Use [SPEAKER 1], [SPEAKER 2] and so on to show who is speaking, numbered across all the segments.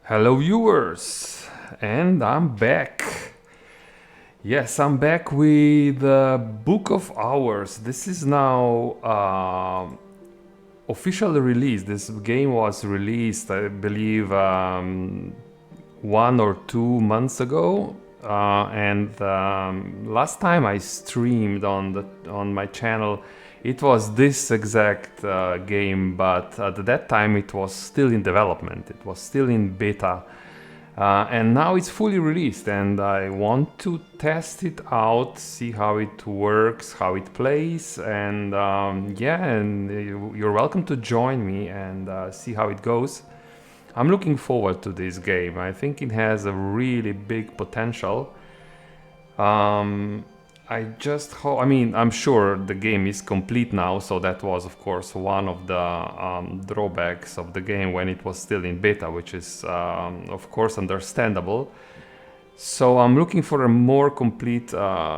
[SPEAKER 1] Hello viewers, and I'm back. Yes, I'm back with Book of Hours. This is now officially released. This game was released, I believe, 1 or 2 months ago. And last time I streamed on my channel, it was this exact game, but at that time it was still in development. It was still in beta. And now it's fully released, and I want to test it out, see how it works, how it plays, and yeah, and you're welcome to join me and see how it goes. I'm looking forward to this game. I think it has a really big potential. I just hope, I mean, I'm sure the game is complete now, so that was, of course, one of the drawbacks of the game when it was still in beta, which is, of course, understandable. So I'm looking for a more complete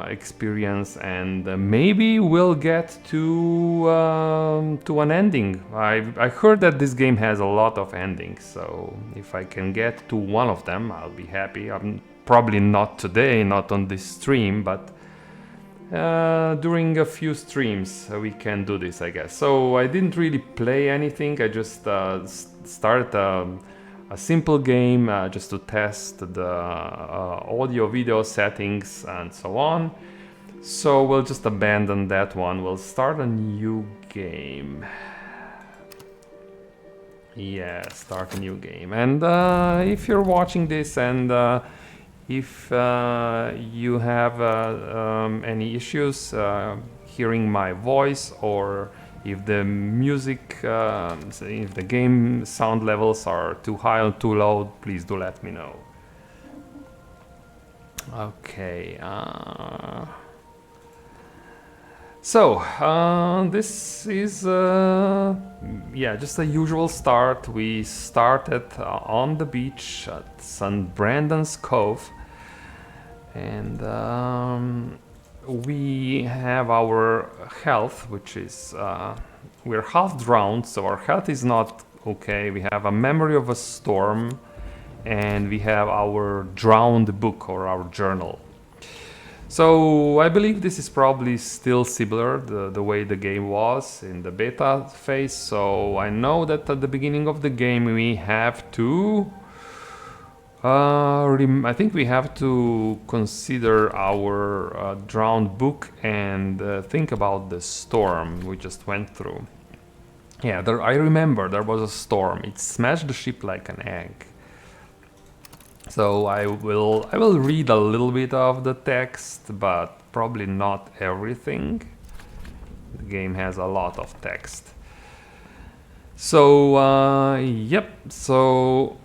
[SPEAKER 1] experience, and maybe we'll get to an ending. I heard that this game has a lot of endings, so if I can get to one of them, I'll be happy. I'm probably not today, not on this stream, but during a few streams we can do this, I guess. So I didn't really play anything. I just started a simple game just to test the audio video settings and so on. So we'll just abandon that one. We'll start a new game. Yeah, start a new game. And if you're watching this and if you have any issues hearing my voice, or if the music, if the game sound levels are too high or too low, please do let me know. Okay. So this is yeah, just a usual start. We started on the beach at St. Brandon's Cove, and we have our health, which is we're half drowned, so our health is not okay. We have a memory of a storm, and we have our drowned book, or our journal. So I believe this is probably still similar, the way the game was in the beta phase. So I know that at the beginning of the game we have to I think we have to consider our drowned book and think about the storm we just went through. Yeah, I remember there was a storm. It smashed the ship like an egg. So I will read a little bit of the text, but probably not everything. The game has a lot of text. So, yep, so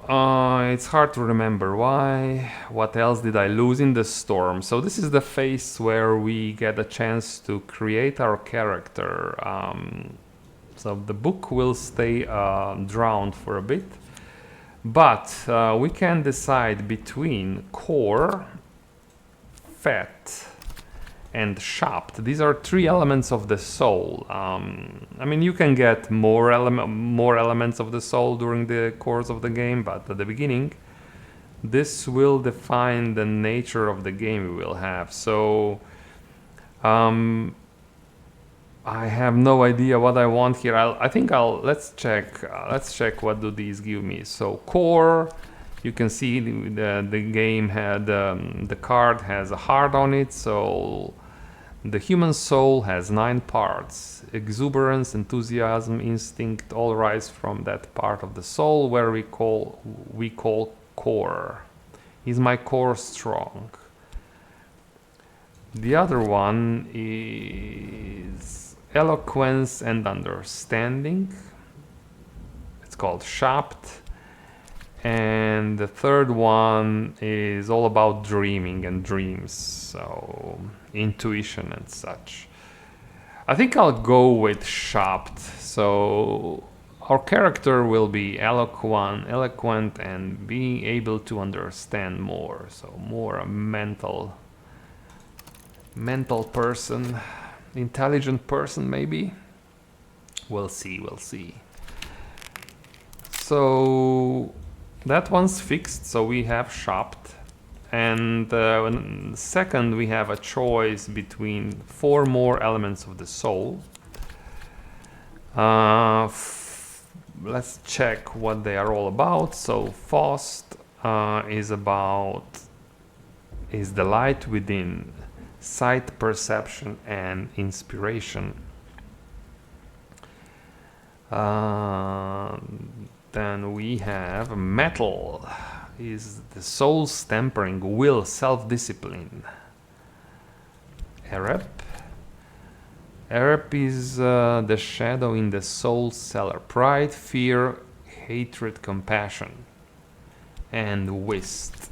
[SPEAKER 1] it's hard to remember why. What else did I lose in the storm? So this is the phase where we get a chance to create our character. So the book will stay drowned for a bit, but we can decide between core, fat, and shaft. These are three elements of the soul. I mean, you can get more elements of the soul during the course of the game, but at the beginning, this will define the nature of the game we will have. So, I have no idea what I want here. I think let's check. Let's check what do these give me. So core. You can see the game had the card has a heart on it. So the human soul has 9 parts. Exuberance, enthusiasm, instinct all rise from that part of the soul where we call core. Is my core strong? The other one is eloquence and understanding. It's called shaft. And the third one is all about dreaming and dreams, so intuition and such. I think I'll go with shaft. So our character will be eloquent and being able to understand more. So more a mental person, intelligent person maybe. We'll see. So that one's fixed, so we have shopped. And second, we have a choice between 4 more elements of the soul. Let's check what they are all about. So Faust is the light within, sight, perception, and inspiration. Then we have metal, is the soul's tempering, will, self-discipline. Erep is the shadow in the soul's cellar, pride, fear, hatred, compassion. And Whist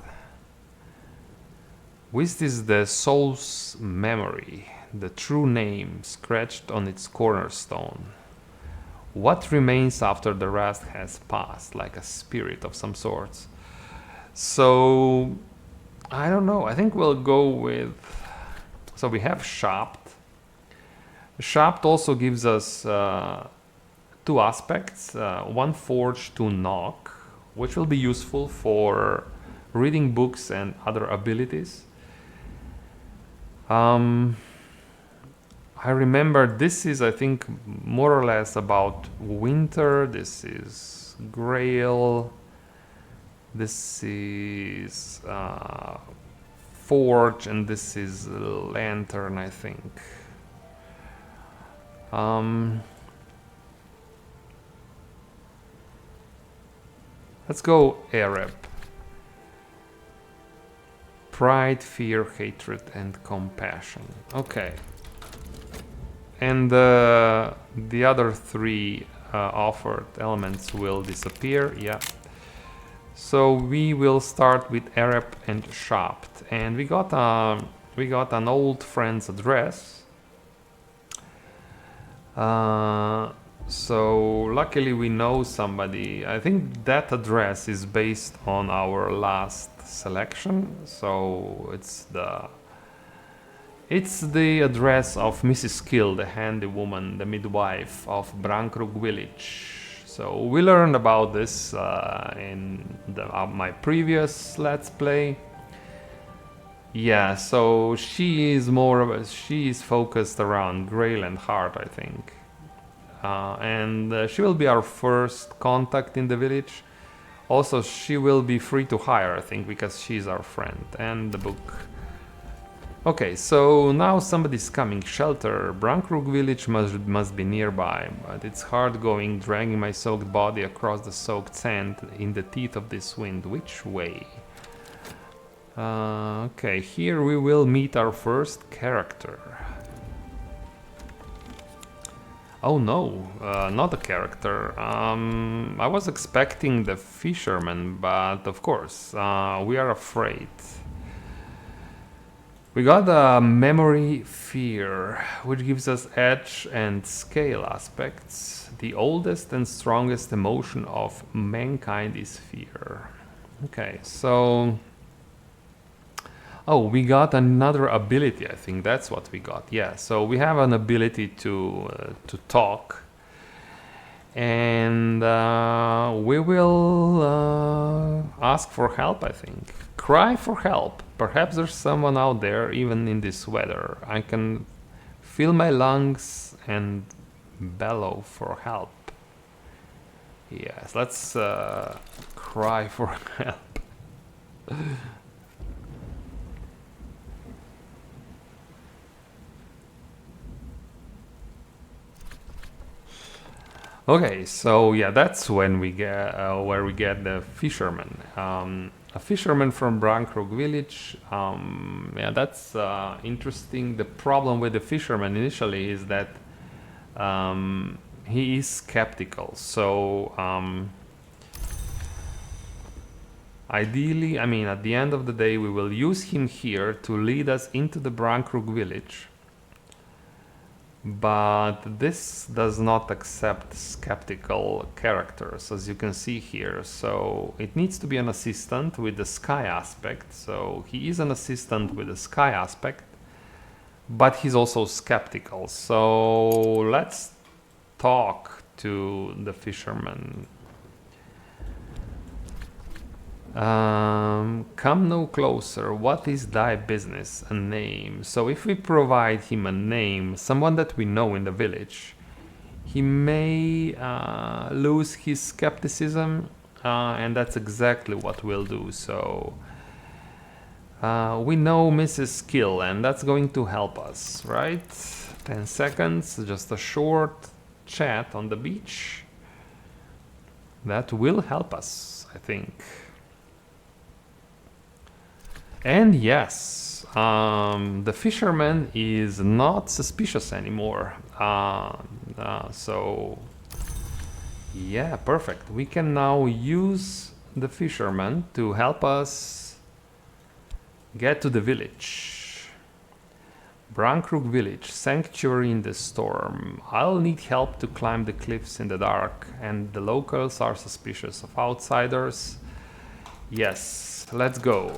[SPEAKER 1] is the soul's memory, the true name scratched on its cornerstone. What remains after the rest has passed, like a spirit of some sorts. So, I don't know. I think we'll go with... So we have shopped. Shopped also gives us 2 aspects. One forge to knock, which will be useful for reading books and other abilities. I remember this is, I think, more or less about winter. This is Grail. This is Forge, and this is Lantern, I think. Let's go Arab. Pride, fear, hatred, and compassion. Okay. And the other 3 offered elements will disappear. Yeah. So we will start with Arab and shopped, and we got an old friend's address. So luckily we know somebody. I think that address is based on our last selection. So it's the address of Mrs. Kill, the handy woman, the midwife of Brankrug village. So we learned about this in my previous Let's Play. Yeah, so she is focused around Grail and Heart, I think. And she will be our first contact in the village. Also, she will be free to hire, I think, because she's our friend. And the book. Okay, so now somebody's coming. Shelter. Brankrug village must be nearby, but it's hard going, dragging my soaked body across the soaked sand in the teeth of this wind. Which way? Okay, here we will meet our first character. Oh no, not a character. I was expecting the fisherman, but of course, we are afraid. We got a memory fear, which gives us edge and scale aspects. The oldest and strongest emotion of mankind is fear. Okay, so... Oh, we got another ability, I think that's what we got. Yeah, so we have an ability to talk. And we will ask for help, I think. Cry for help. Perhaps there's someone out there, even in this weather. I can fill my lungs and bellow for help. Yes, let's cry for help. Okay, so yeah, that's when we get where we get the fisherman. A fisherman from Brankrug village. Yeah, that's interesting. The problem with the fisherman initially is that he is skeptical. So ideally, I mean, at the end of the day, we will use him here to lead us into the Brankrug village. But this does not accept skeptical characters, as you can see here. So it needs to be an assistant with the sky aspect. So he is an assistant with the sky aspect, but he's also skeptical. So let's talk to the fisherman. Come no closer. What is thy business? A name. So if we provide him a name, someone that we know in the village, he may lose his skepticism, and that's exactly what we'll do. So we know Mrs. Skill, and that's going to help us, right? 10 seconds, just a short chat on the beach. That will help us, I think. And yes, the fisherman is not suspicious anymore. So, yeah, perfect. We can now use the fisherman to help us get to the village. Brankrook village, sanctuary in the storm. I'll need help to climb the cliffs in the dark, and the locals are suspicious of outsiders. Yes, let's go.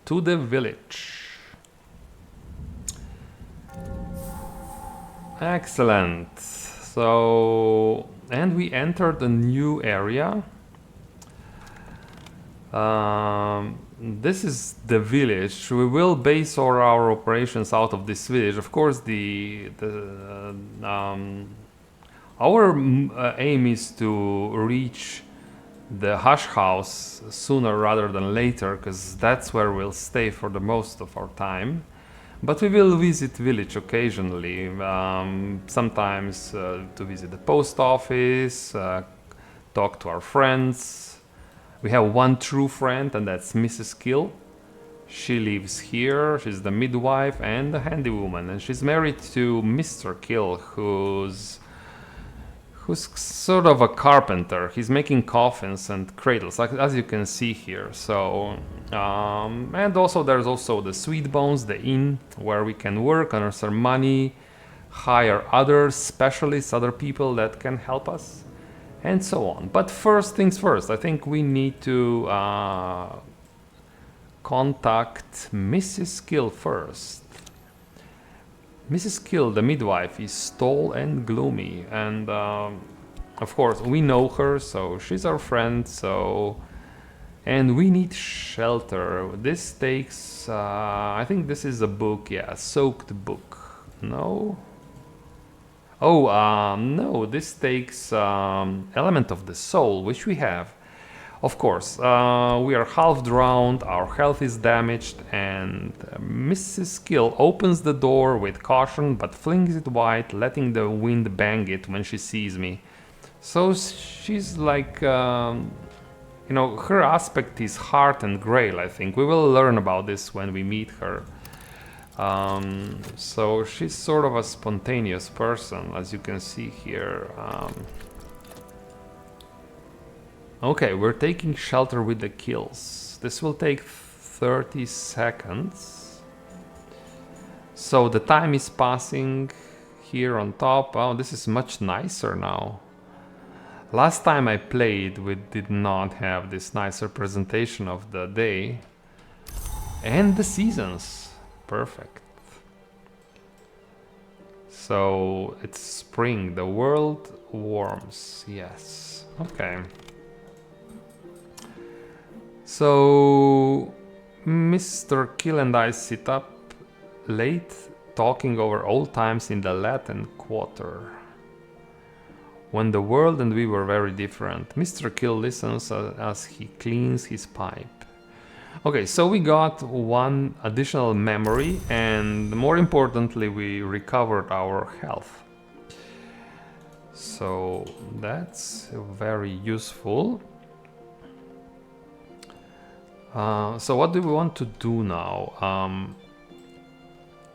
[SPEAKER 1] To the village. Excellent. So, and we entered a new area. This is the village. We will base all our operations out of this village. Of course, our aim is to reach the Hush House sooner rather than later, because that's where we'll stay for the most of our time. But we will visit village occasionally, sometimes to visit the post office, talk to our friends. We have one true friend, and that's Mrs. Kill. She lives here, she's the midwife and the handywoman, and she's married to Mr. Kill, who's sort of a carpenter. He's making coffins and cradles, like as you can see here. So, and also there's also the Sweet Bones, the inn where we can work, earn some money, hire other specialists, other people that can help us, and so on. But first things first, I think we need to contact Mrs. Kill first. Mrs. Kill, the midwife, is tall and gloomy, and of course we know her, so she's our friend. So, and we need shelter. This takes, I think this is a book, yeah, soaked book. No. Oh, no. This takes element of the soul, which we have. Of course, we are half drowned, our health is damaged, and Mrs. Kill opens the door with caution but flings it wide, letting the wind bang it when she sees me. So she's like, you know, her aspect is hard and grail, I think. We will learn about this when we meet her. So she's sort of a spontaneous person, as you can see here. Okay, we're taking shelter with the kills. This will take 30 seconds. So the time is passing here on top. Oh, this is much nicer now. Last time I played, we did not have this nice representation of the day and the seasons. Perfect. So it's spring. The world warms. Yes. Okay. So Mr. Kill and I sit up late talking over old times in the Latin Quarter, when the world and we were very different. Mr. Kill listens as he cleans his pipe. Okay, so we got one additional memory, and more importantly, we recovered our health. So that's very useful. So what do we want to do now?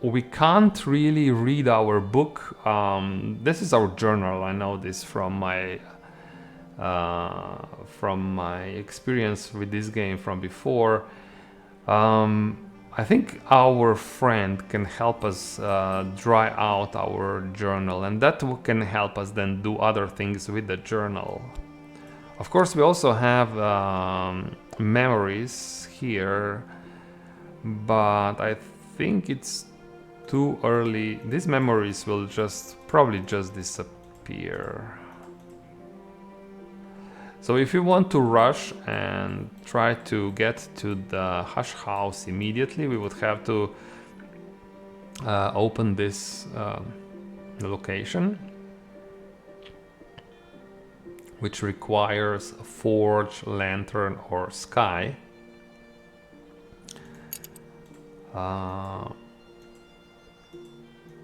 [SPEAKER 1] We can't really read our book. This is our journal. I know this from my experience with this game from before. I think our friend can help us dry out our journal, and that can help us then do other things with the journal. Of course, we also have memories here, but I think it's too early. These memories will probably just disappear. So if you want to rush and try to get to the Hush House immediately, we would have to open this location, which requires a forge, lantern, or sky.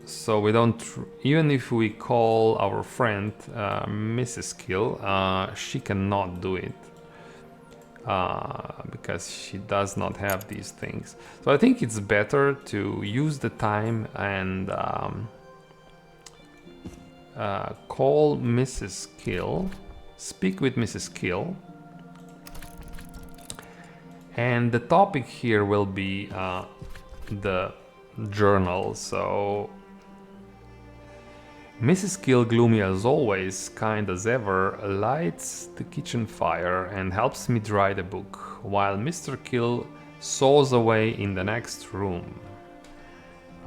[SPEAKER 1] So we don't, even if we call our friend Mrs. Kill, she cannot do it because she does not have these things. So I think it's better to use the time and call Mrs. Kill, speak with Mrs. Kill, and the topic here will be the journal. So Mrs. Kill, gloomy as always, kind as ever, lights the kitchen fire and helps me dry the book, while Mr. Kill saws away in the next room.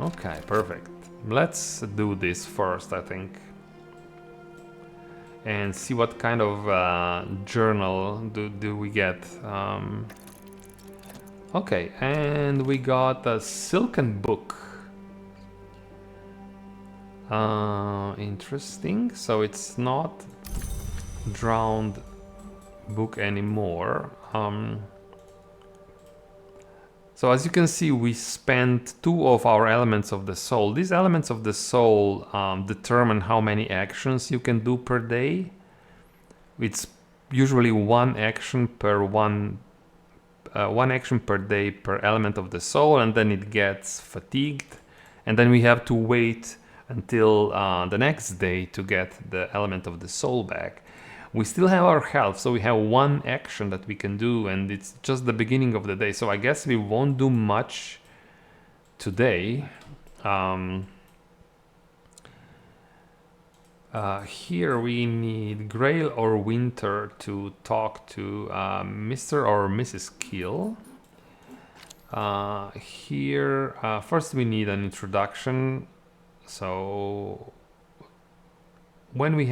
[SPEAKER 1] Okay, perfect. Let's do this first, I think, and see what kind of journal do we get. Okay, and we got a silken book. Interesting. So it's not drowned book anymore. So as you can see, we spent 2 of our elements of the soul. These elements of the soul determine how many actions you can do per day. It's usually 1 action per one action per day per element of the soul, and then it gets fatigued, and then we have to wait until the next day to get the element of the soul back. We still have our health, so we have 1 action that we can do, and it's just the beginning of the day, so I guess we won't do much today. Here we need Grail or Winter to talk to Mr. or Mrs. Kill. Here, first we need an introduction. So when we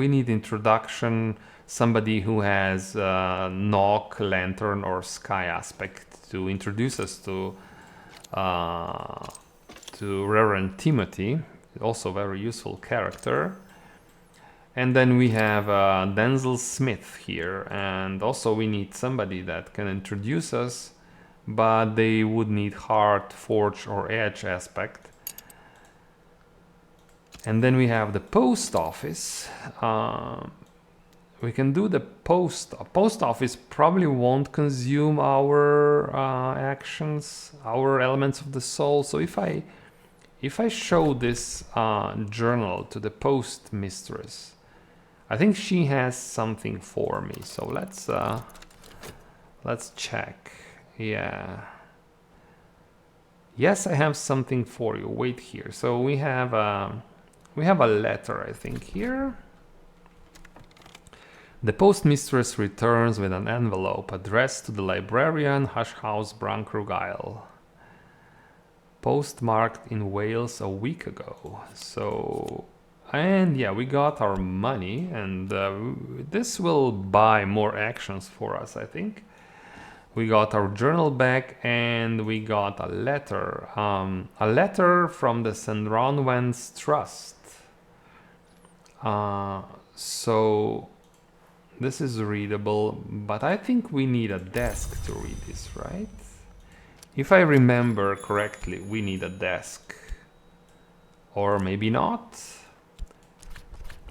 [SPEAKER 1] need introduction, somebody who has knock, lantern, or sky aspect to introduce us to Reverend Timothy, also a very useful character. And then we have Denzel Smith here, and also we need somebody that can introduce us, but they would need heart, forge, or edge aspect. And then we have the post office. We can do the post office. Probably won't consume our actions, our elements of the soul. So if I show this journal to the post mistress, I think she has something for me. So let's check. Yeah. Yes, I have something for you. Wait here. So we have a letter, I think, here. The postmistress returns with an envelope addressed to the Librarian, Hush House, Brankrug Isle. Postmarked in Wales a week ago. So, and yeah, we got our money, and this will buy more actions for us, I think. We got our journal back, and we got a letter from the St. Ronwen's Trust. So this is readable, but I think we need a desk to read this, right? If I remember correctly, we need a desk. Or maybe not.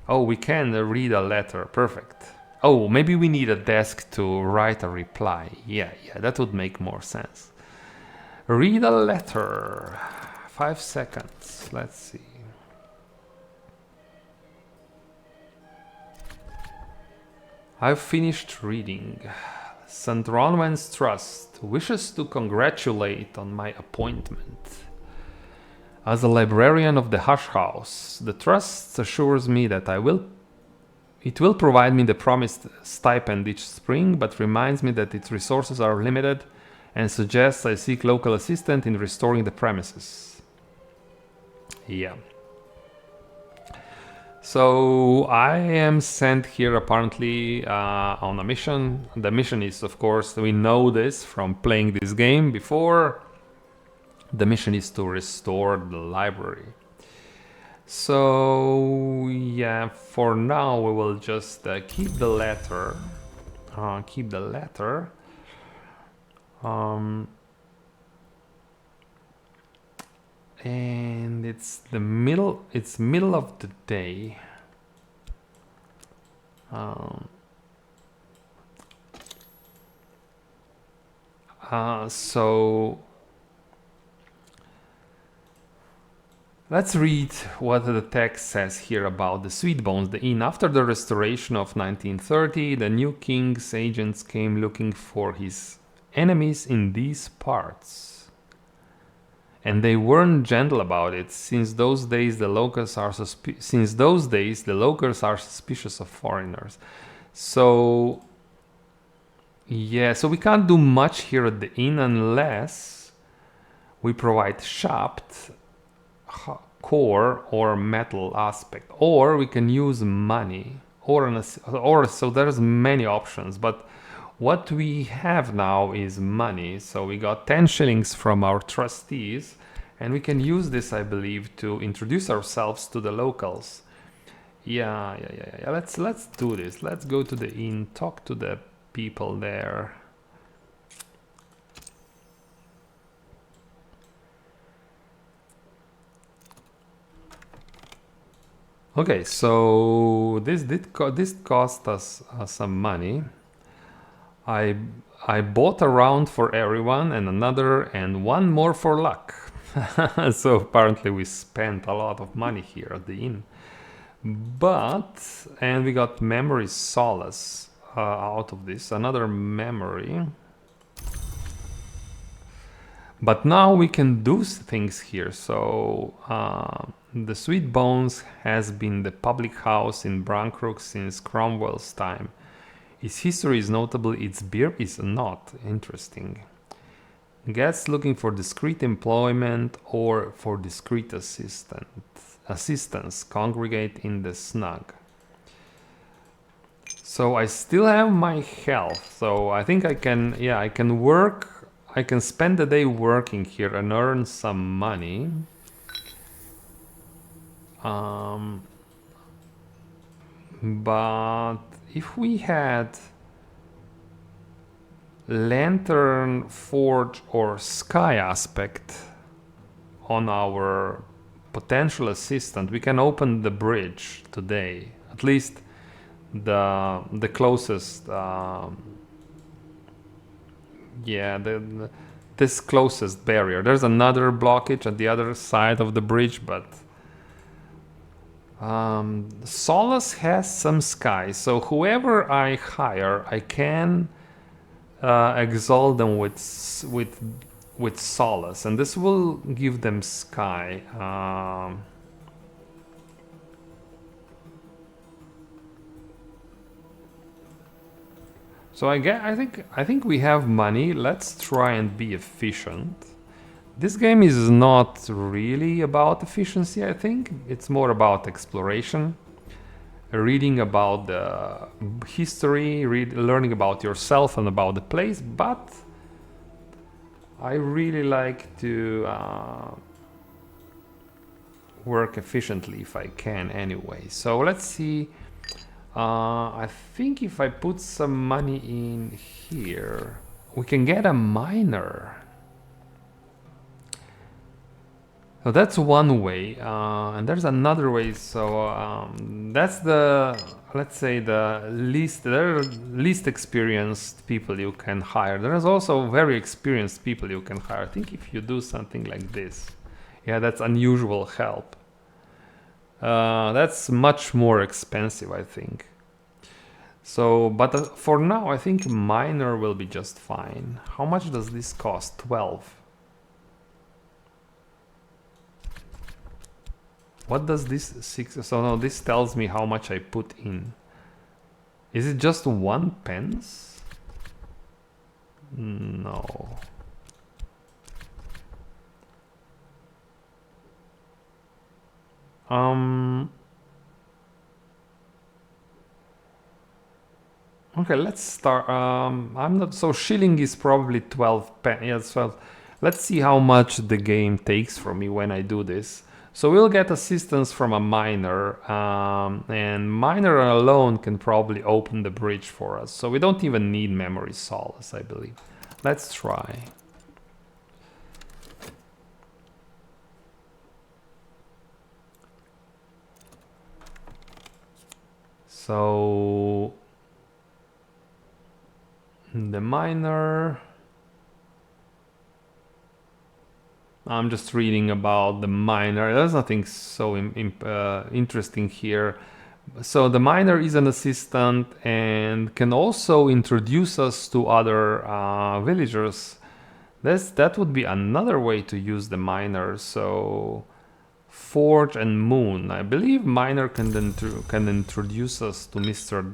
[SPEAKER 1] Oh, we can read a letter. Perfect. Oh, maybe we need a desk to write a reply. Yeah, that would make more sense. Read a letter. 5 seconds. Let's see. I've finished reading. St. Ronwen's Trust wishes to congratulate on my appointment. As a librarian of the Hush House, the Trust assures me that it will provide me the promised stipend each spring, but reminds me that its resources are limited and suggests I seek local assistance in restoring the premises. Yeah. So I am sent here apparently on a mission. The mission is, of course, we know this from playing this game before. The mission is to restore the library. So yeah, for now we will just keep the letter. And it's middle of the day. So let's read what the text says here about the Sweet Bones, the inn. After the restoration of 1930, the new king's agents came looking for his enemies in these parts. And they weren't gentle about it. Since those days, the locals are suspicious of foreigners. So yeah, so we can't do much here at the inn unless we provide shaft, core, or metal aspect, or we can use money, or so there's many options. But what we have now is money. So we got 10 shillings from our trustees, and we can use this, I believe, to introduce ourselves to the locals. Yeah. Let's do this. Let's go to the inn, talk to the people there. Okay, so this cost us some money. I bought a round for everyone and another and one more for luck. So apparently we spent a lot of money here at the inn. And we got memory solace out of this, another memory. But now we can do things here. So the Sweet Bones has been the public house in Brancrook since Cromwell's time. Its history is notable, its beer is not. Interesting. Guests looking for discreet employment or for discreet assistance congregate in the snug. So I still have my health, so I think I can, yeah, I can work, I can spend the day working here and earn some money. But if we had lantern, forge, or sky aspect on our potential assistant, we can open the bridge today, at least the closest this closest barrier. There's another blockage at the other side of the bridge, but Solace has some sky, so whoever I hire, I can exalt them with Solace, and this will give them sky. So I think we have money. Let's try and be efficient. This game is not really about efficiency, I think. It's more about exploration, reading about the history, learning about yourself and about the place, but I really like to work efficiently if I can anyway. So let's see. I think if I put some money in here, we can get a miner. So that's one way, and there's another way. So that's the, let's say, the least experienced people you can hire. There's also very experienced people you can hire. I think if you do something like this, yeah, that's unusual help. That's much more expensive, I think. So, but for now, I think miner will be just fine. How much does this cost? 12. What does this 6? So no, this tells me how much I put in. Is it just 1 pence? No. Okay, let's start. I'm not so shilling is probably 12 pen. Yeah, 12. Let's see how much the game takes from me when I do this. So we'll get assistance from a miner, and miner alone can probably open the bridge for us. So we don't even need memory solace, I believe. Let's try. So the miner. I'm just reading about the miner. There's nothing so interesting here. So the miner is an assistant and can also introduce us to other villagers. That would be another way to use the miner. So Forge and Moon. I believe miner can introduce us to Mr.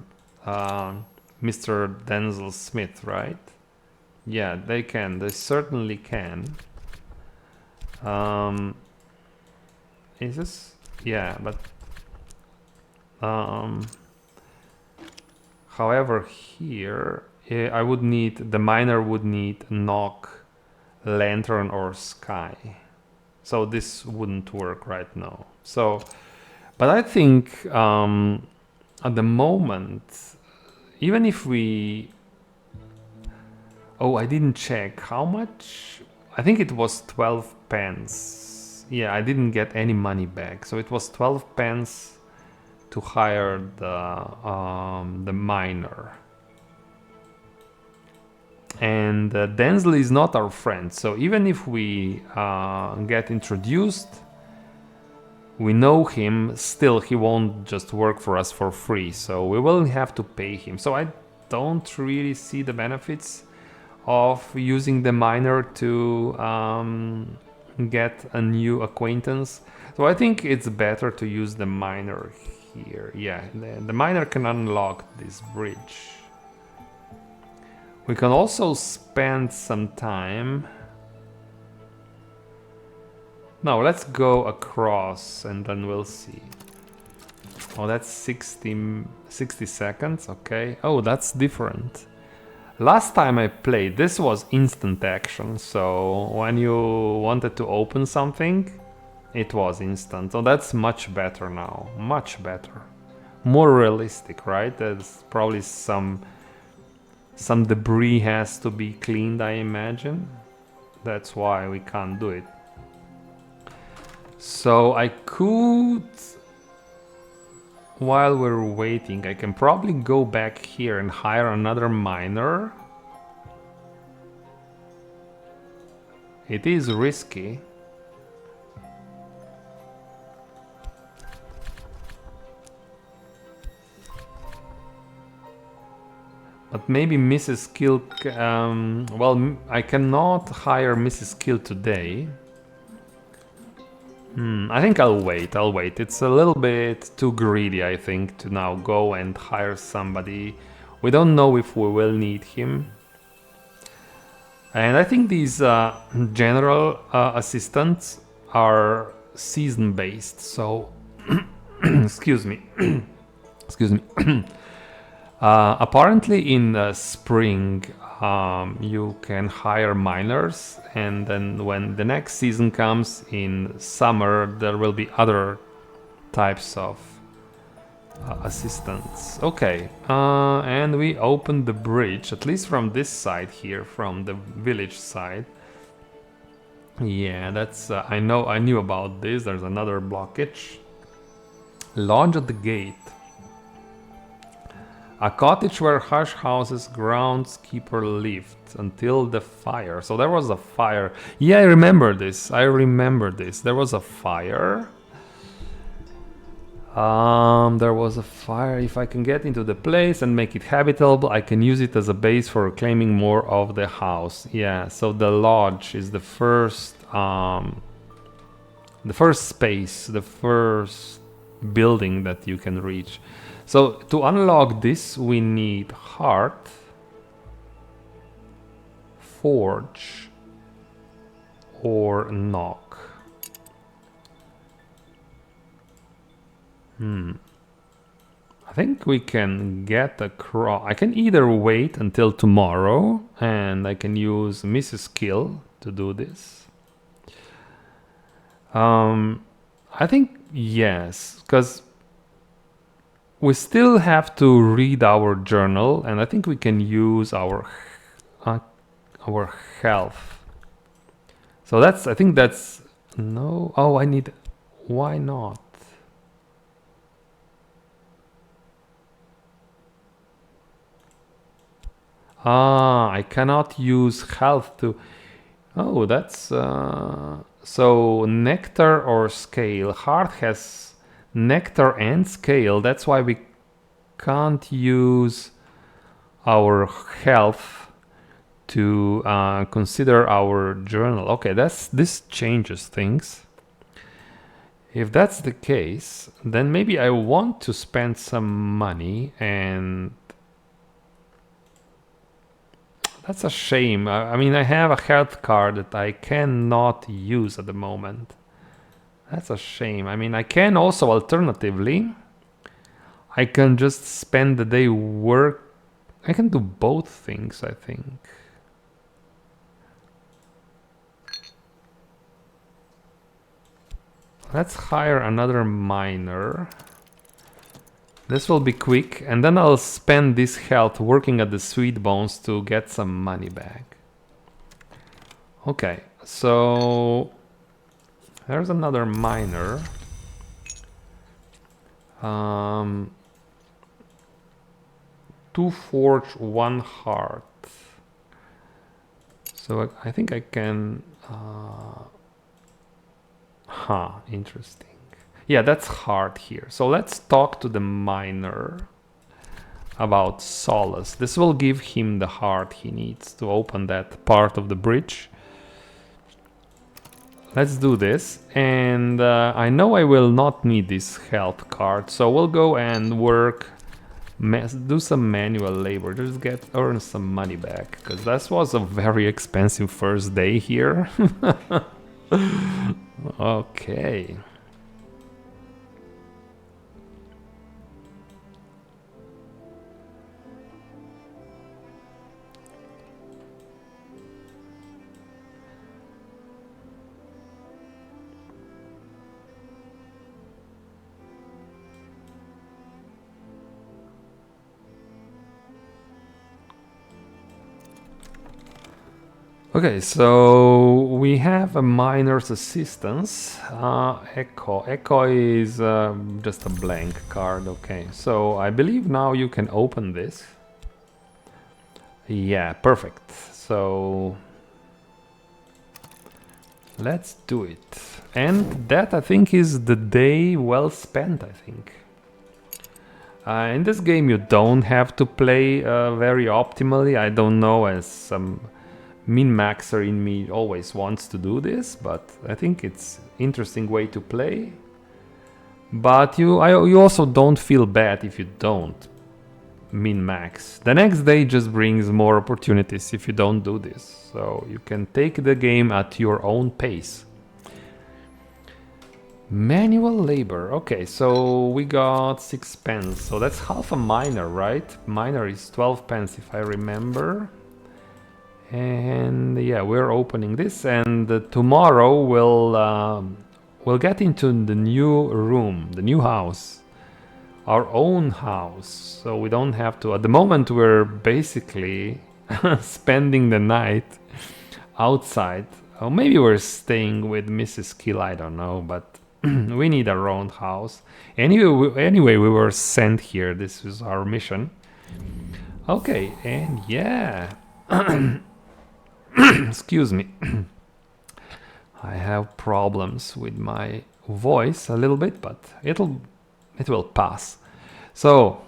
[SPEAKER 1] Denzel Smith, right? Yeah, they can. They certainly can. Is this? Yeah, but however, here I would need the miner would need knock, lantern, or sky. So this wouldn't work right now. So, but I think at the moment, even if we, oh, I didn't check how much. I think it was 12 pence. Yeah, I didn't get any money back. So it was 12 pence to hire the miner. And Denzel is not our friend. So even if we get introduced, we know him, still he won't just work for us for free. So we will have to pay him. So I don't really see the benefits of using the miner to get a new acquaintance. So I think it's better to use the miner here. Yeah, the miner can unlock this bridge. We can also spend some time. No, let's go across and then we'll see. Oh, that's 60 seconds, okay. Oh, that's different. Last time I played, this was instant action, so when you wanted to open something, it was instant. So that's much better now, much better. More realistic, right? There's probably some debris has to be cleaned, I imagine. That's why we can't do it. So I could, while we're waiting, I can probably go back here and hire another miner. It is risky. But maybe Mrs. Kill, well, I cannot hire Mrs. Kill today. I think I'll wait. It's a little bit too greedy, I think, to now go and hire somebody. We don't know if we will need him. And I think these general assistants are season-based, so... excuse me. Excuse me. Apparently in spring you can hire miners, and then when the next season comes in summer there will be other types of assistants. Okay, and we opened the bridge, at least from this side here, from the village side. Yeah, that's I knew about this. There's another blockage. Lodge at the gate. A cottage where hush houses groundskeeper lived until the fire. So there was a fire. Yeah, I remember this. There was a fire. There was a fire. If I can get into the place and make it habitable, I can use it as a base for reclaiming more of the house. Yeah, so the lodge is the first space, the first building that you can reach. So to unlock this, we need heart, forge, or knock. I think we can get across. I can either wait until tomorrow and I can use Mrs. Skill to do this. I think yes, because we still have to read our journal, and I think we can use our health. So that's, I think that's, no, oh, I need, why not? Ah, I cannot use health to, oh, that's, so nectar or scale. Heart has nectar and scale, that's why we can't use our health to consider our journal. Okay, this changes things. If that's the case, then maybe I want to spend some money, and that's a shame. I mean, I have a health card that I cannot use at the moment. That's a shame. I mean, I can also alternatively, I can just spend the day work. I can do both things, I think. Let's hire another miner. This will be quick, and then I'll spend this health working at the sweet bones to get some money back. Okay, so there's another miner. Two forge, one heart. So I think I can. Interesting. Yeah, that's hard here. So let's talk to the miner about solace. This will give him the heart he needs to open that part of the bridge. Let's do this. And I know I will not need this health card, so we'll go and work, do some manual labor, just earn some money back, because this was a very expensive first day here. Okay. Okay, so we have a miner's assistance. Echo. Echo is just a blank card. Okay, so I believe now you can open this. Yeah, perfect. So let's do it. And that, I think, is the day well spent, I think. In this game you don't have to play very optimally. I don't know, as some min-maxer in me always wants to do this, but I think it's interesting way to play. But you also don't feel bad if you don't min-max. The next day just brings more opportunities if you don't do this. So you can take the game at your own pace. Manual labor. Okay, so we got 6 pence. So that's half a miner, right? Miner is 12 pence if I remember. And yeah, we're opening this, and tomorrow we'll get into the new room, the new house, our own house. So we don't have to. At the moment, we're basically spending the night outside. Or maybe we're staying with Mrs. Kill. I don't know, but we need our own house. Anyway, we were sent here. This is our mission. Okay, and yeah. Excuse me. I have problems with my voice a little bit, but it will pass. So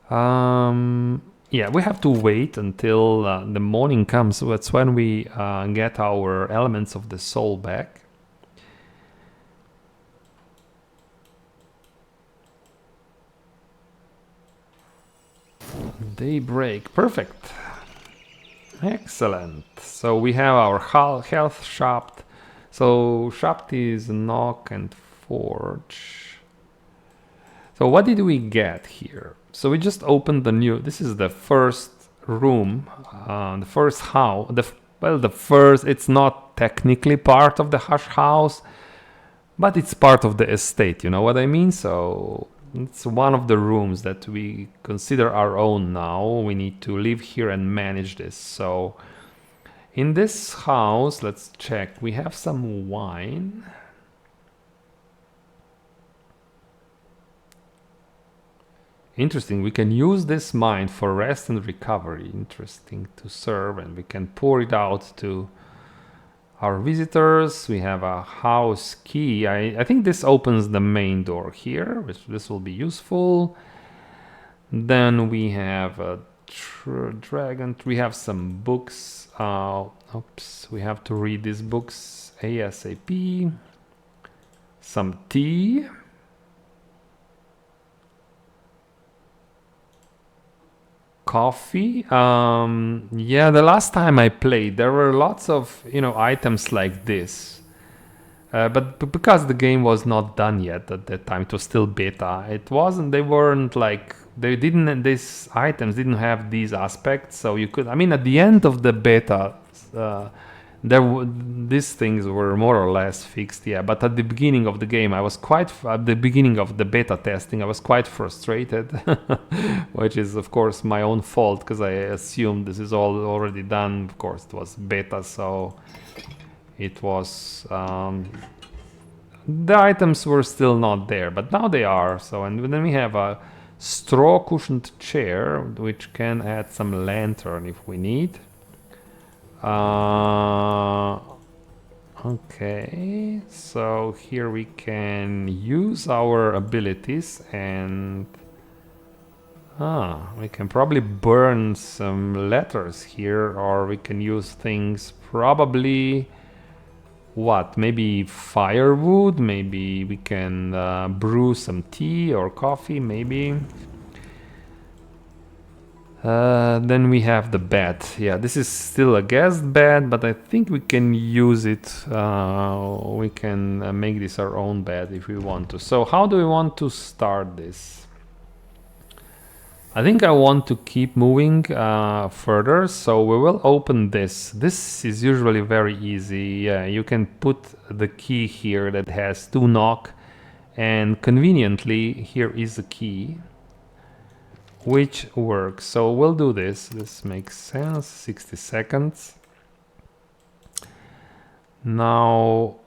[SPEAKER 1] yeah, we have to wait until the morning comes. So that's when we get our elements of the soul back. Daybreak, perfect. Excellent. So we have our health shopped. So shopped is knock and forge. So what did we get here? So we just opened the new, this is the first room, the first house, the first, it's not technically part of the Hush house, but it's part of the estate, you know what I mean? So it's one of the rooms that we consider our own now. We need to live here and manage this. So in this house, let's check, we have some wine. Interesting, we can use this mine for rest and recovery. Interesting to serve, and we can pour it out to our visitors. We have a house key. I think this opens the main door here, which this will be useful. Then we have a dragon. We have some books. Oops, we have to read these books ASAP. Some tea. Coffee. Yeah, the last time I played, there were lots of, you know, items like this. But because the game was not done yet at that time, it was still beta. It wasn't, they weren't like, they didn't, these items didn't have these aspects. So you could, I mean, at the end of the beta, these things were more or less fixed, yeah. But at the beginning of the game, at the beginning of the beta testing, I was quite frustrated, which is of course my own fault because I assumed this is all already done. Of course, it was beta, so it was the items were still not there, but now they are. So, and then we have a straw cushioned chair, which can add some lantern if we need. Okay, so here we can use our abilities and we can probably burn some letters here, or we can use things probably maybe firewood, maybe we can brew some tea or coffee, maybe. Then we have the bed. Yeah, this is still a guest bed, but I think we can use it. We can make this our own bed if we want to. So how do we want to start this? I think I want to keep moving further, so we will open this. This is usually very easy. Yeah, you can put the key here that has 2 knock, and conveniently here is a key which works. So we'll do this. This makes sense. 60 seconds. Now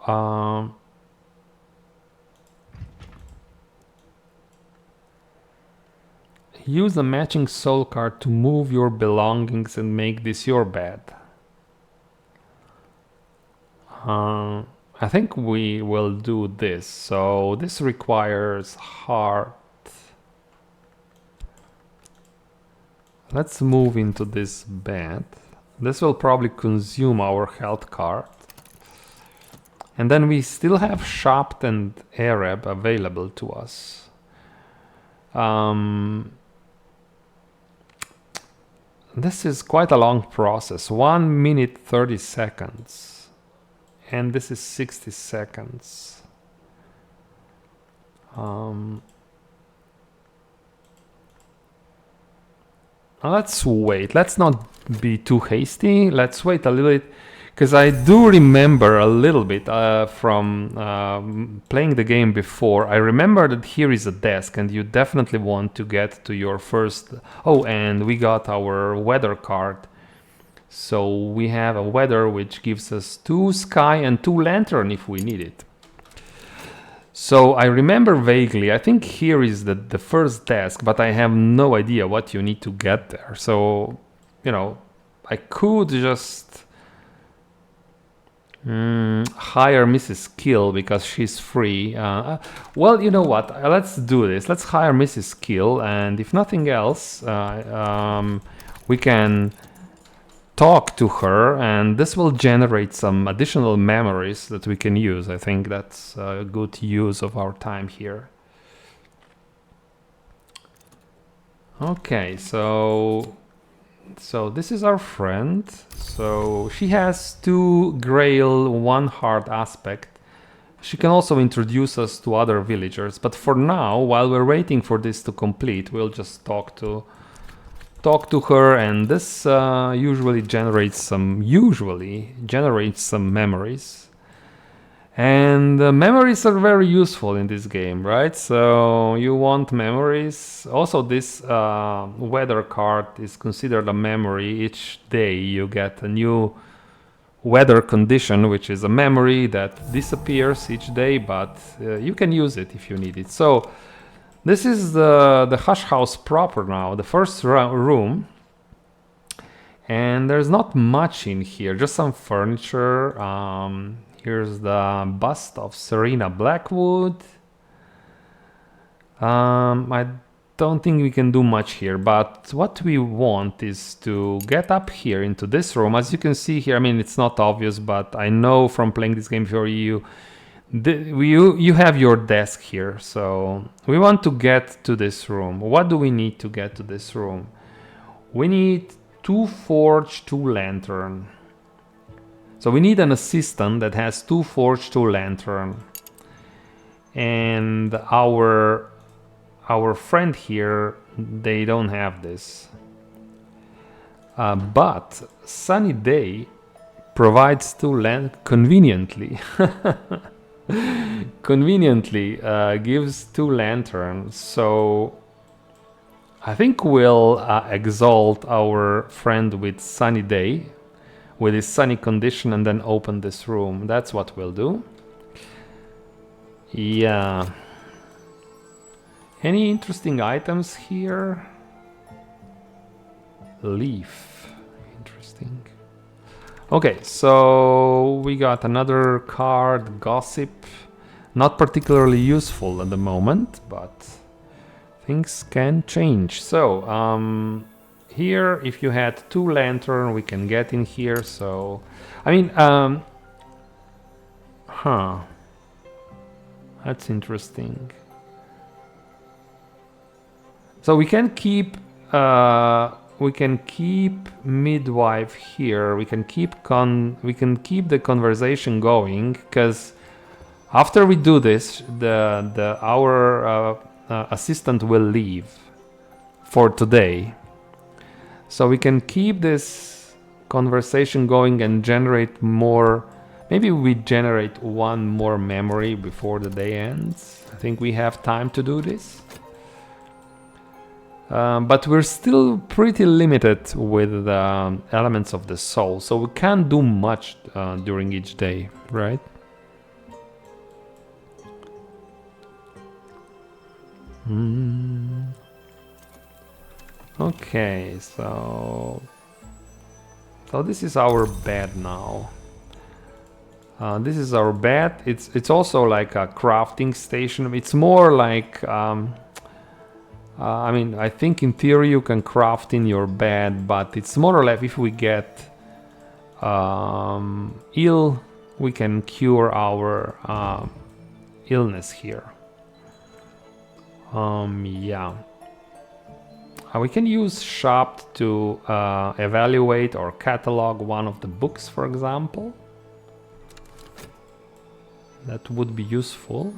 [SPEAKER 1] use a matching soul card to move your belongings and make this your bed. I think we will do this. So this requires heart. Let's move into this bed. This will probably consume our health card. And then we still have Shapt and Arab available to us. This is quite a long process. 1 minute 30 seconds. And this is 60 seconds. Let's wait. Let's not be too hasty. Let's wait a little bit, because I do remember a little bit from playing the game before. I remember that here is a desk, and you definitely want to get to your first... Oh, and we got our weather card. So we have a weather which gives us 2 sky and 2 lantern if we need it. So I remember vaguely, I think here is the first desk, but I have no idea what you need to get there. So, you know, I could just hire Mrs. Kill because she's free. Well, you know what, let's do this. Let's hire Mrs. Kill, and if nothing else, we can talk to her, and this will generate some additional memories that we can use. I think that's a good use of our time here. Okay, so this is our friend. So she has 2 grail, 1 hard aspect. she can also introduce us to other villagers. But for now, while we're waiting for this to complete, we'll just talk to her, and this usually generates some memories. And memories are very useful in this game, right? So you want memories. Also, this weather card is considered a memory. Each day you get a new weather condition, which is a memory that disappears each day, but you can use it if you need it. So this is the Hush House proper now, the first room. And there's not much in here, just some furniture. Here's the bust of Serena Blackwood. I don't think we can do much here, but what we want is to get up here into this room. As you can see here, I mean, it's not obvious, but I know from playing this game for you have your desk here. So we want to get to this room. What do we need to get to this room? We need 2 forge, 2 lantern. So we need an assistant that has 2 forge, 2 lantern. And our friend here, they don't have this. But Sunny Day provides 2 lantern conveniently. Conveniently gives 2 lanterns. So I think we'll exalt our friend with Sunny Day, with his sunny condition, and then open this room. That's what we'll do. Yeah. Any interesting items here? Leaf. Interesting. Okay, so we got another card, Gossip. Not particularly useful at the moment, but things can change. So, here, if you had 2 lantern, we can get in here. So, I mean, that's interesting. So we can keep midwife here. We can keep the conversation going, because after we do this, our assistant will leave for today. So we can keep this conversation going and generate more. Maybe we generate 1 more memory before the day ends. I think we have time to do this. But we're still pretty limited with the elements of the soul. So we can't do much during each day, right? Okay, so this is our bed now. This is our bed. It's also like a crafting station. It's more like I mean, I think in theory you can craft in your bed, but it's more or less if we get ill, we can cure our illness here. Yeah. We can use shop to evaluate or catalog one of the books, for example. That would be useful.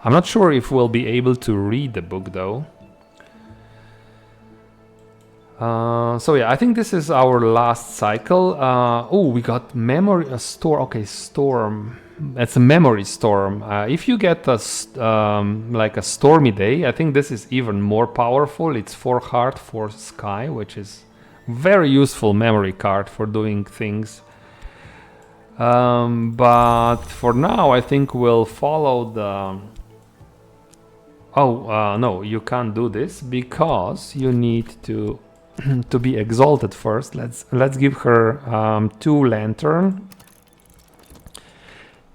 [SPEAKER 1] I'm not sure if we'll be able to read the book though. So yeah, I think this is our last cycle. Oh, we got memory, a storm. Okay, storm. It's a memory storm. If you get a like a stormy day, I think this is even more powerful. It's 4 heart, 4 sky, which is very useful memory card for doing things. But for now, I think we'll follow the. Oh no, you can't do this because you need to to be exalted first. Let's give her 2 lantern.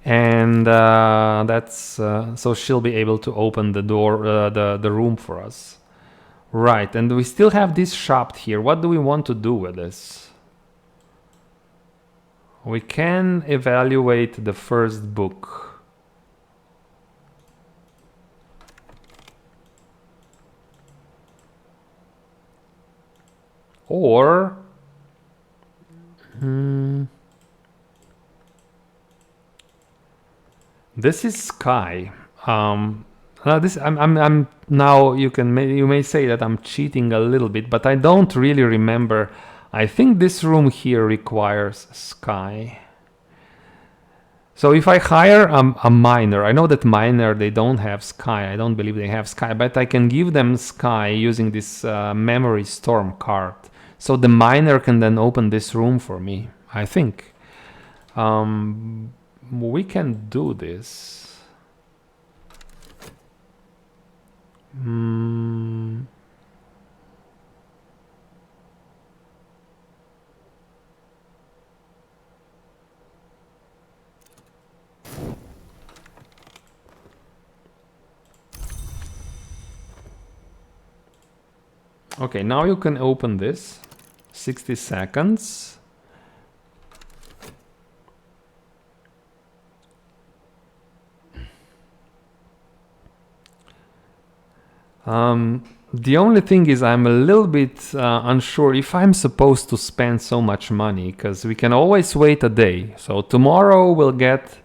[SPEAKER 1] And that's so she'll be able to open the door, the room for us. Right, and we still have this shop here. What do we want to do with this? We can evaluate the first book. Or This is sky. This I'm now you may say that I'm cheating a little bit, but I don't really remember. I think this room here requires sky. So if I hire a miner, I know that miner, they don't have sky. I don't believe they have sky, but I can give them sky using this memory storm card. So the miner can then open this room for me, I think. We can do this. Okay, now you can open this. 60 seconds. The only thing is I'm a little bit unsure if I'm supposed to spend so much money, because we can always wait a day. So tomorrow we'll get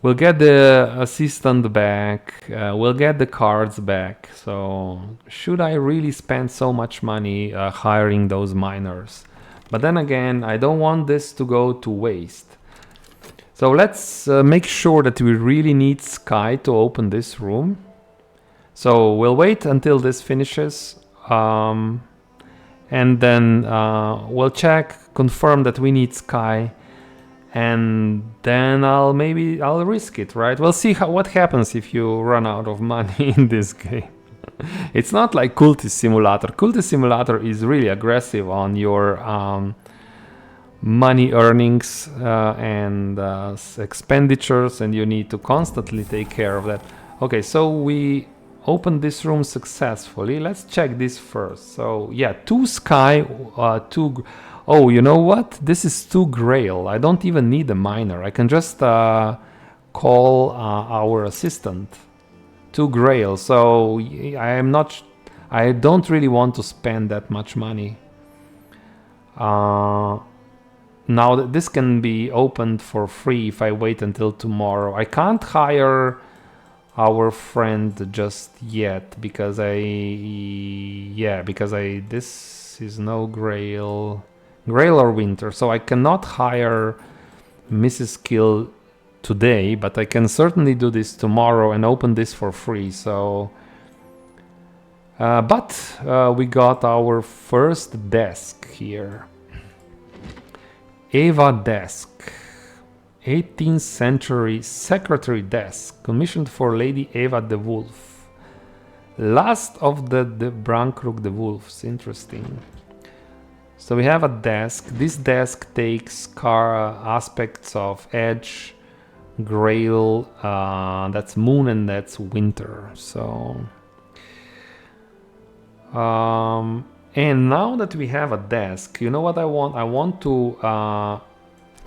[SPEAKER 1] the assistant back, we'll get the cards back. So should I really spend so much money hiring those miners? But then again, I don't want this to go to waste. So let's make sure that we really need sky to open this room. So we'll wait until this finishes, and then we'll check, confirm that we need sky, and then I'll risk it, right? We'll see what happens if you run out of money in this game. It's not like Cultist Simulator. Cultist Simulator is really aggressive on your money earnings and expenditures, and you need to constantly take care of that. Okay, so we open this room successfully. Let's check this first. So yeah, 2 sky, 2... Oh, you know what? This is 2 grail. I don't even need a miner. I can just call our assistant. 2 grail. So I don't really want to spend that much money. Now this can be opened for free if I wait until tomorrow. I can't hire our friend just yet because this is no grail or winter, so I cannot hire Mrs. Kill today, but I can certainly do this tomorrow and open this for free. So but we got our first desk here. Eva desk, 18th century secretary desk, commissioned for Lady Eva de Wolf. Last of the Brankrook de Wolves. Interesting. So we have a desk. This desk takes aspects of Edge, Grail, that's Moon, and that's Winter. So and now that we have a desk, you know what I want? I want to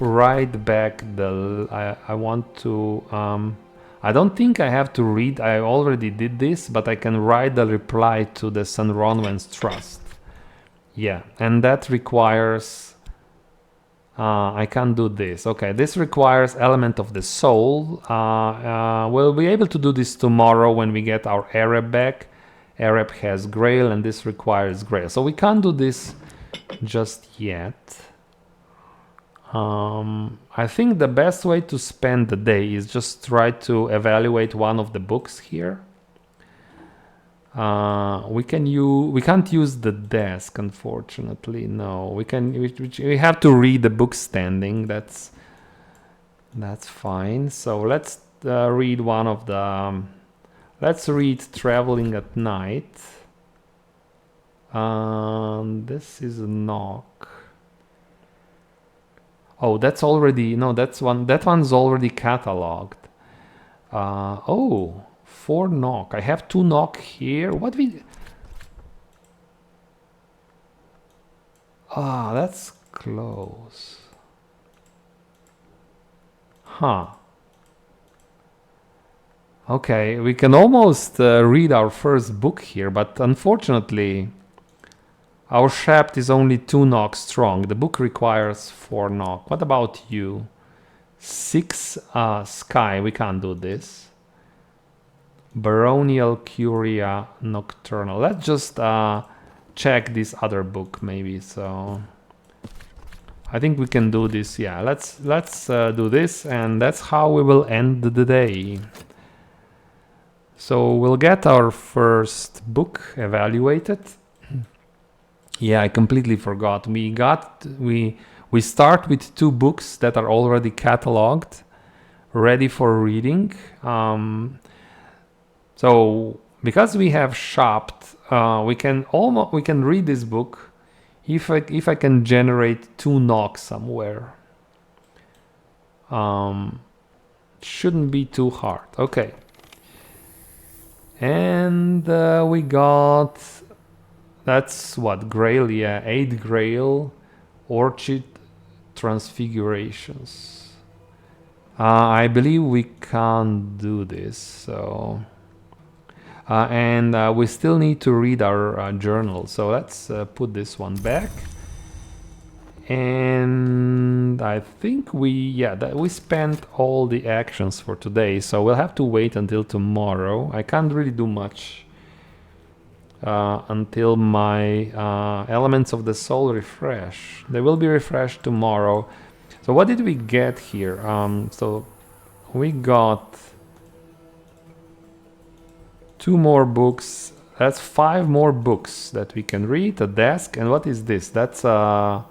[SPEAKER 1] write back I want to I don't think I have to read. I already did this, but I can write the reply to the St. Ronwen's Trust. Yeah, and that requires I can't do this. Okay, this requires element of the soul. We'll be able to do this tomorrow when we get our Arab back. Arab has Grail, and this requires Grail, so we can't do this just yet. I think the best way to spend the day is just try to evaluate one of the books here. We can't use the desk, unfortunately. No, we have to read the book standing. That's fine. So let's read one of the. Let's read Traveling at Night. This is a knock. Oh, that's already, no, that one's already cataloged. Oh, 4 knock. I have 2 knock here. That's close. Huh. Okay, we can almost read our first book here, but unfortunately our shaft is only 2 knock strong. The book requires 4 knock. What about you? 6 Sky, we can't do this. Baronial Curia Nocturnal. Let's just check this other book maybe. So I think we can do this. Yeah, let's do this, and that's how we will end the day. So we'll get our first book evaluated. Yeah, I completely forgot. We start with 2 books that are already cataloged, ready for reading. So because we have shopped, we can read this book if I can generate 2 knocks somewhere. Shouldn't be too hard. Okay. And we got, that's what, Grail, yeah, 8 Grail, Orchid Transfigurations. I believe we can't do this, so... and we still need to read our journal, so let's put this one back. And I think we spent all the actions for today, so we'll have to wait until tomorrow. I can't really do much until my elements of the soul refresh. They will be refreshed tomorrow. So what did we get here? So we got 2 more books. That's 5 more books that we can read. A desk, and what is this? That's a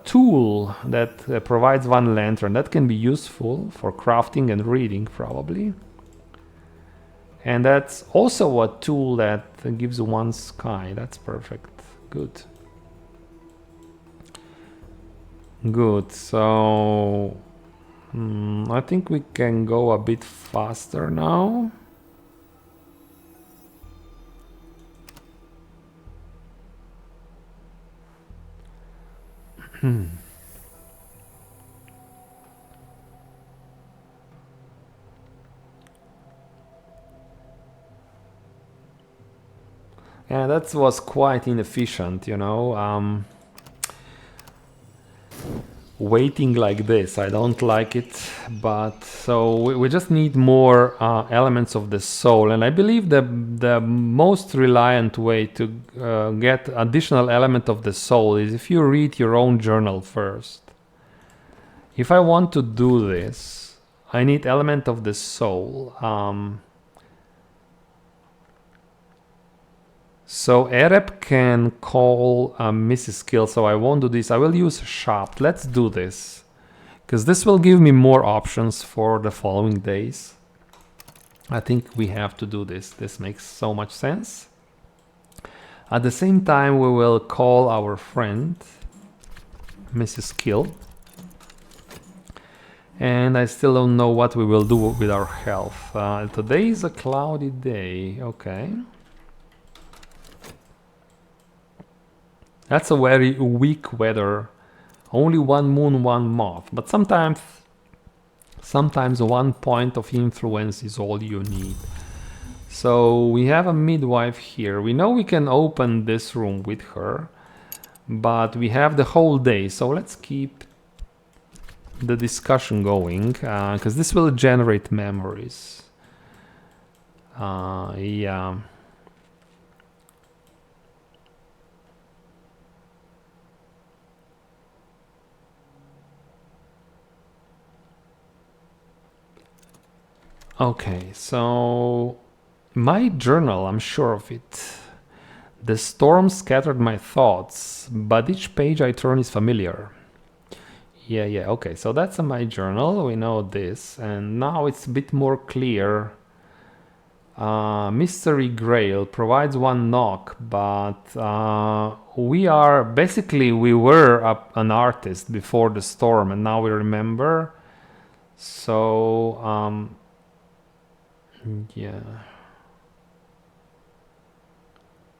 [SPEAKER 1] tool that provides 1 lantern. That can be useful for crafting and reading, probably. And that's also a tool that gives 1 sky. That's perfect. Good. Good. So I think we can go a bit faster now. Yeah, that was quite inefficient, you know. Waiting like this, I don't like it, but so we just need more elements of the soul, and I believe the most reliant way to get additional element of the soul is if you read your own journal first. If I want to do this, I need element of the soul. So Arab can call Mrs. Skill, so I won't do this. I will use Shop. Let's do this, because this will give me more options for the following days. I think we have to do this. This makes so much sense. At the same time, we will call our friend Mrs. Skill. And I still don't know what we will do with our health. Today is a cloudy day. Okay. That's a very weak weather. Only 1 moon, 1 moth. But sometimes 1 point of influence is all you need. So we have a midwife here. We know we can open this room with her, but we have the whole day. So let's keep the discussion going, because this will generate memories. Yeah. Okay, so my journal, I'm sure of it. The storm scattered my thoughts, but each page I turn is familiar. Yeah, okay, so that's my journal, we know this, and now it's a bit more clear. Mystery Grail provides 1 knock, but we were an artist before the storm, and now we remember. So, yeah.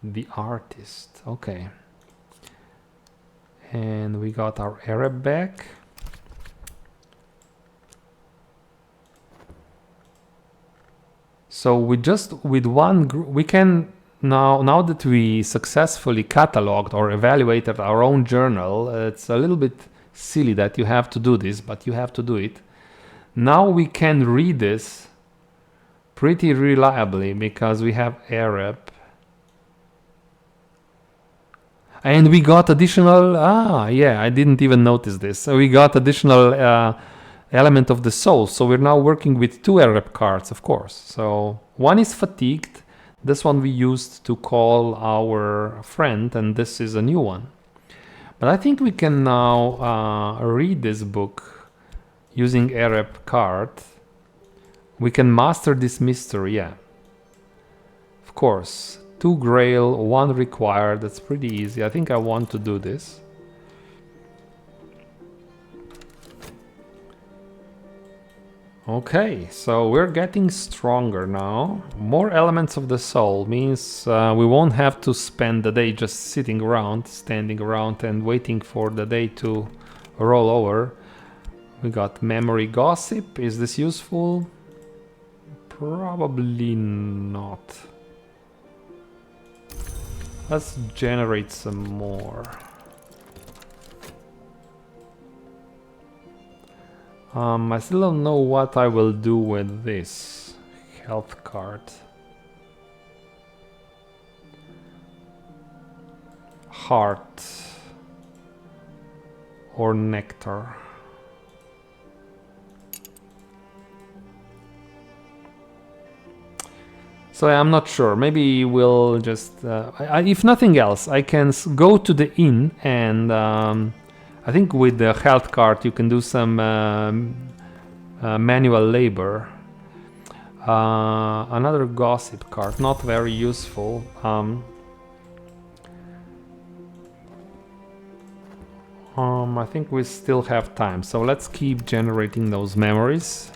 [SPEAKER 1] The artist, okay. And we got our Arab back. So with 1 group, we can now that we successfully cataloged or evaluated our own journal, it's a little bit silly that you have to do this, but you have to do it. Now we can read this pretty reliably because we have Arab. And we got additional, yeah, I didn't even notice this. So we got additional element of the soul. So we're now working with 2 Arab cards, of course. So one is fatigued. This one we used to call our friend, and this is a new one. But I think we can now read this book using Arab card. We can master this mystery, yeah. Of course, 2 grail, 1 required, that's pretty easy. I think I want to do this. Okay, so we're getting stronger now. More elements of the soul means we won't have to spend the day just sitting around, standing around and waiting for the day to roll over. We got memory gossip. Is this useful? Probably not. Let's generate some more. I still don't know what I will do with this health card. Heart or nectar. So I'm not sure. Maybe we'll just, if nothing else, I can go to the inn and I think with the health card you can do some manual labor. Another gossip card, not very useful. I think we still have time, so let's keep generating those memories.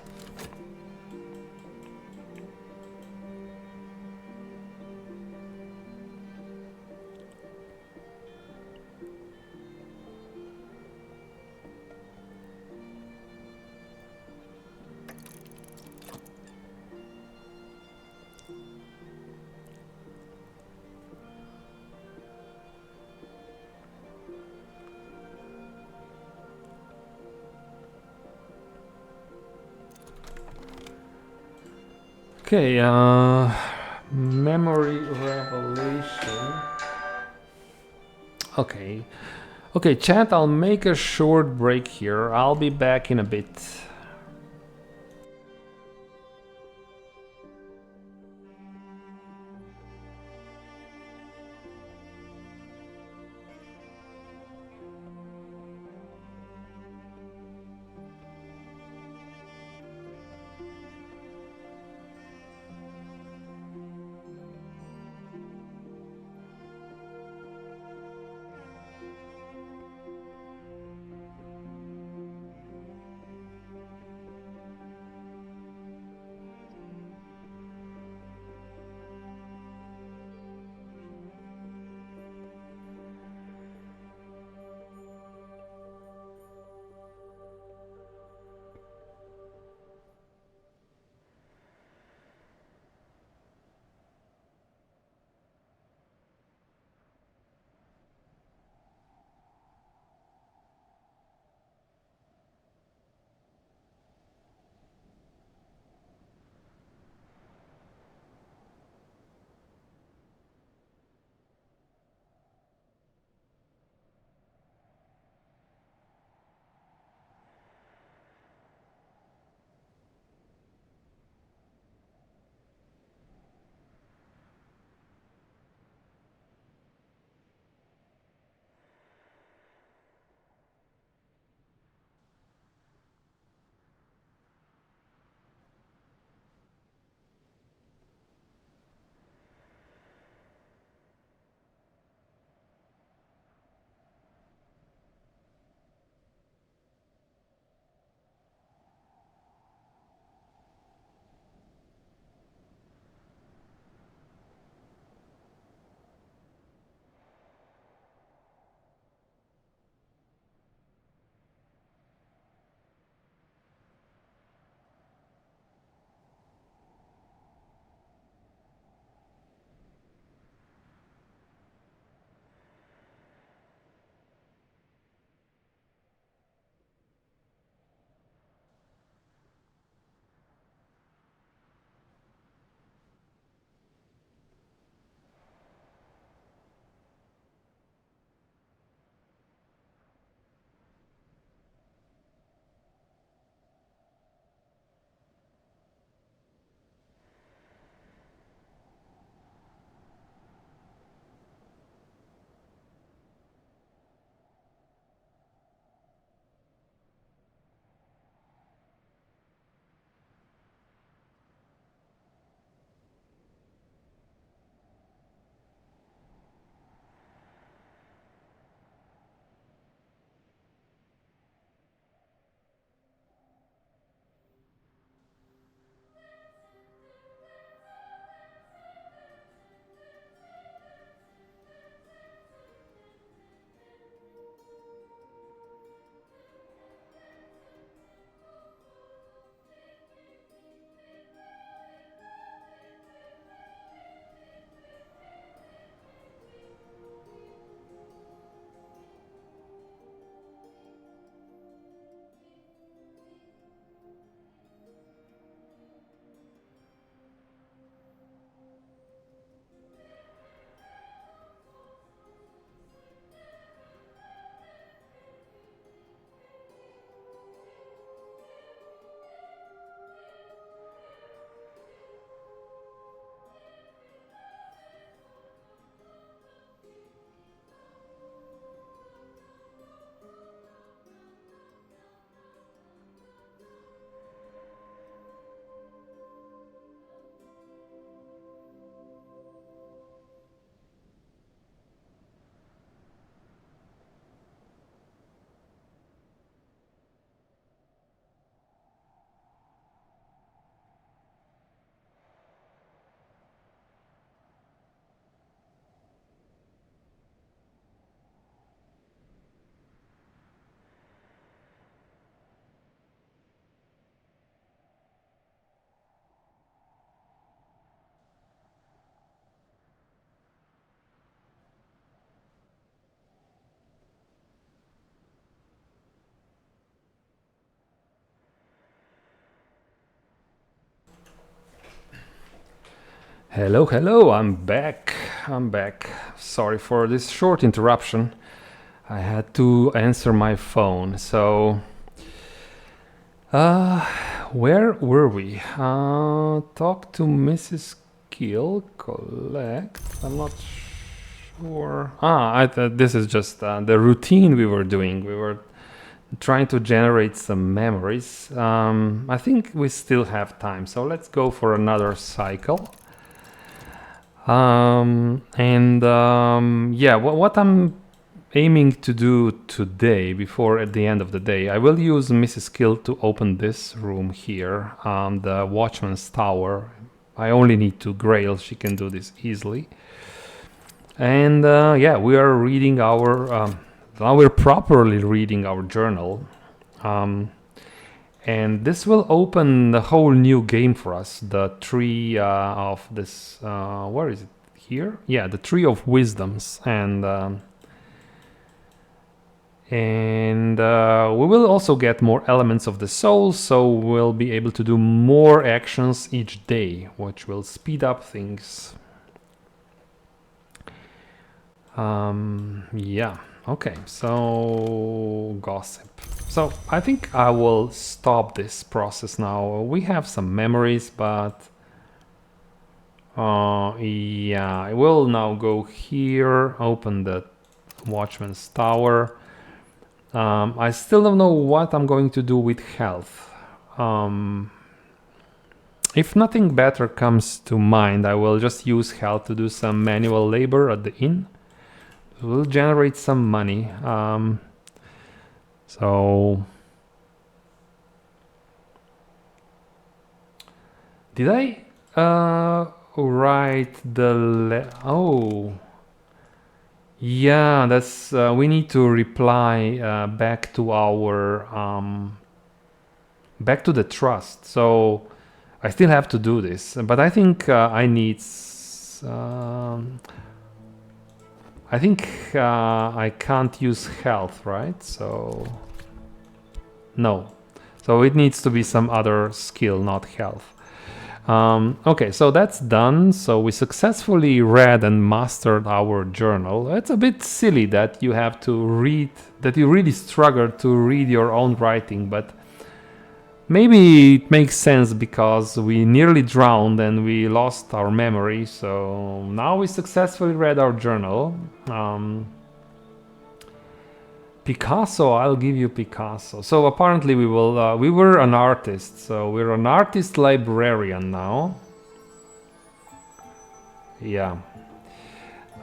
[SPEAKER 1] Okay, memory revelation. Okay, chat, I'll make a short break here. I'll be back in a bit. Hello, hello, I'm back. I'm back. Sorry for this short interruption. I had to answer my phone. So, where were we? Talk to Mrs. Gill, collect. I'm not sure. This is just the routine we were doing. We were trying to generate some memories. I think we still have time, so let's go for another cycle. Yeah, what I'm aiming to do today, before at the end of the day, I will use Mrs. Gill to open this room here, the Watchman's Tower. I only need to Grail, she can do this easily. And yeah, we are reading our, now we're properly reading our journal. And this will open a whole new game for us. The tree of this, where is it? Here? Yeah, the tree of wisdoms. And we will also get more elements of the soul, so we'll be able to do more actions each day, which will speed up things. Yeah. Okay, so gossip. So I think I will stop this process now. We have some memories, but yeah, I will now go here, open the Watchman's Tower. I still don't know what I'm going to do with health. If nothing better comes to mind, I will just use health to do some manual labor at the inn. We'll generate some money. So did I write the oh yeah, that's we need to reply back to our back to the trust. So I still have to do this, but I think I need I can't use health, right? So no, so it needs to be some other skill, not health. Okay, so that's done. So we successfully read and mastered our journal. It's a bit silly that you have to read, that you really struggle to read your own writing, but maybe it makes sense because we nearly drowned and we lost our memory. So now we successfully read our journal. Picasso, I'll give you Picasso. So apparently we will. We were an artist, so we're an artist librarian now. Yeah.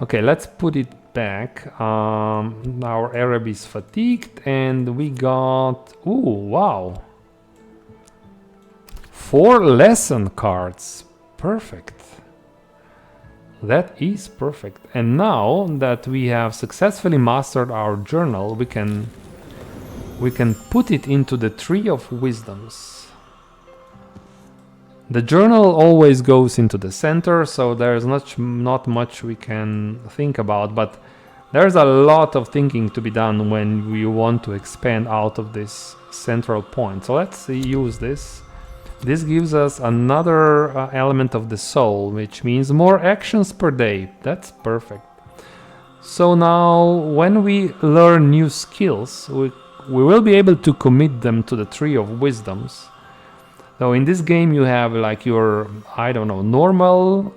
[SPEAKER 1] Okay, let's put it back. Our Arab is fatigued, and we got. Ooh, wow! 4 lesson cards. Perfect. That is perfect. And now that we have successfully mastered our journal, we can put it into the tree of wisdoms. The journal always goes into the center, so there's not much we can think about, but there's a lot of thinking to be done when we want to expand out of this central point. So let's use this. This gives us another element of the soul, which means more actions per day. That's perfect. So now when we learn new skills, we will be able to commit them to the tree of wisdoms. So in this game you have like your, I don't know, normal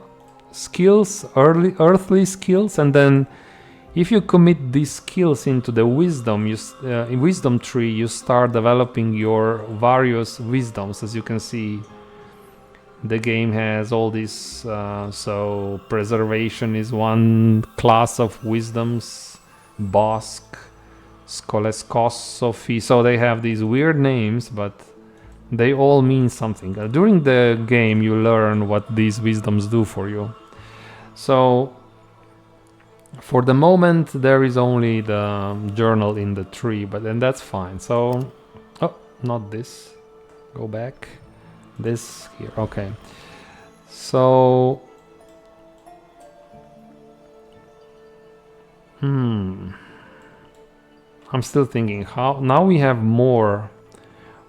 [SPEAKER 1] skills, earthly skills, and then if you commit these skills into the wisdom tree, you start developing your various wisdoms. As you can see, the game has all these. So preservation is one class of wisdoms, Bosk, Skoleskosophy. So they have these weird names, but they all mean something. During the game, you learn what these wisdoms do for you. So for the moment, there is only the journal in the tree, but then that's fine. So, oh, not this. Go back. This here. Okay. So, I'm still thinking how. Now we have more.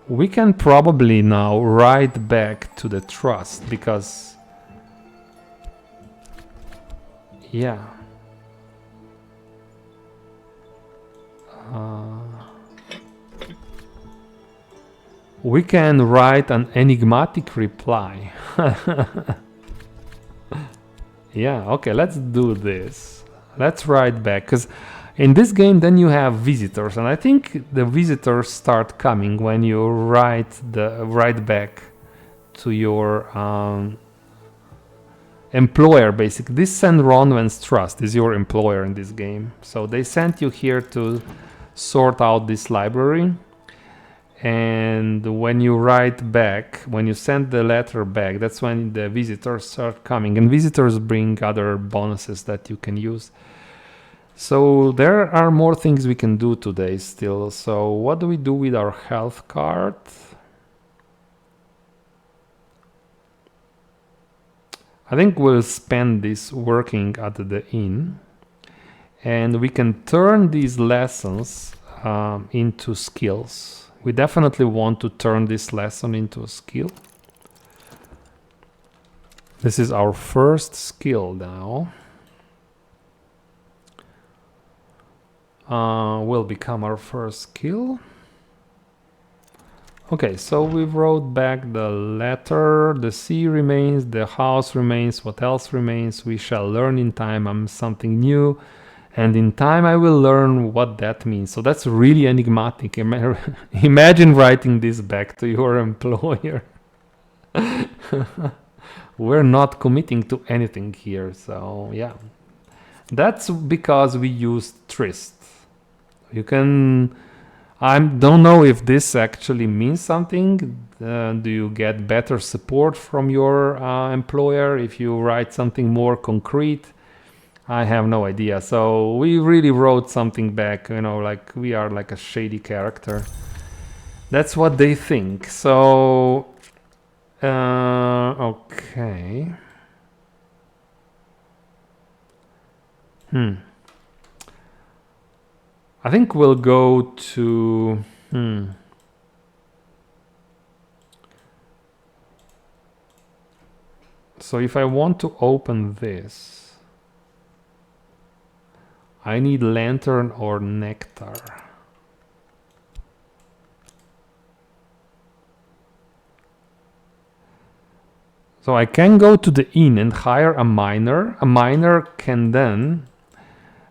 [SPEAKER 1] We can probably now write back to the trust because Yeah. We can write an enigmatic reply. Yeah, okay, let's do this. Let's write back, because in this game then you have visitors, and I think the visitors start coming when you write back to your employer. Basically, this St. Ronwen's Trust is your employer in this game, so they sent you here to sort out this library. And when you write back, when you send the letter back, that's when the visitors start coming, and visitors bring other bonuses that you can use. So there are more things we can do today still. So what do we do with our health card? I think we'll spend this working at the inn, and we can turn these lessons into skills. We definitely want to turn this lesson into a skill. This is our first skill now. Will become our first skill. Okay, so we wrote back the letter. The sea remains, the house remains. What else remains? We shall learn in time. I'm something new. And in time I will learn what that means. So that's really enigmatic. Imagine writing this back to your employer. We're not committing to anything here. So yeah, that's because we used Trist. You can... I don't know if this actually means something. Do you get better support from your employer if you write something more concrete? I have no idea. So we really wrote something back, you know, like we are like a shady character. That's what they think. So, okay. I think we'll go to... So if I want to open this, I need lantern or nectar. So I can go to the inn and hire a miner. A miner can then...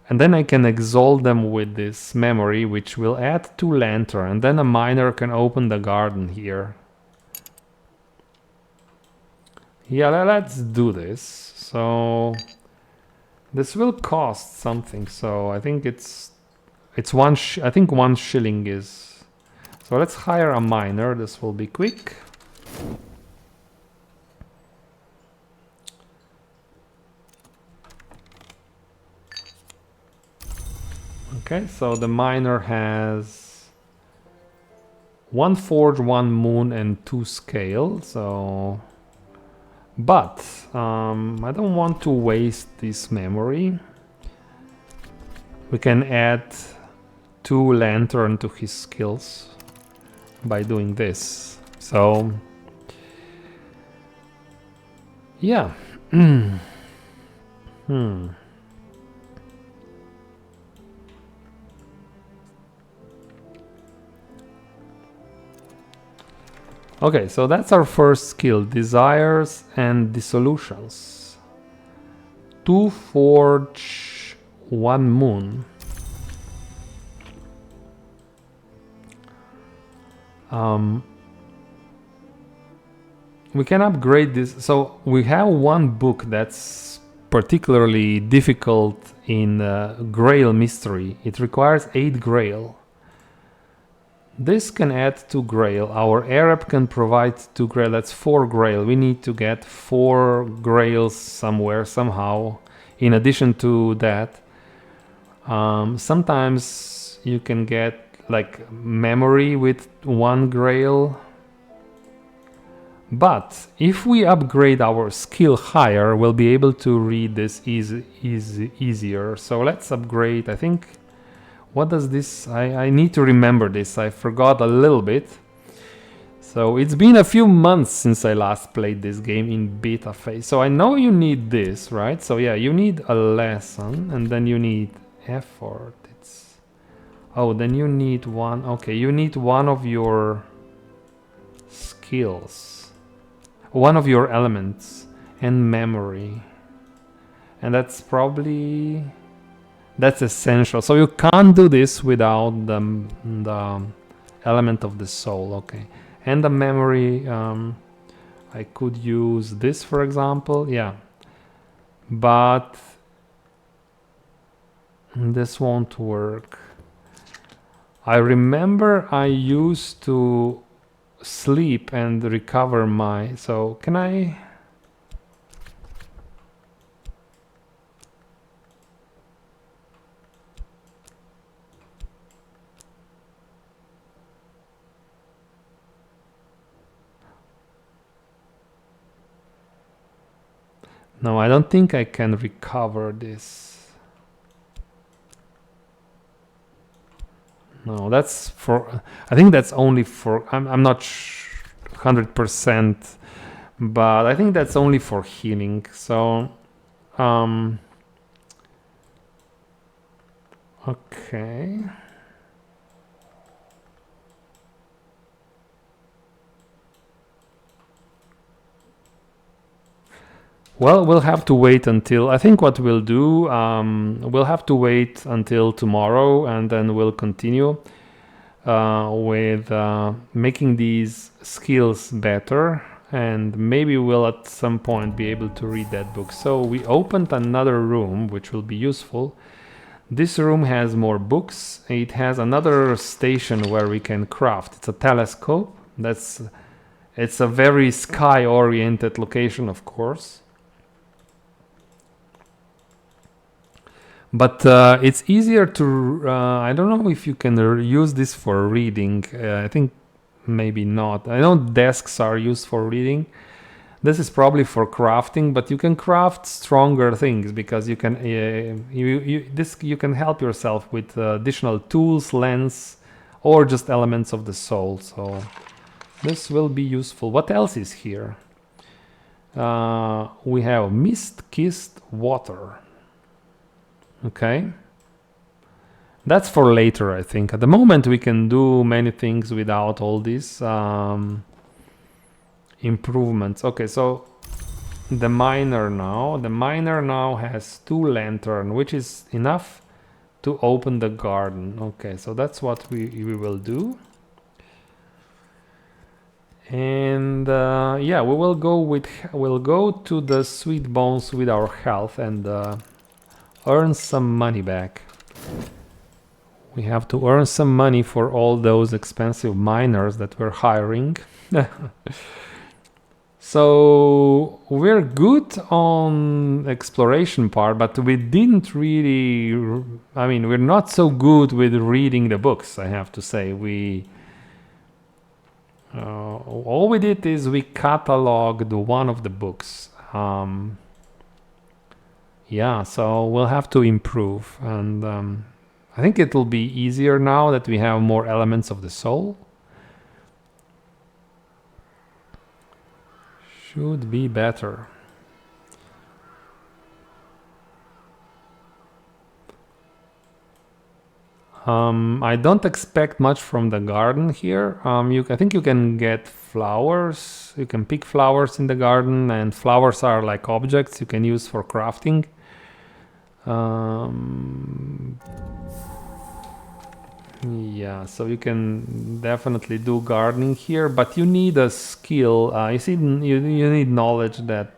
[SPEAKER 1] And then I can exalt them with this memory, which will add 2 lantern. And then a miner can open the garden here. Yeah, let's do this. So... This will cost something, so I think it's I think 1 shilling is... So let's hire a miner. This will be quick. Okay, so the miner has 1 forge, 1 moon, and 2 scale. So... But I don't want to waste this memory. We can add 2 lantern to his skills by doing this. So yeah. Okay, so that's our first skill, desires and dissolutions. 2 forge, 1 moon. We can upgrade this. So we have 1 book that's particularly difficult in Grail Mystery. It requires 8 Grail. This can add 2 Grail. Our Arab can provide 2 Grail. That's 4 Grail. We need to get 4 Grails somewhere, somehow. In addition to that, sometimes you can get like memory with 1 Grail. But if we upgrade our skill higher, we'll be able to read this easier. So let's upgrade, I think. What does this... I need to remember this. I forgot a little bit. So So it's been a few months since I last played this game in beta phase. So I know you need this, right? So yeah, you need a lesson and then you need effort. Oh, then you need one. Okay, you need one of your skills, one of your elements, and memory. And that's essential. So you can't do this without the element of the soul. Okay, and the memory. I could use this, for example. Yeah, but this won't work. I remember I used to sleep and recover my... So can I... No, I don't think I can recover this. No, that's for... I think that's only for... I'm not 100%, but I think that's only for healing. So, okay. Well, we'll have to wait until... I think what we'll do, we'll have to wait until tomorrow, and then we'll continue with making these skills better, and maybe we'll at some point be able to read that book. So we opened another room, which will be useful. This room has more books. It has another station where we can craft. It's a telescope. It's a very sky-oriented location, of course. But it's easier to... I don't know if you can use this for reading. I think maybe not. I know desks are used for reading. This is probably for crafting, but you can craft stronger things because you can you can help yourself with additional tools, lens, or just elements of the soul. So this will be useful. What else is here? We have mist-kissed water. Okay, that's for later, I think. At the moment we can do many things without all these improvements. Okay, so the miner now has 2 lanterns, which is enough to open the garden. Okay, so that's what we will do. And yeah, we'll go to the sweet bones with our health and earn some money back. We have to earn some money for all those expensive miners that we're hiring. So we're good on exploration part, but we didn't really... I mean, we're not so good with reading the books, I have to say. All we did is we cataloged one of the books. Yeah, so we'll have to improve, and I think it will be easier now that we have more elements of the soul. Should be better. I don't expect much from the garden here. I think you can get flowers. You can pick flowers in the garden, and flowers are like objects you can use for crafting. Yeah, so you can definitely do gardening here, but you need a skill. You see, you need knowledge that...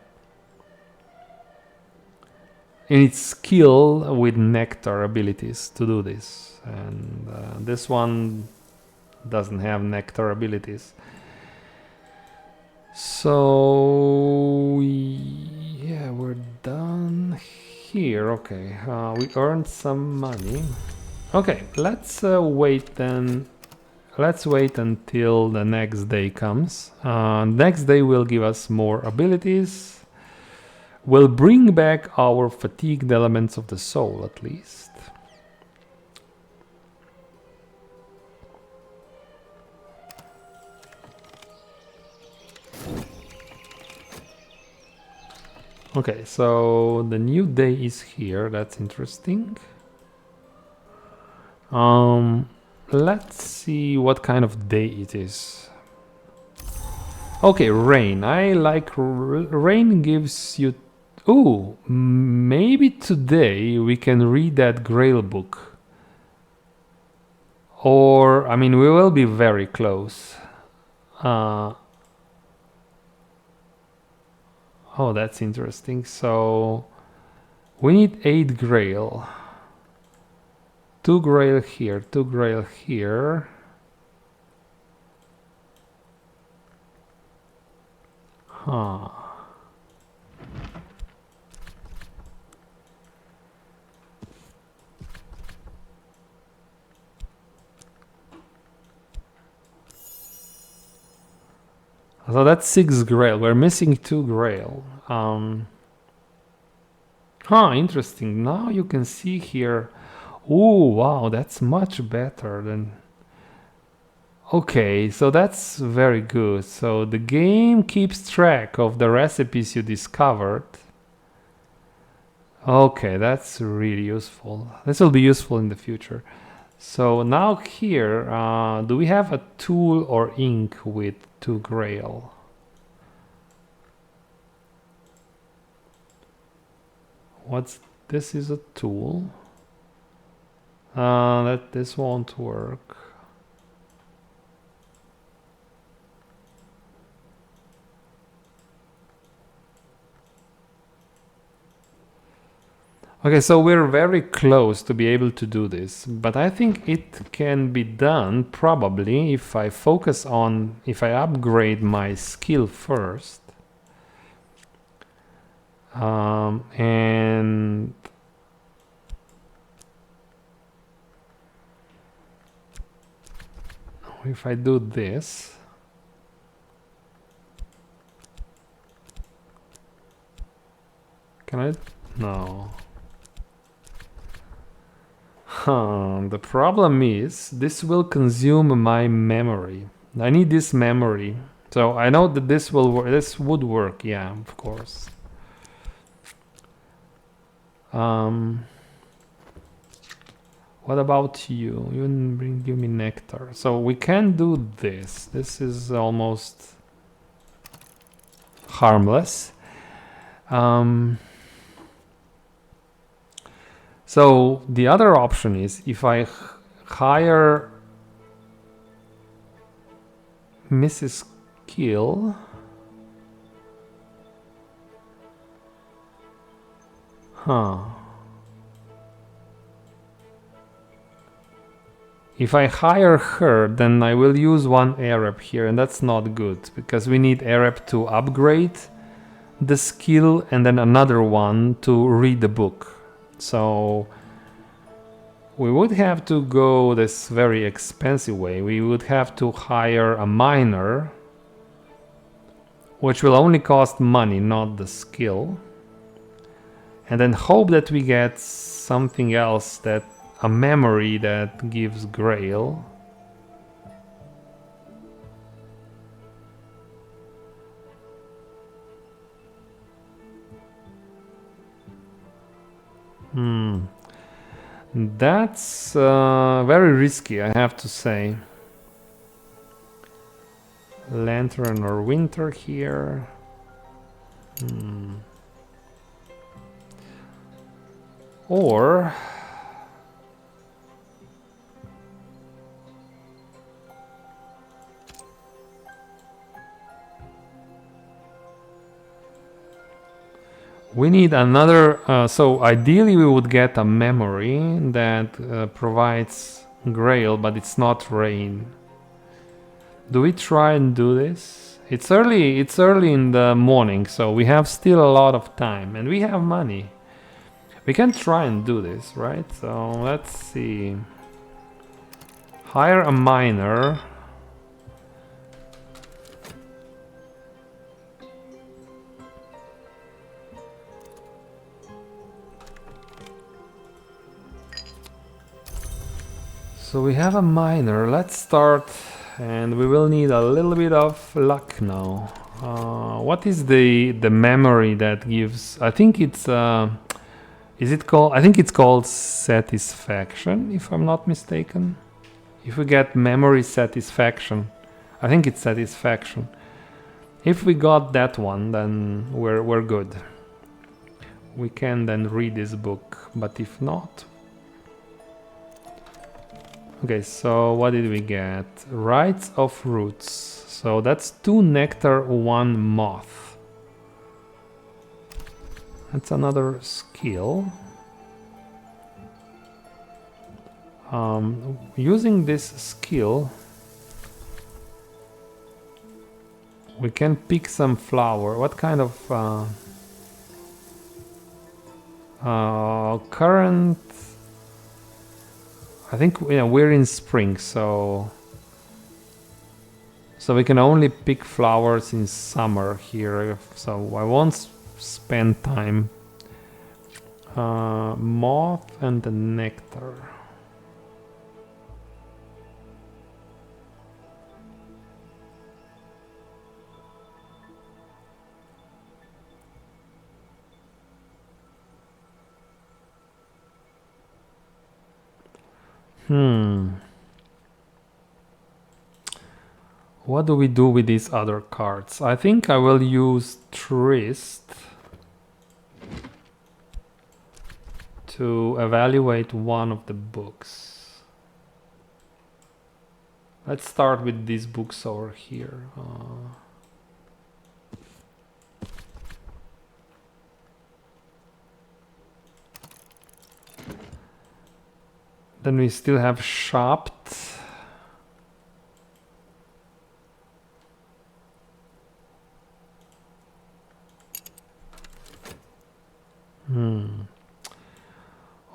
[SPEAKER 1] You need skill with nectar abilities to do this, and this one doesn't have nectar abilities. So yeah, we're done here. Okay, we earned some money. Okay, let's wait then. Let's wait until the next day comes. Next day will give us more abilities. We'll bring back our fatigued elements of the soul, at least. Okay, so the new day is here. That's interesting. Let's see what kind of day it is. Okay, rain. I like rain gives you... Ooh, maybe today we can read that Grail book. Or, I mean, we will be very close. Oh, that's interesting. So, we need 8 Grail. 2 Grail here, 2 Grail here. Huh. So that's 6 Grail. We're missing 2 Grail. Interesting. Now you can see here. Oh, wow, that's much better than... Okay, so that's very good. So the game keeps track of the recipes you discovered. Okay, that's really useful. This will be useful in the future. So now here, do we have a tool or ink with 2 Grail? This is a tool. This won't work. Okay, so we're very close to be able to do this, but I think it can be done probably if I focus on, if I upgrade my skill first. And if I do this, can I? No. The problem is this will consume my memory. I need this memory. So I know that this will work. This would work. Yeah, of course. What about you? You give me nectar. So we can do this. This is almost harmless. So the other option is if I hire Mrs. Kill. If I hire her, then I will use 1 Arab here, and that's not good, because we need Arab to upgrade the skill and then another one to read the book. So we would have to go this very expensive way. We would have to hire a miner, which will only cost money, not the skill. And then hope that we get something else, that a memory that gives Grail. That's very risky, I have to say. Lantern or winter here. Or we need another, so ideally we would get a memory that provides Grail, but it's not rain. Do we try and do this? It's early in the morning, so we have still a lot of time and we have money. We can try and do this, right? So let's see. Hire a miner. So we have a miner. Let's start, and we will need a little bit of luck now. What is the memory that gives? I think it's is it called? I think it's called satisfaction, if I'm not mistaken. If we get memory satisfaction, I think it's satisfaction. If we got that one, then we're good. We can then read this book, but if not... Okay, so what did we get? Rites of Roots. So that's 2 nectar, 1 moth. That's another skill. Using this skill, we can pick some flower. What kind of current? I think we're in spring, so we can only pick flowers in summer here. So I won't spend time. Moth and the nectar. What do we do with these other cards? I think I will use Trist to evaluate one of the books. Let's start with these books over here. Then we still have Shopped.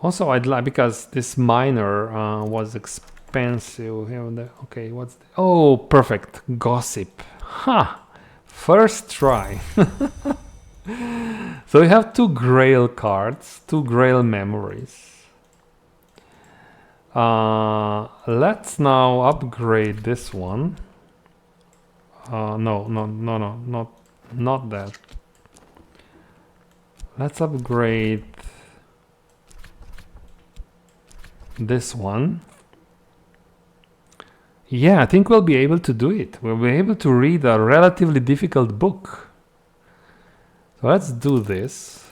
[SPEAKER 1] Also, I'd like, because this miner was expensive. Okay, what's the, oh, perfect. Gossip. Ha! First try. So we have 2 Grail cards, 2 Grail memories. Let's now upgrade this one. No, not that. Let's upgrade this one. Yeah, I think we'll be able to do it. We'll be able to read a relatively difficult book. So let's do this.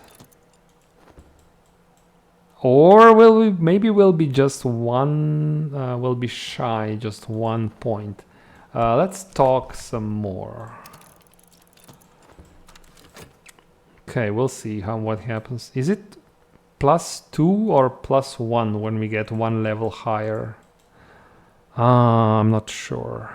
[SPEAKER 1] Or will we? Maybe we'll be just one. We'll be shy, just 1 point. Let's talk some more. Okay, we'll see what happens. Is it +2 or +1 when we get 1 level higher? I'm not sure.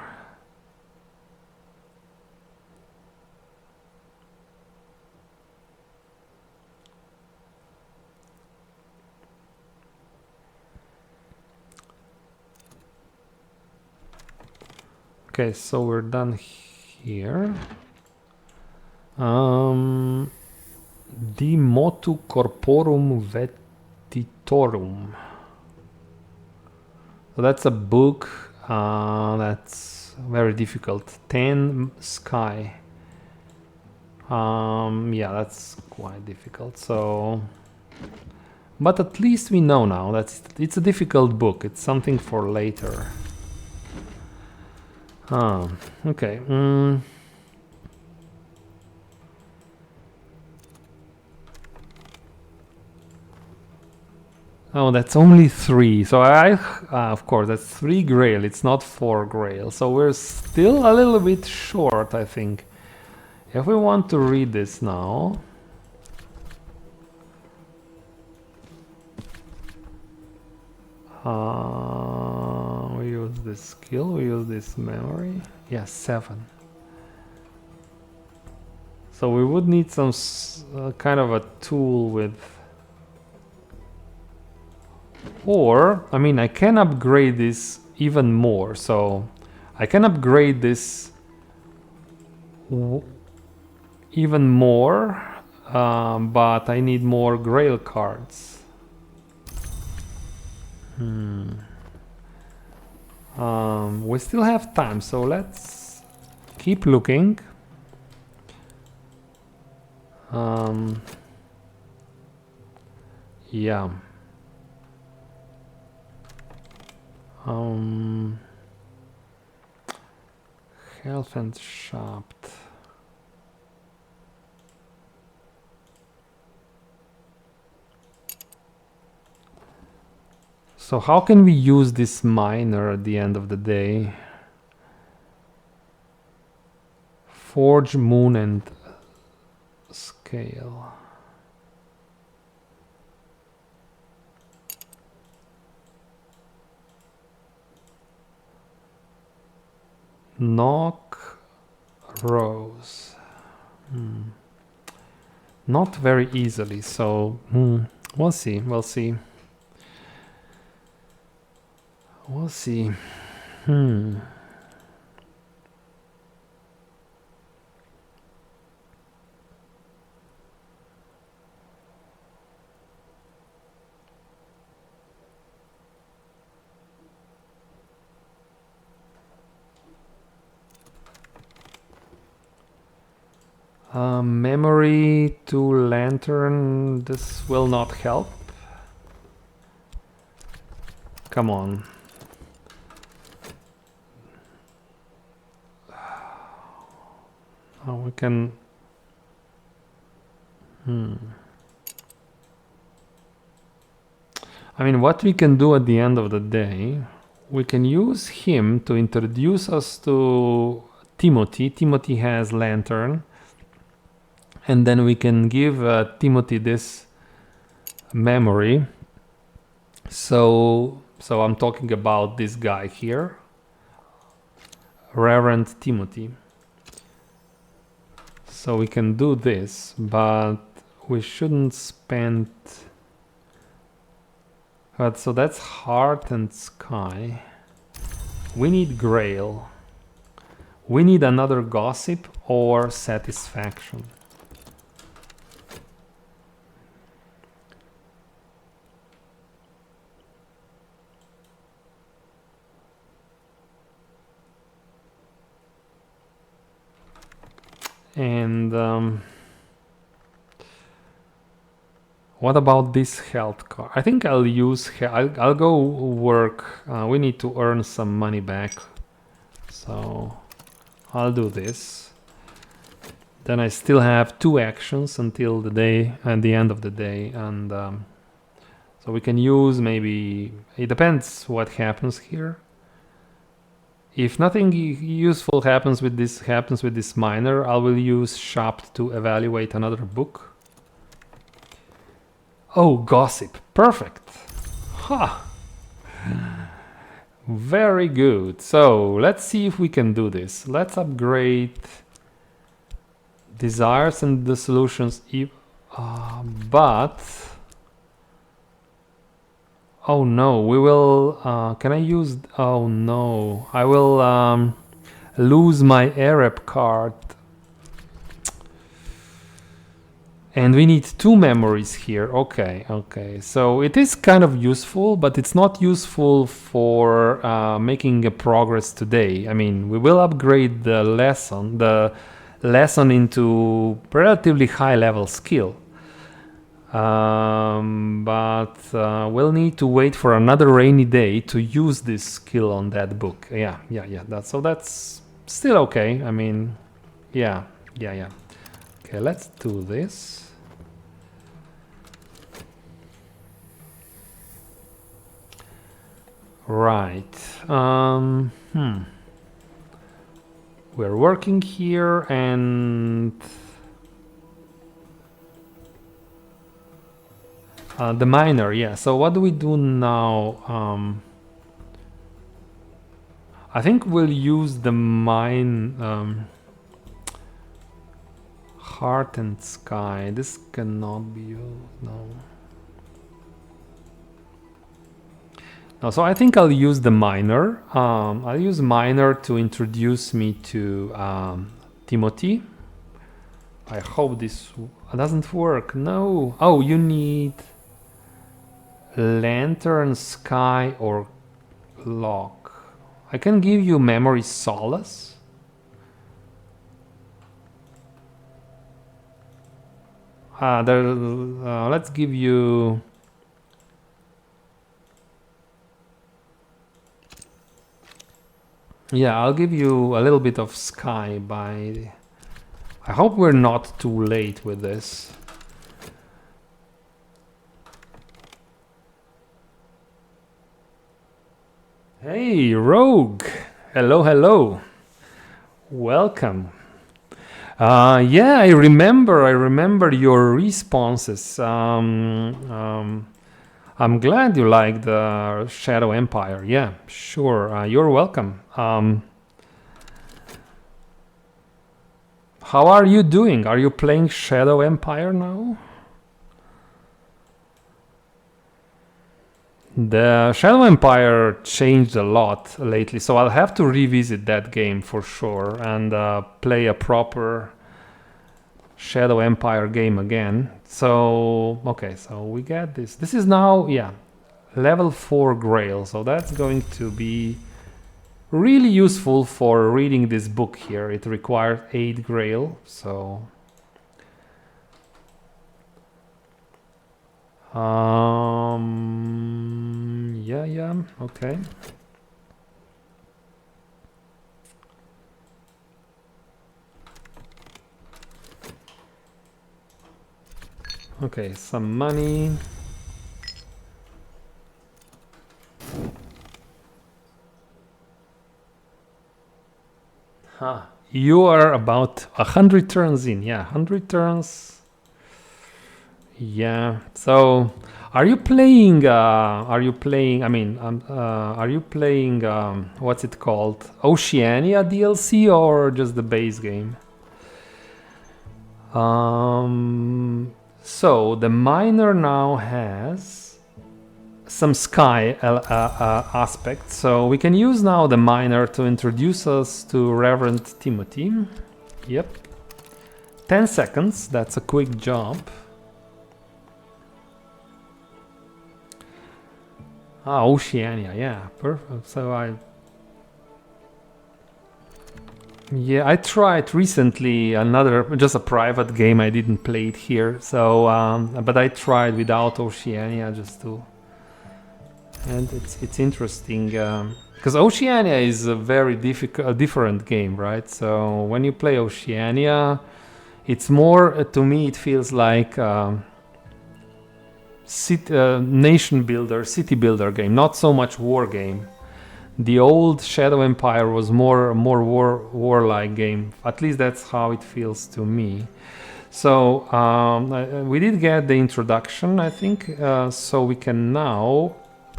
[SPEAKER 1] Okay, so we're done here. De motu corporum vetitorum. So that's a book that's very difficult. 10 sky. Yeah, that's quite difficult. So, but at least we know now that it's a difficult book. It's something for later. Okay. Oh, that's only 3. So of course, that's 3 Grail. It's not 4 Grail. So we're still a little bit short, I think. If we want to read this now, we use this skill. We use this memory. Yeah, 7. So we would need some kind of a tool with. Or, I mean, I can upgrade this even more. So I can upgrade this even more, but I need more Grail cards. We still have time, so let's keep looking. Yeah. Health and Shaft. So how can we use this miner at the end of the day? Forge, moon, and scale. Knock, rose. Not very easily, so we'll see, we'll see. We'll see. Memory to lantern, this will not help. Come on. Oh, we can... I mean, what we can do at the end of the day, we can use him to introduce us to Timothy. Timothy has lantern. And then we can give Timothy this memory. So I'm talking about this guy here, Reverend Timothy. So we can do this, but we shouldn't spend... But so that's Heart and Sky. We need Grail. We need another Gossip or Satisfaction. And what about this health card? I think I'll use... I'll go work. We need to earn some money back. So I'll do this. Then I still have 2 actions until the day, at the end of the day. And so we can use maybe... It depends what happens here. If nothing useful happens with this miner, I will use Shop to evaluate another book. Oh, Gossip. Perfect. Ha! Very good. So let's see if we can do this. Let's upgrade Desires and the Solutions. But... Oh no, we will... can I use... Oh no, I will lose my Arab card. And we need 2 memories here. Okay, okay. So it is kind of useful, but it's not useful for making a progress today. I mean, we will upgrade the lesson into relatively high level skill. But we'll need to wait for another rainy day to use this skill on that book. Yeah. That's still okay. I mean, yeah. Okay, let's do this. Right. We're working here and... the miner, yeah. So what do we do now? I think we'll use the mine... Heart and Sky. This cannot be used, no. No, so I think I'll use the miner. I'll use miner to introduce me to Timothy. I hope this doesn't work. No. Oh, you need Lantern, Sky, or Lock. I can give you Memory Solace. let's give you... Yeah, I'll give you a little bit of sky by... I hope we're not too late with this. Hey, Rogue! Hello, hello. Welcome. Yeah, I remember your responses. I'm glad you liked the Shadow Empire. Yeah, sure. You're welcome. How are you doing? Are you playing Shadow Empire now? The Shadow Empire changed a lot lately, so I'll have to revisit that game for sure and play a proper Shadow Empire game again. So, okay, so we get this. This is now, yeah, level 4 Grail, so that's going to be really useful for reading this book here. It requires 8 Grail, so... yeah, okay. Okay, some money. Huh. You are about 100 turns in. Yeah, 100 turns. Yeah. So, are you playing? Are you playing? I mean, are you playing? What's it called? Oceania DLC or just the base game? So the miner now has some sky aspect. So we can use now the miner to introduce us to Reverend Timothy. Yep. 10 seconds. That's a quick job. Ah, Oceania, yeah, perfect. So I tried recently just a private game. I didn't play it here, so but I tried without Oceania just to, and it's interesting because Oceania is a very different game, right? So when you play Oceania, it's more to me. It feels like. Nation builder, city builder game, not so much war game. The old Shadow Empire was more warlike game. At least that's how it feels to me. So we did get the introduction, I think. So we can now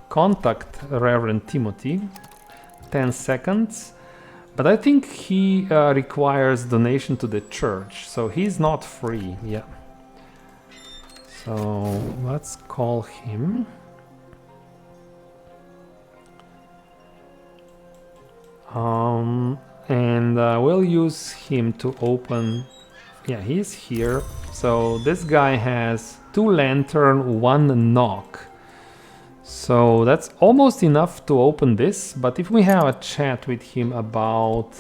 [SPEAKER 1] contact Reverend Timothy. 10 seconds. But I think he requires donation to the church, so he's not free. Yeah. So let's call him. And we'll use him to open. Yeah, he's here. So this guy has 2 lantern, 1 knock. So that's almost enough to open this. But if we have a chat with him about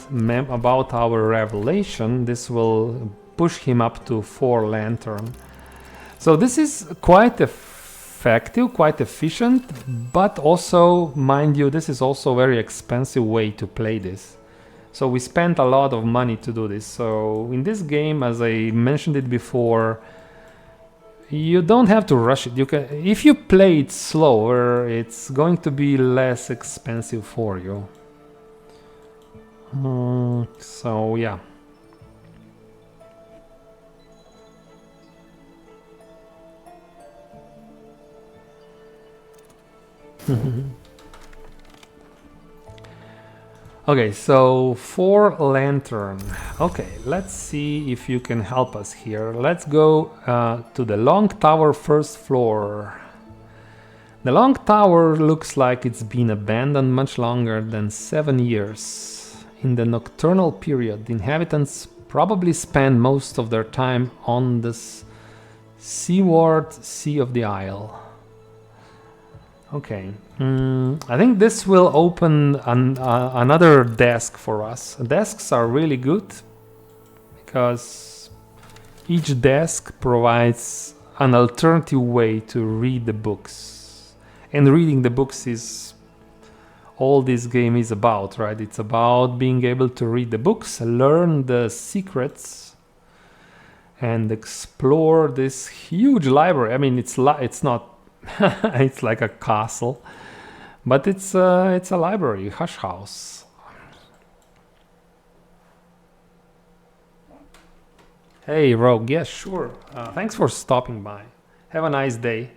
[SPEAKER 1] our revelation, this will push him up to 4 lantern. So this is quite effective, quite efficient, but also, mind you, this is also a very expensive way to play this. So we spent a lot of money to do this. So in this game, as I mentioned it before, you don't have to rush it. You can, if you play it slower, it's going to be less expensive for you. So yeah. Okay, so 4 lantern. Okay, let's see if you can help us here. Let's go to the long tower, first floor. The long tower looks like it's been abandoned much longer than 7 years. In the nocturnal period, the inhabitants probably spend most of their time on this seaward sea of the isle. Okay, I think this will open another desk for us. Desks are really good because each desk provides an alternative way to read the books. And reading the books is all this game is about, right? It's about being able to read the books, learn the secrets, and explore this huge library. I mean, it's not it's like a castle, but it's a library, hush house. Hey, Rogue. Yes, sure. Thanks for stopping by. Have a nice day.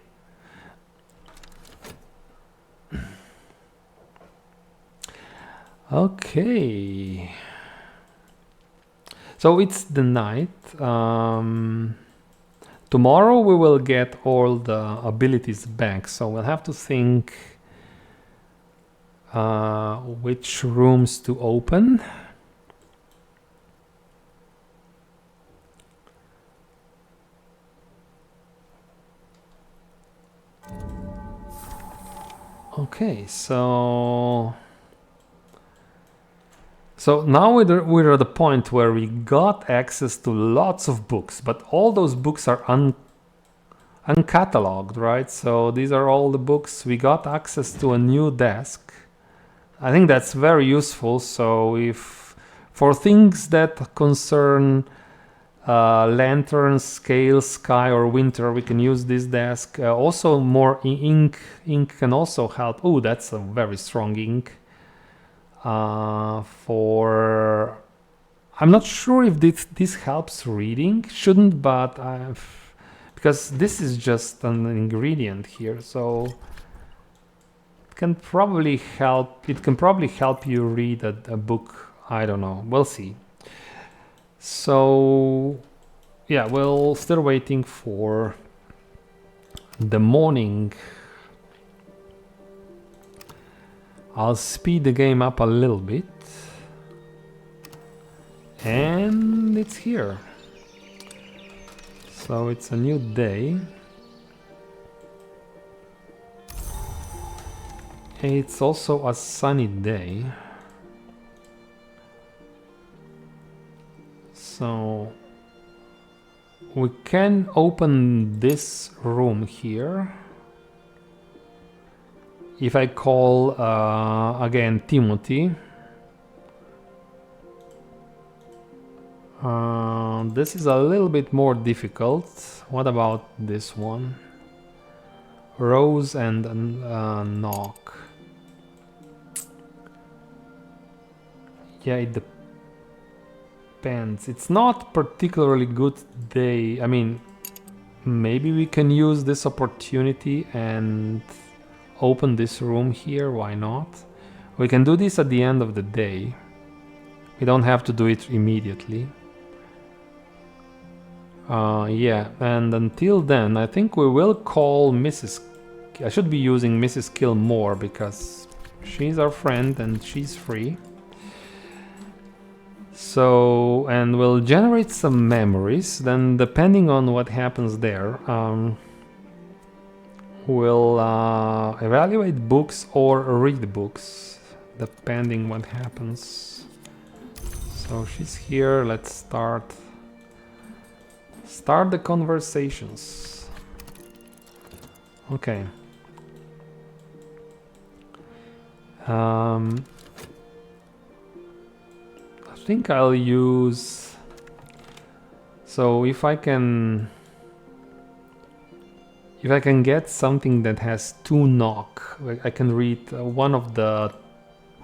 [SPEAKER 1] Okay. So it's the night. Tomorrow we will get all the abilities back. So we'll have to think which rooms to open. Okay, so now we're at the point where we got access to lots of books, but all those books are uncatalogued, right? So these are all the books. We got access to a new desk. I think that's very useful. So if for things that concern lanterns, scale, sky, or winter, we can use this desk. Also, more ink can also help. Oh, that's a very strong ink. I'm not sure if this helps reading. Shouldn't, but because this is just an ingredient here, so it can probably help. It can probably help you read a book. I don't know. We'll see. So yeah, we're still waiting for the morning. I'll speed the game up a little bit. And it's here. So it's a new day. It's also a sunny day. So we can open this room here. If I call again Timothy, this is a little bit more difficult. What about this one? Rose and knock. Yeah, it depends. It's not particularly good day. I mean, maybe we can use this opportunity and open this room here. Why not? We can do this at the end of the day. We don't have to do it immediately. Yeah, and until then, I think we will call Mrs. I should be using Mrs. Kill more because she's our friend and she's free. So, and we'll generate some memories. Then, depending on what happens there, we'll evaluate books or read books, depending what happens. So she's here. Let's start the conversations. Okay. I think I'll use. So if I can get something that has 2 knock, I can read one of the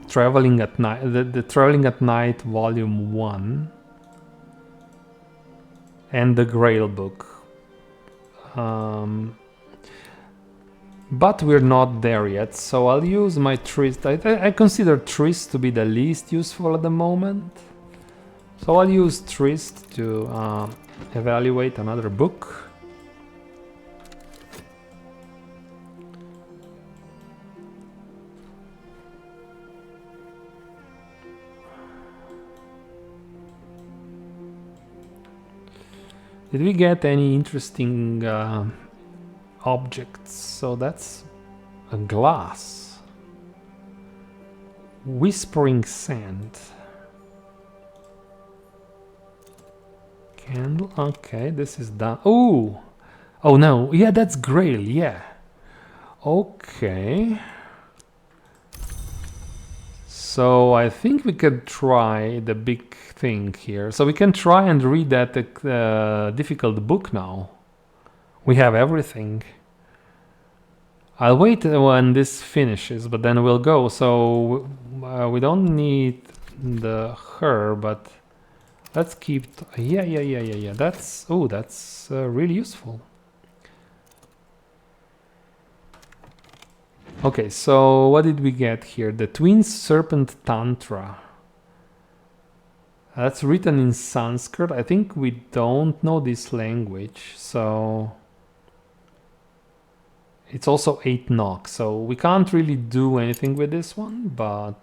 [SPEAKER 1] Traveling at Night, the Traveling at Night Volume 1 and the Grail book. But we're not there yet, so I'll use my Trist. I consider Trist to be the least useful at the moment. So I'll use Trist to evaluate another book. Did we get any interesting objects? So that's a glass. Whispering sand. Candle. Okay, this is done. Oh, oh no. Yeah, that's Grail. Yeah. Okay. So I think we could try the big thing here. So we can try and read that difficult book now. We have everything. I'll wait when this finishes, but then we'll go. So we don't need the her, but let's keep. Yeah. That's that's really useful. Okay, so what did we get here? The Twin Serpent Tantra. That's written in Sanskrit. I think we don't know this language, so it's also 8 knock, so we can't really do anything with this one, but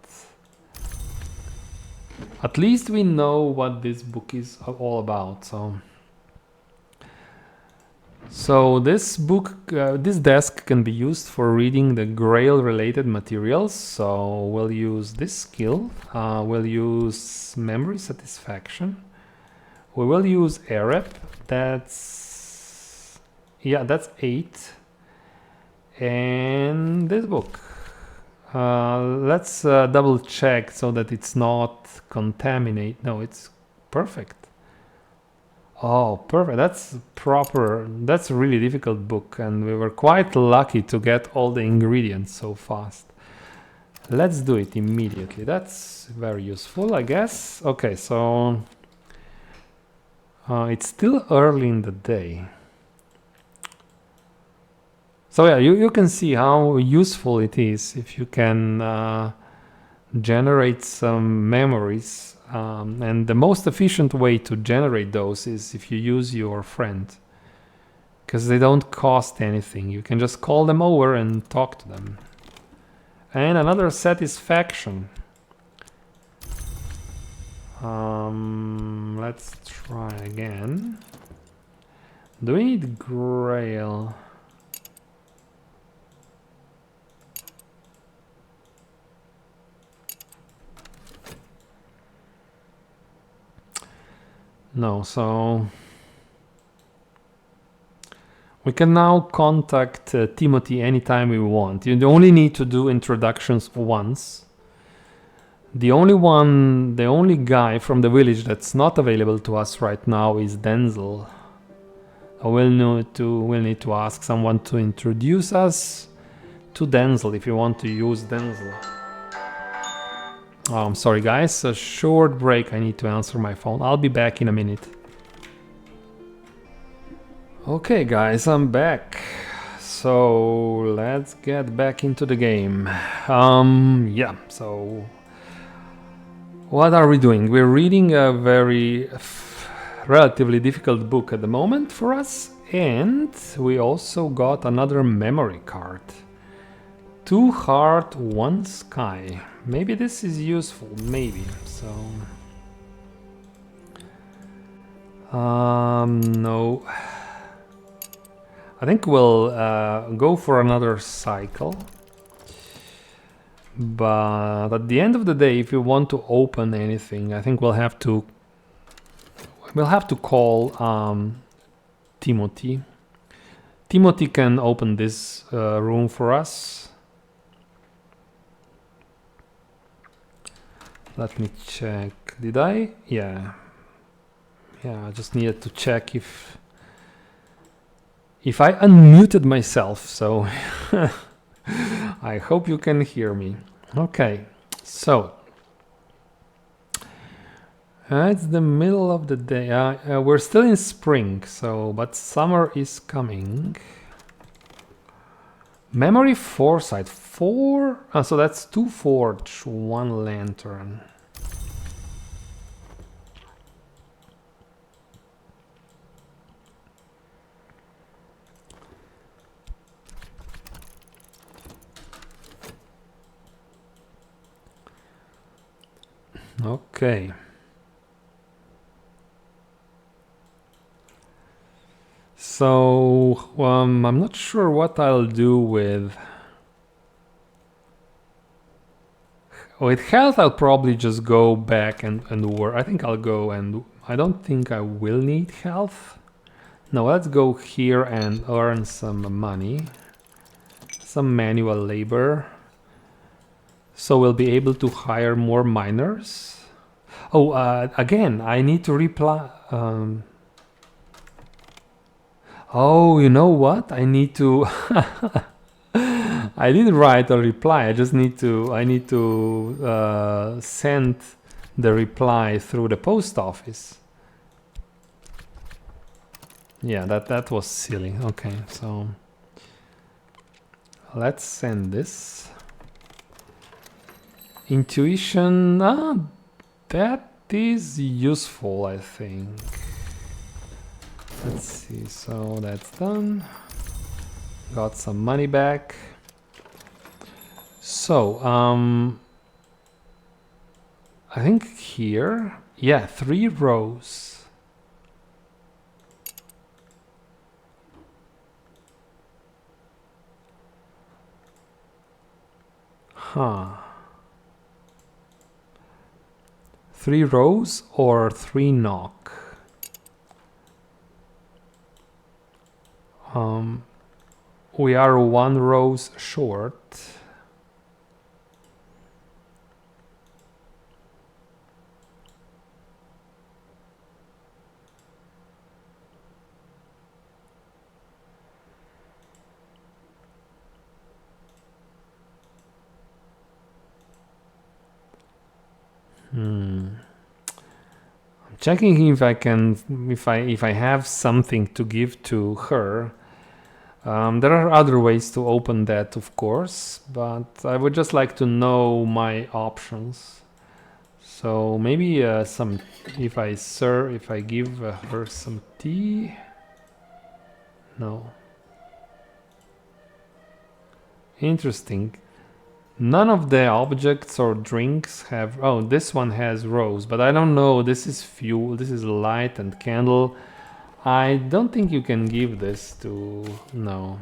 [SPEAKER 1] at least we know what this book is all about. So this book, this desk can be used for reading the Grail related materials. So we'll use this skill. We'll use memory satisfaction. We will use Arab. That's 8. And this book. Let's double check so that it's not contaminated. No, it's perfect. Oh, perfect. That's proper. That's a really difficult book, and we were quite lucky to get all the ingredients so fast. Let's do it immediately. That's very useful, I guess. Okay, so it's still early in the day. So yeah, you can see how useful it is if you can generate some memories. And the most efficient way to generate those is if you use your friend, because they don't cost anything. You can just call them over and talk to them. And another satisfaction. Let's try again. Do we need Grail? No, so we can now contact Timothy anytime we want. You only need to do introductions once. The only guy from the village that's not available to us right now is Denzel. We'll need to ask someone to introduce us to Denzel if you want to use Denzel. Oh, I'm sorry guys, a short break, I need to answer my phone. I'll be back in a minute. Okay guys, I'm back. So let's get back into the game. Yeah, so what are we doing? We're reading a very relatively difficult book at the moment for us, and we also got another memory card. 2 heart, 1 sky. Maybe this is useful, maybe. So no, I think we'll go for another cycle, but at the end of the day, if you want to open anything, I think we'll have to call Timothy. Timothy can open this room for us. Let me check. Did I? Yeah, I just needed to check if I unmuted myself, so I hope you can hear me. Okay, so it's the middle of the day. We're still in spring, but summer is coming. Memory foresight 4. So that's 2 forge, 1 lantern. Okay. So I'm not sure what I'll do with health. I'll probably just go back and work. I think I'll go and I don't think I will need health. Now let's go here and earn some money. Some manual labor. So we'll be able to hire more miners. Oh, again, I need to reply. Oh, you know what? I need to. I didn't write a reply. I just need to. I need to send the reply through the post office. Yeah, that was silly. Okay, so let's send this. Intuition. That is useful, I think. Let's see. So that's done. Got some money back. So I think here, yeah, 3 rows. Huh. 3 rows or 3 knock? We are 1 rows short. I'm checking if I can, if I have something to give to her. There are other ways to open that, of course, but I would just like to know my options. So maybe some, if I give her some tea. No. Interesting. None of the objects or drinks have... Oh, this one has rose, but I don't know. This is fuel, this is light and candle. I don't think you can give this to... No.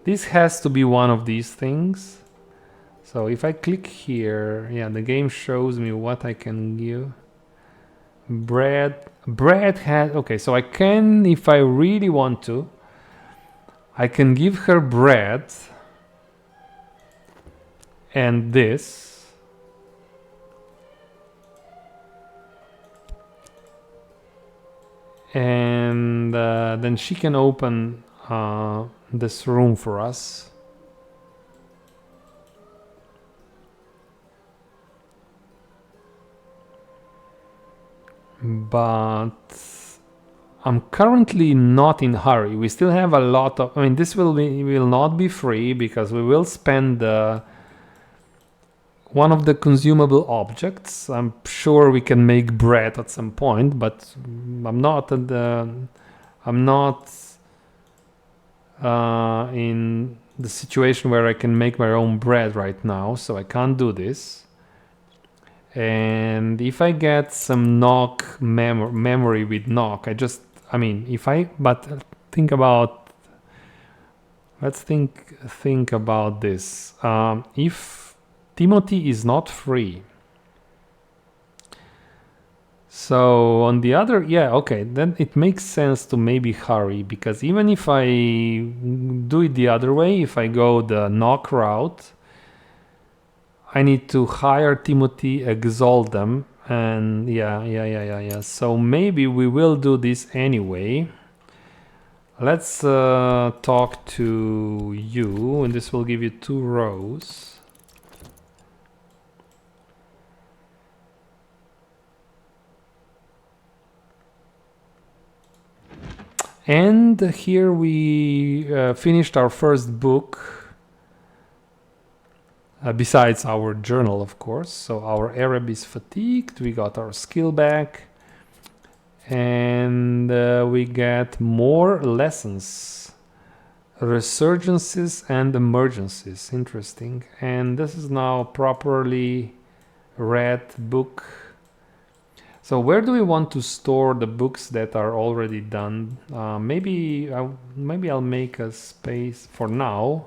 [SPEAKER 1] This has to be one of these things. So if I click here, yeah, the game shows me what I can give. Bread has... Okay, so I can, if I really want to, I can give her bread. And this. And then she can open this room for us. But I'm currently not in a hurry. We still have a lot of... I mean, this will not be free because we will spend one of the consumable objects. I'm sure we can make bread at some point, but I'm not in the situation where I can make my own bread right now, so I can't do this. And if I get some knock memory with knock, but think about, let's think about this. If Timothy is not free. So on the other, yeah, okay, then it makes sense to maybe hurry, because even if I do it the other way, if I go the knock route, I need to hire Timothy, exalt them, and yeah. So maybe we will do this anyway. Let's talk to you, and this will give you 2 rows. And here we finished our first book, besides our journal, of course. So our Arab is fatigued, we got our skill back, and we get more lessons, resurgences and emergencies. Interesting. And this is now properly read book. So where do we want to store the books that are already done? Maybe I'll make a space for now.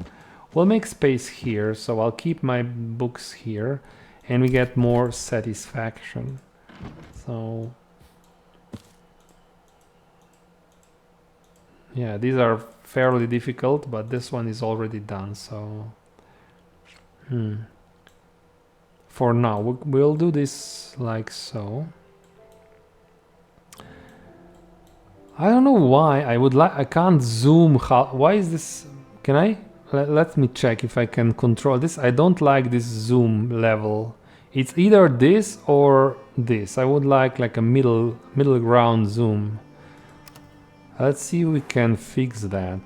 [SPEAKER 1] We'll make space here, so I'll keep my books here, and we get more satisfaction. So yeah, these are fairly difficult, but this one is already done, so for now we'll do this like so. I don't know why I can't zoom. Why is this? Can I? Let me check if I can control this. I don't like this zoom level. It's either this or this. I would like a middle ground zoom. Let's see if we can fix that.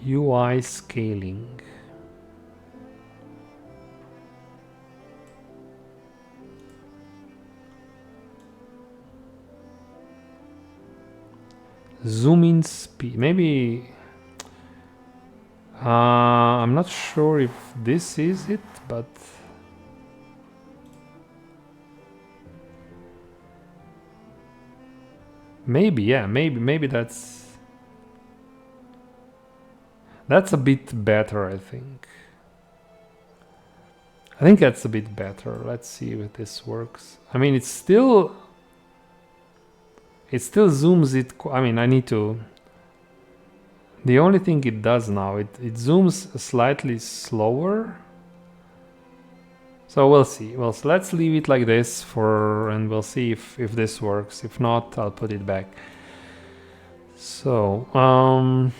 [SPEAKER 1] UI scaling. Zoom in speed. Maybe I'm not sure if this is it, but maybe, yeah, maybe that's a bit better, I think. I think that's a bit better. Let's see if this works. I mean, it still zooms it. I mean, I need to. The only thing it does now, it zooms slightly slower. So we'll see. Well, so let's leave it like this and we'll see if this works. If not, I'll put it back. So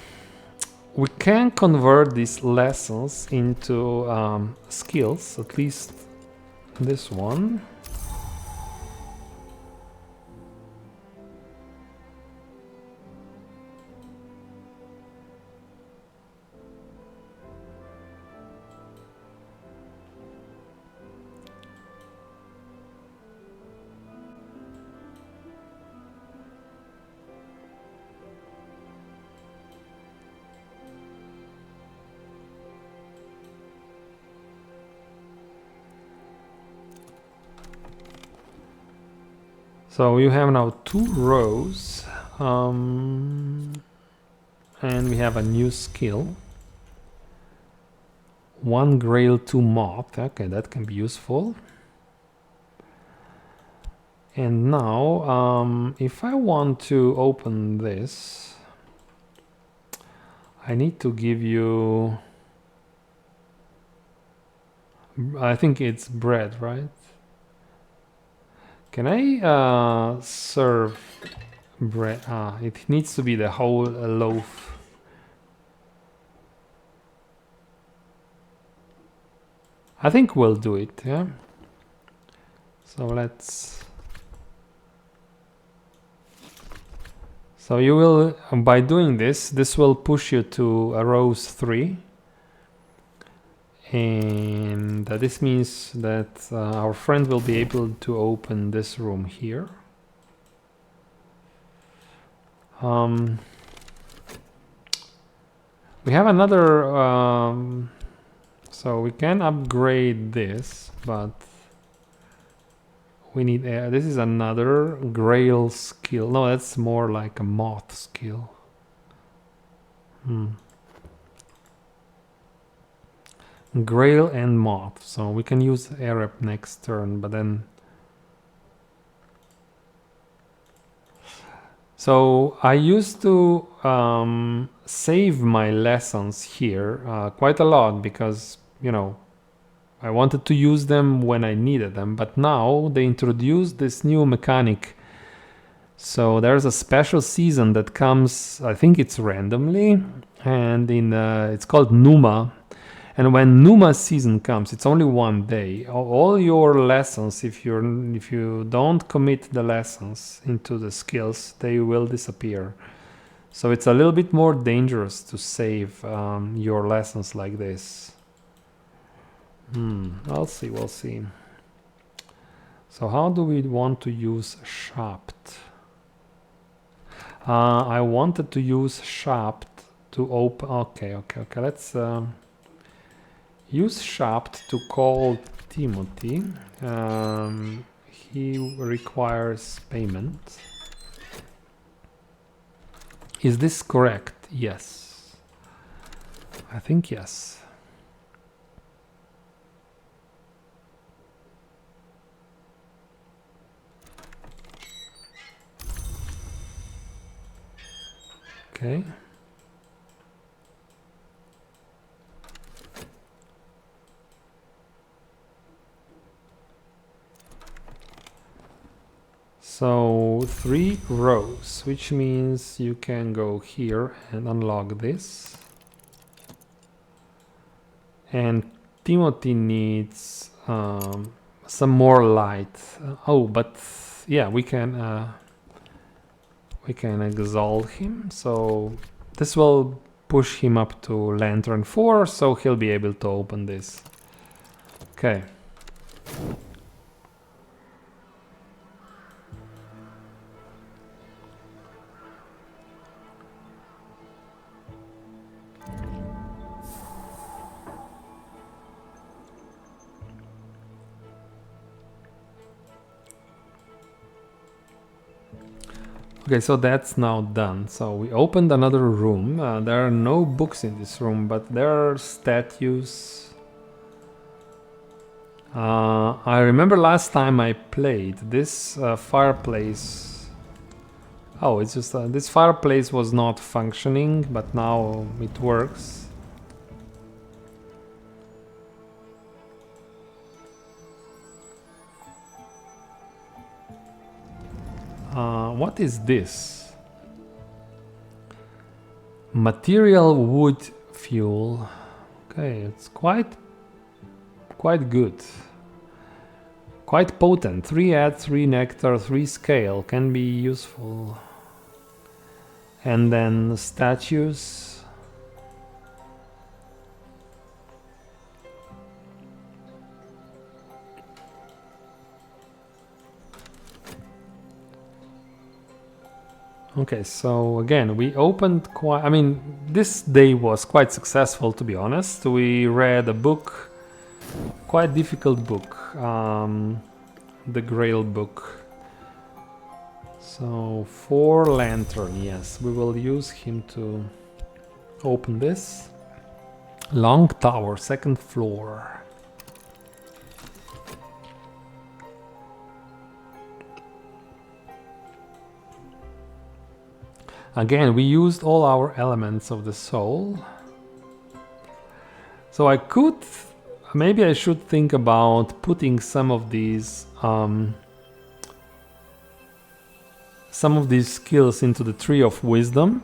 [SPEAKER 1] we can convert these lessons into skills, at least this one. So you have now 2 rows, and we have a new skill. 1 grail, 2 moth. Okay, that can be useful. And now, if I want to open this, I need to give you. I think it's bread, right? Can I serve bread? It needs to be the whole loaf. I think we'll do it, yeah? So let's... So you will, by doing this will push you to rows 3. And this means that our friend will be able to open this room here. We have another, so we can upgrade this, but we need, this is another grail skill. No, that's more like a moth skill. Grail and moth, so we can use Arab next turn, but then... So I used to save my lessons here quite a lot because, you know, I wanted to use them when I needed them, but now they introduced this new mechanic. So there's a special season that comes, I think it's randomly, and it's called Numa. And when Numa season comes, it's only 1 day. All your lessons, if you don't commit the lessons into the skills, they will disappear. So it's a little bit more dangerous to save your lessons like this. We'll see. So how do we want to use Shapt? I wanted to use Shapt to open... Okay. Let's... use Shapt to call Timothy. He requires payment. Is this correct? Yes. I think yes. Okay. So 3 rows, which means you can go here and unlock this. And Timothy needs some more light. Oh, but yeah, we can exalt him. So this will push him up to Lantern 4, so he'll be able to open this. Okay. Okay, so that's now done. So we opened another room. There are no books in this room, but there are statues. I remember last time I played this fireplace. Oh, it's just this fireplace was not functioning, but now it works. What is this? Material wood fuel. Okay, it's quite good. Quite potent. 3 add, 3 nectar, 3 scale can be useful. And then statues. Okay, so again, we opened quite... I mean, this day was quite successful, to be honest. We read a book, quite difficult book, the Grail book. So, 4 lantern, yes, we will use him to open this. Long tower, 2nd floor. Again, we used all our elements of the soul. So I could... Maybe I should think about putting some of these skills into the Tree of Wisdom.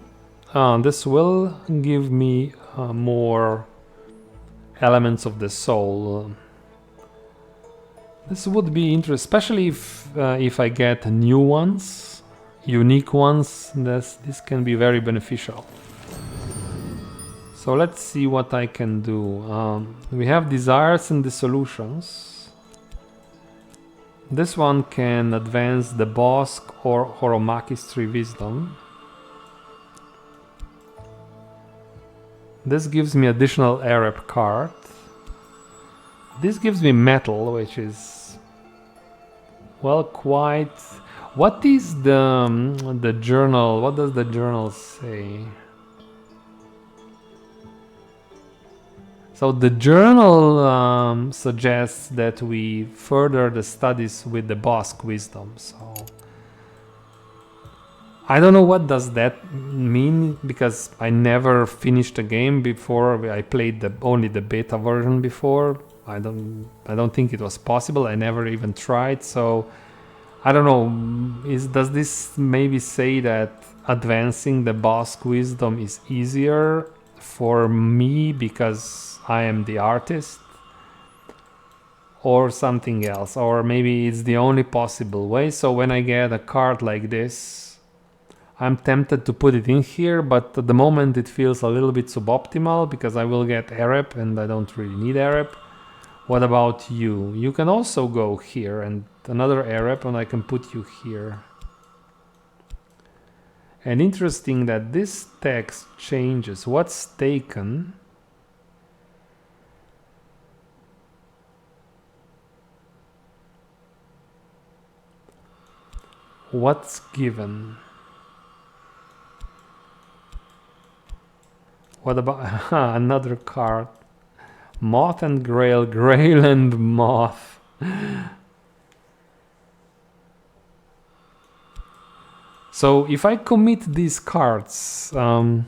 [SPEAKER 1] This will give me more elements of the soul. This would be interesting, especially if I get new ones. Unique ones, this can be very beneficial. So let's see what I can do. We have desires and dissolutions. This one can advance the Bosk or Horomaki's Tree Wisdom. This gives me additional Arab card. This gives me metal, which is, well, quite... What is the journal? What does the journal say? So the journal suggests that we further the studies with the Bosk wisdom. So I don't know what does that mean, because I never finished a game before. I played only the beta version before. I don't think it was possible. I never even tried. So I don't know, does this maybe say that advancing the Bosk wisdom is easier for me because I am the artist? Or something else? Or maybe it's the only possible way. So when I get a card like this, I'm tempted to put it in here, but at the moment it feels a little bit suboptimal because I will get Arab and I don't really need Arab. What about you? You can also go here and another Arab, and I can put you here. And interesting that this text changes. What's taken? What's given? What about another card? Moth and Grail, Grail and Moth. So if I commit these cards, I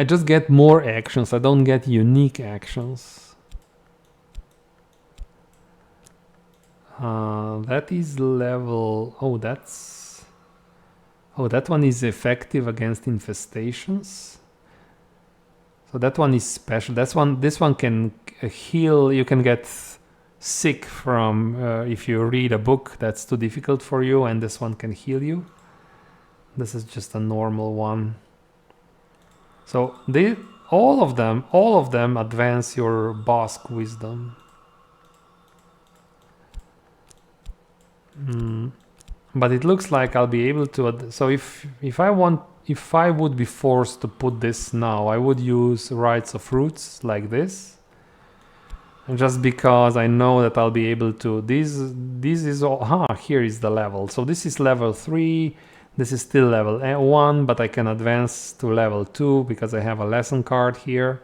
[SPEAKER 1] just get more actions. I don't get unique actions. That is level. Oh, that's. Oh, that one is effective against infestations. So that one is special. This one can heal. You can get sick from if you read a book that's too difficult for you, and this one can heal you. This is just a normal one. So all of them advance your Bosque wisdom. But it looks like I'll be able to. So if I would be forced to put this now, I would use Rites of Roots like this. And just because I know that I'll be able to. This is all. Here is the level. So this is level 3. This is still level 1, but I can advance to level 2 because I have a lesson card here.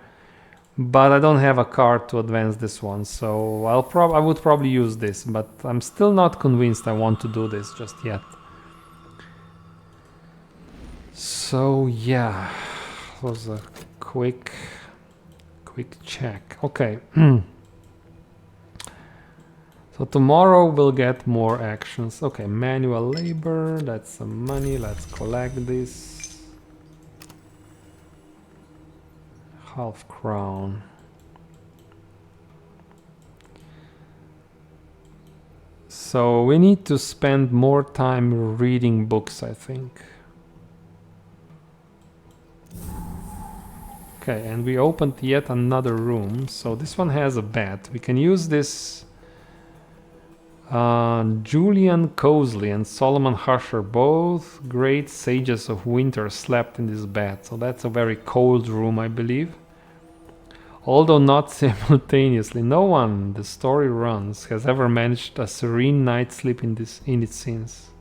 [SPEAKER 1] But I don't have a card to advance this one, so I would probably use this, but I'm still not convinced I want to do this just yet. So yeah, it was a quick check. Okay. So tomorrow we'll get more actions. Okay, manual labor, that's some money. Let's collect this. Half crown. So we need to spend more time reading books, I think. Okay, and we opened yet another room. So this one has a bed. We can use this. Julian Cosley and Solomon Husher, both great sages of winter, slept in this bed. So that's a very cold room, I believe. Although not simultaneously, no one, the story runs, has ever managed a serene night's sleep in it since.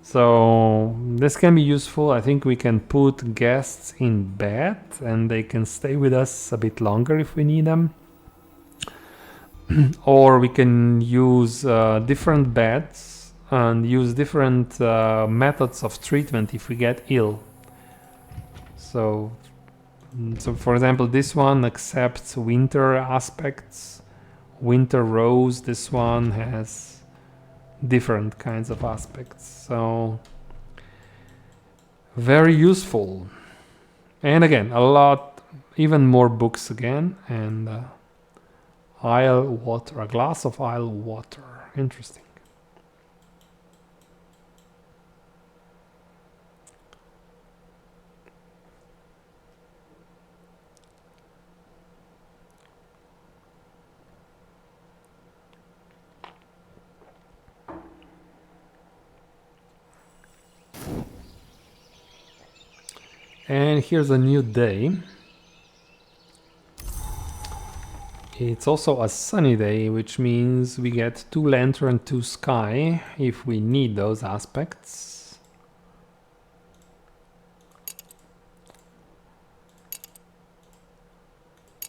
[SPEAKER 1] So this can be useful. I think we can put guests in bed and they can stay with us a bit longer if we need them. Or we can use different beds and use different methods of treatment if we get ill. So for example, this one accepts winter aspects. Winter rose, this one has different kinds of aspects. So very useful. And again, even more books again, and Isle water, a glass of Isle water. Interesting. And here's a new day. It's also a sunny day, which means we get 2 lantern, 2 sky if we need those aspects.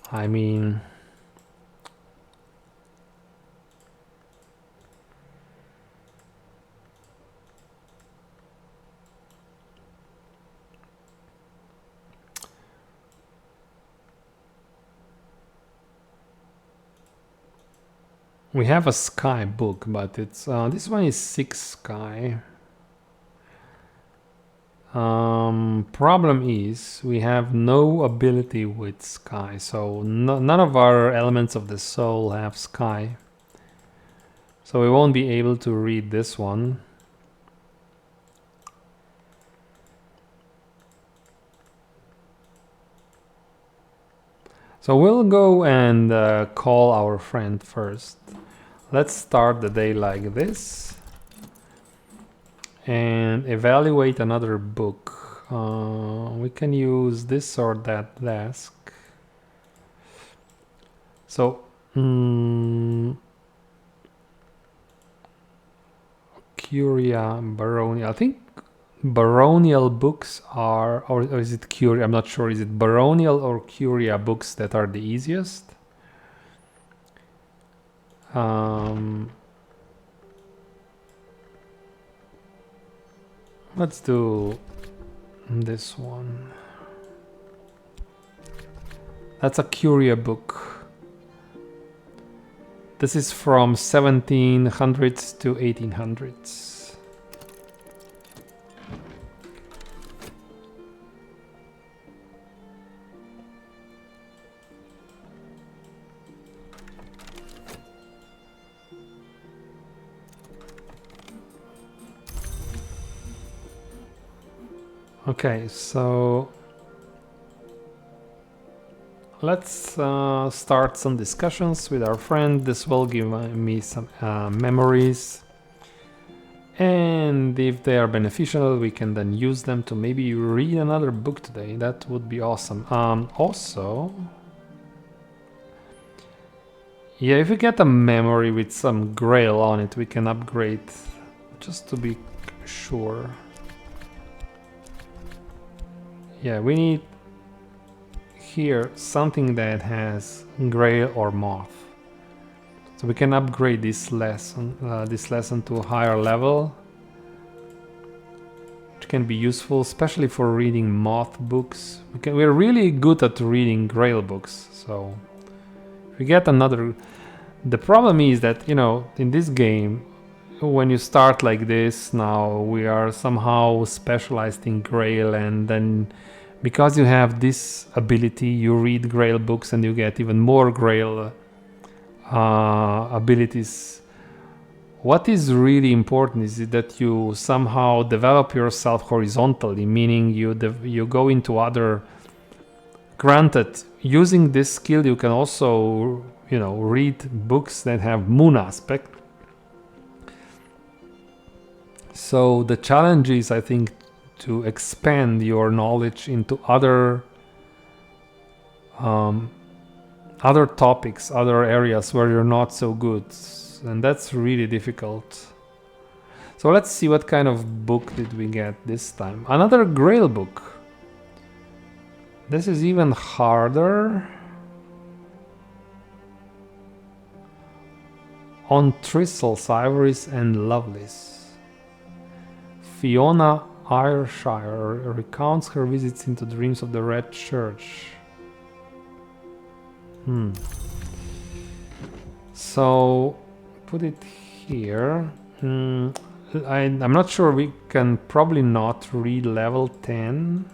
[SPEAKER 1] I mean, we have a sky book, but it's this one is 6 sky. Problem is we have no ability with sky, so none of our elements of the soul have sky. So we won't be able to read this one. So we'll go and call our friend first. Let's start the day like this and evaluate another book. We can use this or that desk. So Curia, Baronial. I think baronial books are, or is it Curia? I'm not sure. Is it baronial or Curia books that are the easiest? Let's do this one. That's a Curia book. This is from 1700s to 1800s. Okay, so let's start some discussions with our friend. This will give me some memories, and if they are beneficial, we can then use them to maybe read another book today. That would be awesome. Also, yeah, if we get a memory with some grail on it, we can upgrade, just to be sure. Yeah, we need here something that has grail or moth, so we can upgrade this lesson to a higher level, which can be useful, especially for reading moth books. We're really good at reading grail books, so if we get another. The problem is that, you know, in this game, when you start like this, now we are somehow specialized in grail, and then because you have this ability, you read grail books and you get even more grail abilities. What is really important is that you somehow develop yourself horizontally, meaning you go into other. Granted, using this skill, you can also, you know, read books that have moon aspect. So the challenge is, I think, to expand your knowledge into other topics, other areas where you're not so good, and that's really difficult. So let's see what kind of book did we get this time. Another Grail book. This is even harder. On Tristles, Ivories, and Lovelies. Fiona Ayrshire recounts her visits into dreams of the Red Church. So, put it here. I'm not sure, we can probably not read level 10.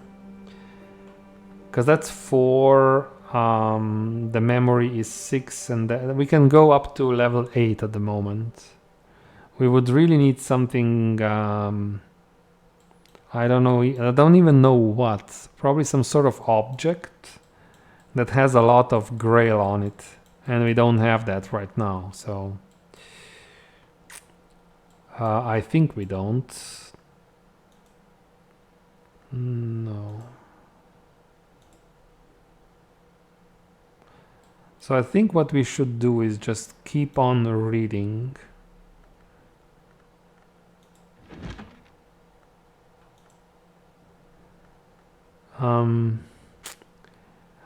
[SPEAKER 1] Because that's 4, the memory is 6, and we can go up to level 8 at the moment. We would really need something, I don't know, I don't even know what. Probably some sort of object that has a lot of grail on it, and we don't have that right now, so I think we don't. No. So I think what we should do is just keep on reading.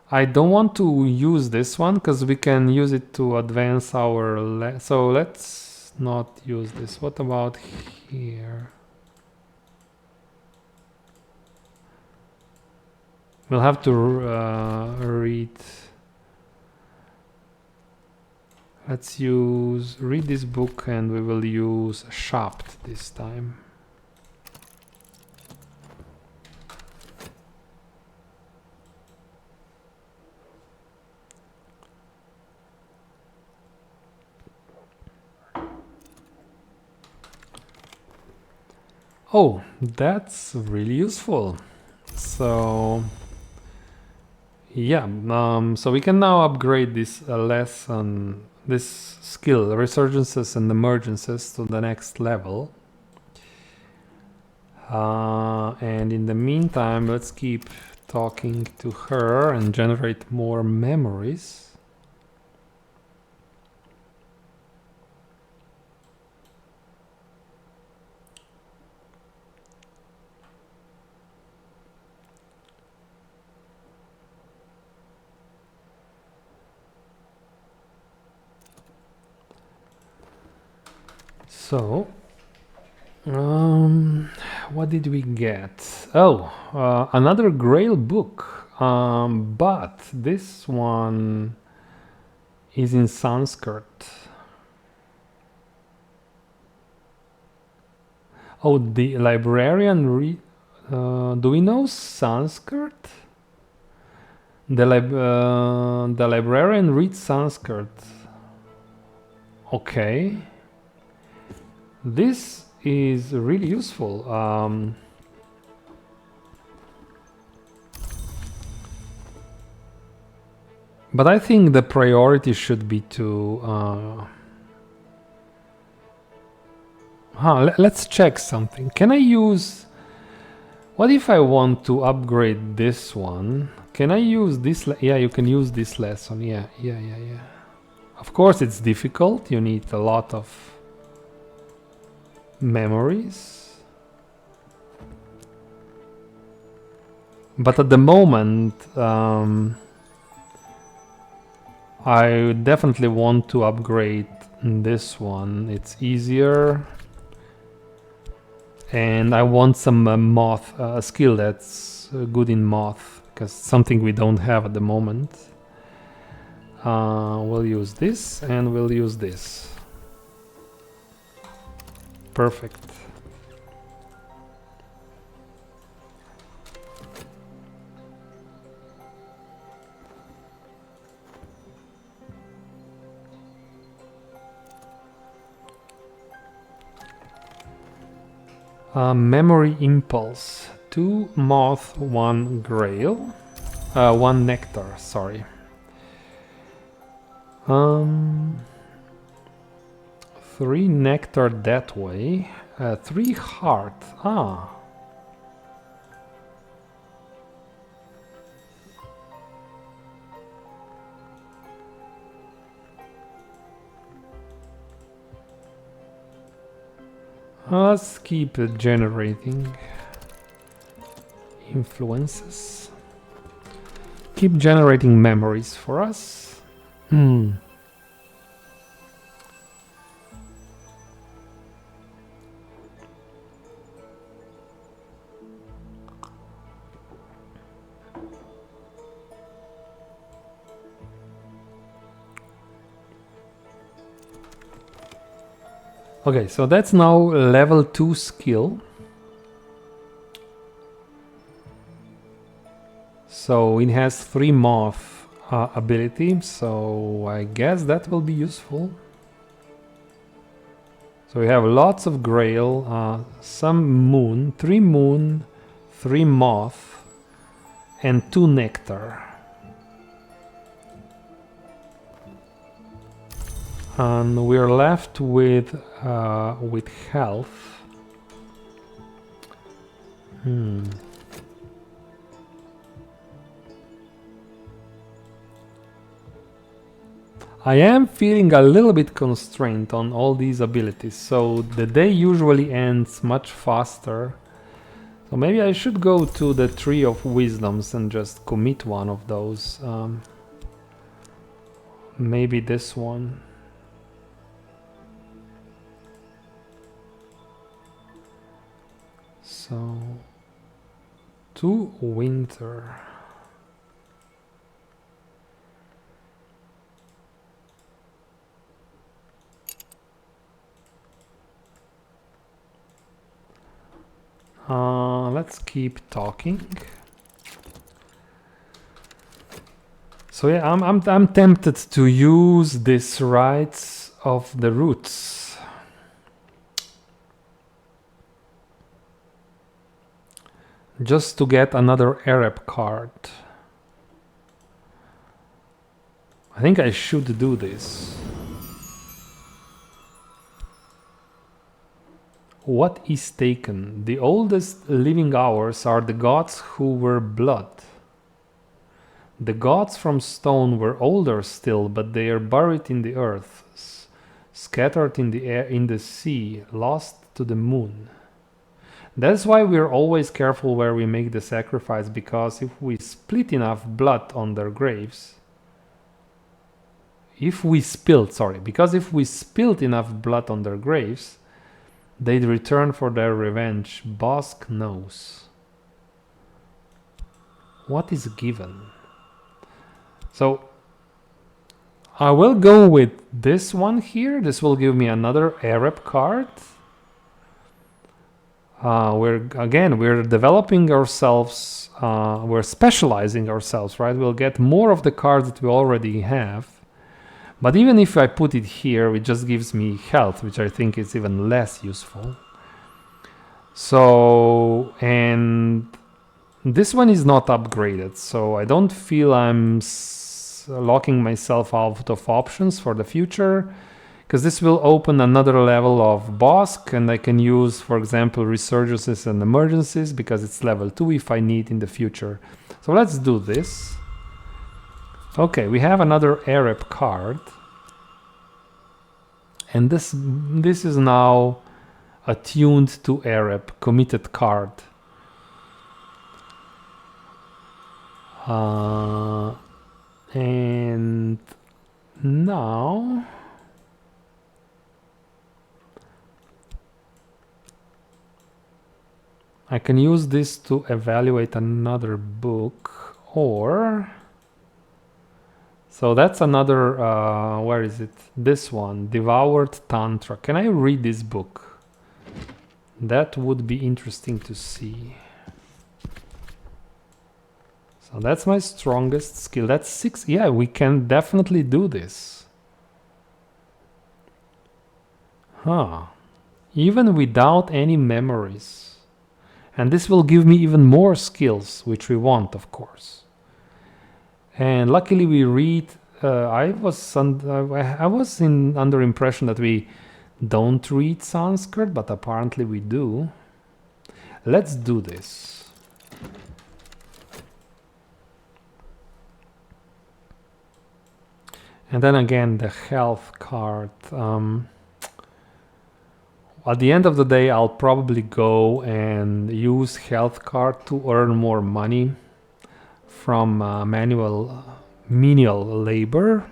[SPEAKER 1] I don't want to use this one because we can use it to advance our... So let's not use this. What about here? We'll have to read... Let's read this book, and we will use Shaft this time. Oh, that's really useful. So yeah, so we can now upgrade this lesson, this skill, resurgences and emergences, to the next level. And in the meantime, let's keep talking to her and generate more memories. So, what did we get? Oh, another Grail book, but this one is in Sanskrit. Oh, the librarian do we know Sanskrit? The librarian reads Sanskrit. Okay. This is really useful. But I think the priority should be to... let's check something. Can I use... What if I want to upgrade this one? Can I use this? Yeah, you can use this lesson. Yeah. Of course, it's difficult. You need a lot of memories. But at the moment, I definitely want to upgrade this one. It's easier. And I want some moth, a skill that's good in moth, because something we don't have at the moment. We'll use this and we'll use this. Perfect. Memory impulse. 2 moth, 1 grail. 1 nectar, sorry. 3 nectar that way. 3 heart. Let's keep generating influences. Keep generating memories for us. Okay, so that's now level 2 skill. So it has 3 moth ability, so I guess that will be useful. So we have lots of grail, some moon, 3 moth, and 2 nectar. And we're left with health. I am feeling a little bit constrained on all these abilities, so the day usually ends much faster. So maybe I should go to the Tree of Wisdoms and just commit one of those. Maybe this one. So, to winter. Let's keep talking. So yeah, I'm tempted to use this Rites of the Roots. Just to get another Arab card. I think I should do this. What is taken? The oldest living hours are the gods who were blood. The gods from stone were older still, but they are buried in the earth, scattered in the air, in the sea, lost to the moon. That's why we're always careful where we make the sacrifice, because if we split enough blood on their graves, if we spilled enough blood on their graves, They'd return for their revenge. Bosk knows. What is given? So I will go with this one here. This will give me another Arab card. We're developing ourselves. We're specializing ourselves, right? We'll get more of the cards that we already have. But even if I put it here, it just gives me health, which I think is even less useful. So, and this one is not upgraded, so I don't feel I'm locking myself out of options for the future, because this will open another level of Bosk, and I can use, for example, resurgences and emergencies, because it's level 2 if I need in the future. So let's do this. Okay, we have another Arab card, and this is now attuned to Arab, committed card. And now I can use this to evaluate another book, or so that's another, where is it? This one, Devoured Tantra. Can I read this book? That would be interesting to see. So that's my strongest skill. That's 6. Yeah, we can definitely do this. Huh. Even without any memories. And this will give me even more skills, which we want, of course. And luckily we read, I was under impression that we don't read Sanskrit, but apparently we do. Let's do this. And then again, the health card. At the end of the day, I'll probably go and use health card to earn more money from menial labor.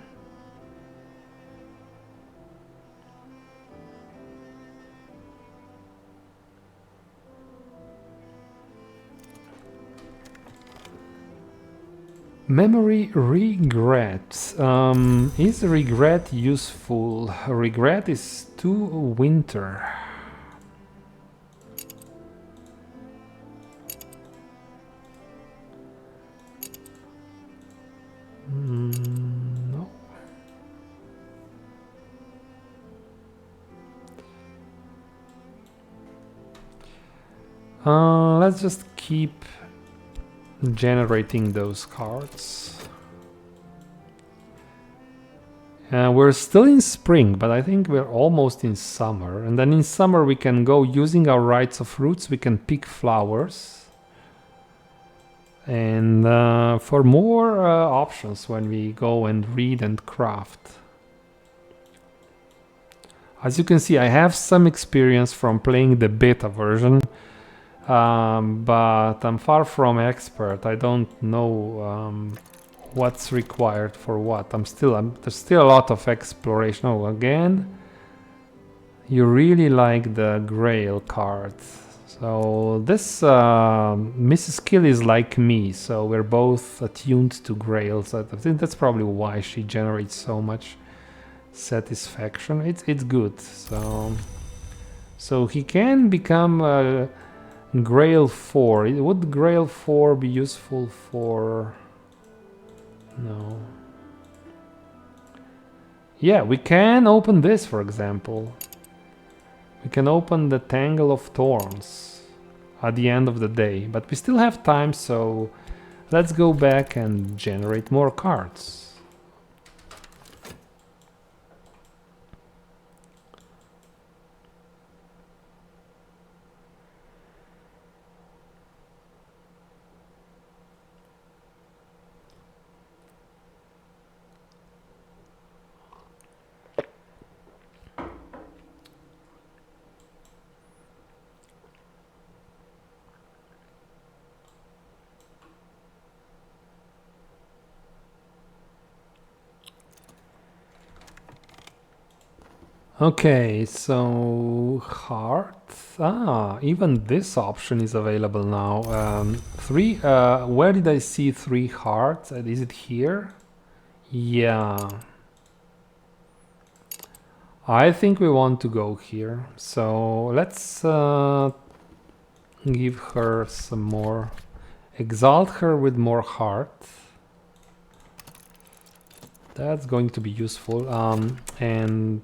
[SPEAKER 1] Memory regret. Is regret useful? Regret is too winter. No. Let's just keep generating those cards. We're still in spring, but I think we're almost in summer. And then in summer we can go, using our rites of roots, we can pick flowers. And for more options when we go and read and craft. As you can see, I have some experience from playing the beta version. But I'm far from expert. I don't know what's required for what. There's still a lot of exploration. Oh, again, you really like the Grail card. So this Mrs. Kill is like me, so we're both attuned to Grails. I think that's probably why she generates so much satisfaction. It's good. So he can become Grail 4. Would Grail 4 be useful for... No. Yeah, we can open this, for example. We can open the Tangle of Thorns at the end of the day. But we still have time, so let's go back and generate more cards. Okay, so heart. Ah, even this option is available now. Three. Where did I see 3 hearts? Is it here? Yeah. I think we want to go here. So let's give her some more. Exalt her with more heart. That's going to be useful. And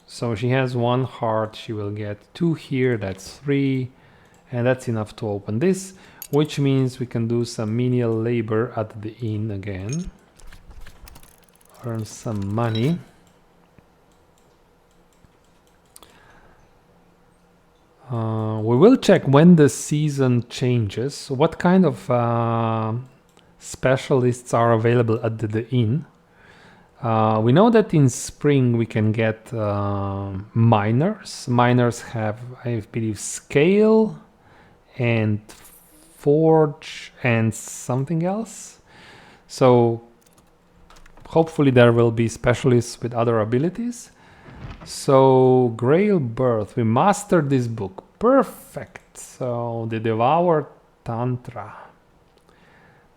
[SPEAKER 1] so she has 1 heart. She will get 2 here. That's 3. And that's enough to open this, which means we can do some menial labor at the inn again. Earn some money. We will check when the season changes. What kind of specialists are available at the inn? We know that in spring we can get miners. Miners have, I believe, scale and forge and something else. So hopefully there will be specialists with other abilities. So Grail Birth, we mastered this book. Perfect. So the Devoured Tantra.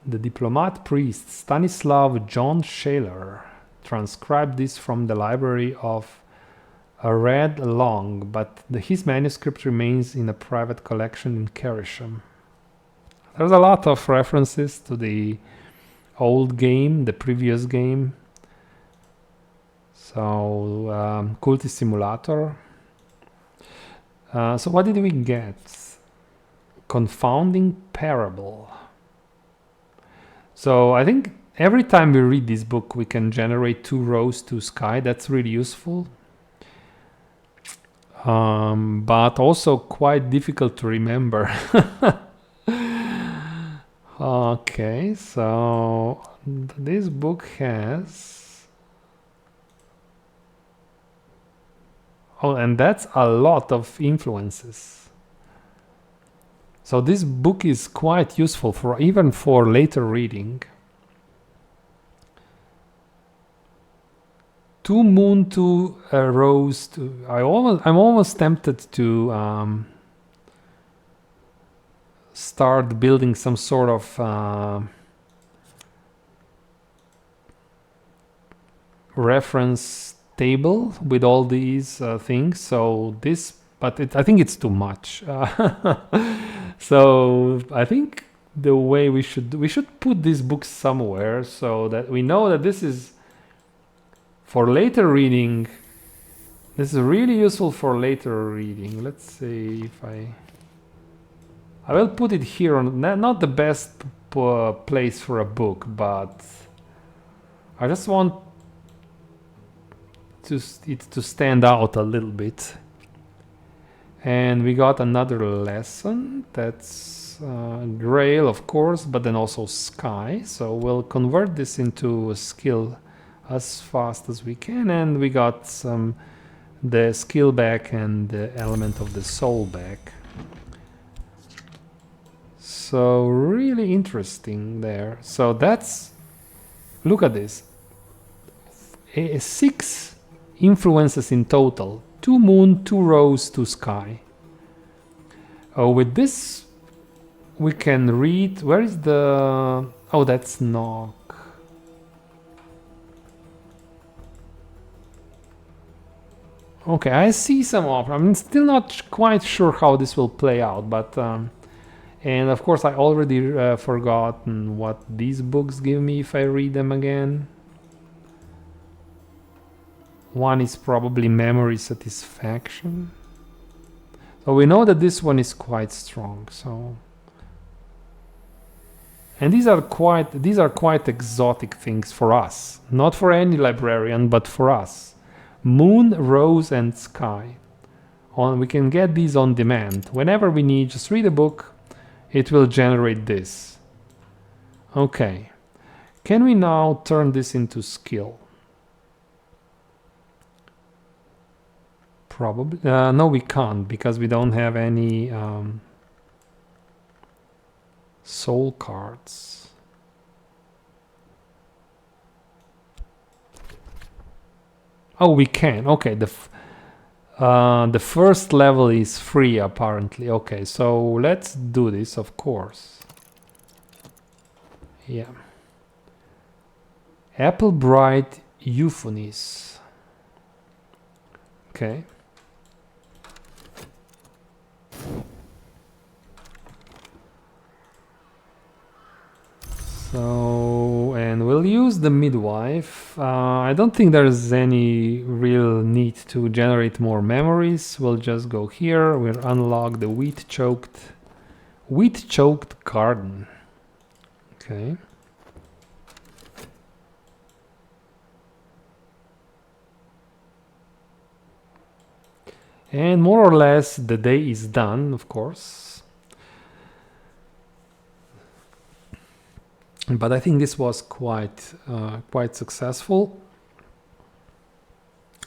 [SPEAKER 1] The Diplomat Priest, Stanislav John Shaler, transcribed this from the library of Red Long, but his manuscript remains in a private collection in Kerisham. There's a lot of references to the old game, the previous game. So, Cultist Simulator. So what did we get? Confounding Parable. So I think every time we read this book, we can generate 2 rows to sky. That's really useful. But also quite difficult to remember. Okay, so this book has... Oh, and that's a lot of influences. So this book is quite useful for even for later reading. 2 moon, 2 rose. I'm almost tempted to start building some sort of reference table with all these things. So this, but I think it's too much. So I think the way we should put this book somewhere so that we know that this is for later reading. This is really useful for later reading. Let's see if I will put it here on, not the best place for a book, but I just want it to stand out a little bit. And we got another lesson. That's Grail, of course, but then also Sky. So we'll convert this into a skill as fast as we can. And we got the skill back and the element of the soul back. So really interesting there. So that's, look at this, 6 influences in total. 2 moon, 2 rose, 2 sky. Oh, with this we can read, where is the, oh, that's Nog. Okay, I see some of, I'm still not quite sure how this will play out, but and of course I already forgotten what these books give me if I read them again. One is probably Memory Satisfaction. So we know that this one is quite strong. So, and these are quite exotic things for us, not for any librarian, but for us. Moon, Rose, and Sky. We can get these on demand. Whenever we need, just read a book, it will generate this. Okay. Can we now turn this into skill? Probably. No, we can't, because we don't have any soul cards. Oh, we can. Okay, the first level is free apparently. Okay, so let's do this, of course. Yeah. Apple Bright Euphonies. Okay. So, and we'll use the midwife. I don't think there's any real need to generate more memories. We'll just go here. We'll unlock the wheat choked garden. Okay. And more or less the day is done, of course. But I think this was quite successful.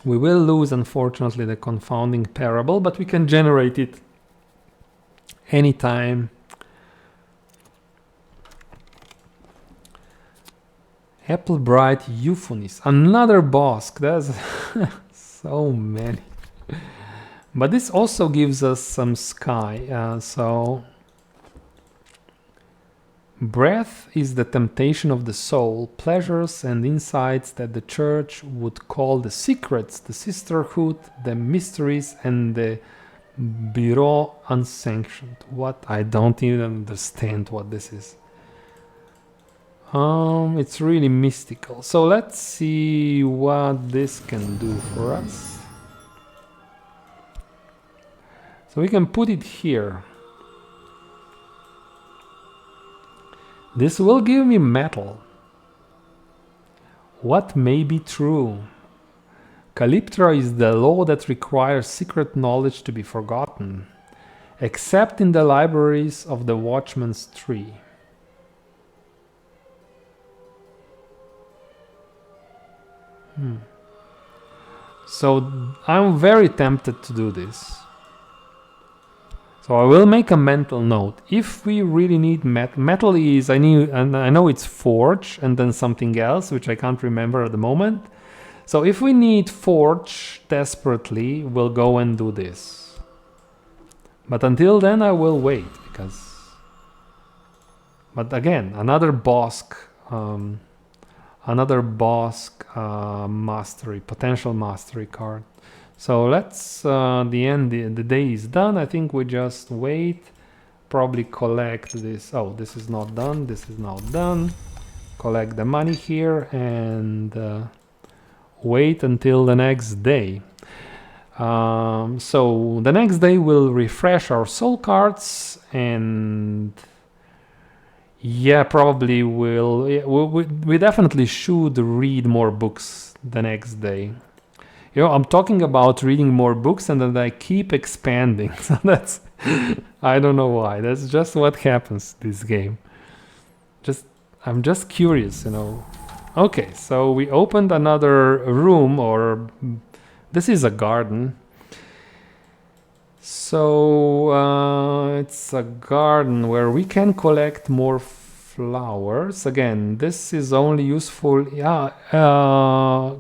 [SPEAKER 1] We will lose, unfortunately, the confounding parable, but we can generate it anytime. Apple Bright Euphonies, another boss. There's so many. But this also gives us some sky. So breath is the temptation of the soul, pleasures and insights that the church would call the secrets, the sisterhood, the mysteries, and the bureau unsanctioned. What? I don't even understand what this is. It's really mystical. So let's see what this can do for us. So we can put it here. This will give me metal. What may be true? Calyptra is the law that requires secret knowledge to be forgotten, except in the libraries of the Watchman's Tree. So I'm very tempted to do this. So I will make a mental note. If we really need metal is, I know it's forge and then something else, which I can't remember at the moment. So if we need forge desperately, we'll go and do this. But until then, I will wait because. But again, another Bosk mastery, potential mastery card. So let's, the day is done. I think we just wait, probably collect this. Oh, this is not done. This is not done. Collect the money here and wait until the next day. So the next day we'll refresh our soul cards and yeah, probably we definitely should read more books the next day. You know, I'm talking about reading more books and then I keep expanding. So that's, I don't know why. That's just what happens this game. I'm just curious, you know. Okay, so we opened another room, or this is a garden. So it's a garden where we can collect more flowers. Again, this is only useful,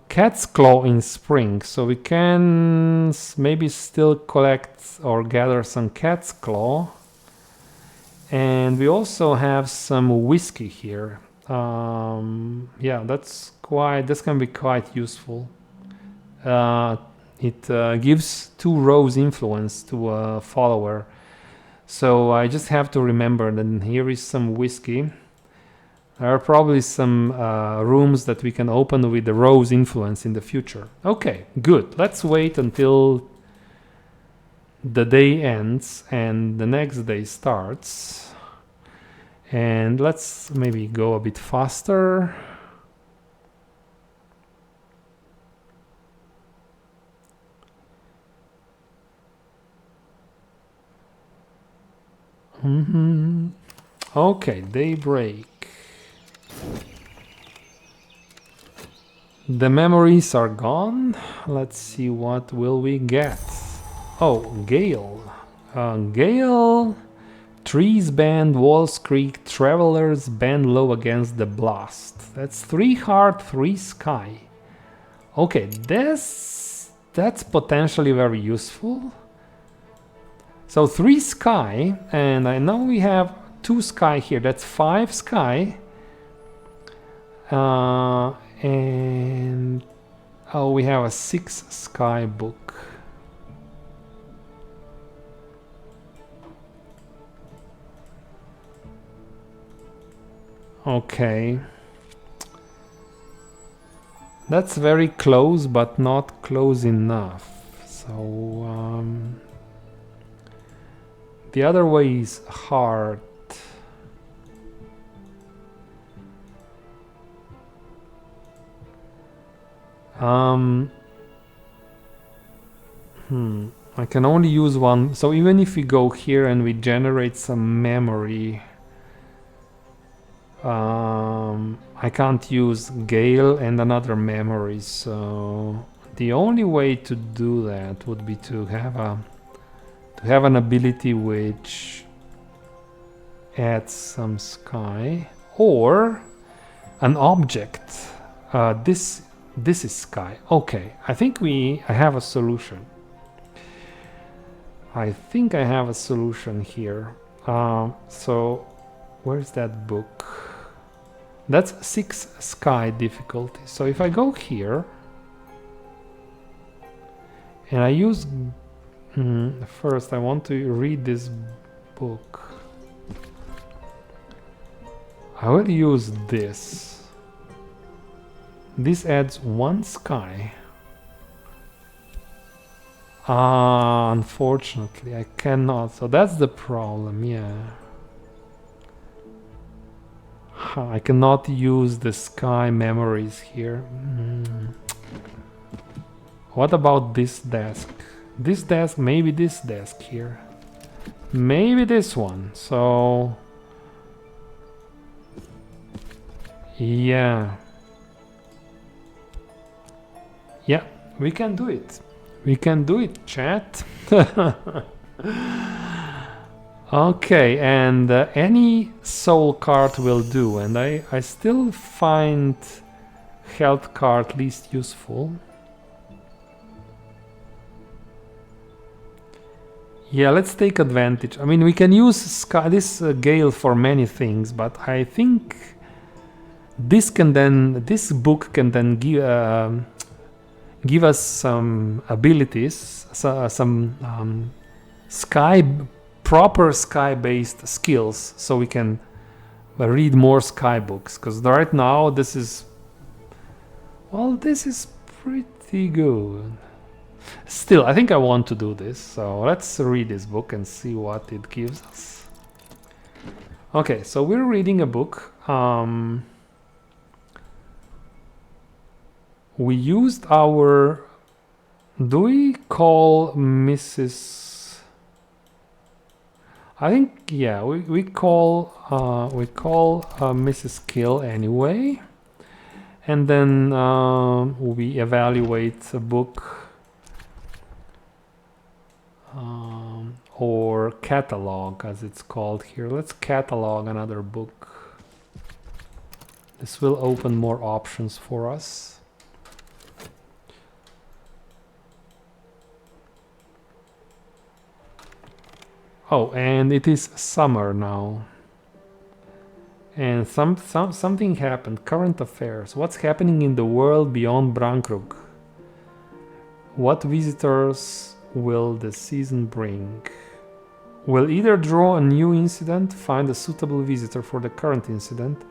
[SPEAKER 1] cat's claw in spring, so we can maybe still collect or gather some cat's claw. And we also have some whiskey here. Yeah, this can be quite useful. It gives 2 rows influence to a follower. So I just have to remember that here is some whiskey. There are probably some rooms that we can open with the rose influence in the future. Okay, good. Let's wait until the day ends and the next day starts. And let's maybe go a bit faster. Okay, daybreak. The memories are gone. Let's see, what will we get? Oh, gale. Gale. Trees bend, walls creak, travelers bend low against the blast. That's 3 heart, 3 sky. Okay, that's potentially very useful. So 3 sky, and I know we have 2 sky here. That's 5 sky. And oh, we have a 6 sky book. Okay. That's very close, but not close enough. So the other way is hard. I can only use one. So even if we go here and we generate some memory, I can't use Gale and another memory. So the only way to do that would be to have an ability which adds some sky, or an object. This is sky. Okay, I think I have a solution. I think I have a solution here. So where's that book? That's 6 sky difficulty. So if I go here and I use first I want to read this book. I will use this. This adds 1 sky. Unfortunately, I cannot. So that's the problem, yeah. I cannot use the sky memories here. What about this desk? This desk, maybe this desk here. Maybe this one. So yeah. Yeah, we can do it. We can do it, chat. Okay, and any soul card will do, and I still find health card least useful. Yeah, let's take advantage. I mean, we can use this Gale for many things, but I think this book can then give us some abilities, some proper sky-based skills, so we can read more sky books. Because right now this is pretty good. Still, I think I want to do this, so let's read this book and see what it gives us. Okay, so we're reading a book. We used our... Do we call Mrs... I think, yeah, we call Mrs. Kill anyway. And then we evaluate a book or catalog, as it's called here. Let's catalog another book. This will open more options for us. Oh, and it is summer now. And something happened. Current affairs. What's happening in the world beyond Brankrug? What visitors will the season bring? We'll either draw a new incident, find a suitable visitor for the current incident,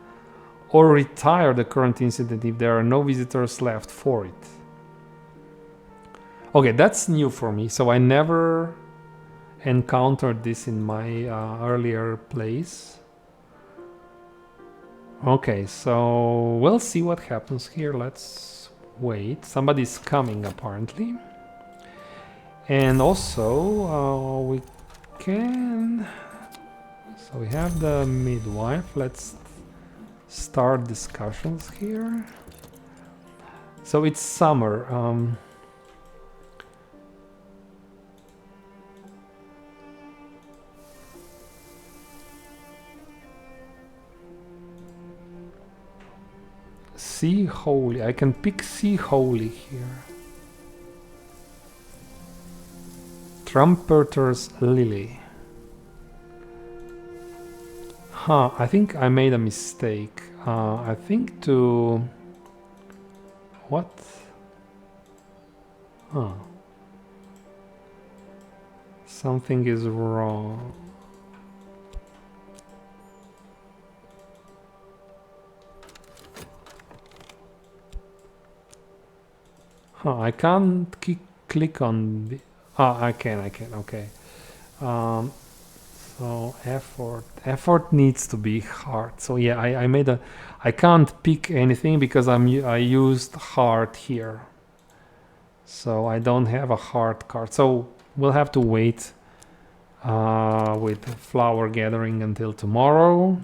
[SPEAKER 1] or retire the current incident if there are no visitors left for it. Okay, that's new for me. So I never encountered this in my earlier plays. Okay, so we'll see what happens here. Let's wait. Somebody's coming apparently. And also we can... So we have the midwife. Let's start discussions here. So it's summer. Sea Holy. I can pick Sea Holy here. Trumpeter's Lily. Huh, I think I made a mistake. I think to... What? Huh. Something is wrong. Huh, I can't click on the... Ah, I can, okay. So effort needs to be hard. So yeah, I made a... I can't pick anything because I used heart here. So I don't have a heart card. So we'll have to wait with flower gathering until tomorrow.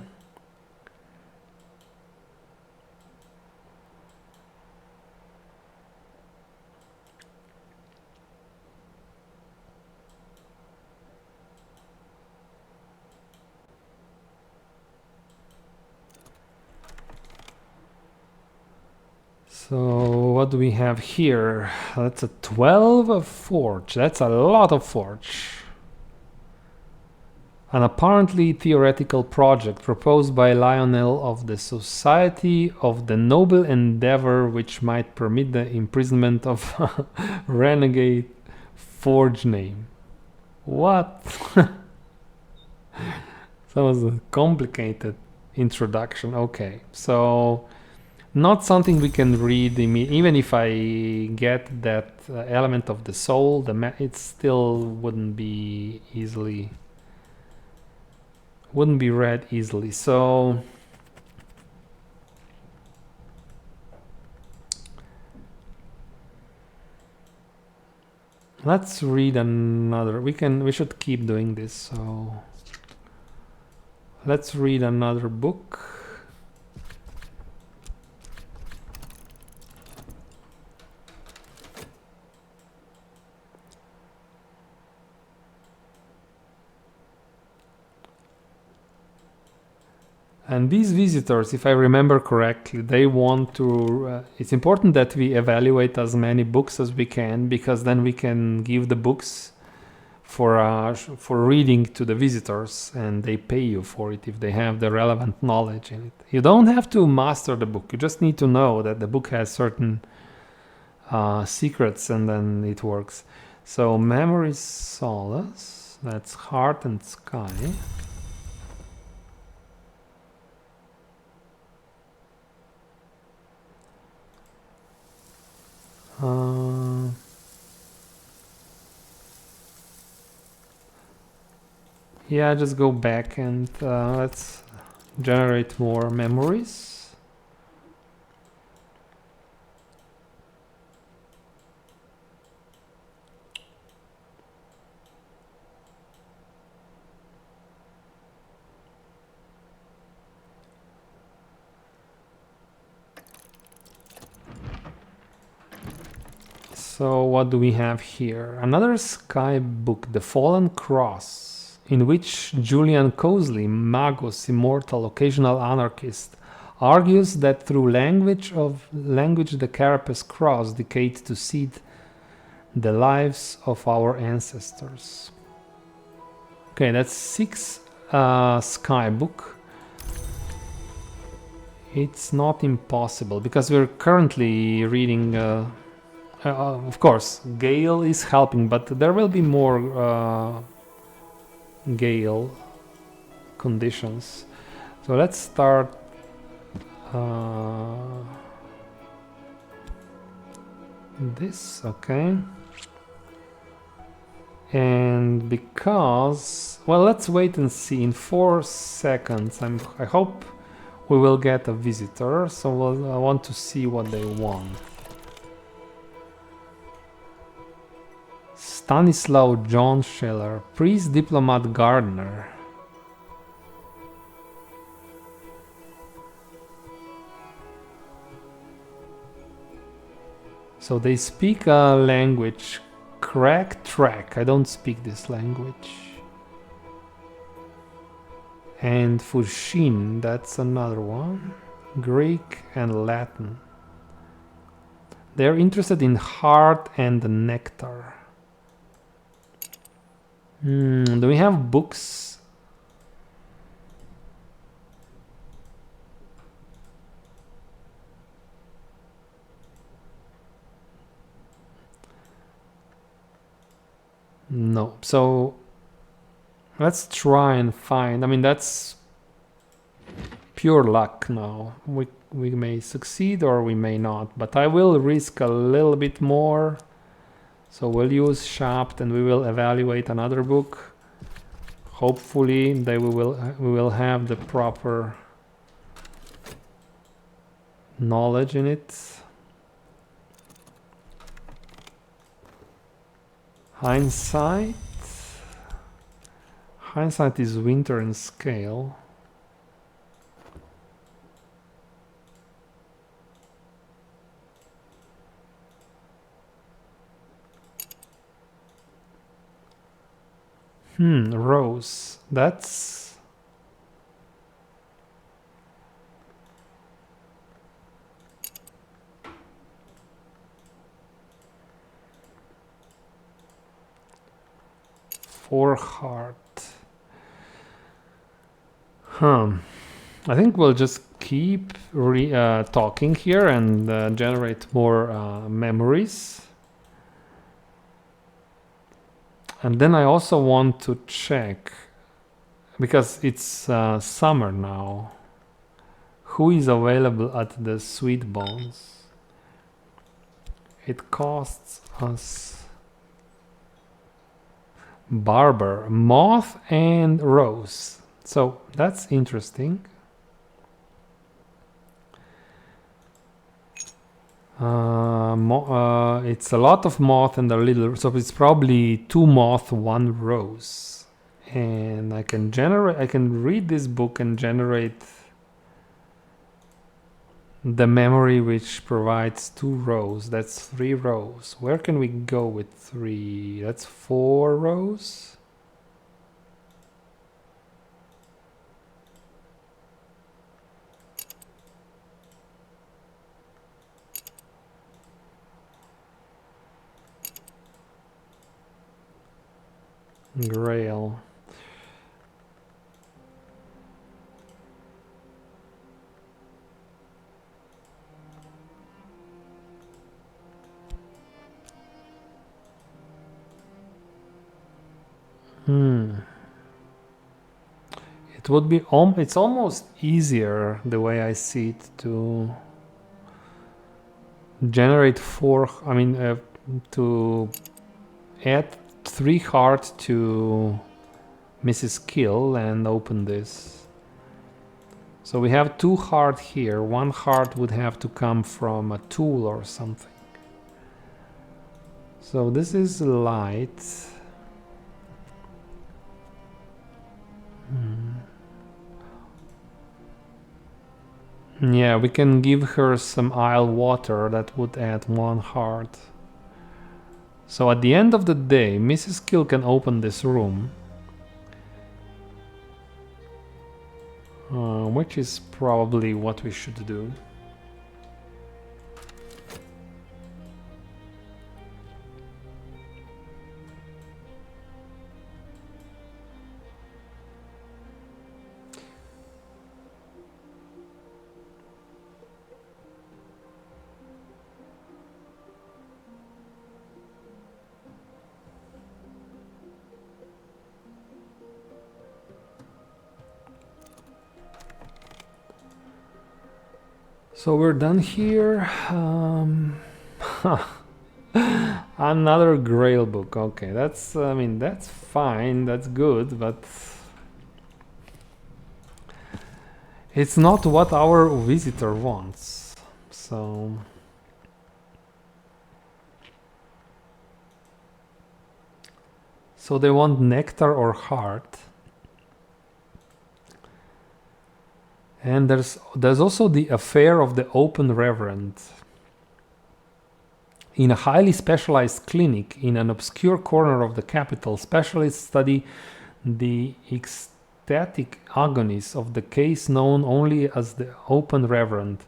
[SPEAKER 1] So what do we have here? That's a 12 of forge. That's a lot of forge. An apparently theoretical project proposed by Lionel of the Society of the Noble Endeavor, which might permit the imprisonment of renegade forge name. What? That was a complicated introduction. Okay, so not something we can read even if I get that element of the soul. It still wouldn't be read easily. So let's read another. We should keep doing this. So let's read another book. And these visitors, if I remember correctly, they want to... it's important that we evaluate as many books as we can, because then we can give the books for reading to the visitors, and they pay you for it if they have the relevant knowledge in it. You don't have to master the book. You just need to know that the book has certain secrets, and then it works. So Memory's Solace, that's Heart and Sky. Yeah, just go back and let's generate more memories. So what do we have here? Another Sky book, The Fallen Cross, in which Julian Cosley, Magus, immortal, occasional anarchist, argues that through language the Carapace Cross decayed to seed the lives of our ancestors. Okay, that's 6 Sky book. It's not impossible because we're currently reading... of course, Gale is helping, but there will be more Gale conditions. So let's start this, okay. And because, well, let's wait and see. In 4 seconds, I hope we will get a visitor. So I want to see what they want. Stanislaw John Scheller, priest, diplomat, gardener. So they speak a language, Crack Track. I don't speak this language. And Fushin, that's another one. Greek and Latin. They're interested in heart and nectar. Do we have books? No. So let's try and find. I mean, that's pure luck now. We may succeed or we may not, but I will risk a little bit more. So we'll use Shapt and we will evaluate another book. Hopefully we will have the proper knowledge in it. Hindsight. Hindsight is winter and scale. Rose. That's... For heart. I think we'll just keep talking here and generate more memories. And then I also want to check, because it's summer now, who is available at the Sweet Bones. It costs us Barber, Moth and Rose. So that's interesting. It's a lot of moth and a little, so it's probably 2 moth, 1 rose. And I can read this book and generate the memory which provides 2 rows. That's 3 rows. Where can we go with 3? That's 4 rows. Grail. It would be it's almost easier, the way I see it, to generate 4, I mean to add 3 heart to Mrs. Kill and open this. So we have 2 heart here. 1 heart would have to come from a tool or something. So this is light. Yeah, we can give her some Isle water. That would add 1 heart. So at the end of the day, Mrs. Kill can open this room. Which is probably what we should do. So we're done here. Another Grail book. Okay, that's, I mean, that's fine, that's good, but it's not what our visitor wants. So they want nectar or heart. And there's also the affair of the open reverend. In a highly specialized clinic in an obscure corner of the capital, specialists study the ecstatic agonies of the case known only as the open reverend,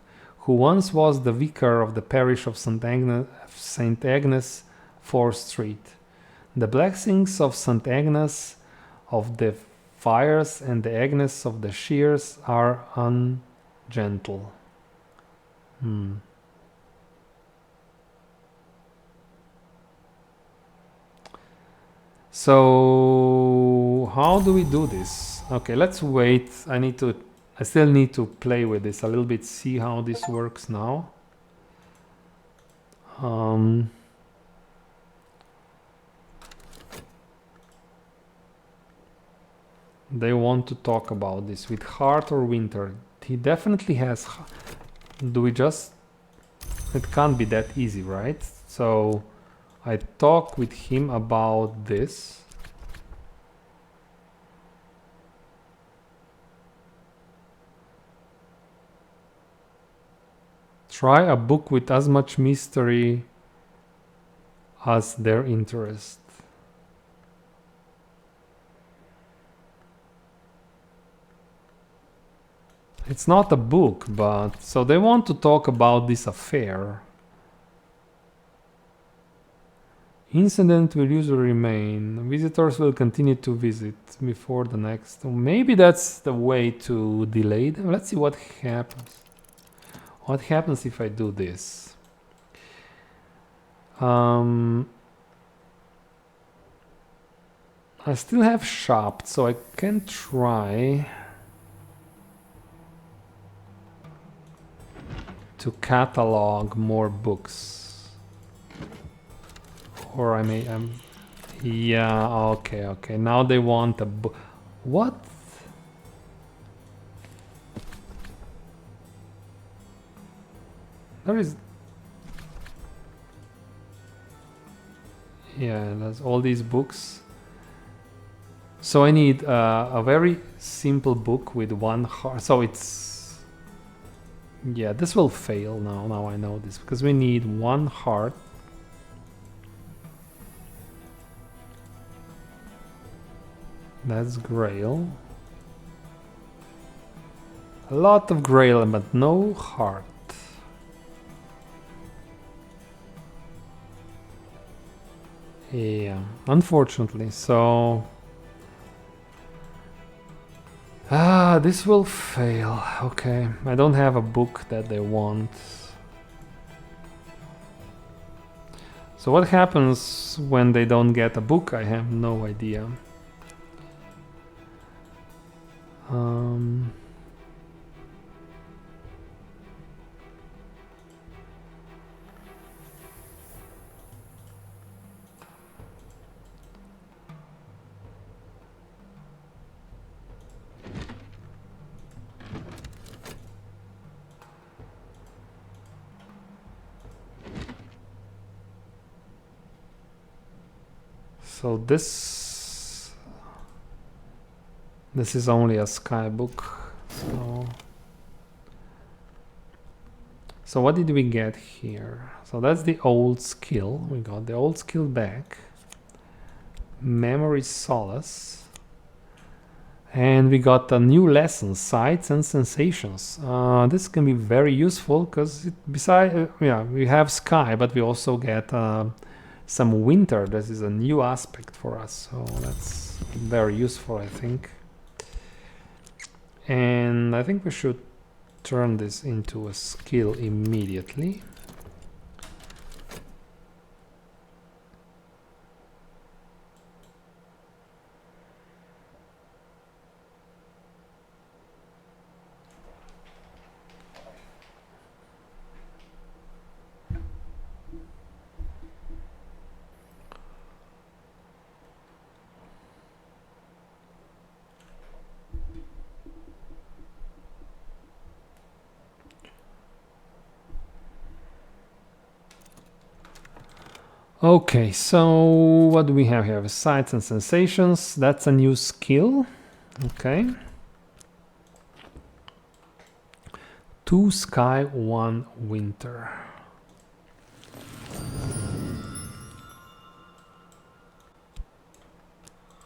[SPEAKER 1] who once was the vicar of the parish of St. Agnes, 4th Street. The blessings of St. Agnes of the Fires and the Agnes of the Shears are ungentle. So how do we do this? Okay, let's wait. I still need to play with this a little bit, see how this works now. They want to talk about this with Hart or Winter. He definitely has. Do we just... It can't be that easy, right? So I talk with him about this. Try a book with as much mystery as their interest. It's not a book, but... So they want to talk about this affair. Incident will usually remain. Visitors will continue to visit before the next. Maybe that's the way to delay them. Let's see what happens. What happens if I do this? I still have shopped, so I can try to catalog more books. Or I may... yeah, okay. Now they want a book. What? There is... Yeah, there's all these books. So I need a very simple book with one heart. So it's... Yeah, this will fail now. Now I know this. Because we need one heart. That's Grail. A lot of Grail, but no heart. Yeah, unfortunately. So... this will fail. Okay, I don't have a book that they want. So what happens when they don't get a book? I have no idea. So this is only a skybook. So what did we get here? So that's the old skill. We got the old skill back. Memory Solace. And we got a new lesson, Sights and Sensations. This can be very useful because besides, we have sky, but we also get some winter. This is a new aspect for us, so that's very useful, I think. And I think we should turn this into a skill immediately. Okay, so what do we have here? Sights and Sensations. That's a new skill. Okay. 2 sky, 1 winter.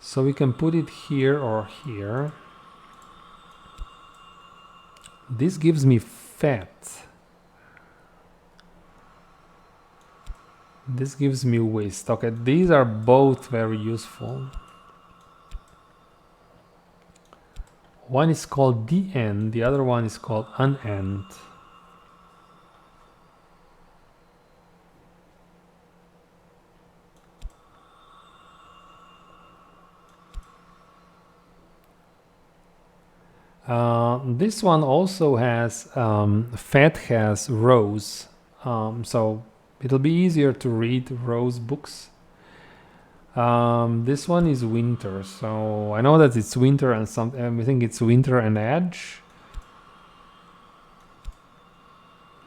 [SPEAKER 1] So we can put it here or here. This gives me fat This gives me waste. Okay, these are both very useful. One is called the end, the other one is called an end. This one also has, Fed has rows, so it'll be easier to read Rose books. This one is winter, so I know that it's winter and I think it's winter and edge.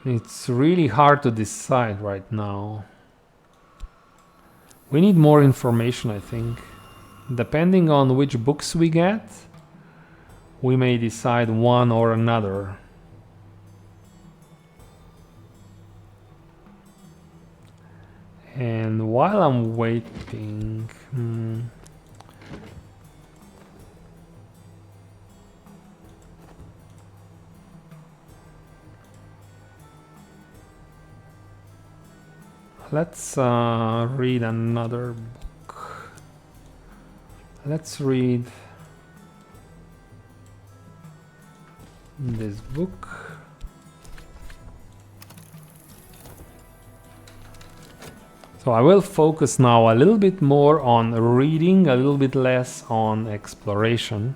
[SPEAKER 1] It's really hard to decide right now. We need more information, I think. Depending on which books we get, we may decide one or another. And while I'm waiting, let's read another book. Let's read this book. So I will focus now a little bit more on reading, a little bit less on exploration.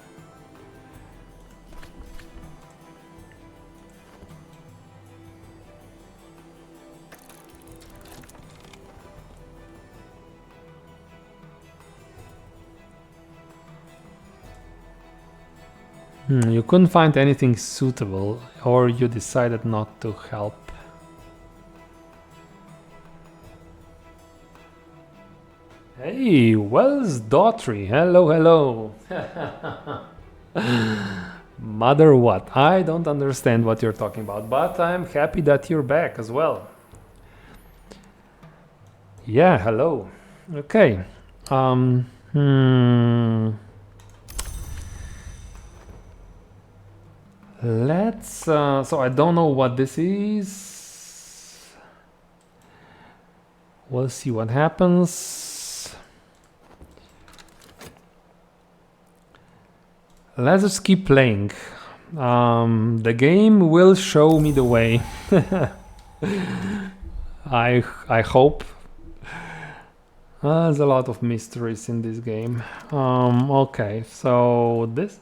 [SPEAKER 1] You couldn't find anything suitable, or you decided not to help. Hey, Wells Daughtry, hello, hello. Mother what? I don't understand what you're talking about, but I'm happy that you're back as well. Yeah, hello. Okay. Let's, so I don't know what this is. We'll see what happens. Let's just keep playing. The game will show me the way. I hope. There's a lot of mysteries in this game. Okay, so this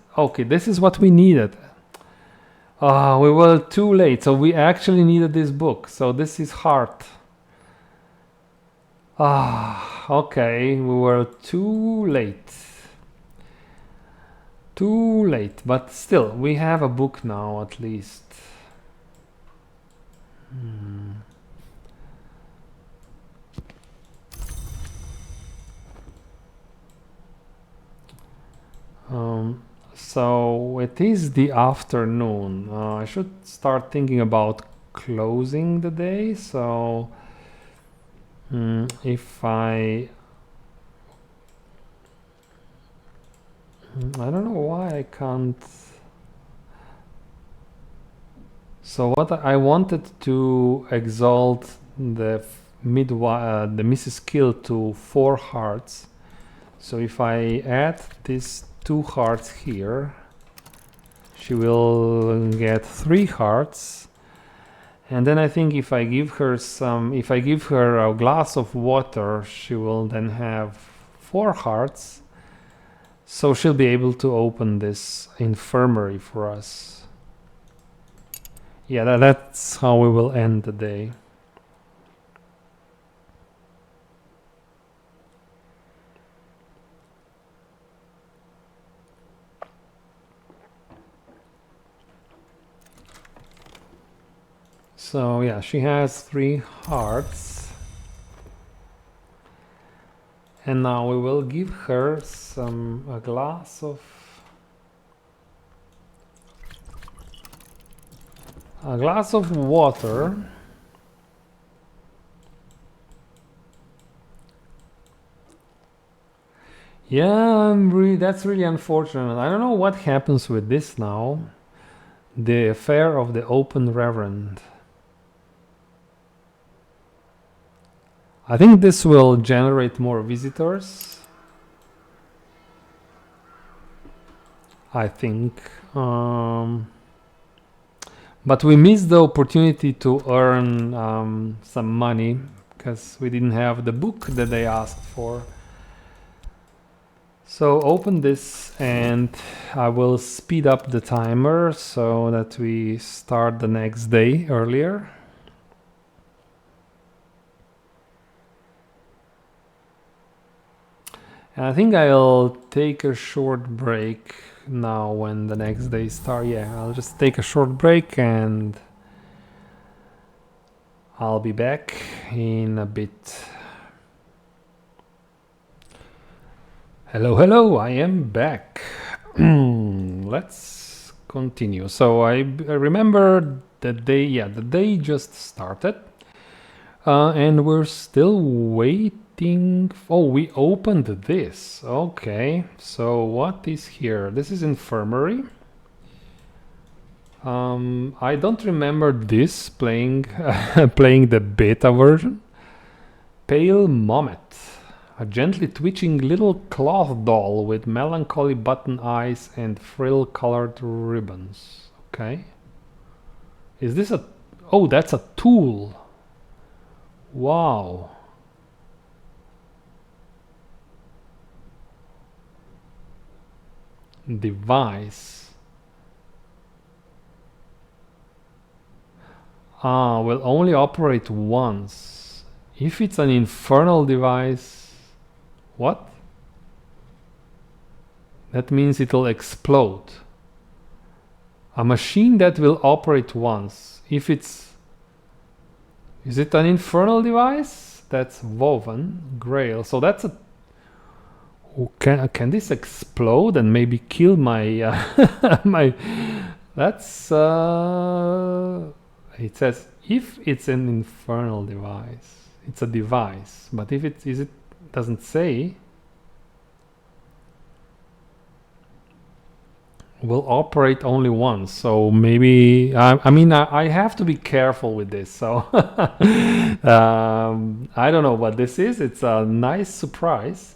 [SPEAKER 1] is what we needed. We were too late, so we actually needed this book. So this is hard. Okay, we were too late. Too late, but still, we have a book now at least. So it is the afternoon. I should start thinking about closing the day. So if I don't know why I can't. So what I wanted to exalt the Mrs. Kill to 4 hearts. So if I add these 2 hearts here, she will get 3 hearts. And then I think if I give her a glass of water, she will then have 4 hearts. So she'll be able to open this infirmary for us. Yeah, that's how we will end the day. So yeah, she has 3 hearts. And now we will give her a glass of water. Yeah, that's really unfortunate. I don't know what happens with this now. The affair of the open reverend. I think this will generate more visitors. I think. But we missed the opportunity to earn some money because we didn't have the book that they asked for. So open this and I will speed up the timer so that we start the next day earlier. And I think I'll take a short break now when the next day starts. Yeah, I'll just take a short break and I'll be back in a bit. Hello, I am back. Let's continue. So I remember the day just started and we're still waiting. Oh, we opened this. Okay, so what is here? This is infirmary. I don't remember this playing playing the beta version. Pale Mommet. A gently twitching little cloth doll with melancholy button eyes and frill-colored ribbons. Okay. Is this a... Oh, that's a tool. Wow. Device. Will only operate once. If it's an infernal device... What? That means it'll explode. A machine that will operate once. If it's... Is it an infernal device? That's woven. Grail. So that's a... Can this explode and maybe kill my... my... That's... It says, if it's an infernal device. It's a device. But if it... Is it... Doesn't say. Will operate only once, so maybe I mean I have to be careful with this, so I don't know what this is. It's a nice surprise.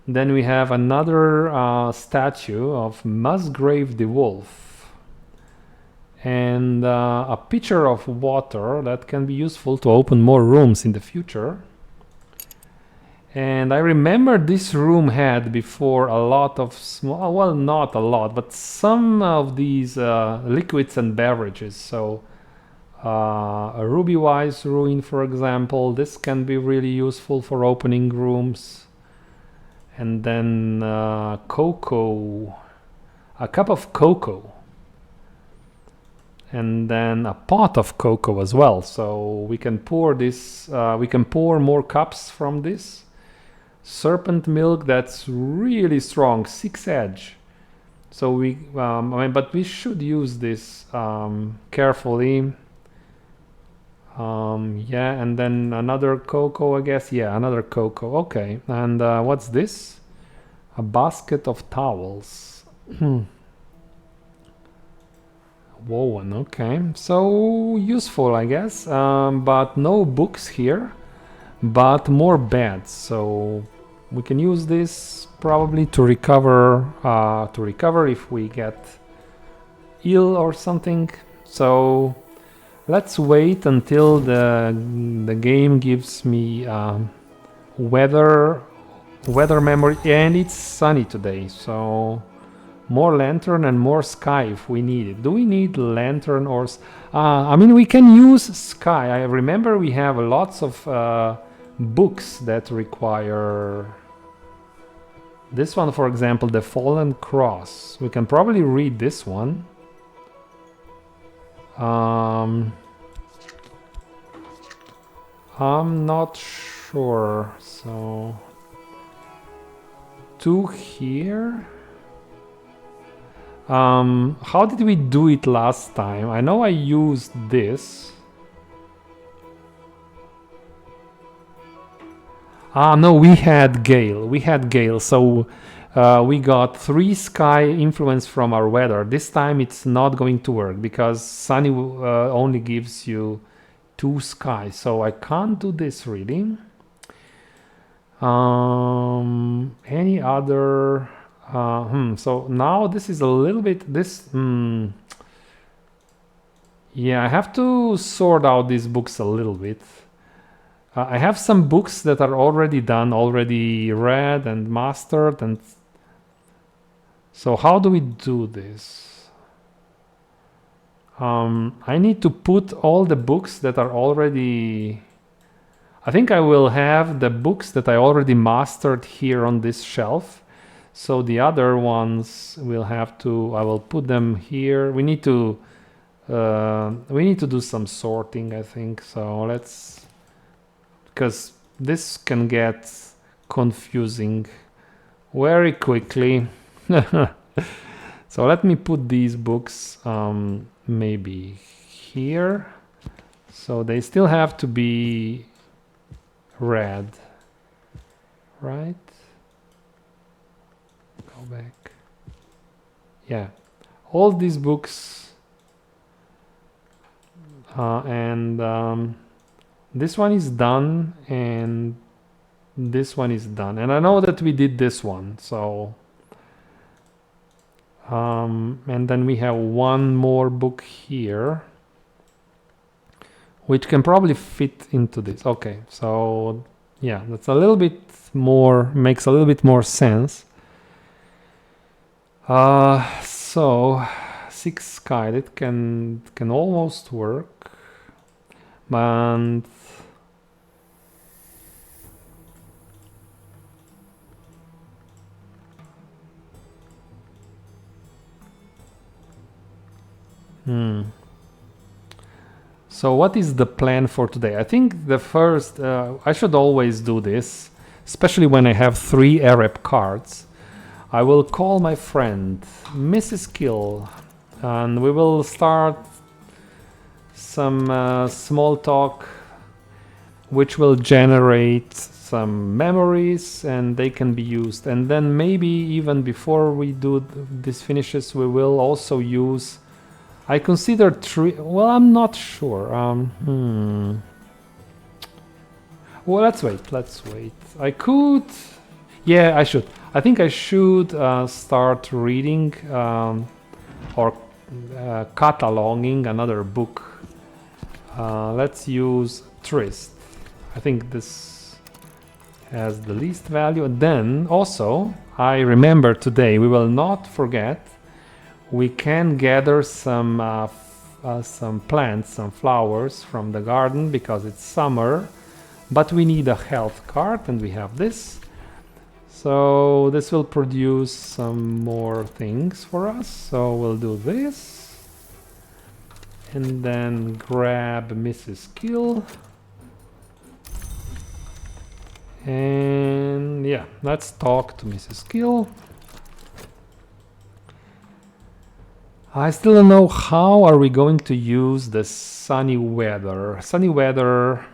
[SPEAKER 1] Then we have another statue of Musgrave the Wolf and a pitcher of water that can be useful to open more rooms in the future. And I remember this room had before a lot of small, well, not a lot, but some of these liquids and beverages. So a Ruby Wise ruin, for example, this can be really useful for opening rooms. And then cocoa, a cup of cocoa. And then a pot of cocoa as well. So we can pour this, we can pour more cups from this. Serpent milk, that's really strong, 6 edge. So we, but we should use this carefully. Yeah, and then another cocoa, I guess. Yeah, another cocoa. Okay, and what's this? A basket of towels. Woven. Okay, so useful, I guess. But no books here, but more beds. So we can use this probably to recover if we get ill or something. So let's wait until the game gives me weather memory, and it's sunny today, so more lantern and more sky if we need it. Do we need lantern or I mean, we can use sky. I remember we have lots of books that require this one, for example, The Fallen Cross. We can probably read this one. I'm not sure. So 2 here. How did we do it last time? I know I used this. No, we had Gale. So we got 3 sky influence from our weather. This time it's not going to work because sunny only gives you 2 sky. So I can't do this really. Any other? So now this is a little bit yeah, I have to sort out these books a little bit. I have some books that are already done, already read and mastered, and so how do we do this? I need to put all the books that are already... I think I will have the books that I already mastered here on this shelf. So the other ones will have to... I will put them here. We need to do some sorting, I think. So let's... because this can get confusing very quickly. So let me put these books maybe here. So they still have to be read, right? Go back. Yeah, all these books and this one is done and this one is done, and I know that we did this one, so and then we have one more book here which can probably fit into this. Okay, so yeah, that's a little bit more, makes a little bit more sense. So 6 sky, that can almost work, and so what is the plan for today? I think the first, I should always do this, especially when I have 3 Arab cards. I will call my friend, Mrs. Kill, and we will start some small talk, which will generate some memories, and they can be used. And then maybe even before we do this finishes, we will also use... I consider 3... well, I'm not sure. Well, let's wait. I could... yeah, I should. I think I should start reading or cataloging another book. Let's use Trist. I think this has the least value. And then also, I remember today, we will not forget, we can gather some plants, some flowers from the garden because it's summer, but we need a health card, and we have this. So this will produce some more things for us. So we'll do this, and then grab Mrs. Kill. And yeah, let's talk to Mrs. Kill. I still don't know how are we going to use the sunny weather. Sunny weather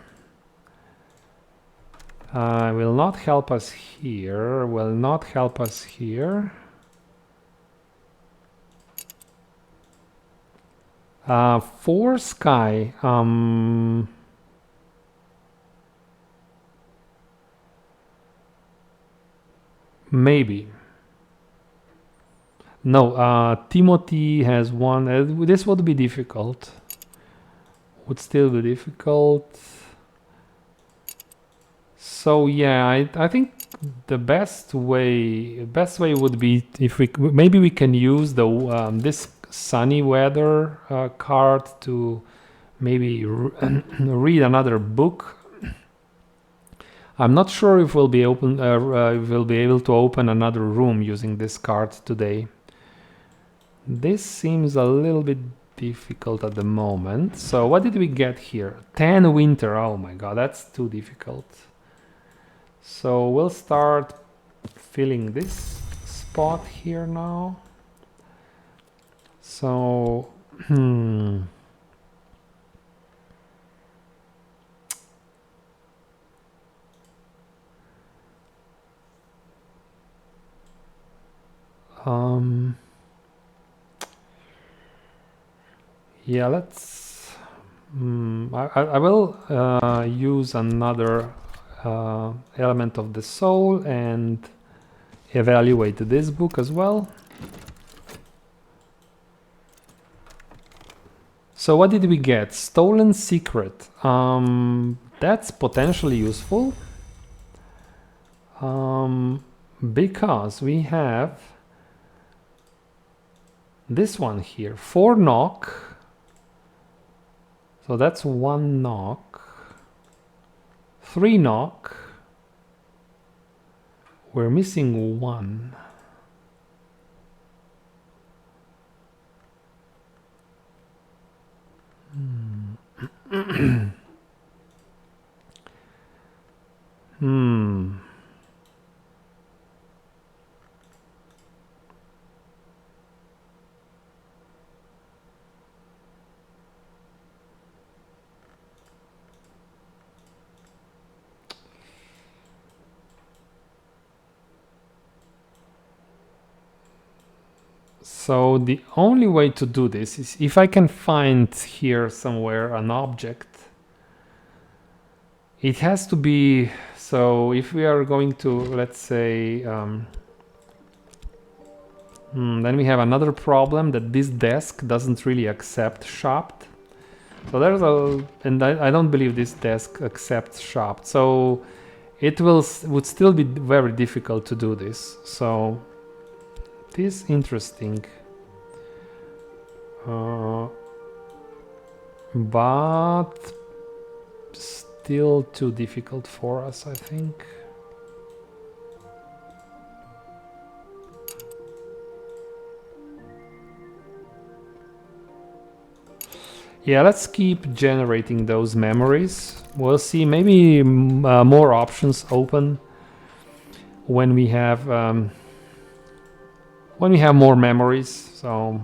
[SPEAKER 1] will not help us here, will not help us here. For sky, maybe. No, Timothy has one. This would be difficult. Would still be difficult. So yeah, I think the best way would be if maybe we can use the this sunny weather card to maybe read another book. I'm not sure if we'll be able to open another room using this card today. This seems a little bit difficult at the moment. So what did we get here? 10 winter. Oh my god, that's too difficult. So we'll start filling this spot here now. So yeah, let's I will use another element of the soul and evaluate this book as well. So what did we get? Stolen secret. That's potentially useful. Because we have this one here, 4 knock. So that's 1 knock. 3 knock. We're missing 1. So the only way to do this is if I can find here somewhere an object. It has to be, so if we are going to, let's say, then we have another problem that this desk doesn't really accept shopped. So there's and I don't believe this desk accepts shopped. So it would still be very difficult to do this. So it is interesting. But still too difficult for us, I think. Yeah, let's keep generating those memories. We'll see, maybe more options open when we have more memories. So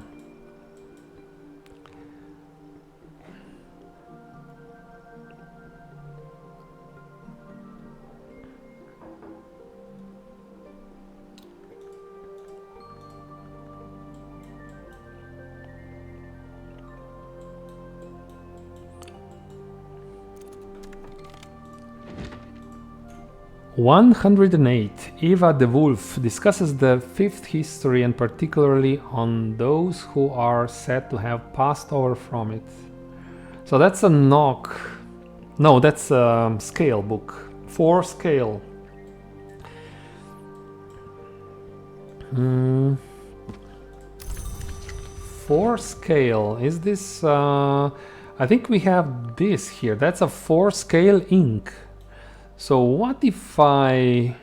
[SPEAKER 1] 108. Eva the Wolf discusses the 5th history and particularly on those who are said to have passed over from it. So that's a knock. No, that's a scale book. 4 scale. 4 scale. Is this... I think we have this here. That's a 4 scale ink. So what if I...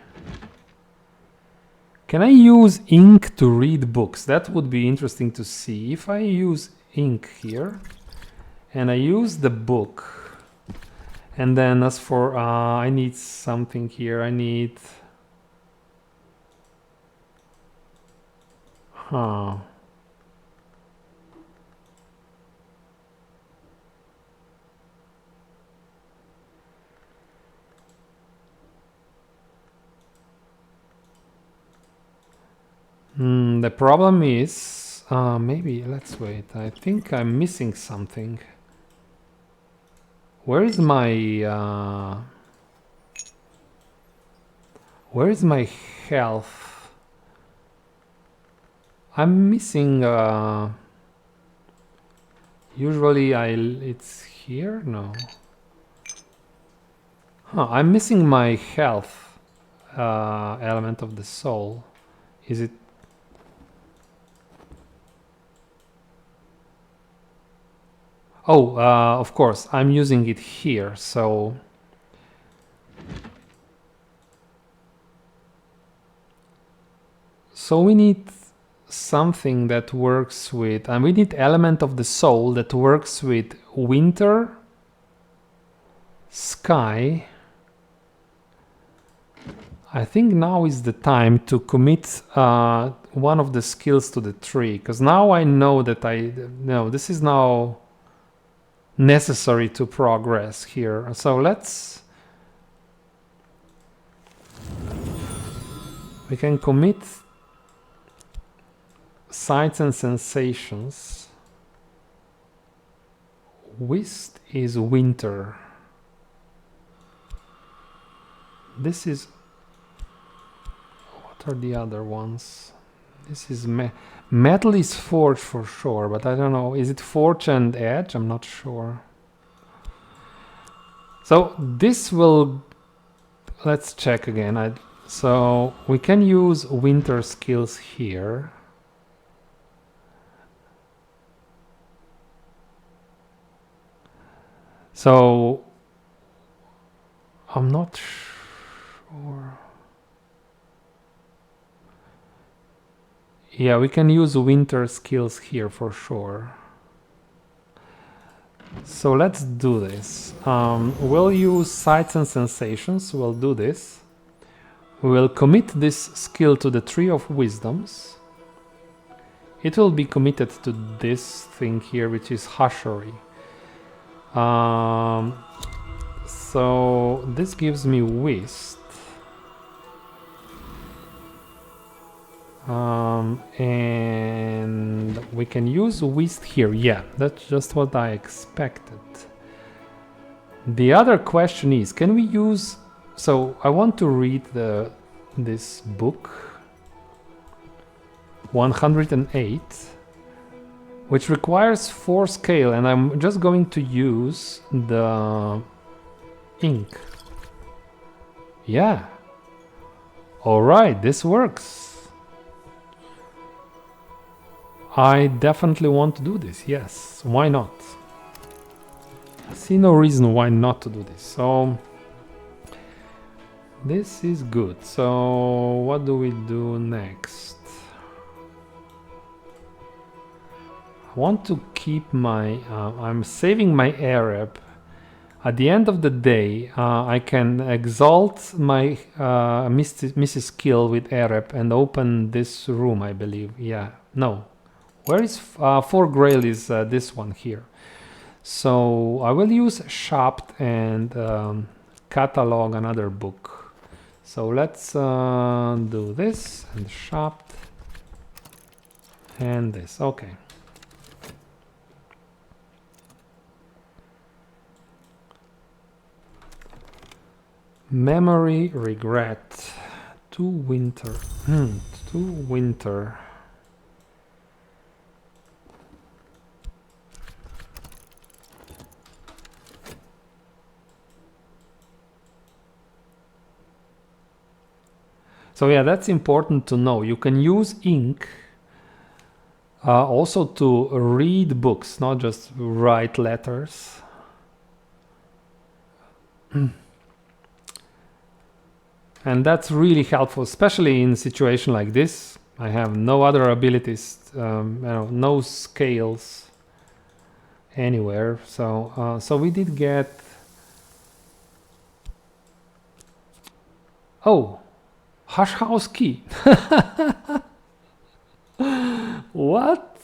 [SPEAKER 1] Can I use ink to read books? That would be interesting to see. If I use ink here and I use the book, and then as for I need something here. I need... The problem is, maybe, let's wait, I think I'm missing something. Where is my health? I'm missing, usually it's here? No. I'm missing my health element of the soul. Is it? Oh, of course, I'm using it here, so... So we need something that works with... And we need element of the soul that works with winter, sky... I think now is the time to commit one of the skills to the tree, because now I know that this is now necessary to progress here. So we can commit sights and sensations. Whist is winter. This is... What are the other ones? This is metal is forge for sure, but I don't know. Is it forge and edge? I'm not sure. So this will... Let's check again. So we can use winter skills here. So I'm not sure. Yeah, we can use winter skills here for sure. So let's do this. We'll use sights and sensations. We'll do this. We will commit this skill to the Tree of Wisdoms. It will be committed to this thing here, which is Hushery. So this gives me Whist. And we can use Whist here. Yeah, that's just what I expected. The other question is, can we use... So I want to read this book 108, which requires 4 scale, and I'm just going to use the ink. Yeah. All right, this works. I definitely want to do this. Yes, why not? I see no reason why not to do this. So this is good. So what do we do next? I want to keep my... I'm saving my Arab. At the end of the day, I can exalt my Mrs. skill with Arab and open this room, I believe. Yeah, no. Where is 4 Grail is this one here. So I will use Shopped and catalog another book. So let's do this and Shopped and this. Okay. Memory, regret, to winter. To winter. So yeah, that's important to know. You can use ink also to read books, not just write letters. And that's really helpful, especially in a situation like this. I have no other abilities, no scales anywhere. So, so we did get... Oh! Hush House key. What?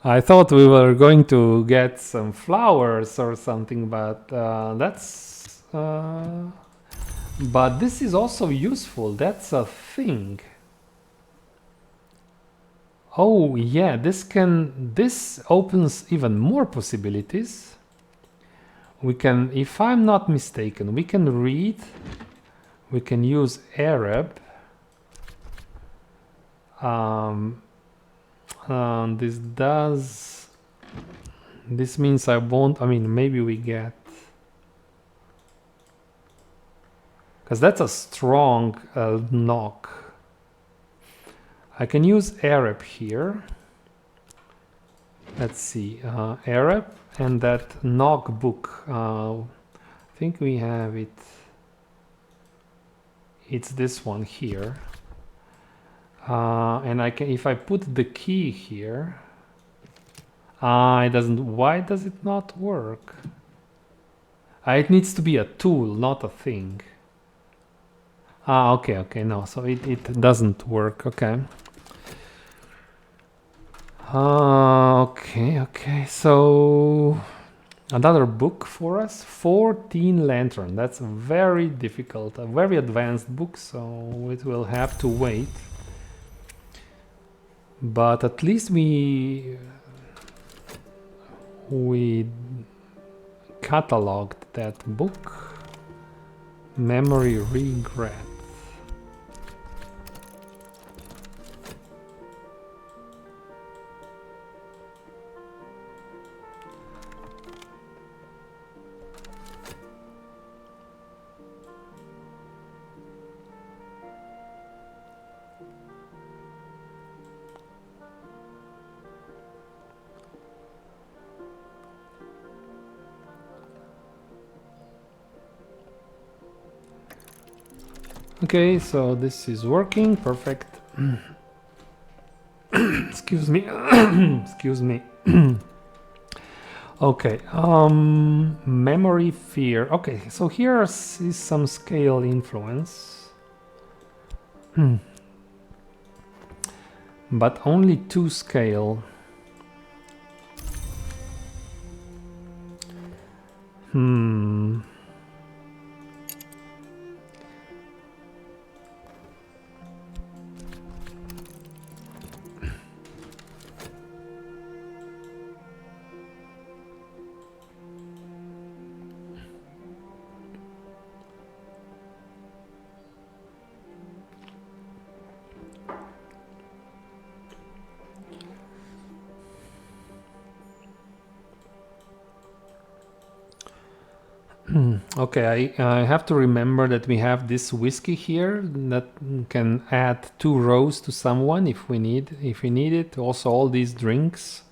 [SPEAKER 1] I thought we were going to get some flowers or something, but that's... but this is also useful. That's a thing. Oh yeah, this opens even more possibilities. We can, if I'm not mistaken, we can read. We can use Arab. This means I won't, I mean, maybe we get, because that's a strong knock. I can use Arab here. Let's see, Arab and that knock book. I think we have it. It's this one here, and I can, if I put the key here, it doesn't. Why does it not work? It needs to be a tool, not a thing. Okay, no, so it doesn't work. Okay. Okay, so another book for us, 14 Lantern. That's very difficult, a very advanced book, so it will have to wait. But at least we cataloged that book. Memory regret. Okay, so this is working, perfect. Excuse me. Excuse me. Okay, memory fear. Okay, so here is some scale influence. But only 2 scale. Okay, I have to remember that we have this whiskey here that can add 2 rows to someone if we need it. Also, all these drinks.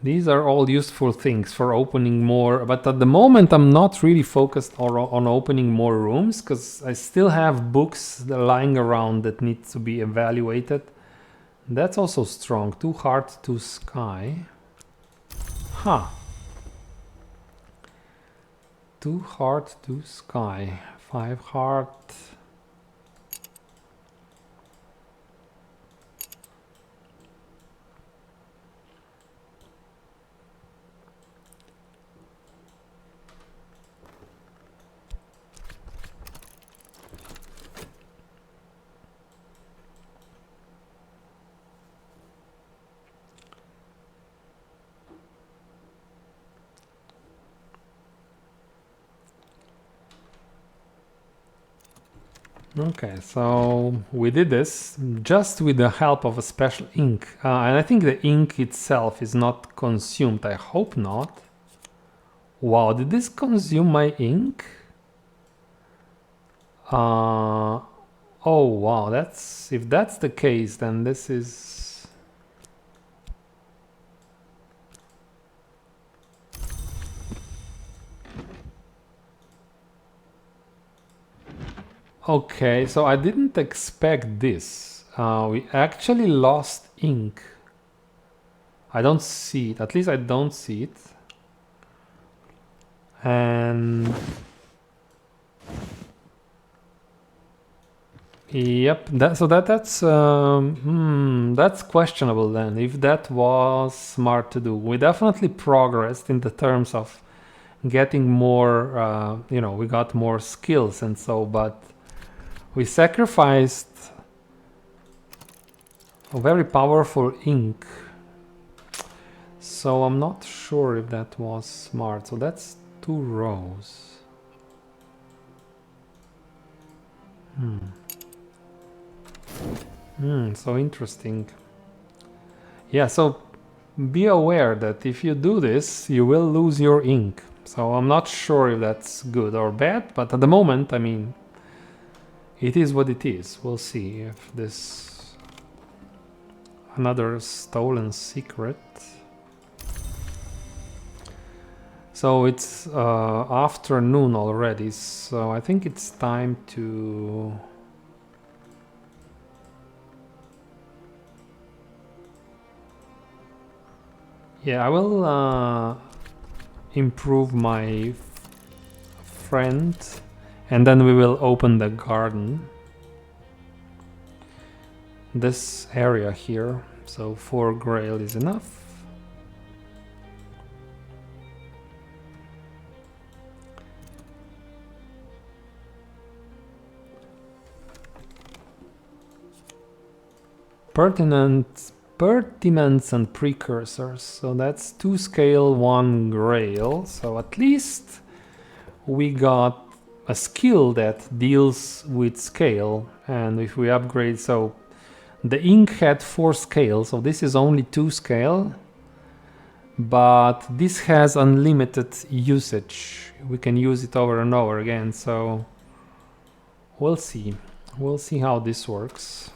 [SPEAKER 1] These are all useful things for opening more, but at the moment I'm not really focused on opening more rooms because I still have books lying around that need to be evaluated. That's also strong. 2 heart, 2 sky. Huh. 2 heart, 2 sky, 5 heart. Okay, so we did this just with the help of a special ink. And I think the ink itself is not consumed. I hope not. Wow, did this consume my ink? Oh wow, if that's the case, then this is... Okay, so I didn't expect this. We actually lost ink. I don't see it. At least I don't see it. And... Yep, that's questionable then, if that was smart to do. We definitely progressed in the terms of getting more, we got more skills and so, but we sacrificed a very powerful ink. So I'm not sure if that was smart. So that's 2 rows. So interesting. Yeah, so be aware that if you do this, you will lose your ink. So I'm not sure if that's good or bad, but at the moment, I mean, it is what it is. We'll see if this... Another stolen secret. So it's afternoon already, so I think it's time to... Yeah, I will improve my friend, and then we will open the garden. This area here, so 4 grail is enough. Pertinents and precursors, so that's 2 scale, 1 grail, so at least we got a skill that deals with scale, and if we upgrade, so the ink had 4 scale, so this is only 2 scale, but this has unlimited usage. We can use it over and over again, so we'll see how this works.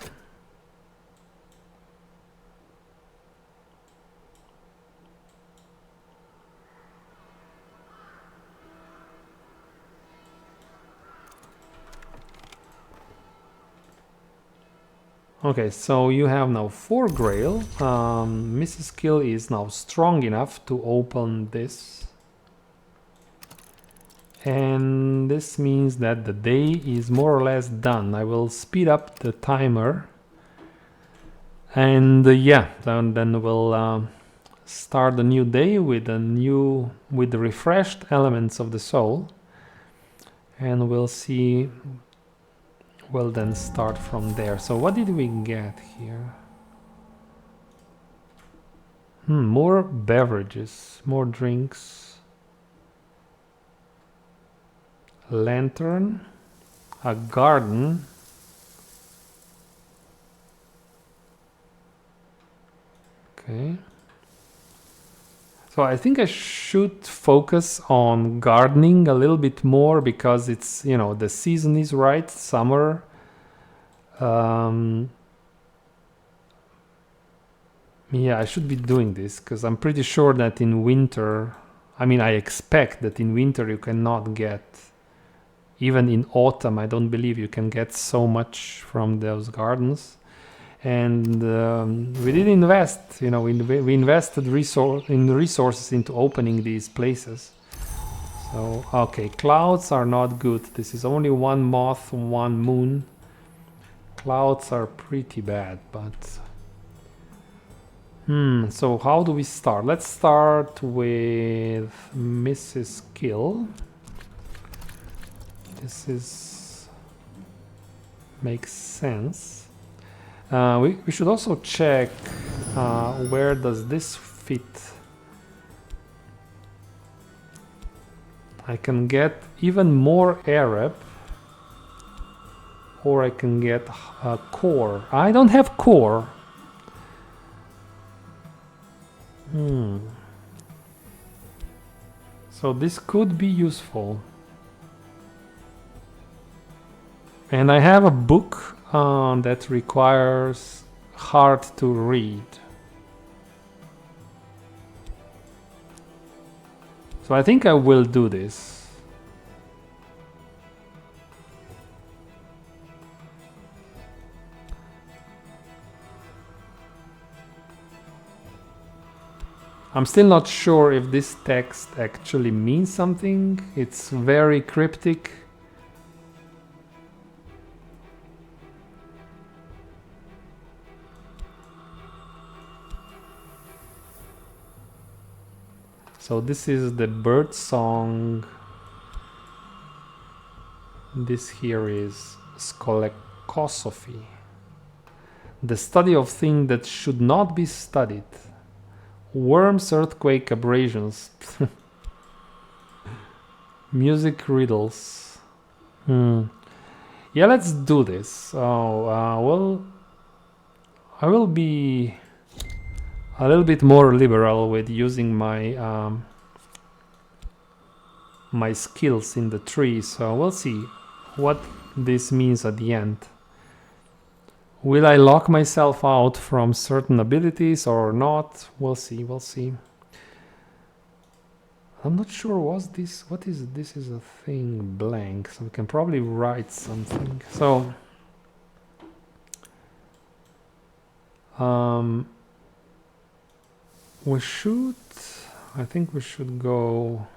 [SPEAKER 1] Okay, so you have now 4 grail. Mrs. Skill is now strong enough to open this. And this means that the day is more or less done. I will speed up the timer. And yeah, then we'll start a new day with the refreshed elements of the soul. And we'll see. We'll then start from there. So what did we get here? More beverages, more drinks. Lantern, a garden. Okay. So I think I should focus on gardening a little bit more because it's, you know, the season is right, summer. Yeah, I should be doing this because I'm pretty sure that in winter, I mean, I expect that in winter you cannot get, even in autumn, I don't believe you can get so much from those gardens. And we did invest, you know, we invested resources into opening these places. So, okay, clouds are not good. This is only 1 moth, 1 moon. Clouds are pretty bad, but... so how do we start? Let's start with Mrs. Kill. This makes sense. We should also check where does this fit. I can get even more Arab, or I can get core. I don't have core. So this could be useful. And I have a book that requires hard to read. So I think I will do this. I'm still not sure if this text actually means something. It's very cryptic. So this is the bird song. This here is skolekosophy. The study of things that should not be studied. Worms, earthquake, abrasions. Music riddles. Yeah, let's do this. Well, I will be a little bit more liberal with using my my skills in the tree, so we'll see what this means at the end. Will I lock myself out from certain abilities or not? We'll see, we'll see. I'm not sure what is this is a thing blank, so we can probably write something. So we should, I think we should go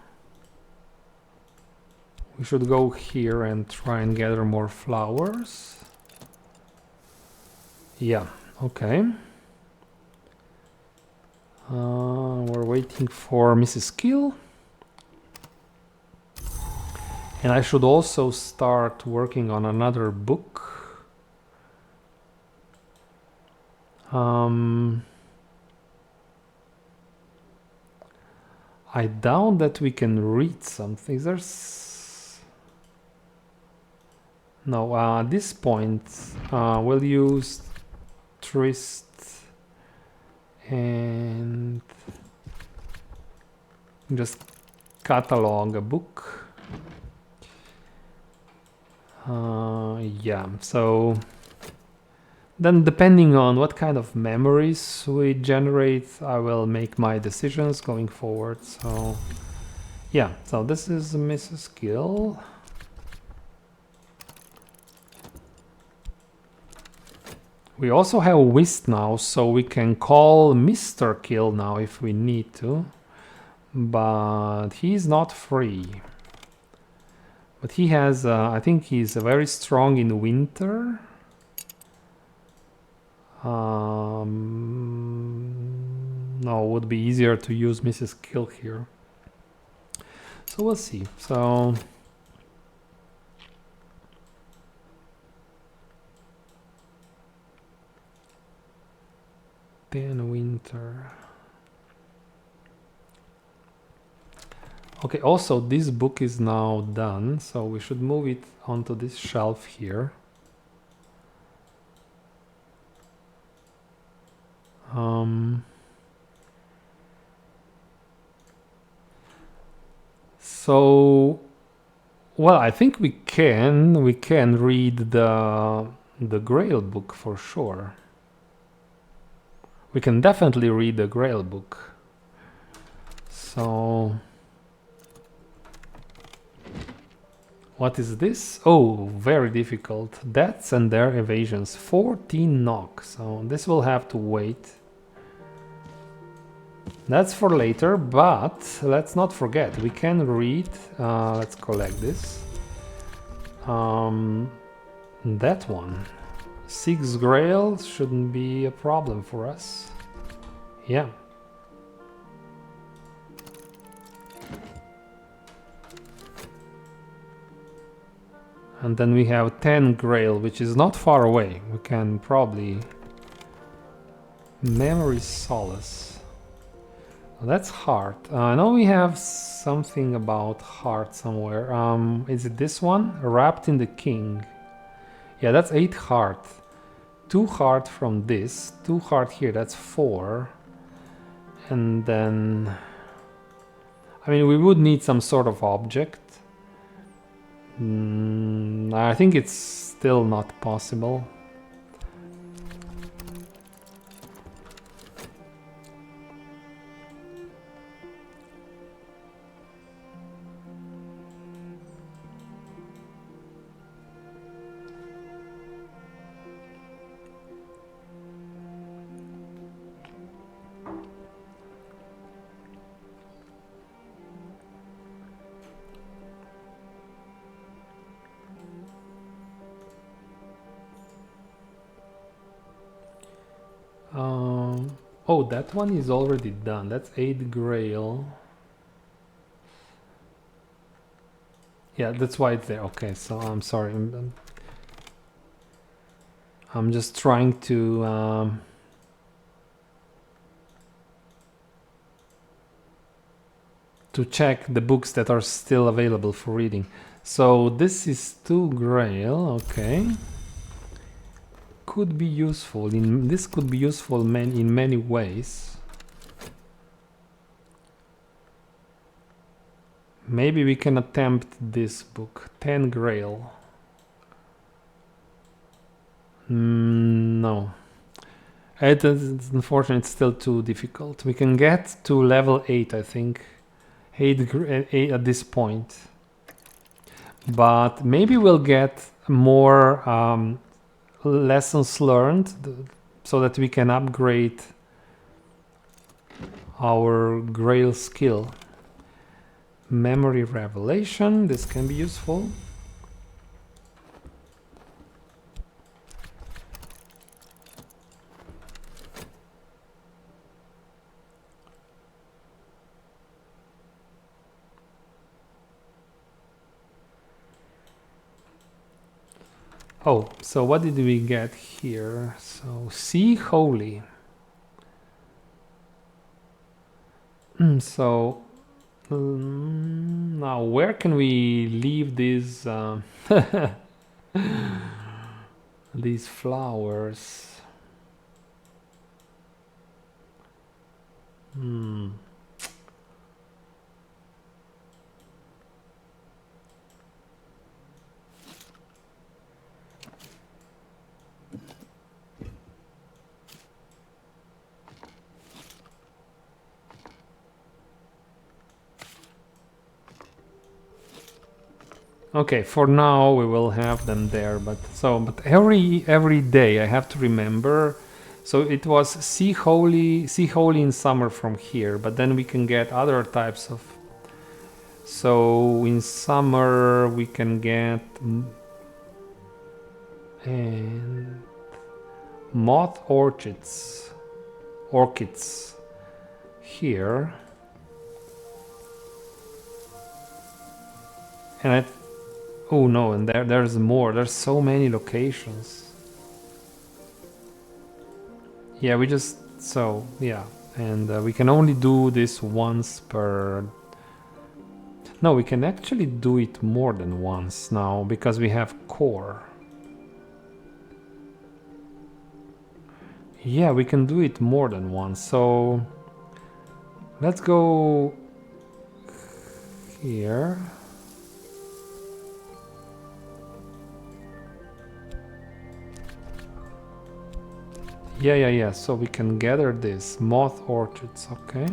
[SPEAKER 1] here and try and gather more flowers. Yeah, okay. We're waiting for Mrs. Kill. And I should also start working on another book. I doubt that we can read something. No, at this point, we'll use Trist and just catalog a book. Yeah, so then depending on what kind of memories we generate, I will make my decisions going forward. So yeah, so this is Mrs. Gill. We also have Whist now, so we can call Mr. Kill now if we need to. But he's not free. But he has, I think he's very strong in winter. No, it would be easier to use Mrs. Kill here. So we'll see. So then winter. Okay, also this book is now done, so we should move it onto this shelf here. So, well, I think we can read the Grail book for sure. We can definitely read the Grail book. So what is this? Oh, very difficult. Deaths and their evasions. 14 knock. So this will have to wait. That's for later, but let's not forget, we can read. Let's collect this. That one. 6 Grail shouldn't be a problem for us. Yeah. And then we have 10 Grail, which is not far away. We can probably... Memory Solace. Well, that's heart. I know we have something about heart somewhere. Is it this one? Wrapped in the King. Yeah, that's 8 heart. 2 heart from this. 2 heart here, that's 4. And then... I mean, we would need some sort of object. I think it's still not possible. Oh, that one is already done. That's 8 Grail. Yeah, that's why it's there. Okay, so I'm sorry. I'm just trying to check the books that are still available for reading. So this is 2 Grail. Okay. Could be useful. This could be useful in many ways. Maybe we can attempt this book. 10 Grail. No. It's unfortunately it's still too difficult. We can get to level 8, I think. 8 at this point. But maybe we'll get more lessons learned so that we can upgrade our Grail skill. Memory revelation, this can be useful. Oh, so what did we get here? So, see holy. So, now where can we leave this? These flowers. Okay, for now we will have them there, but every day I have to remember. So it was see holy in summer from here, but then we can get other types of. So in summer we can get and moth orchids here, and oh no, and there's more. There's so many locations. Yeah, and we can only do this once per. No, we can actually do it more than once now because we have core. Yeah, we can do it more than once. So let's go here. Yeah. So we can gather this moth orchids, okay?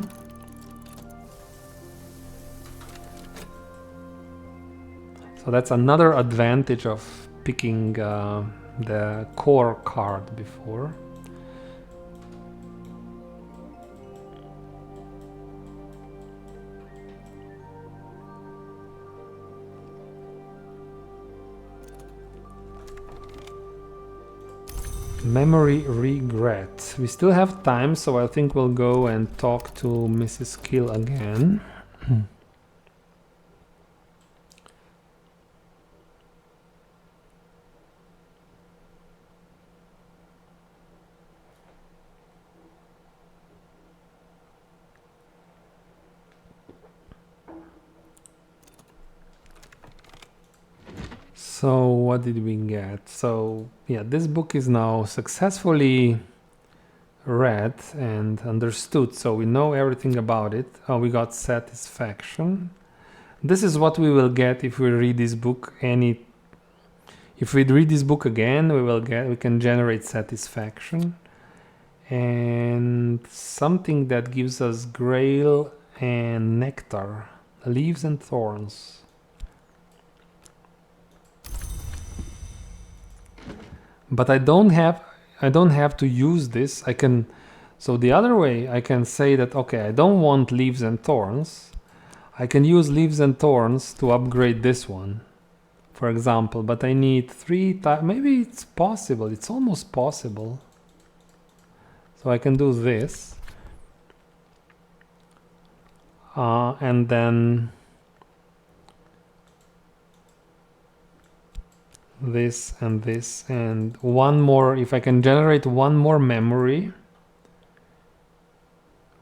[SPEAKER 1] So that's another advantage of picking the core card before. Memory regret. We still have time, so I think we'll go and talk to Mrs. Kill again. So what did we get? So yeah, this book is now successfully read and understood, so we know everything about it. We got satisfaction. This is what we will get if we read this book. If we read this book again, we can generate satisfaction and something that gives us grail and nectar, leaves and thorns. But I don't have to use this. So the other way I can say that, okay, I don't want leaves and thorns. I can use leaves and thorns to upgrade this one, for example, but I need 3 times. Maybe it's possible. It's almost possible. So I can do this. And then this and one more. If I can generate one more memory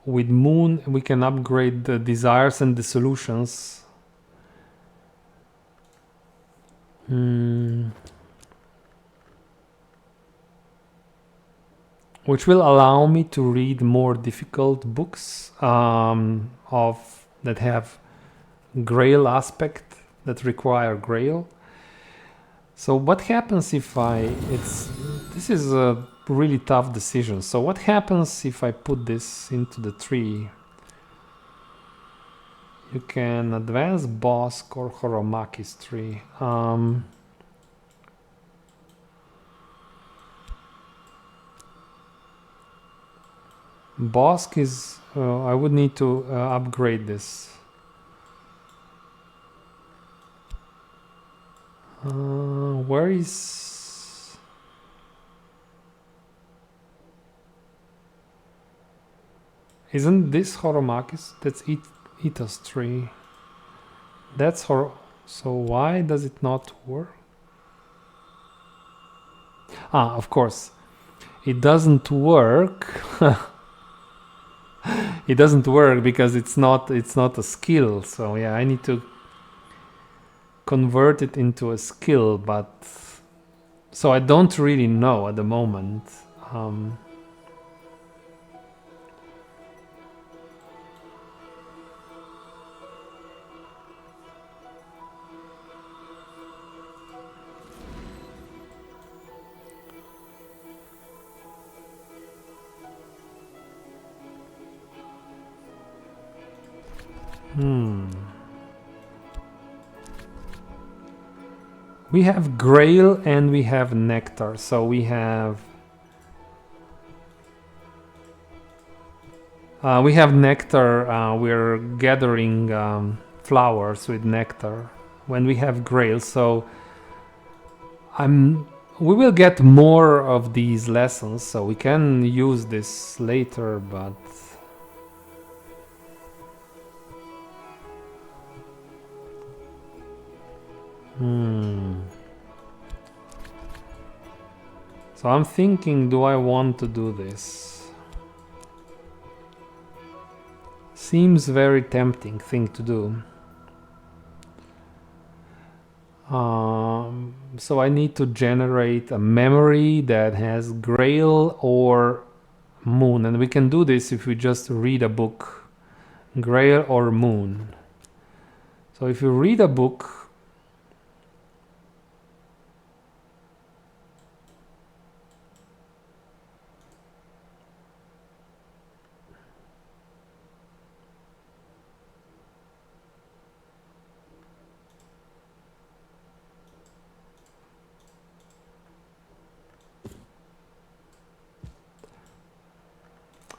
[SPEAKER 1] with moon, we can upgrade the desires and the solutions. Which will allow me to read more difficult books that have grail aspect, that require grail. So what happens if this is a really tough decision. So what happens if I put this into the tree? You can advance Bosk or Horomaki's tree. Bosk is, I would need to upgrade this. Where is... Isn't this Horomaki's? That's Ita's tree. That's so why does it not work? Of course. It doesn't work. It doesn't work because it's not a skill. So yeah, I need to convert it into a skill, but So I don't really know at the moment. We have grail and we have nectar. So we have nectar. We're gathering flowers with nectar when we have grail. So we will get more of these lessons, so we can use this later, but so I'm thinking, do I want to do this? Seems very tempting thing to do. So I need to generate a memory that has grail or moon, and we can do this if we just read a book, grail or moon. So if you read a book,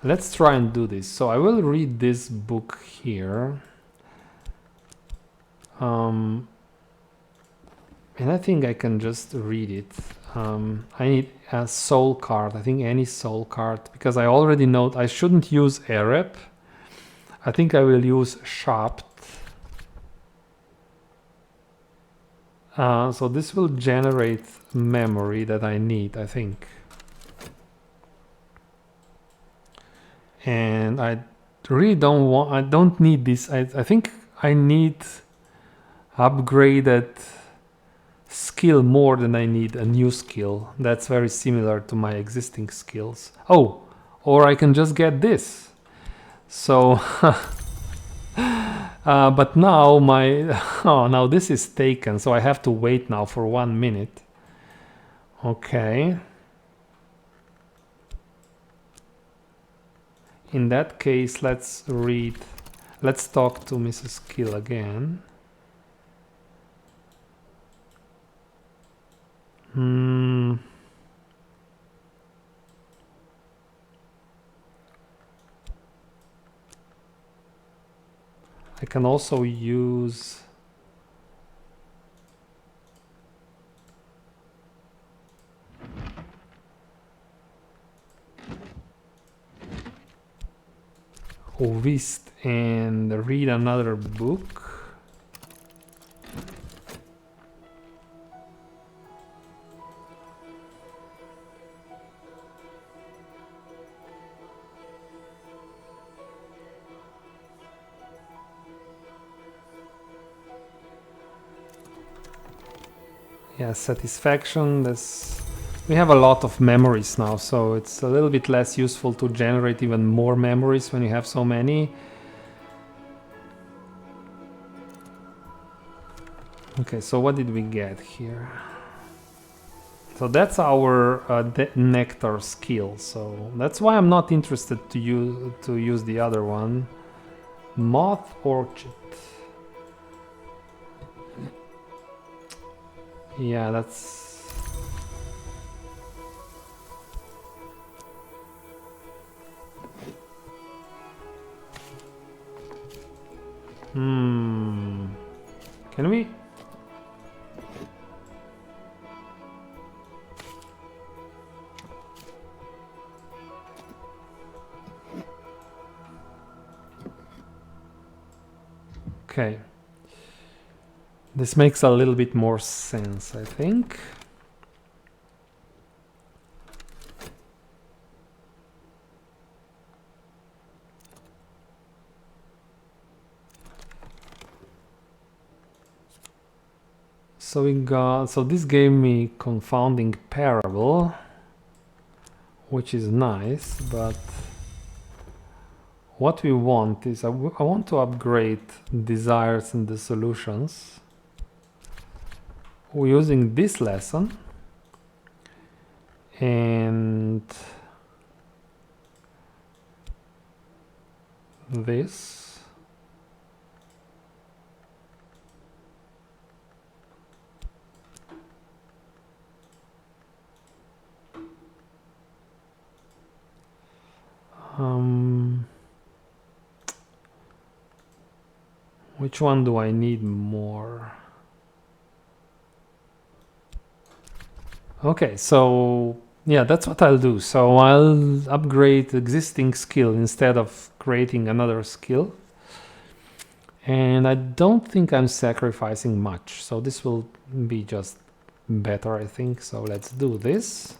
[SPEAKER 1] let's try and do this. So I will read this book here. And I think I can just read it. I need a soul card. I think any soul card, because I already know I shouldn't use Arab. I think I will use Shapt. So this will generate memory that I need, I think. And I really don't need this. I think I need upgraded skill more than I need a new skill. That's very similar to my existing skills. Oh, or I can just get this. So, but now now this is taken, so I have to wait now for 1 minute. Okay. In that case, let's talk to Mrs. Kill again. I can also use Ovist and read another book. Yeah, satisfaction. We have a lot of memories now, so it's a little bit less useful to generate even more memories when you have so many. Okay, so what did we get here? So that's our nectar skill. So that's why I'm not interested to use the other one. Moth orchid. Yeah, that's... Can we? Okay. This makes a little bit more sense, I think. So this gave me confounding parable, which is nice, but what we want is I want to upgrade desires and the solutions. We're using this lesson and this. Which one do I need more? Okay, so yeah, that's what I'll do. So I'll upgrade existing skill instead of creating another skill. And I don't think I'm sacrificing much. So this will be just better, I think. So let's do this.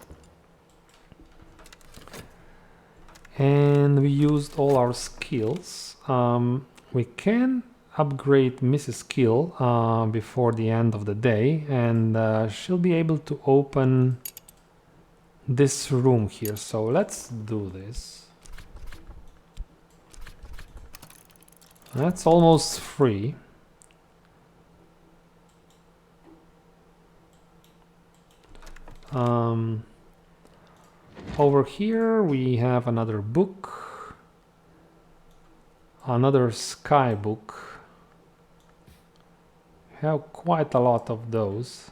[SPEAKER 1] And we used all our skills. We can upgrade Mrs. Skill before the end of the day, and she'll be able to open this room here. So let's do this. That's almost free. Over here we have another book, another sky book. Have quite a lot of those.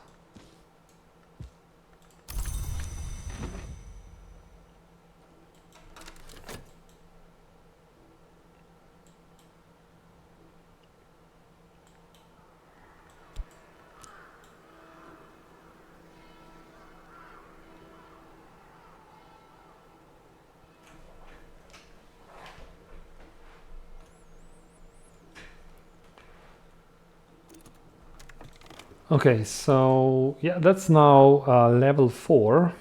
[SPEAKER 1] Okay, so yeah, that's now level 4.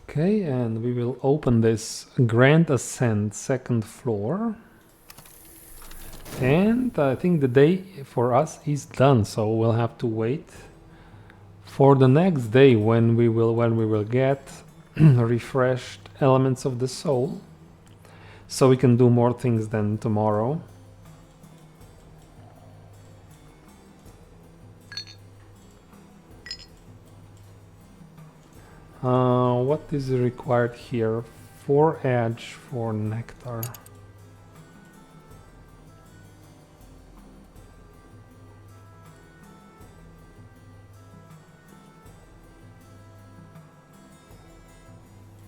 [SPEAKER 1] Okay, and we will open this Grand Ascent 2nd floor. And I think the day for us is done, so we'll have to wait for the next day when we will get refreshed elements of the soul, so we can do more things than tomorrow. What is required here? 4 edge, 4 nectar.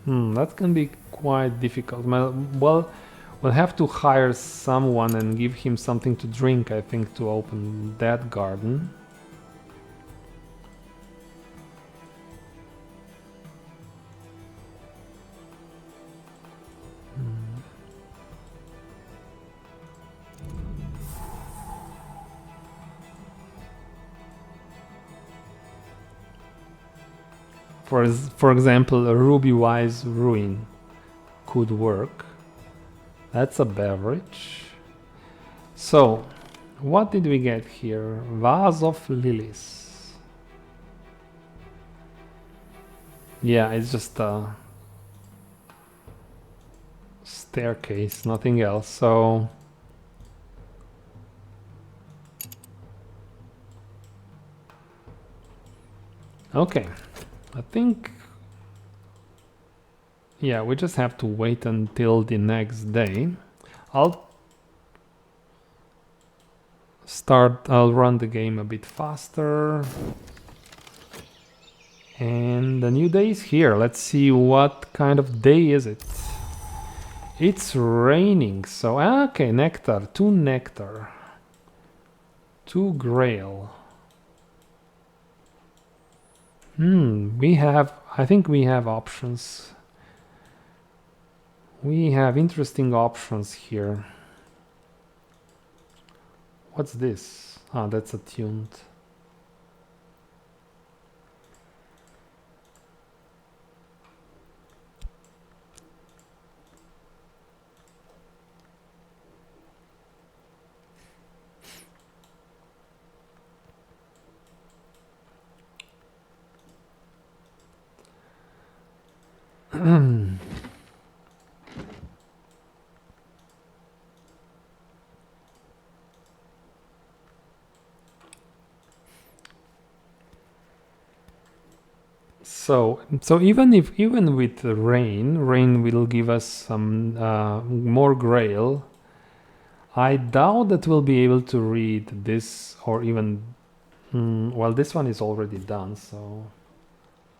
[SPEAKER 1] That can be quite difficult. Well, we'll have to hire someone and give him something to drink, I think, to open that garden. For example, a ruby-wise ruin could work. That's a beverage. So, what did we get here? Vase of lilies. Yeah, it's just a staircase, nothing else. So, okay. I think, yeah, we just have to wait until the next day. I'll run the game a bit faster. And the new day is here. Let's see what kind of day is it. It's raining, so okay, nectar, 2 nectar, 2 grail. I think we have options. We have interesting options here. What's this? Ah, that's attuned. So even with rain will give us some more grail. I doubt that we'll be able to read this or even well, this one is already done, so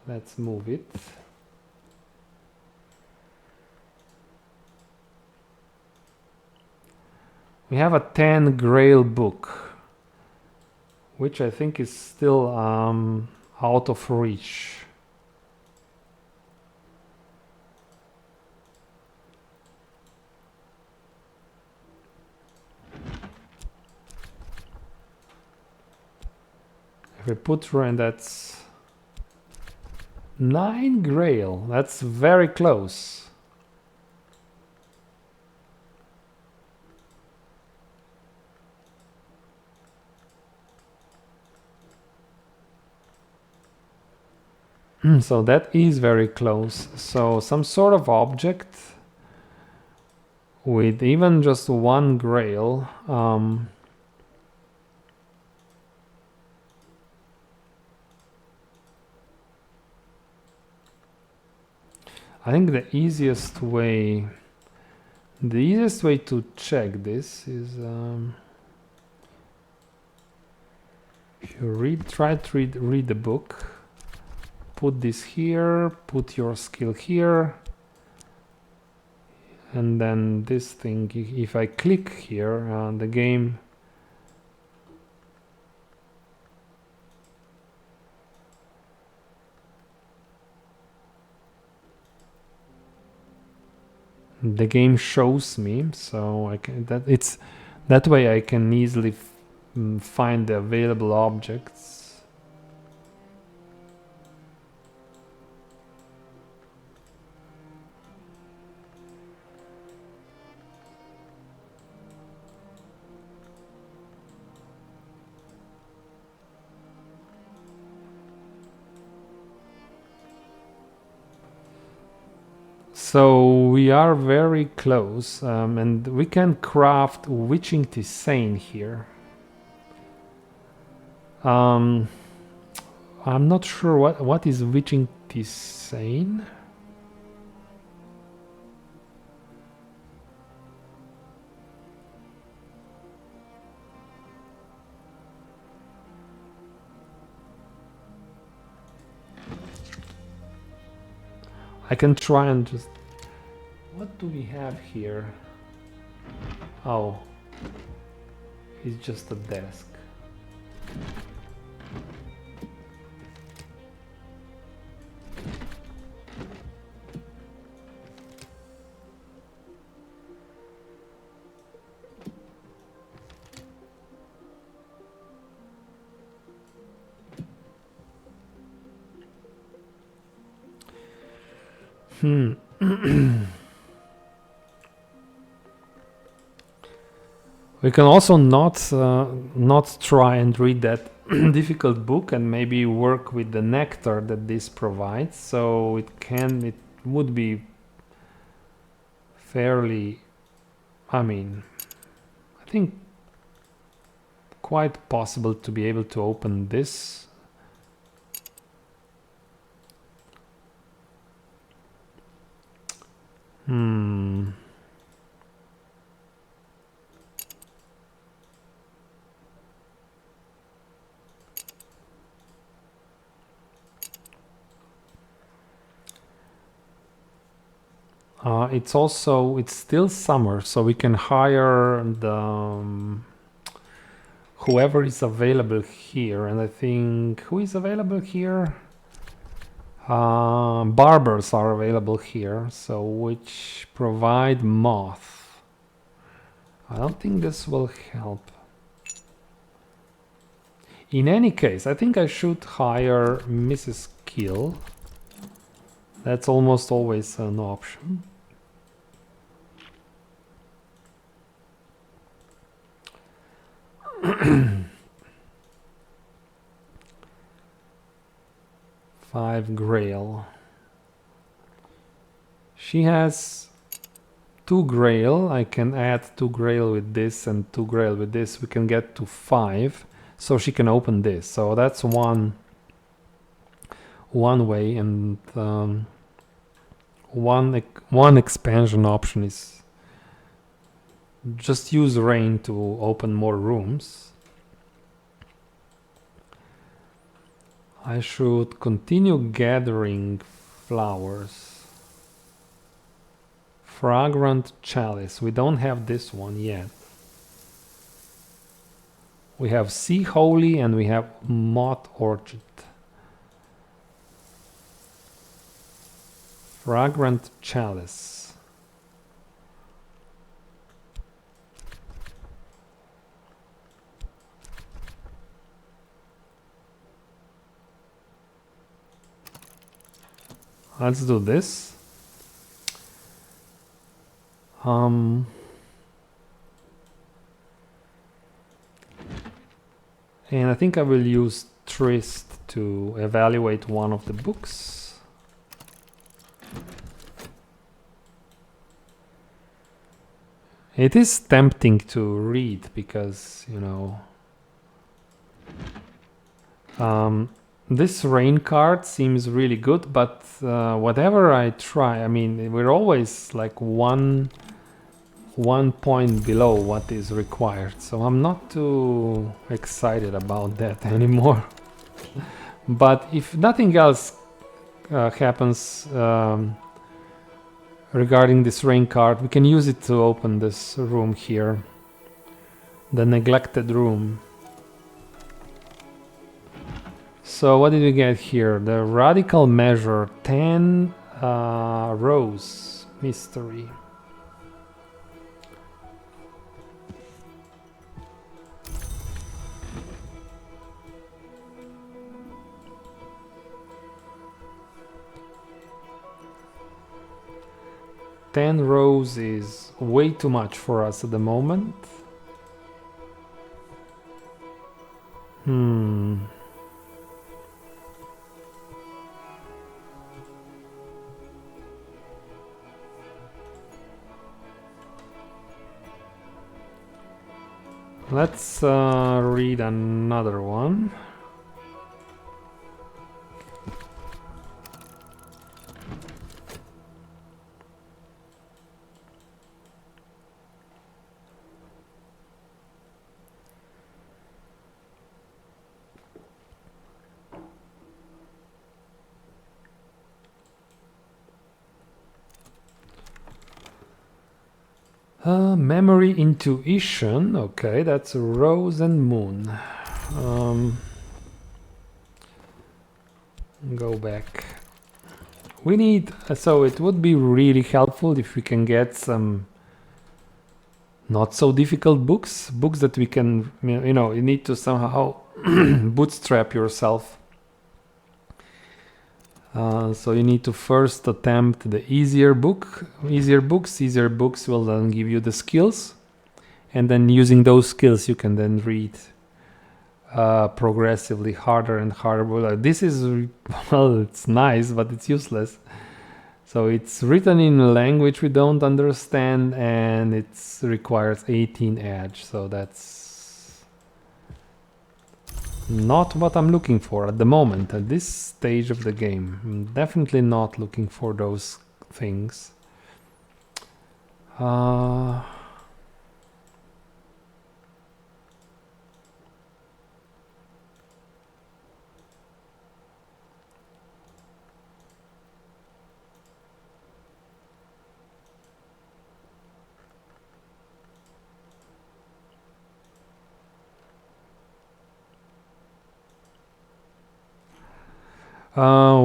[SPEAKER 1] let's move it. We have a 10 grail book, which I think is still out of reach. If we put rain, that's 9 grail. That's very close. So that is very close. So some sort of object with even just 1 grail. I think the easiest way to check this is if you try to read the book. Put this here, put your skill here, and then this thing, if I click here, the game shows me, so I can that way I can easily find the available objects. So we are very close, and we can craft Witching Tisane here. I'm not sure what is Witching Tisane. I can try and just... What do we have here? Oh, it's just a desk. We can also not try and read that difficult book and maybe work with the nectar that this provides. So it would be fairly, I think quite possible to be able to open this. It's still summer, so we can hire the whoever is available here, and I think who is available here? Barbers are available here, so which provide moth. I don't think this will help. In any case, I think I should hire Mrs. Kill. That's almost always an option. Five Grail. She has 2 Grail. I can add 2 Grail with this and 2 Grail with this. We can get to 5. So she can open this. So that's one way, and one expansion option is just use rain to open more rooms. I should continue gathering flowers. Fragrant Chalice. We don't have this one yet. We have Sea Holy and we have Moth Orchid. Fragrant Chalice. Let's do this. And I think I will use Trist to evaluate one of the books. It is tempting to read because, you know, this rain card seems really good, but whatever I try, I mean, we're always like one point below what is required, so I'm not too excited about that anymore. But if nothing else happens regarding this rain card, we can use it to open this room here, the neglected room. So what did we get here? The radical measure, 10 rose mystery. Ten rows is way too much for us at the moment. Let's read another one. Memory intuition. Okay, that's Rose and Moon. Go back. We need, so it would be really helpful if we can get some not so difficult books that we can, you know, you need to somehow bootstrap yourself. So you need to first attempt the easier books. Easier books will then give you the skills, and then using those skills you can then read progressively harder and harder. Well, this is, well, it's nice, but it's useless. So it's written in a language we don't understand, and it requires 18 edge. So that's not what I'm looking for at the moment, at this stage of the game. I'm definitely not looking for those things.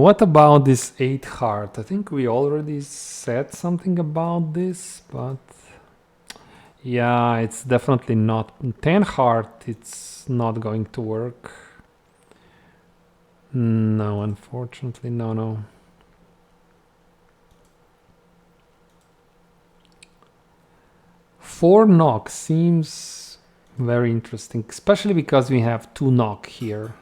[SPEAKER 1] What about this 8 heart? I think we already said something about this, but yeah, it's definitely not 10 heart. It's not going to work. No, unfortunately, no. Four knock seems very interesting, especially because we have two knock here.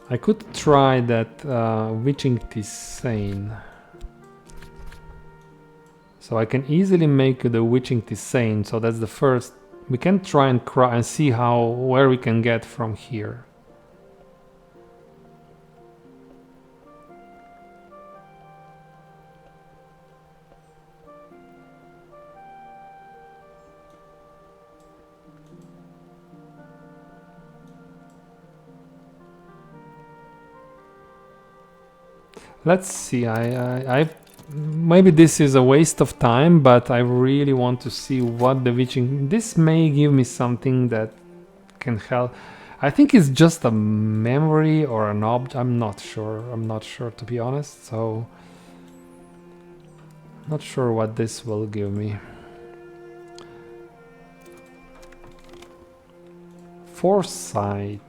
[SPEAKER 1] I could try that witching tisane. So I can easily make the witching tisane. So that's the first. We can try and see where we can get from here. Let's see. I maybe this is a waste of time, but I really want to see what the witching. This may give me something that can help. I think it's just a memory or an object. I'm not sure. I'm not sure, to be honest. So not sure what this will give me. Foresight.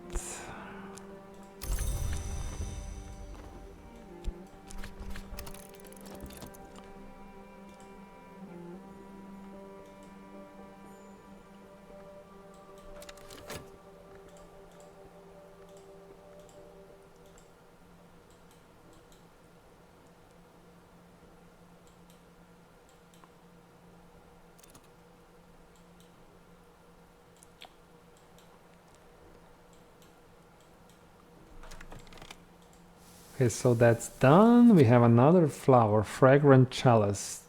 [SPEAKER 1] Okay, so that's done. We have another flower, fragrant chalice.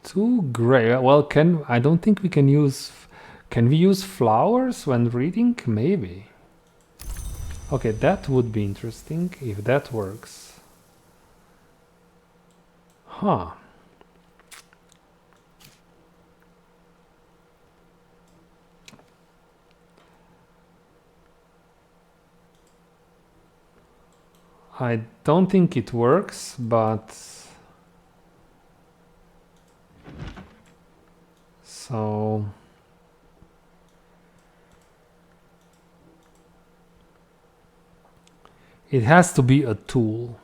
[SPEAKER 1] 2 gray. Well, I don't think we can use. Can we use flowers when reading? Maybe. Okay, that would be interesting if that works. Huh. I don't think it works, but so it has to be a tool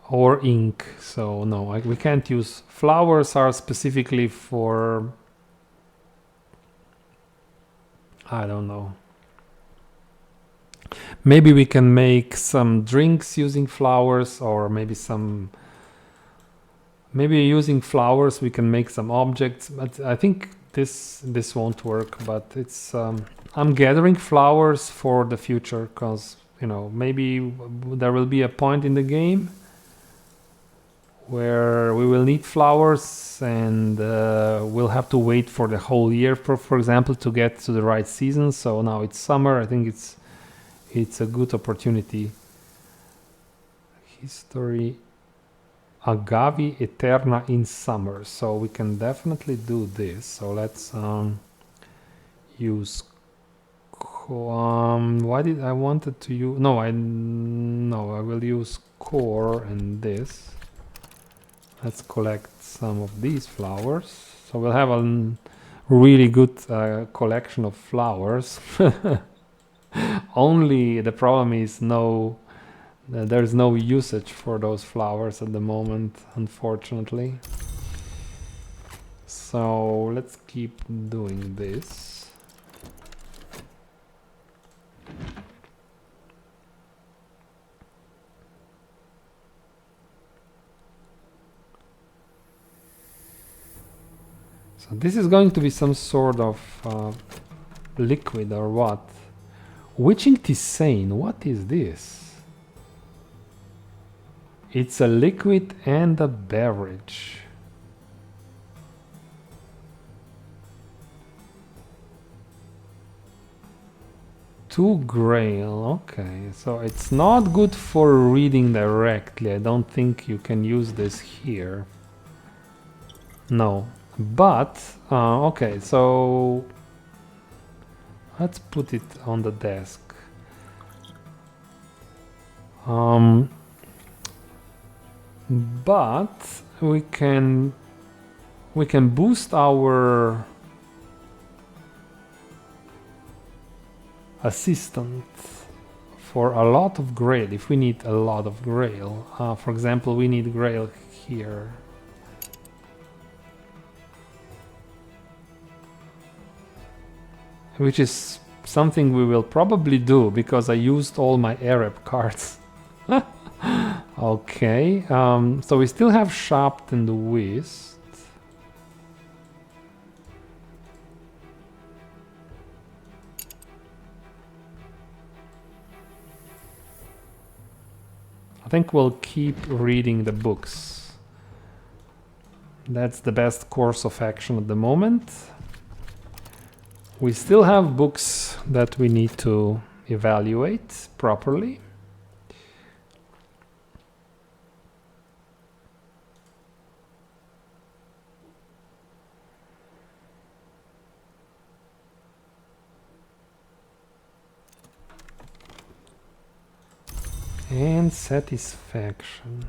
[SPEAKER 1] or ink. So no, we can't use flowers. Are specifically for, I don't know. Maybe we can make some drinks using flowers, or maybe using flowers we can make some objects, but I think this won't work. But it's I'm gathering flowers for the future, because maybe there will be a point in the game where we will need flowers, and we'll have to wait for the whole year, for example, to get to the right season. So now it's summer. I think it's a good opportunity. History Agave Eterna in summer. So we can definitely do this. So let's use. Why did I wanted to use? No, I will use core and this. Let's collect some of these flowers. So we'll have a really good collection of flowers. Only the problem is there's no usage for those flowers at the moment, unfortunately. So let's keep doing this. So this is going to be some sort of liquid or what? Witching tisane, what is this? It's a liquid and a beverage. 2 grail, okay, so it's not good for reading directly. I don't think you can use this here. No, but okay, so let's put it on the desk. But we can boost our assistant for a lot of grail if we need a lot of grail. For example, we need grail here. Which is something we will probably do because I used all my Arab cards. Okay, so we still have Shapt and Whist. I think we'll keep reading the books. That's the best course of action at the moment. We still have books that we need to evaluate properly. And satisfaction.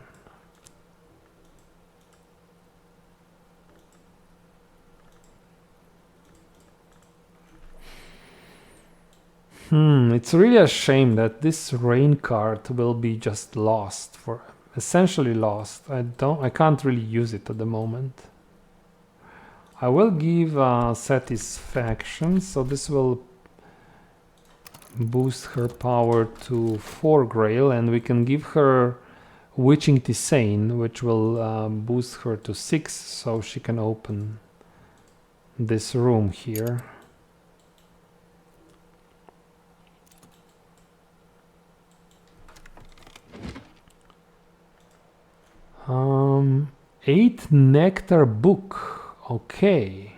[SPEAKER 1] It's really a shame that this rain card will be just lost, for essentially lost. I can't really use it at the moment. I will give satisfaction, so this will boost her power to 4 grail, and we can give her Witching Tisane, which will boost her to 6, so she can open this room here. Eight nectar book. Okay.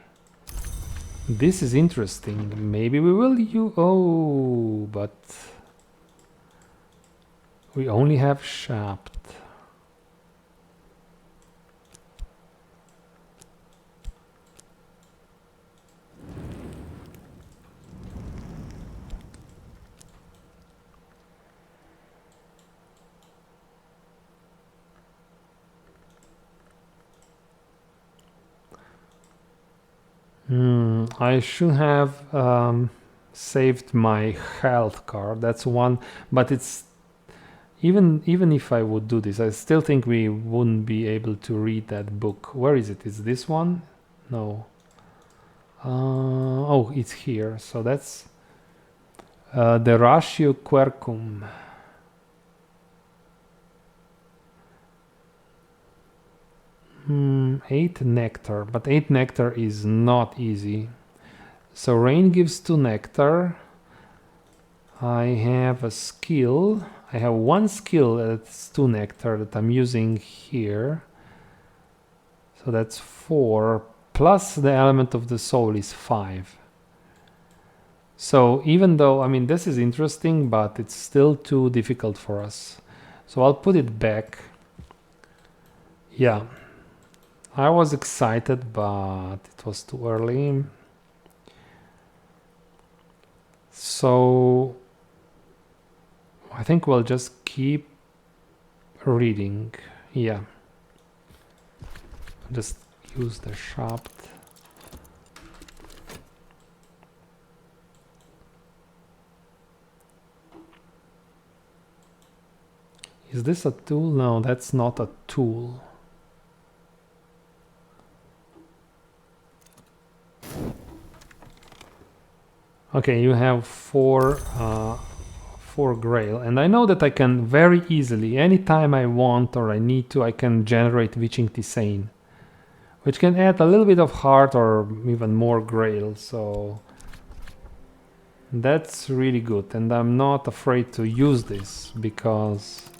[SPEAKER 1] This is interesting. Maybe we will use... Oh, but... we only have Shapt. I should have saved my health card. That's one, but it's even if I would do this, I still think we wouldn't be able to read that book. Where is it? Is this one? No. Oh, it's here. So that's the Ratio Quercum. Eight nectar, but 8 nectar is not easy. So rain gives 2 nectar. I have a skill. I have 1 skill that's 2 nectar that I'm using here. So that's 4, plus the element of the soul is 5. So even though, I mean, this is interesting, but it's still too difficult for us. So I'll put it back. Yeah. I was excited, but it was too early. So I think we'll just keep reading. Yeah. Just use the Shapt. Is this a tool? No, that's not a tool. Okay, you have 4 grail, and I know that I can very easily, anytime I want or I need to, I can generate Witching Tisane, which can add a little bit of heart or even more grail, so that's really good, and I'm not afraid to use this because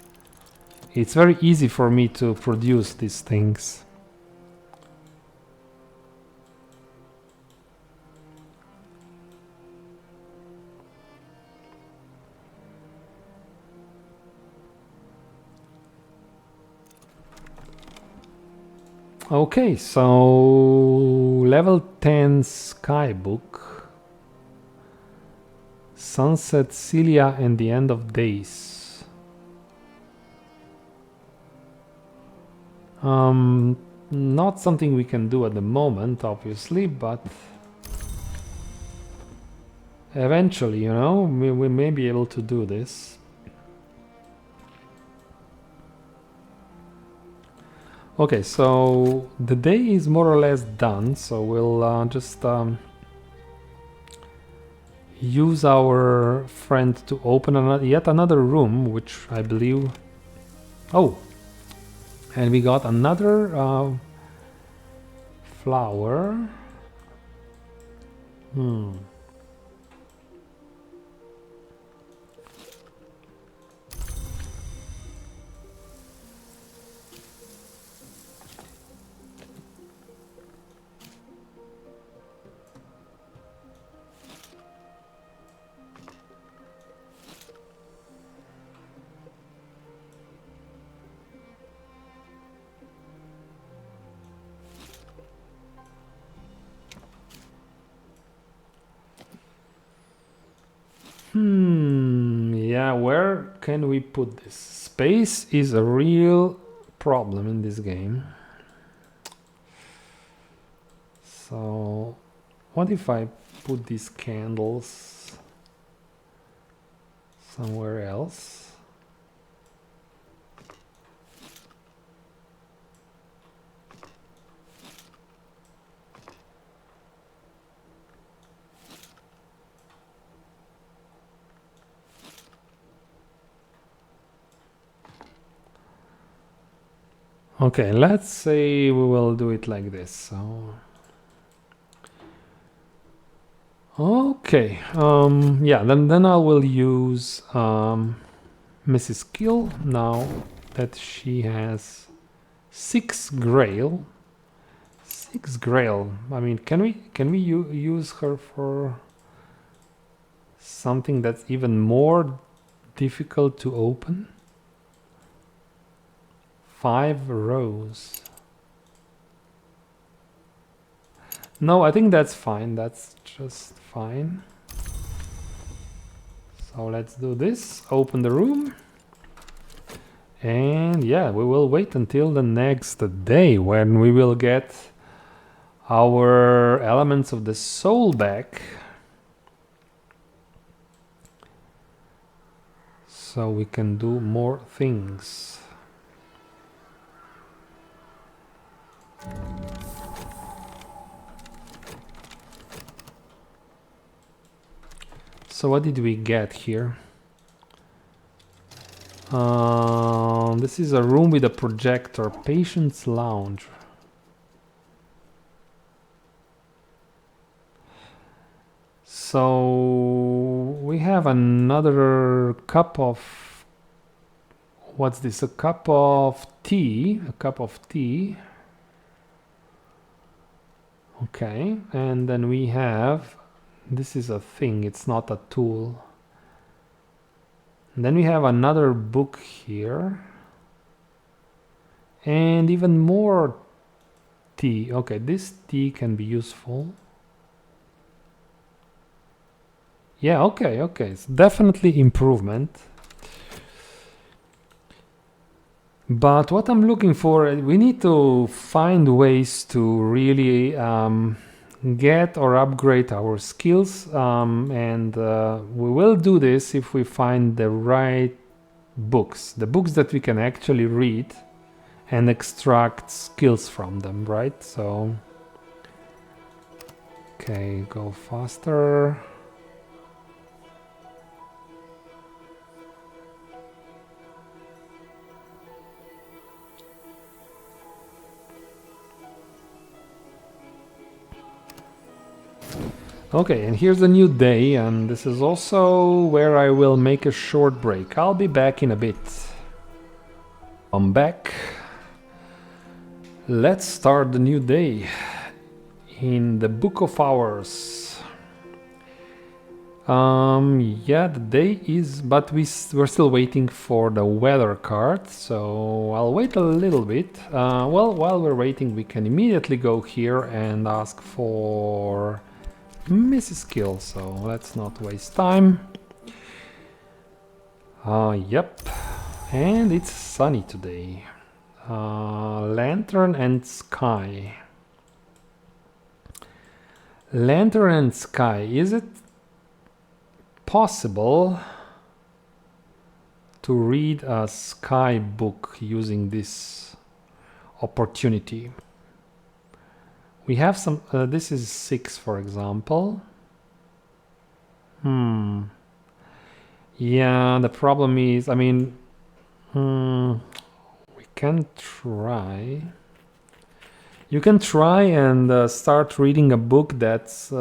[SPEAKER 1] it's very easy for me to produce these things. Okay, so level 10 Skybook, Sunset, Celia, and the End of Days. Not something we can do at the moment, obviously, but eventually, you know, we may be able to do this. Okay, so the day is more or less done, so we'll just use our friend to open yet another room, which I believe... Oh! And we got another flower. Yeah, where can we put this? Space is a real problem in this game. So, what if I put these candles somewhere else? Okay, let's say we will do it like this. So, okay, yeah, then I will use Mrs. Kill now that she has 6 Grail. 6 Grail. I mean, can we use her for something that's even more difficult to open? 5 rows. No, I think that's fine. That's just fine. So let's do this. Open the room. And yeah, we will wait until the next day when we will get our elements of the soul back. So we can do more things. So what did we get here? This is a room with a projector, patient's lounge. So we have another cup of... What's this? A cup of tea. A cup of tea. Okay, and then we have... This is a thing, it's not a tool. And then we have another book here. And even more tea. Okay, this tea can be useful. Yeah, okay, it's definitely improvement. But what I'm looking for, we need to find ways to really get or upgrade our skills, and we will do this if we find the right books, the books that we can actually read and extract skills from them, right? So, okay, go faster. Okay, and here's a new day, and this is also where I will make a short break. I'll be back in a bit. I'm back. Let's start the new day in the Book of Hours. Yeah, the day is, but we're still waiting for the weather card, so I'll wait a little bit. Well, while we're waiting, we can immediately go here and ask for Mrs. Kill, so let's not waste time. Yep, and it's sunny today. Lantern and sky. Lantern and sky, is it possible to read a sky book using this opportunity? We have some, this is 6 for example. Yeah, the problem is, I mean, we can try. You can try and start reading a book that's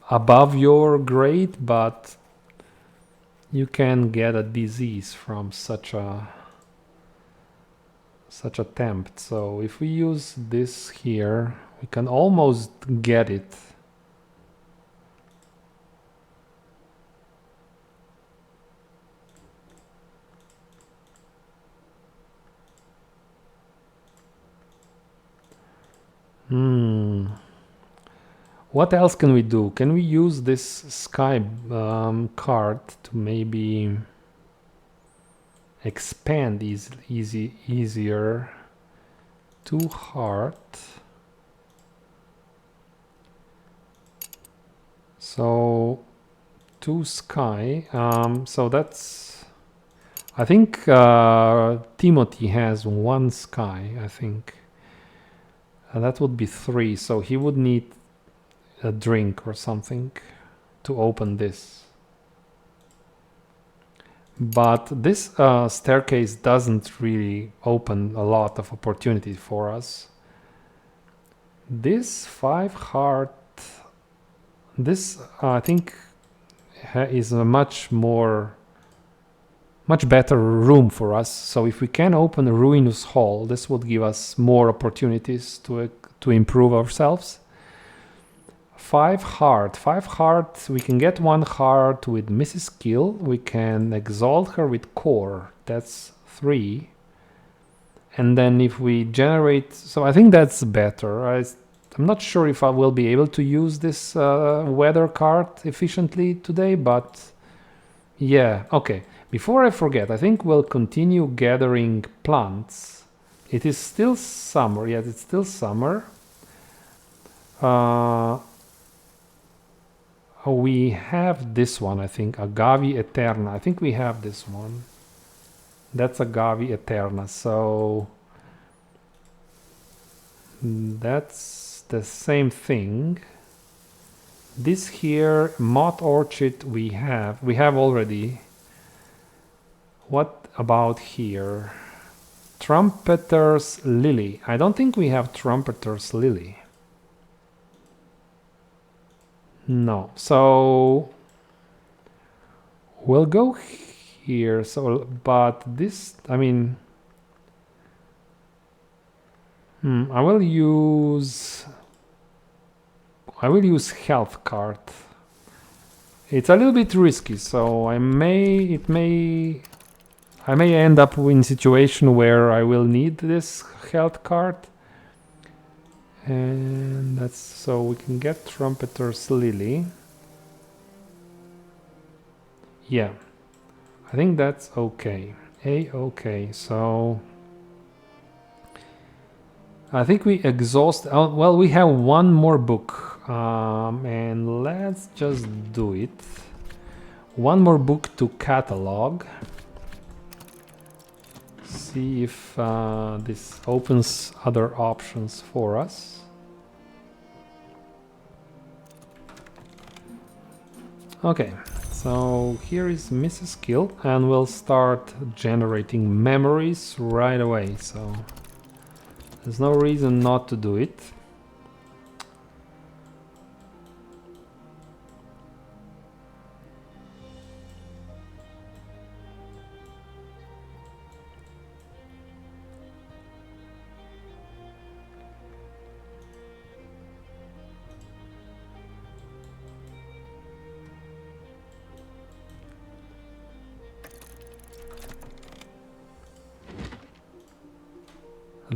[SPEAKER 1] above your grade, but you can get a disease from such attempt. So if we use this here, we can almost get it. What else can we do? Can we use this sky card to maybe expand easier to heart? So to sky. So that's, I think Timothy has 1 sky, I think. That would be 3, so he would need a drink or something to open this. But this staircase doesn't really open a lot of opportunities for us. This 5 heart, this I think is a much better room for us. So if we can open a ruinous hall, this would give us more opportunities to improve ourselves. 5 heart, we can get 1 heart with Mrs. Kill. We can exalt her with core, that's 3. And then if we generate, so I think that's better. I'm not sure if I will be able to use this weather card efficiently today, but yeah, okay. Before I forget, I think we'll continue gathering plants. It is still summer, yes, it's still summer. We have this one, I think, Agave Eterna. I think we have this one. That's Agave Eterna, so that's the same thing. This here, Moth Orchid, we have already. What about here? Trumpeter's Lily. I don't think we have Trumpeter's Lily. No, so we'll go here. So, but this, I mean, I will use health card. It's a little bit risky, so I may end up in a situation where I will need this health card. And that's so we can get Trumpeter's Lily. Yeah, I think that's okay. Okay, so I think we exhaust. Well, we have 1 more book, and let's just do it. 1 more book to catalog. See if this opens other options for us. Okay, so here is Mrs. Kill, and we'll start generating memories right away, so there's no reason not to do it.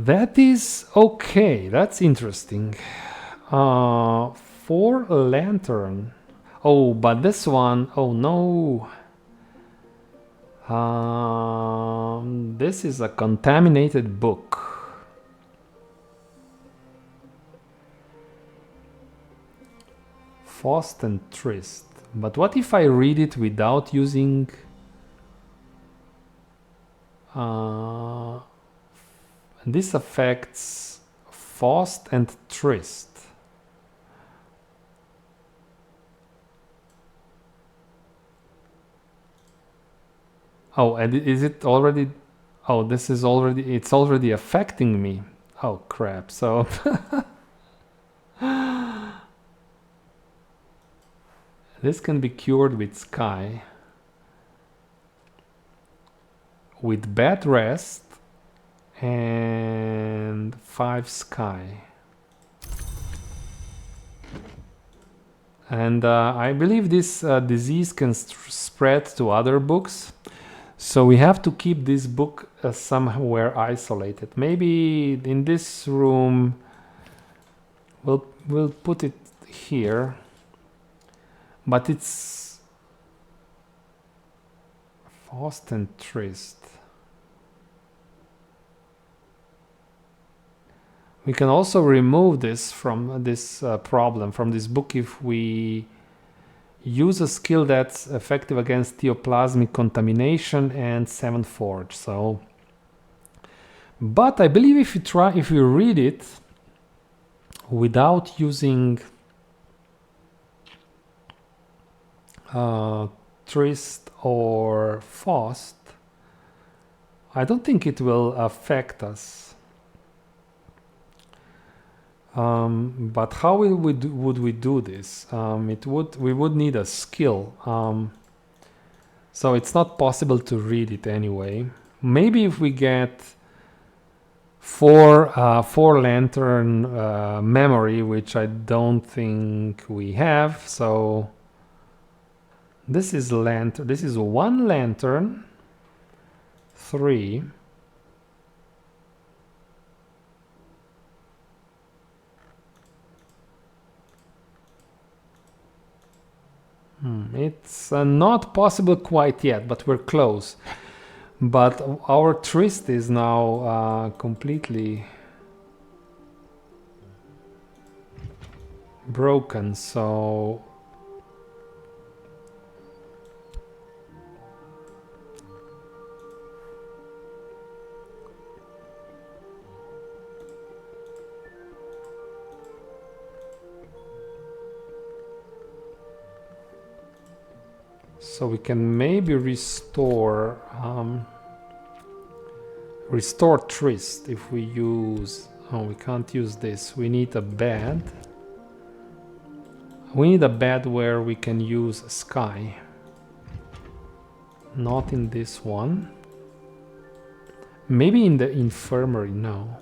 [SPEAKER 1] That is okay. That's interesting. For a lantern. Oh, but this one. Oh no. This is a contaminated book. Faust and Trist. But what if I read it without using... this affects Faust and Trist. Oh, and is it already... Oh, this is already... It's already affecting me. Oh, crap. So... This can be cured with Sky. With Bed Rest and 5 Sky. And I believe this disease can spread to other books. So we have to keep this book somewhere isolated. Maybe in this room, we'll put it here. But it's Faust and Trist. We can also remove this from this problem, from this book, if we use a skill that's effective against theoplasmic contamination and 7th Forge. So, but I believe if you read it without using Trist or Faust, I don't think it will affect us. But how would we do this? We would need a skill. So it's not possible to read it anyway. Maybe if we get four lantern memory, which I don't think we have. So this is lantern. This is 1 lantern, 3. It's not possible quite yet, but we're close. But our Trist is now completely broken, so we can maybe restore Trist if we use... Oh, we can't use this. We need a bed. We need a bed where we can use Sky. Not in this one. Maybe in the infirmary, no.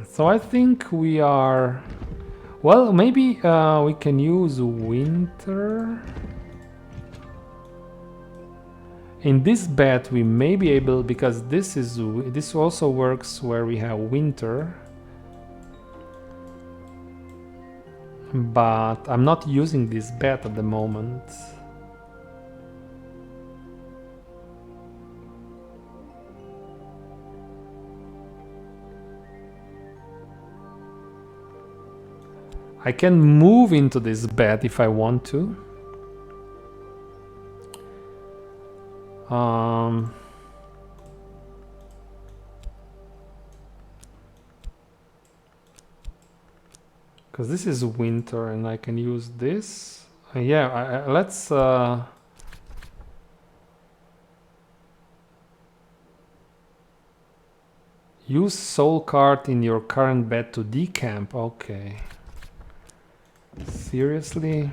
[SPEAKER 1] So I think we are... Well, maybe we can use Winter. In this bed we may be able, because this also works where we have Winter. But I'm not using this bed at the moment. I can move into this bed if I want to. Because this is Winter and I can use this. Yeah, let's... use soul card in your current bed to decamp. Okay. Seriously?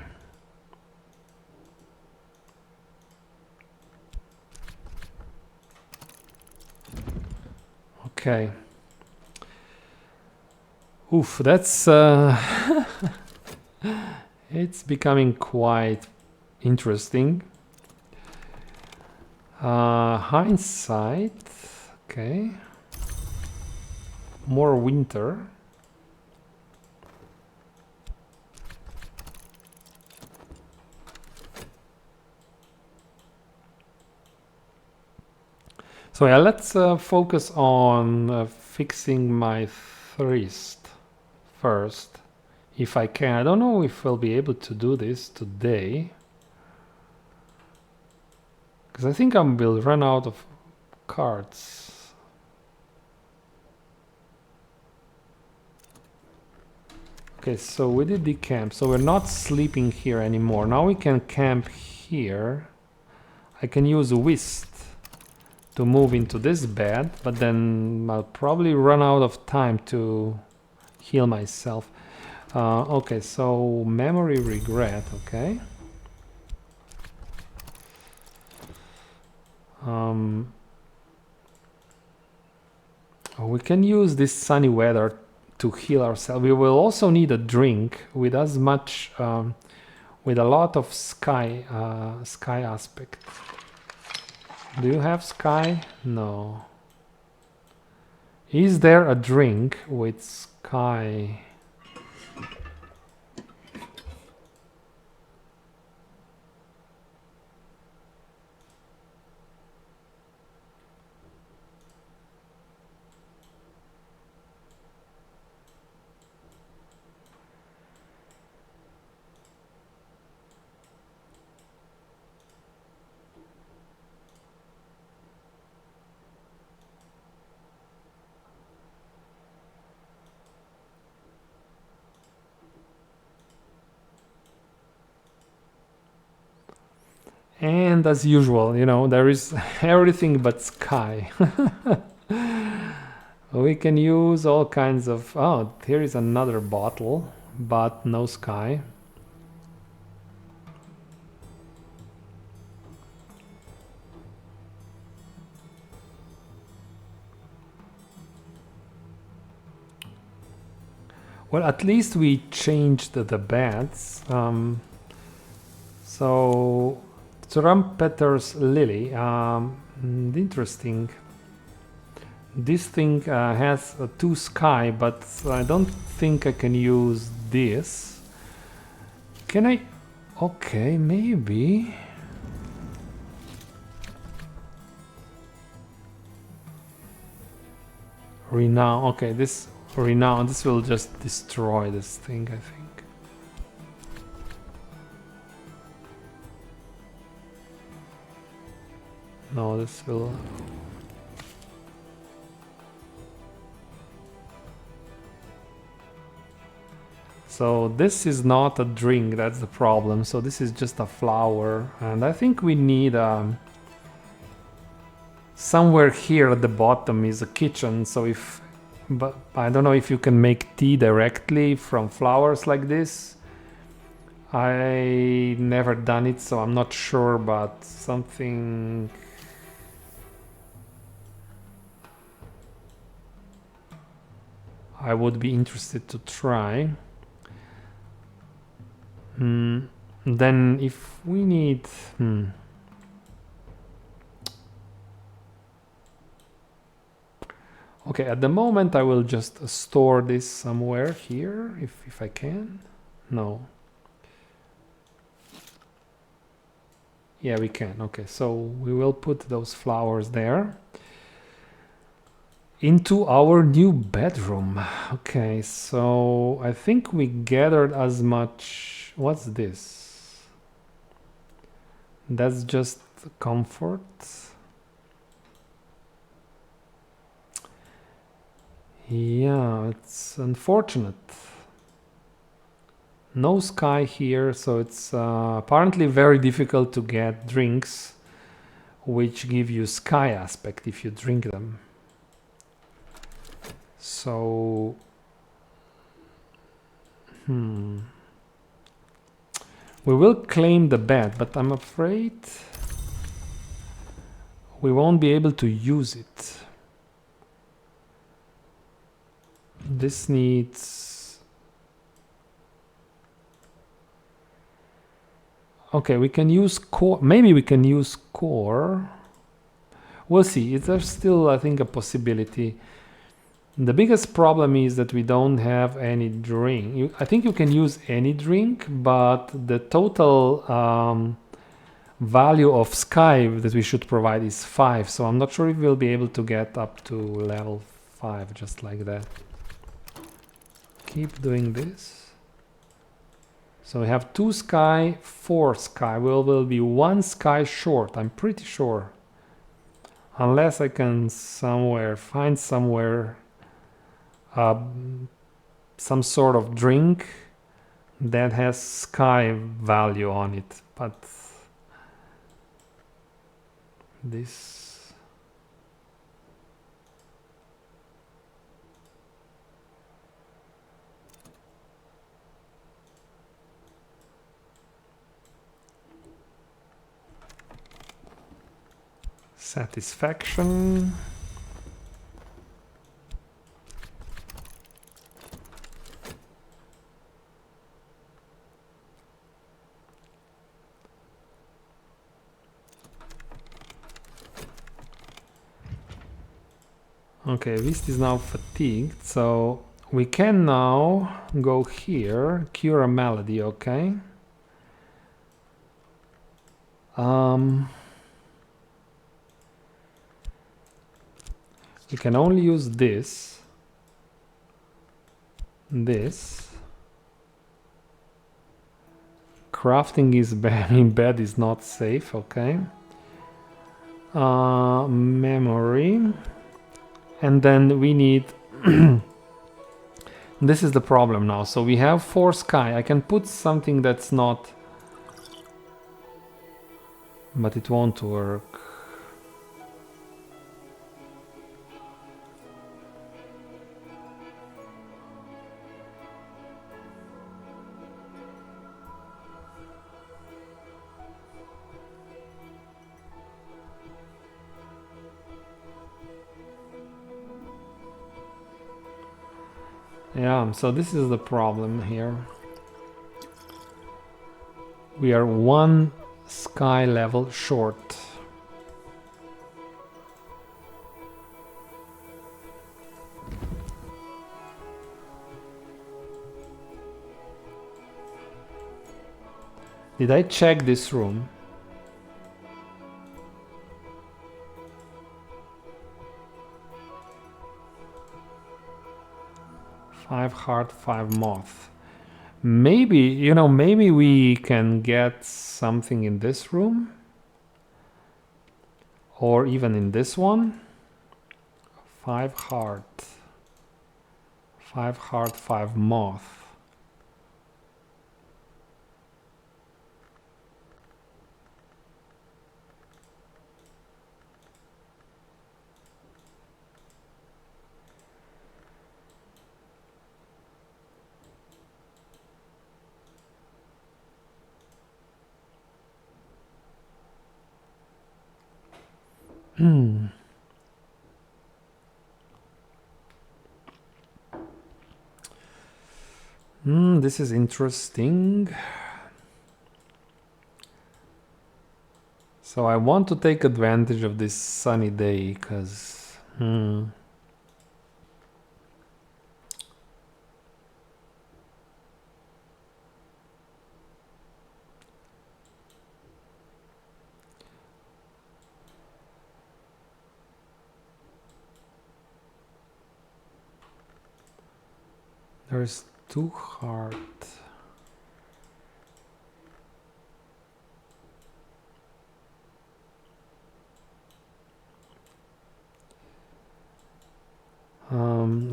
[SPEAKER 1] Okay. Oof, that's It's becoming quite interesting. Hindsight. Okay. More winter. So yeah, let's focus on fixing my thirst first, if I can. I don't know if I'll be able to do this today, because I think I will run out of cards. Okay, so we did the camp, so we're not sleeping here anymore. Now we can camp here. I can use whist to move into this bed, but then I'll probably run out of time to heal myself. Okay, so memory regret, okay. We can use this sunny weather to heal ourselves. We will also need a drink with as much, with a lot of sky aspect. Do you have sky? No. Is there a drink with sky? And as usual, you know, there is everything but sky. We can use all kinds of... Oh, here is another bottle, but no sky. Well, at least we changed the beds. So, Trumpeter's Lily. Interesting. This thing has two sky, but I don't think I can use this. Can I? Okay, maybe. Renown. Okay, this renown. This will just destroy this thing, I think. No, this will... So this is not a drink, that's the problem. So this is just a flower. And I think we need... somewhere here at the bottom is a kitchen. So if... But I don't know if you can make tea directly from flowers like this. I never done it, so I'm not sure, but something... I would be interested to try. Then if we need... Okay, at the moment I will just store this somewhere here, if I can. No. Yeah, we can. Okay, so we will put those flowers there. Into our new bedroom. Okay, so I think we gathered as much... What's this? That's just comfort. Yeah, it's unfortunate. No sky here, so it's apparently very difficult to get drinks which give you sky aspect if you drink them. So, we will claim the bed, but I'm afraid we won't be able to use it. This needs... Okay, we can use core. Maybe we can use core. We'll see. There's still, I think, a possibility. The biggest problem is that we don't have any drink. I think you can use any drink, but the total value of sky that we should provide is 5. So I'm not sure if we'll be able to get up to level 5 just like that. Keep doing this. So we have 2 sky, 4 sky. We will be 1 sky short, I'm pretty sure. Unless I can find somewhere some sort of drink that has sky value on it, but this satisfaction. Okay, Beast is now fatigued, so we can now go here, cure a malady, okay? We can only use this. Crafting is in bed is not safe, okay? Memory. And then we need this is the problem now. So we have 4 sky. I can put something that's not, but it won't work. Yeah, so this is the problem here. We are 1 sky level short. Did I check this room? Five heart, 5 moth. Maybe, you know, maybe we can get something in this room. Or even in this one. 5 heart. 5 heart, 5 moth. This is interesting. So I want to take advantage of this sunny day because there's 2 heart.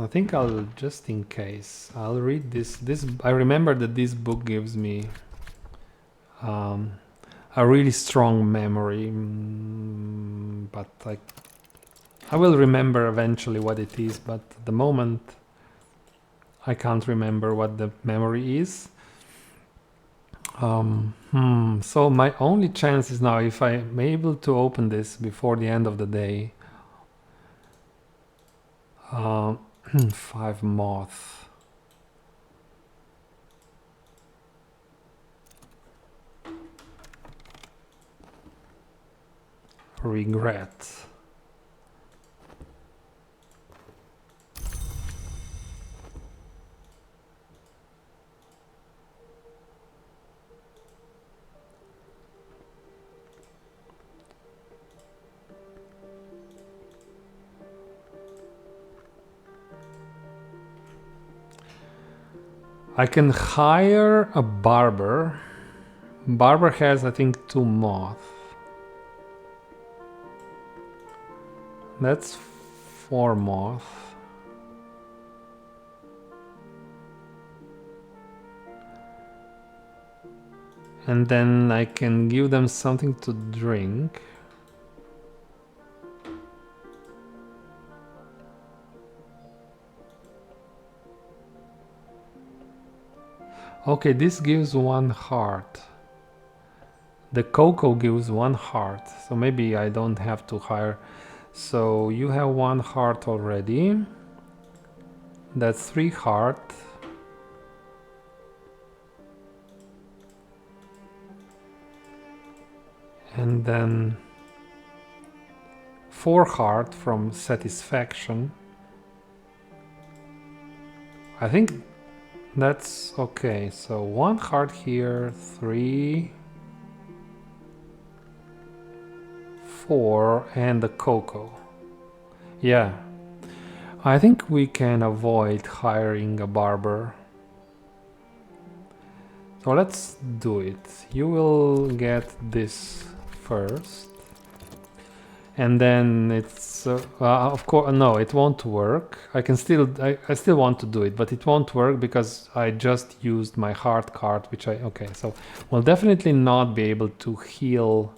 [SPEAKER 1] I think I'll, just in case, I'll read this. I remember that this book gives me a really strong memory, but I will remember eventually what it is, but at the moment I can't remember what the memory is. So my only chance is now, if I'm able to open this before the end of the day. 5 moth. regret. I can hire a barber. Barber has, I think, 2 moth. That's 4 moth. And then I can give them something to drink. Okay, this gives 1 heart. The cocoa gives 1 heart, so maybe I don't have to hire. So you have 1 heart already. That's 3 heart. And then 4 heart from satisfaction. I think that's okay. So 1 heart here, 3, 4, and the cocoa. Yeah, I think we can avoid hiring a barber. So let's do it. You will get this first. And then it's of course no, it won't work. I still want to do it, but it won't work because I just used my heart card, which okay, so we'll definitely not be able to heal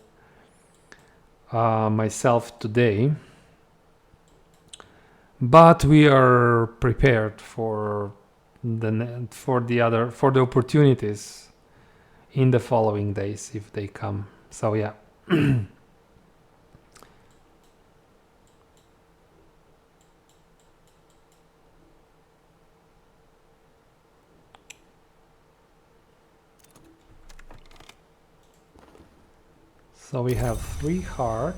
[SPEAKER 1] myself today, but we are prepared for the opportunities in the following days if they come. So yeah. So we have 3 heart.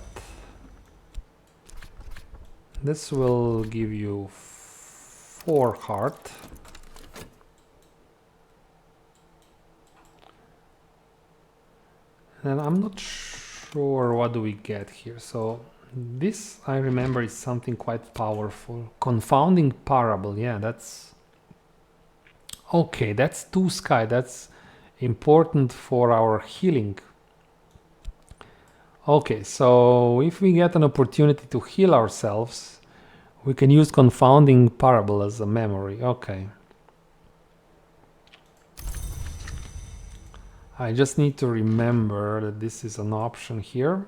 [SPEAKER 1] This will give you 4 heart. And I'm not sure what do we get here. So this, I remember, is something quite powerful. Confounding parable. Yeah, that's okay. That's 2 sky. That's important for our healing. Okay, so if we get an opportunity to heal ourselves, we can use confounding parable as a memory. Okay. I just need to remember that this is an option here.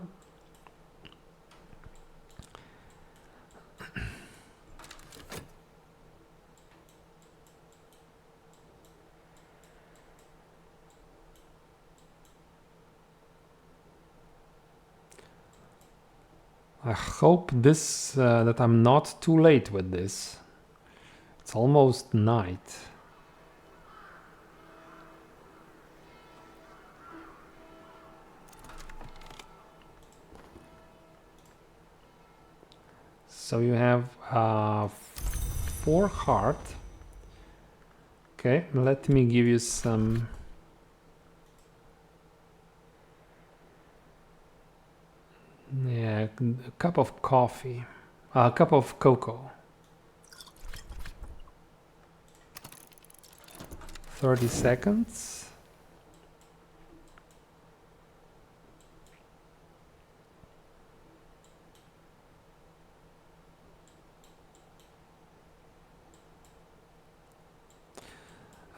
[SPEAKER 1] I hope this that I'm not too late with this. It's almost night. So you have 4 heart. Okay, let me give you some. Yeah, a cup of coffee, a cup of cocoa. 30 seconds.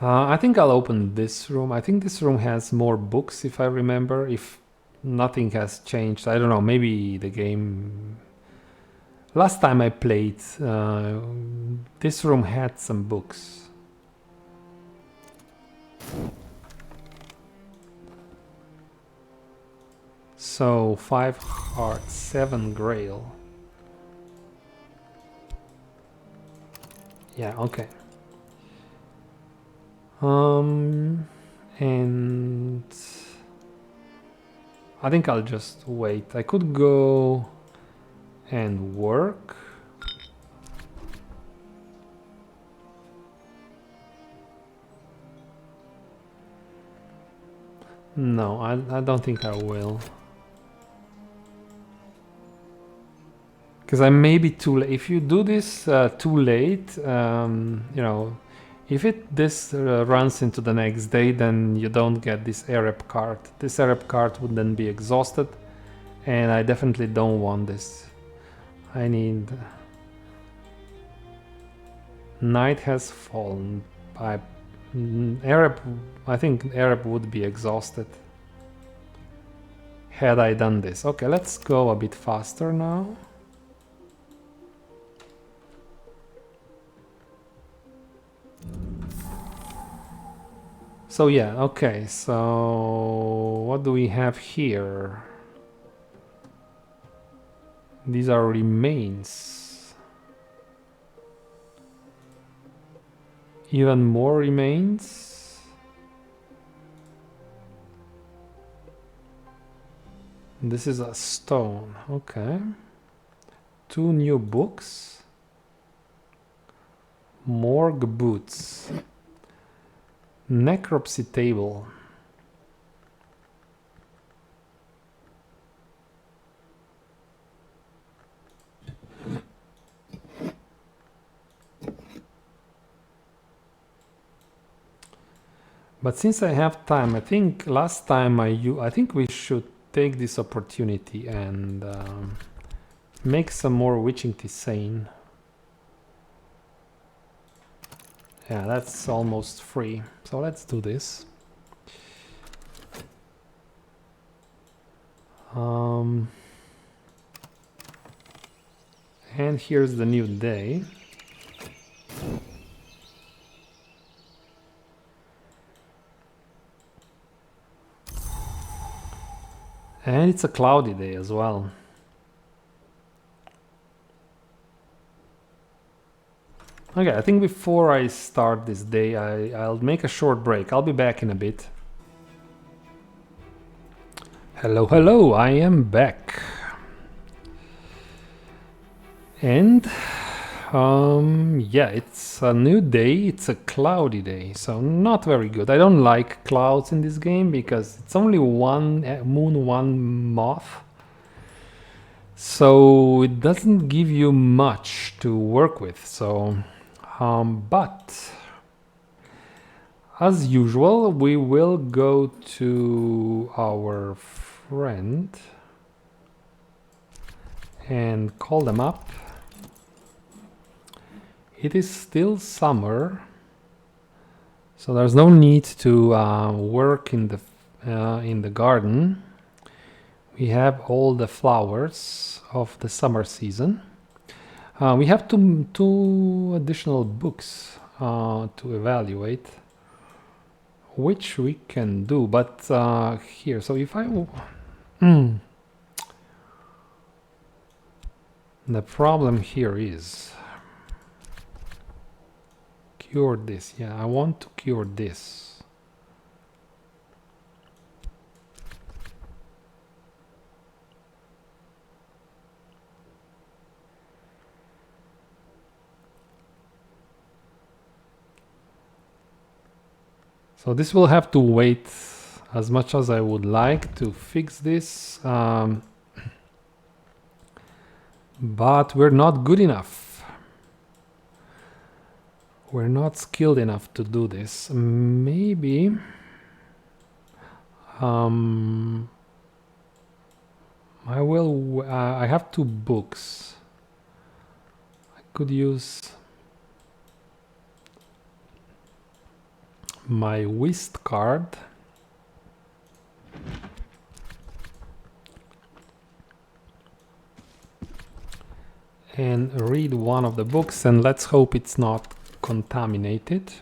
[SPEAKER 1] I think I'll open this room. I think this room has more books, if I remember. If nothing has changed, I don't know, maybe the game... Last time I played, this room had some books. So 5 hearts, 7 grail. Yeah, okay. And I think I'll just wait. I could go and work. No, I don't think I will. Because I may be too late. If you do this too late, you know, if this runs into the next day, then you don't get this Arab card. This Arab card would then be exhausted, and I definitely don't want this. I need... Night has fallen. Arab, I think Arab would be exhausted had I done this. Okay, let's go a bit faster now. So yeah, okay, so what do we have here? These are remains. Even more remains. This is a stone, okay. 2 new books. Morgue boots. Necropsy table. But since I have time, I think last time I think we should take this opportunity and make some more witching tisane. Yeah, that's almost free. So let's do this. And here's the new day. And it's a cloudy day as well. Okay, I think before I start this day, I'll make a short break. I'll be back in a bit. Hello, hello, I am back. And yeah, it's a new day. It's a cloudy day, so not very good. I don't like clouds in this game because it's only one moon, one moth. So it doesn't give you much to work with. So, but as usual, we will go to our friend and call them up. It is still summer, so there's no need to work in the garden. We have all the flowers of the summer season. We have two additional books to evaluate, which we can do. But here, so if the problem here is cure this. Yeah, I want to cure this. So this will have to wait as much as I would like to fix this, but we're not good enough. We're not skilled enough to do this. Maybe I have 2 books. I could use my whist card and read one of the books, and let's hope it's not contaminated.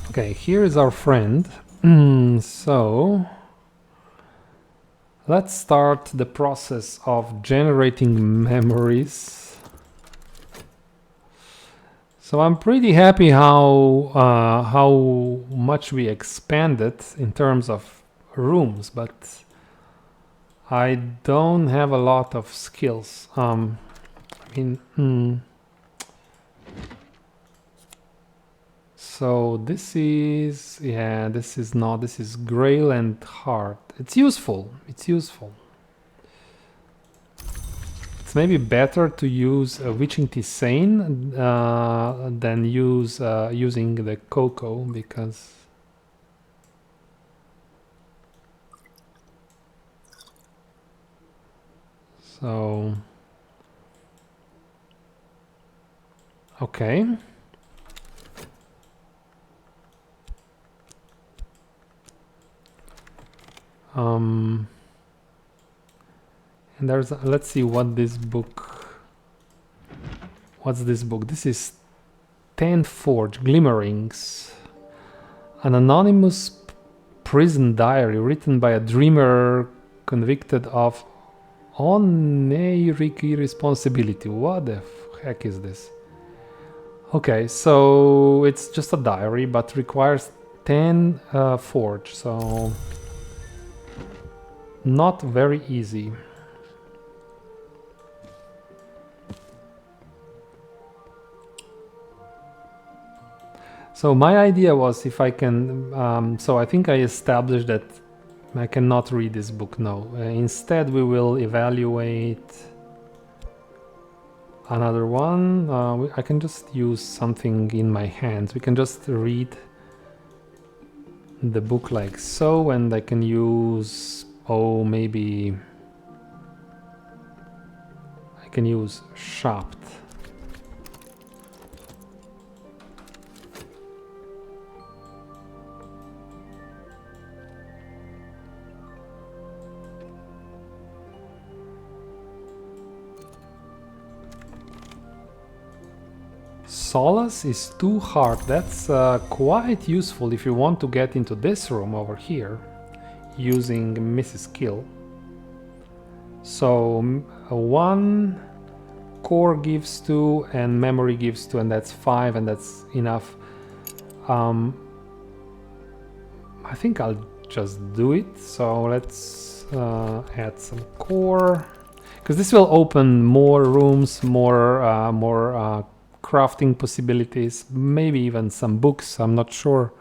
[SPEAKER 1] Okay, here is our friend. So Let's start the process of generating memories. So I'm pretty happy how much we expanded in terms of rooms, but I don't have a lot of skills. So this is, yeah, this is not, this is Grail and Heart. It's useful. It's useful. It's maybe better to use Witching Tisane than using the Cocoa, because so okay. And there's, let's see what this book, what's this book? This is Ten Forge Glimmerings, an anonymous prison diary written by a dreamer convicted of oniric irresponsibility. What the heck is this? Okay, so it's just a diary, but requires 10 forge, so not very easy. So my idea was if I can, so I think I established that I cannot read this book now. Instead we will evaluate another one. I can just use something in my hands. We can just read the book like so, and I can use, oh, maybe I can use Shaft. Solace is 2 heart. That's quite useful if you want to get into this room over here using Mrs. Kill. So 1 core gives 2 and memory gives 2, and that's 5, and that's enough. I think I'll just do it. So let's add some core, because this will open more rooms, more crafting possibilities, maybe even some books, I'm not sure.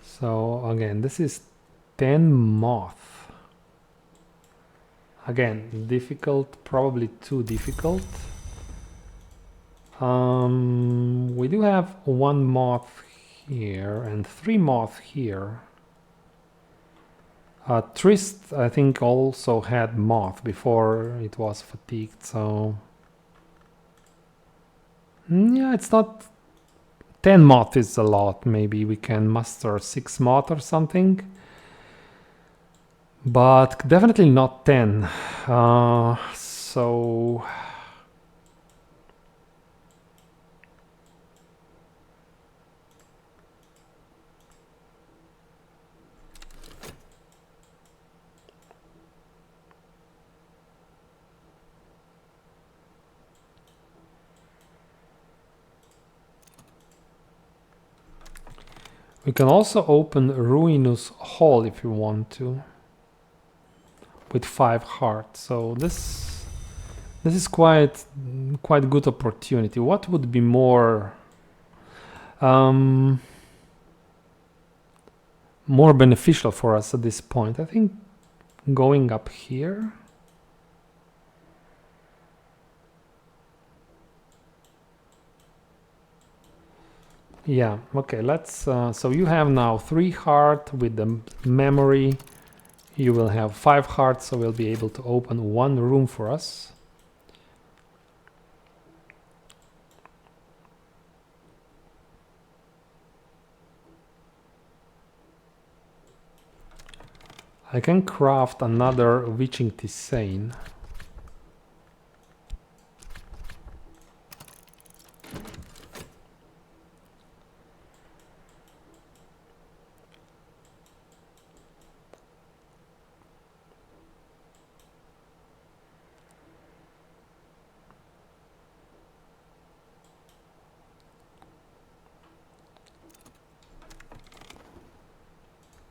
[SPEAKER 1] So again, this is 10 moth. Again, difficult, probably too difficult. We do have 1 moth here and 3 moth here. Trist, I think, also had moth before it was fatigued, so yeah, it's not, 10 moth is a lot. Maybe we can muster 6 moth or something, but definitely not 10. So we can also open Ruinous Hall if you want to, with 5 hearts. So this is quite good opportunity. What would be more more beneficial for us at this point? I think going up here. Yeah, okay, let's so you have now 3 heart with the memory. You will have 5 hearts, so we'll be able to open 1 room for us. I can craft another witching tisane.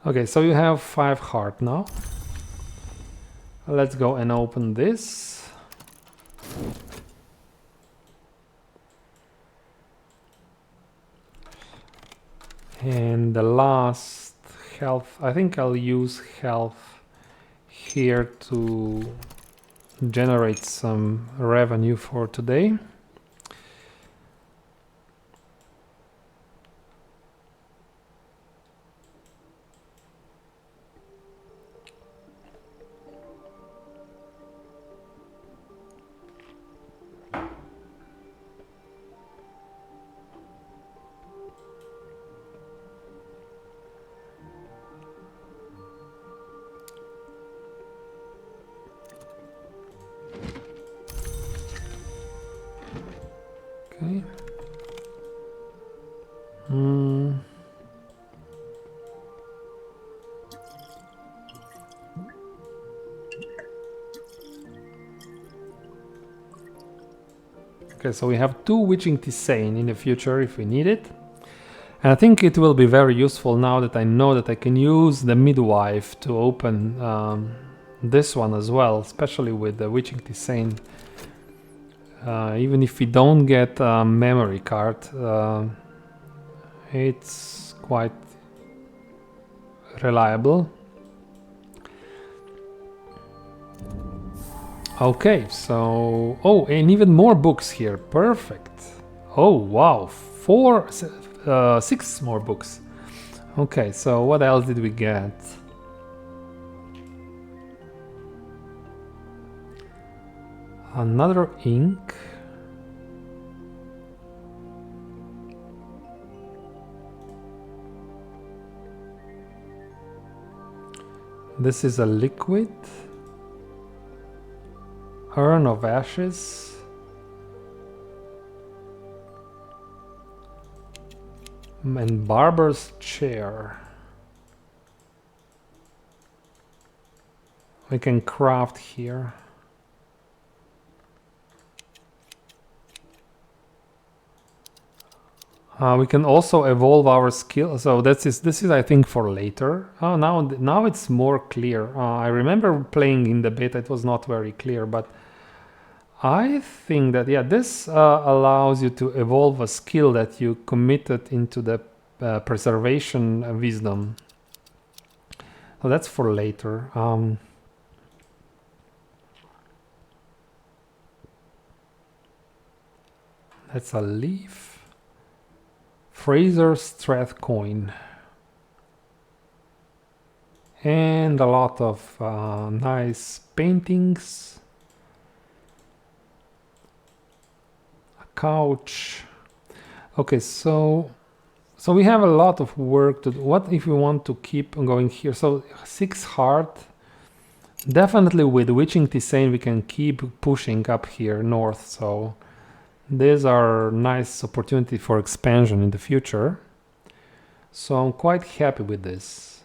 [SPEAKER 1] Okay, so you have 5 heart now. Let's go and open this. And the last health, I think I'll use health here to generate some revenue for today. Okay. Okay, so we have 2 witching tisane in the future if we need it. And I think it will be very useful now that I know that I can use the midwife to open this one as well, especially with the witching tisane. Even if we don't get a memory card, it's quite reliable. Okay, so... Oh, and even more books here. Perfect. Oh, wow. 6 more books. Okay, so what else did we get? Another ink. This is a liquid. Urn of ashes. And barber's chair. We can craft here. We can also evolve our skill. So this is I think for later. Oh, now it's more clear. I remember playing in the beta, it was not very clear, but I think that, yeah, this allows you to evolve a skill that you committed into the preservation wisdom. So that's for later. That's a leaf. Fraser's Strathcoin. And a lot of nice paintings. A couch. Okay, so we have a lot of work to do. What if we want to keep going here? So 6 heart. Definitely with Witching Tisane we can keep pushing up here north. So these are nice opportunity for expansion in the future. So I'm quite happy with this.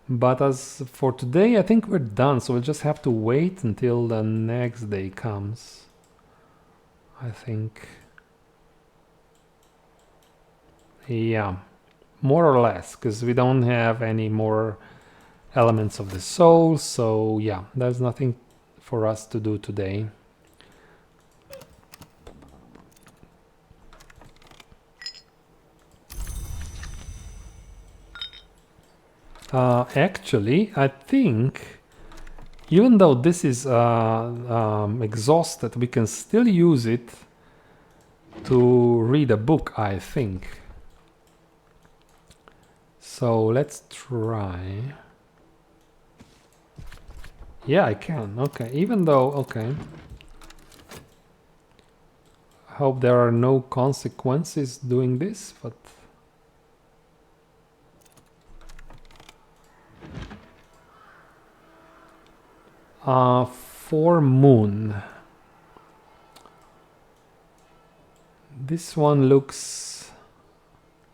[SPEAKER 1] But as for today, I think we're done. So we'll just have to wait until the next day comes, I think. Yeah, more or less, because we don't have any more elements of the soul. So yeah, there's nothing for us to do today. Actually, I think even though this is exhausted, we can still use it to read a book, I think. So let's try. Yeah, I can. Okay, even though, okay. Hope there are no consequences doing this, but For moon. This one looks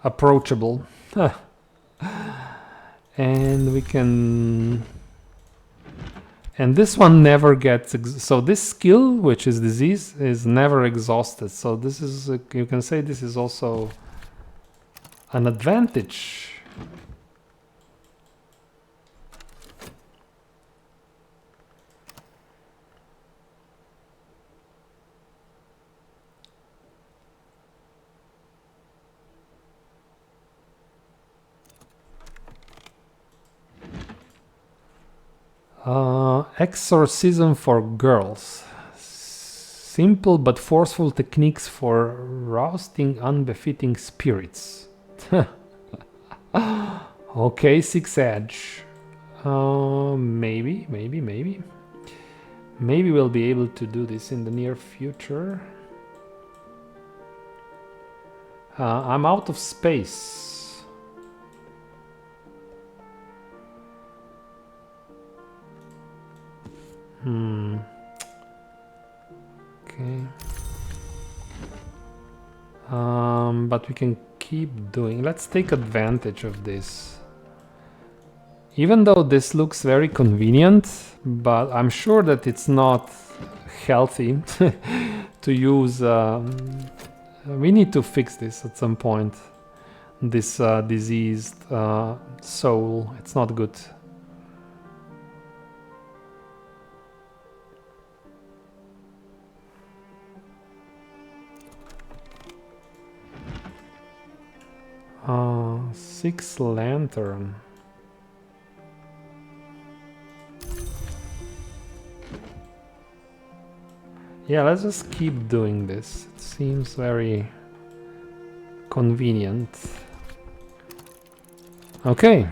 [SPEAKER 1] approachable. And we can... And this one never gets... So this skill, which is disease, is never exhausted. So this is... you can say this is also an advantage. Exorcism for girls. Simple but forceful techniques for rousting unbefitting spirits. Okay, 6 edge. Maybe. Maybe we'll be able to do this in the near future. I'm out of space. Okay. But we can keep doing. Let's take advantage of this. Even though this looks very convenient, but I'm sure that it's not healthy to use. We need to fix this at some point. This diseased soul. It's not good. Six lantern. Yeah, let's just keep doing this. It seems very convenient. Okay.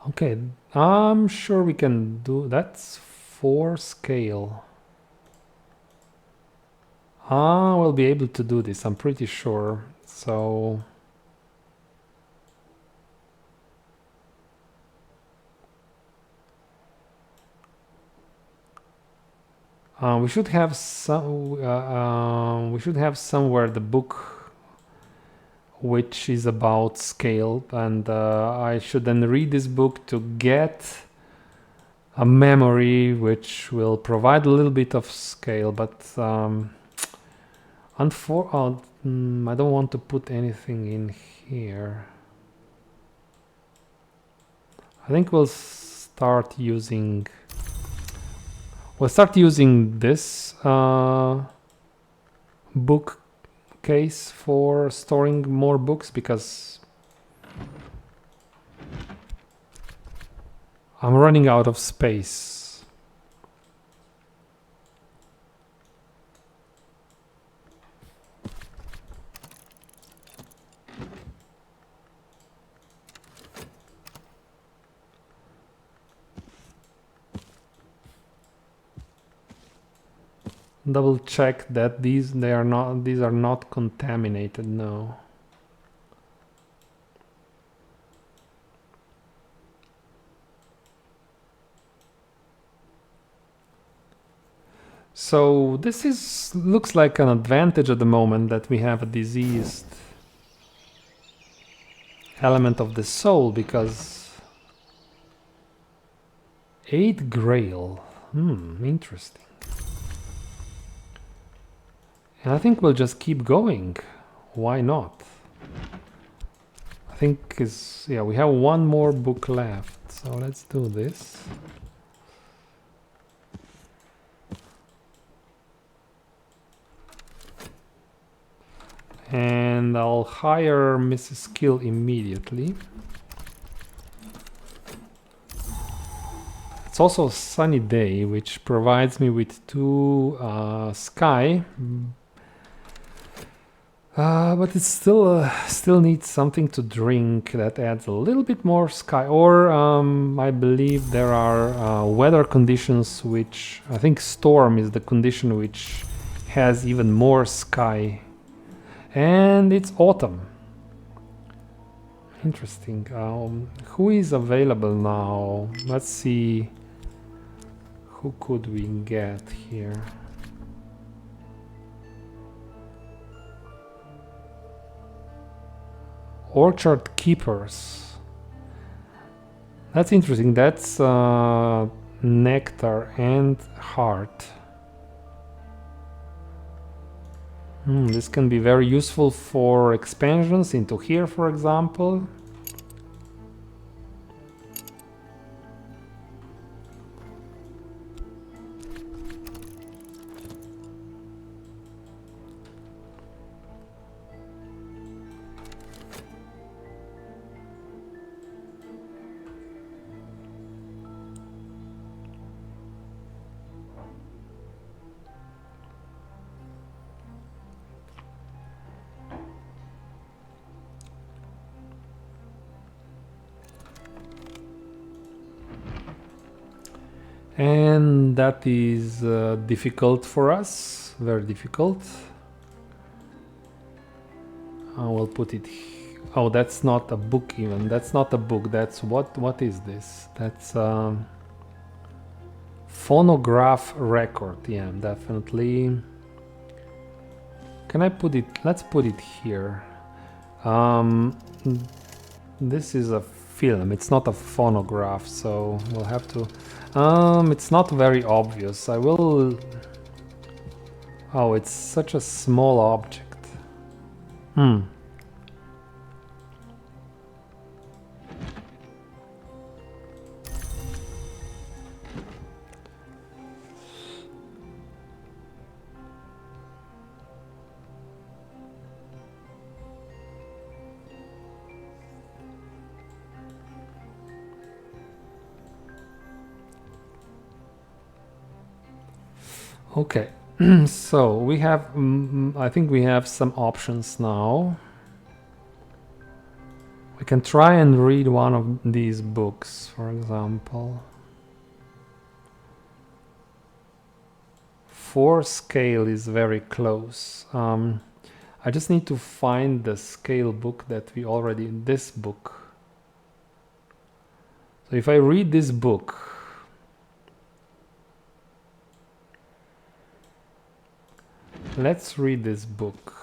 [SPEAKER 1] Okay, I'm sure we can do... That's 4 scale. We'll be able to do this, I'm pretty sure. So... we should have some... we should have somewhere the book which is about scale, and I should then read this book to get a memory which will provide a little bit of scale, but I don't want to put anything in here. I think we'll start using this book case for storing more books, because I'm running out of space. Double check that these are not contaminated. No. So this looks like an advantage at the moment, that we have a diseased element of the soul, because 8 grail. Interesting. And I think we'll just keep going. Why not? I think we have 1 more book left, so let's do this. And I'll hire Mrs. Skill immediately. It's also a sunny day, which provides me with 2 sky. But it still needs something to drink that adds a little bit more sky. Or I believe there are weather conditions which I think storm is the condition which has even more sky. And it's autumn. Interesting. Who is available now? Let's see. Who could we get here? Orchard keepers. That's interesting. That's nectar and heart. This can be very useful for expansions into here, for example. And that is difficult for us, very difficult. I will put it. Oh, that's not a book even. That's not a book. That's what is this? That's phonograph record. Yeah, definitely. Can I put it? Let's put it here. This is a film. It's not a phonograph, so we'll have to. It's not very obvious. I will... Oh, it's such a small object. Okay, so we have, I think we have some options now. We can try and read one of these books, for example. 4 scale is very close. I just need to find the scale book that we already, this book. So if I read this book, let's read this book.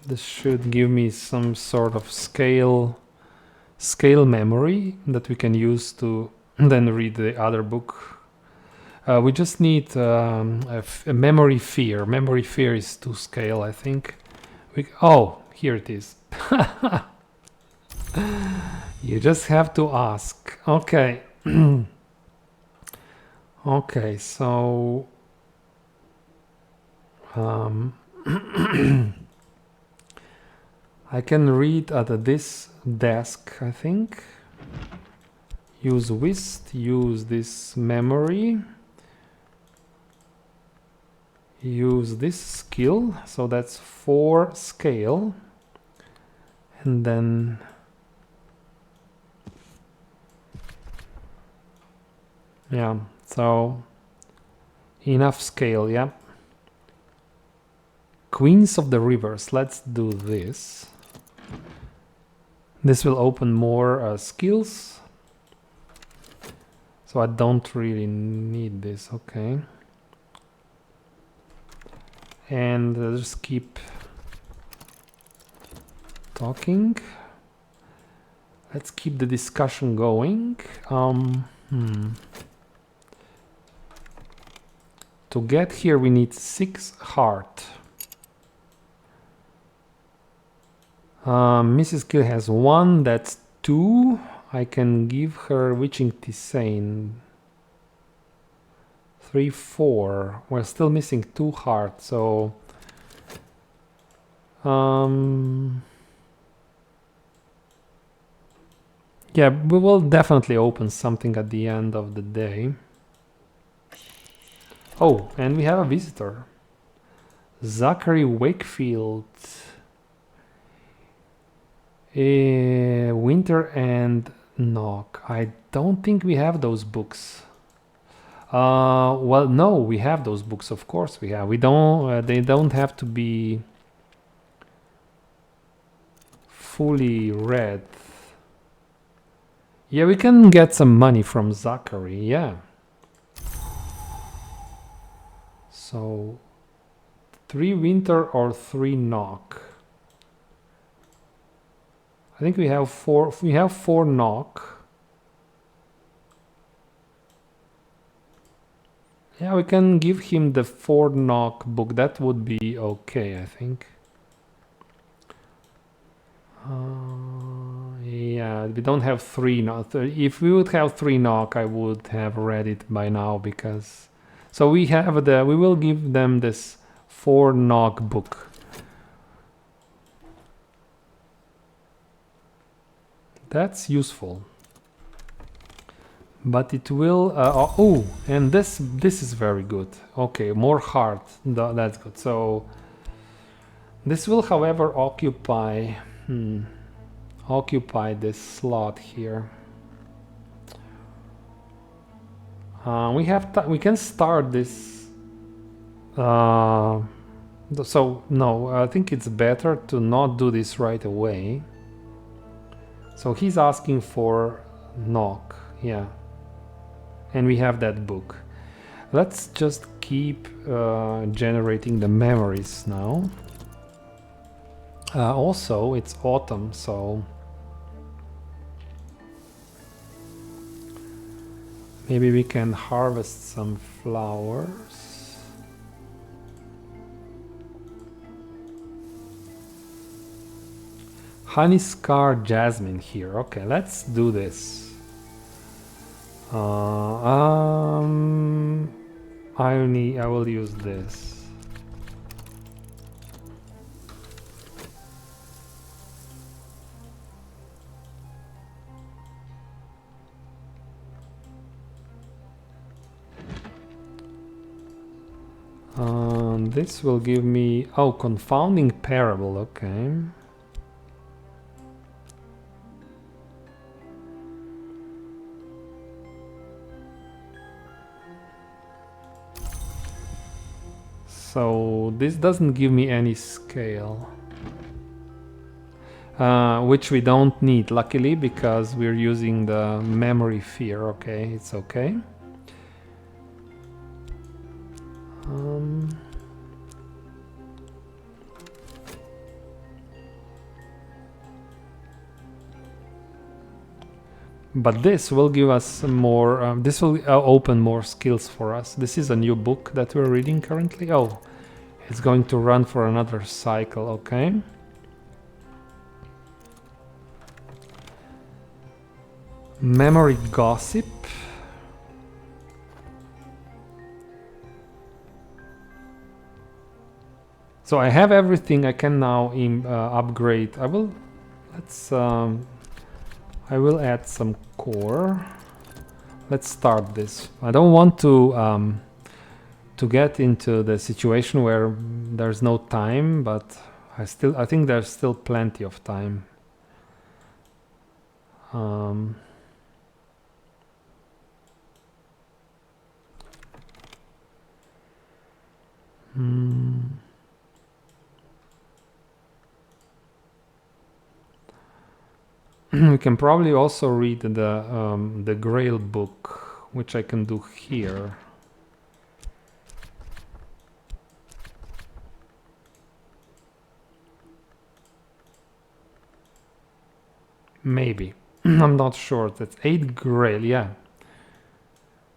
[SPEAKER 1] This should give me some sort of scale memory that we can use to then read the other book. We just need a memory fear. Memory fear is 2 scale, I think. Oh, here it is. You just have to ask. Okay. Okay, so I can read at this desk, I think. Use whist, use this memory, use this skill, so that's 4 scale, and then yeah. So, enough scale, yeah. Queens of the Rivers, let's do this. This will open more skills. So I don't really need this, okay. And just keep talking. Let's keep the discussion going. To get here we need 6 heart. Mrs. Kill has 1, that's 2. I can give her Witching Tisane. 3, 4. We're still missing 2 heart, so yeah, we will definitely open something at the end of the day. Oh, and we have a visitor. Zachary Wakefield. Winter and Knock. I don't think we have those books. Well, no, we have those books. Of course we have. We don't. They don't have to be fully read. Yeah, we can get some money from Zachary. Yeah. So 3 Winter or 3 Knock. I think we have 4. We have 4 Knock. Yeah, we can give him the 4 Knock book. That would be okay, I think. Yeah, we don't have 3 Knock. If we would have 3 Knock, I would have read it by now because. So we have the. We will give them this 4 Knock book. That's useful. But it will. Oh, and this is very good. Okay, more heart. That's good. So this will, however, occupy this slot here. We can start this. So no, I think it's better to not do this right away. So he's asking for Knock, yeah. And we have that book. Let's just keep generating the memories now. Also, it's autumn, so maybe we can harvest some flowers. Honey Scar Jasmine here. Okay, let's do this. I will use this. This will give me confounding parable. Okay. So this doesn't give me any scale, which we don't need, luckily, because we're using the memory fear. Okay, it's okay. But this will give us more, this will open more skills for us. This is a new book that we're reading currently. Oh, it's going to run for another cycle, okay. Memory Gossip. So I have everything. I can now upgrade. I will add some core. Let's start this. I don't want to get into the situation where there's no time, but I think there's still plenty of time. We can probably also read the Grail book, which I can do here. Maybe. I'm not sure. That's 8 Grail, yeah.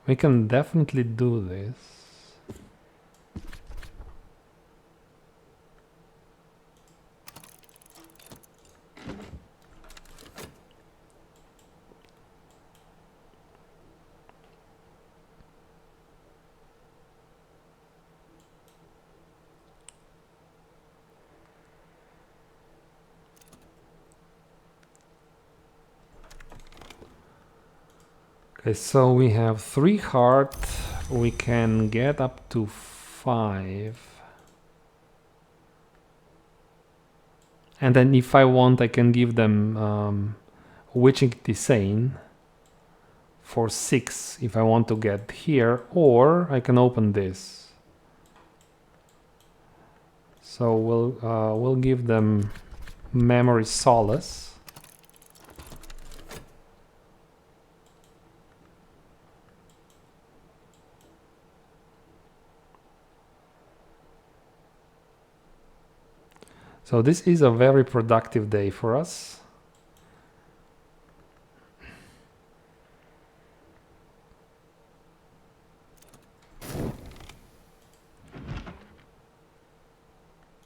[SPEAKER 1] We can definitely do this. Okay, so we have 3 heart. We can get up to 5. And then if I want, I can give them witching Tisane for 6 if I want to get here, or I can open this. So we'll give them memory solace. So this is a very productive day for us.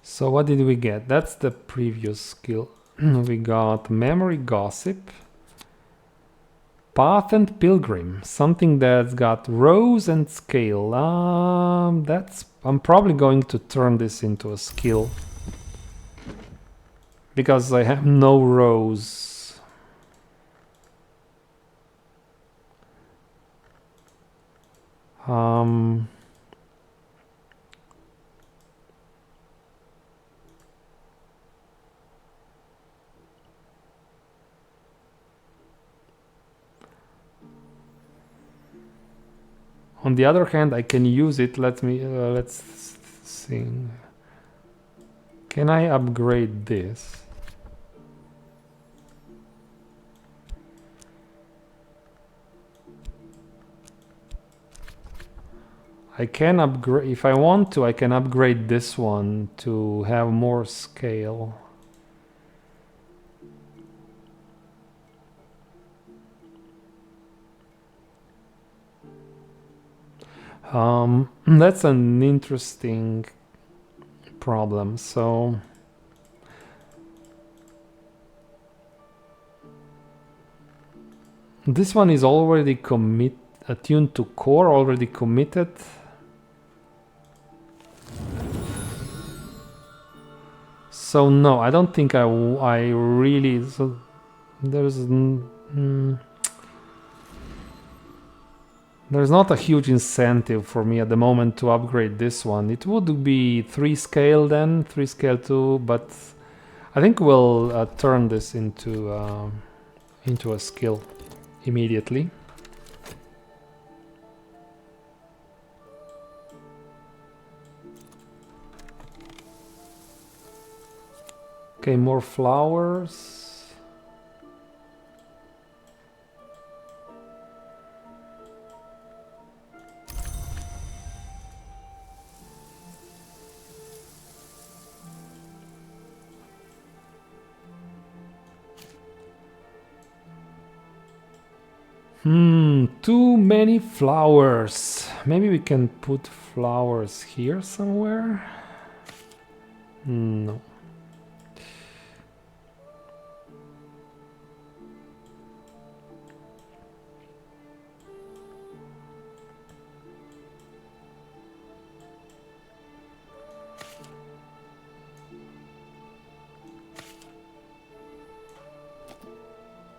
[SPEAKER 1] So what did we get? That's the previous skill. We got memory gossip, path and pilgrim, something that's got rows and scale. I'm probably going to turn this into a skill because I have no rows. On the other hand, I can use it. Let's see. Can I upgrade this? I can upgrade, if I want to, I can upgrade this one to have more scale. That's an interesting problem. So this one is already attuned to core, already committed. So no, I don't think I really. So there's not a huge incentive for me at the moment to upgrade this one. It would be 3 scale then, 3 scale 2, but I think we'll turn this into a skill immediately. Okay, more flowers. Too many flowers. Maybe we can put flowers here somewhere. No.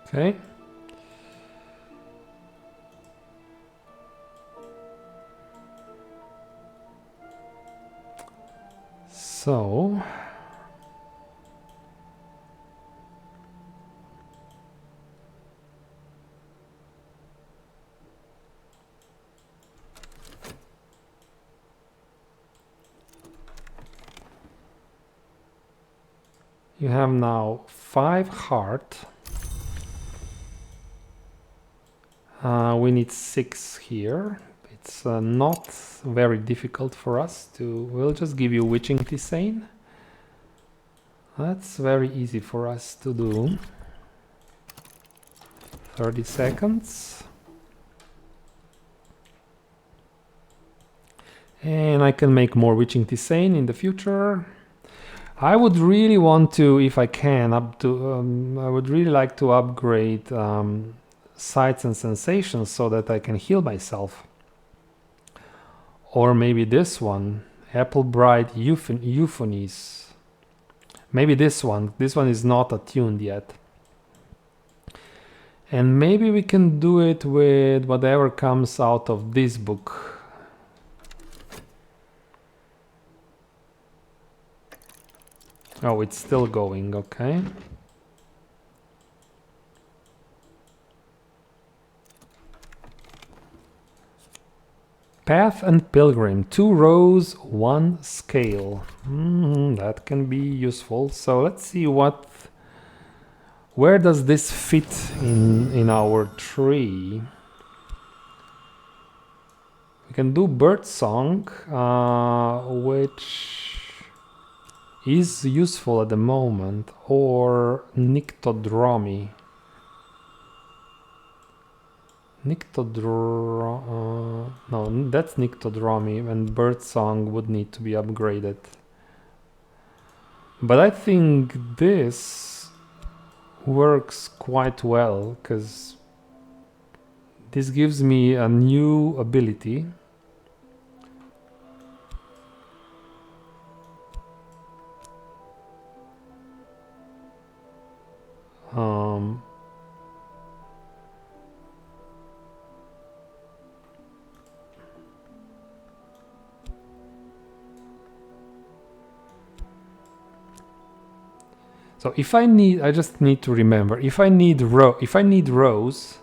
[SPEAKER 1] Okay. So you have now 5 heart. We need 6 here. It's not very difficult for us to... We'll just give you Witching Tisane. That's very easy for us to do. 30 seconds. And I can make more Witching Tisane in the future. I would really want to, if I can, I would really like to upgrade sights and sensations so that I can heal myself. Or maybe this one, Apple Bright Euphonies. Maybe this one is not attuned yet. And maybe we can do it with whatever comes out of this book. Oh, it's still going, okay. Path and Pilgrim, 2 rows, 1 scale. That can be useful. So let's see where does this fit in our tree? We can do birdsong, which is useful at the moment, or Nyctodromy. No, that's Nyctodromy, and birdsong would need to be upgraded. But I think this works quite well, because this gives me a new ability. So if I need, I just need to remember, if I need rows,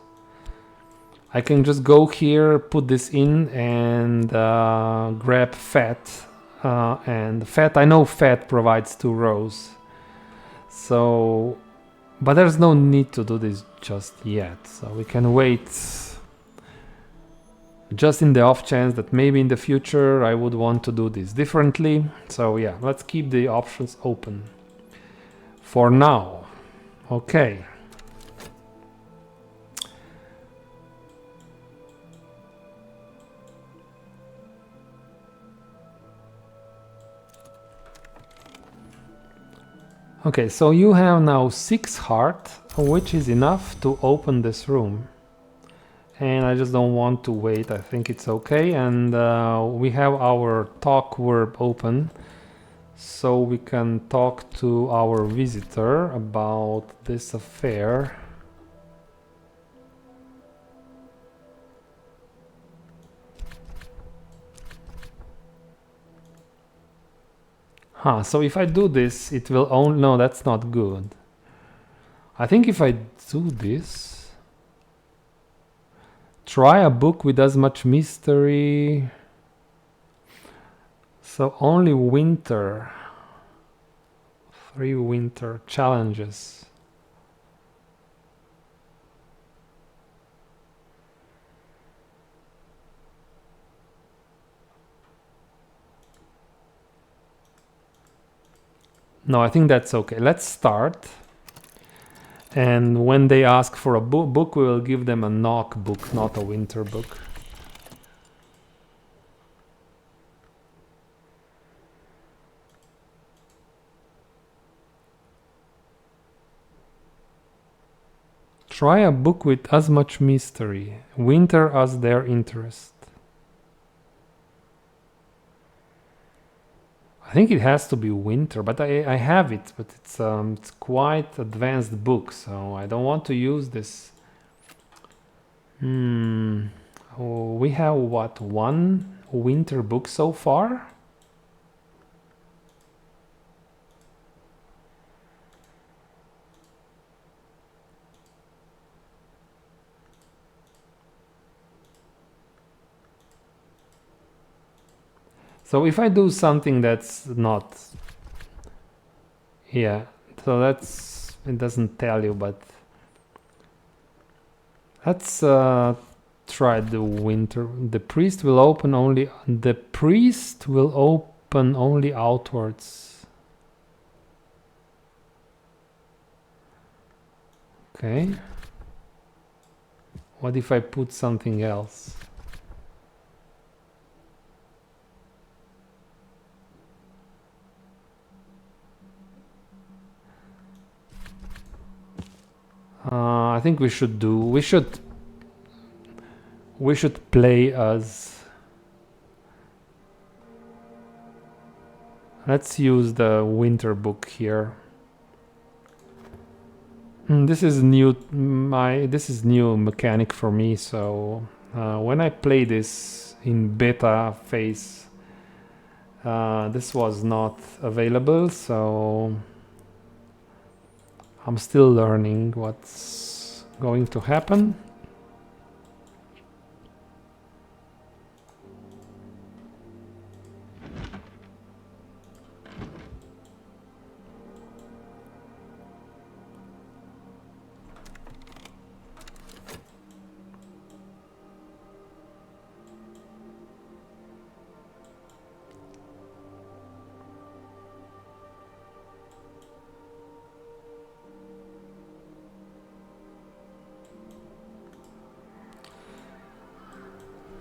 [SPEAKER 1] I can just go here, put this in, and grab fat. And fat, I know fat provides 2 rows. So, but there's no need to do this just yet. So we can wait, just in the off chance that maybe in the future I would want to do this differently. So yeah, let's keep the options open for now. Okay. Okay, so you have now 6 heart, which is enough to open this room. And I just don't want to wait, I think it's okay. And we have our talk verb open, so we can talk to our visitor about this affair. So if I do this, it will only... No, that's not good. I think if I do this... Try a book with as much mystery... So only winter. 3 winter challenges. No, I think that's okay. Let's start. And when they ask for a book, we will give them a knock book, not a winter book. Try a book with as much mystery. Winter as their interest. I think it has to be winter, but I have it, but it's quite advanced book, so I don't want to use this. Oh, we have what, 1 winter book so far? So if I do something that's not... Yeah, so that's... It doesn't tell you, but... Let's try the winter. The priest will open only... The priest will open only outwards. Okay. What if I put something else? I think we should play as... Let's use the winter book here. This is new mechanic for me, so when I play this in beta phase, this was not available, so I'm still learning what's going to happen.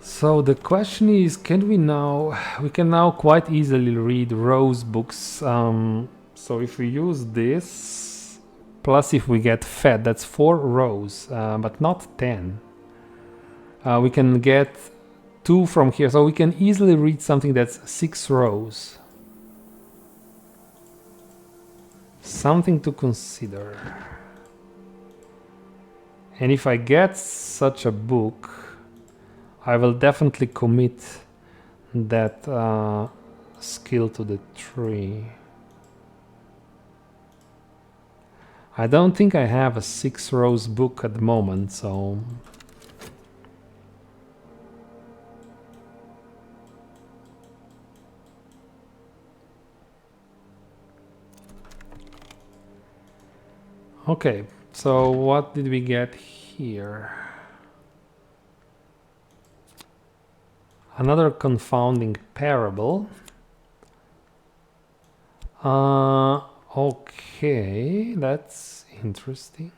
[SPEAKER 1] So the question is, we can now quite easily read Rose books. So if we use this, plus if we get fed, that's 4 rows, but not 10. We can get 2 from here, so we can easily read something that's 6 rows. Something to consider. And if I get such a book, I will definitely commit that skill to the tree. I don't think I have a 6 rows book at the moment, so... Okay, so what did we get here? Another confounding parable. Okay, that's interesting.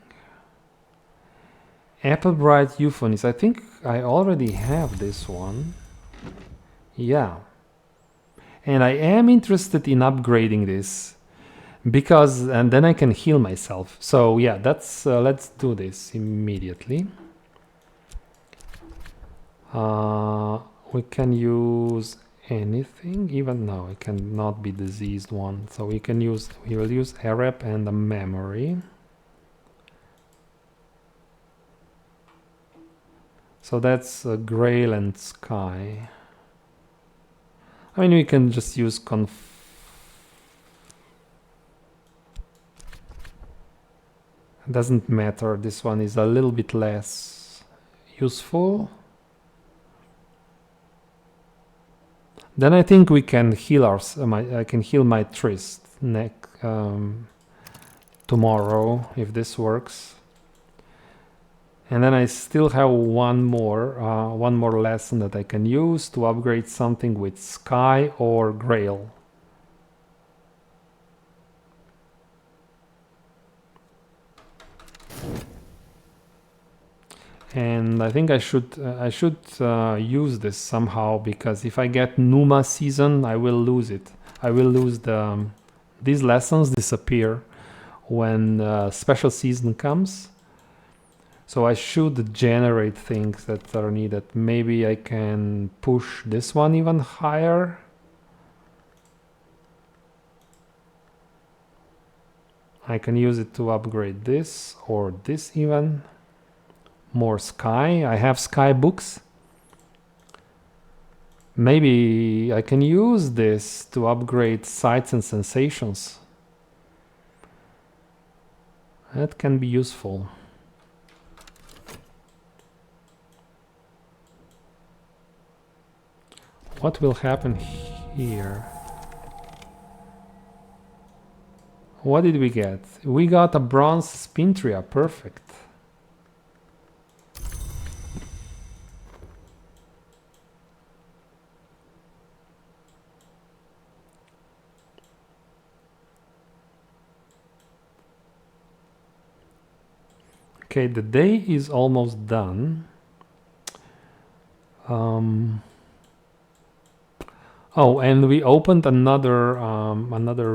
[SPEAKER 1] Applebright Euphonies. I think I already have this one. Yeah. And I am interested in upgrading this because, and then I can heal myself. So yeah, that's let's do this immediately. We can use anything, even no, it cannot be diseased one. So we will use a rep and a memory. So that's Grail and Sky. I mean, we can just use It doesn't matter. This one is a little bit less useful. Then I think we can heal I can heal my Trist tomorrow if this works. And then I still have one more lesson that I can use to upgrade something with Sky or Grail. And I think I should use this somehow, because if I get Numa season, I will lose it. I will lose these lessons disappear when special season comes. So I should generate things that are needed. Maybe I can push this one even higher. I can use it to upgrade this or this even. More Sky. I have Sky books. Maybe I can use this to upgrade Sights and Sensations. That can be useful. What will happen here? What did we get? We got a bronze Spintria. Perfect. Okay, the day is almost done. Oh, and we opened another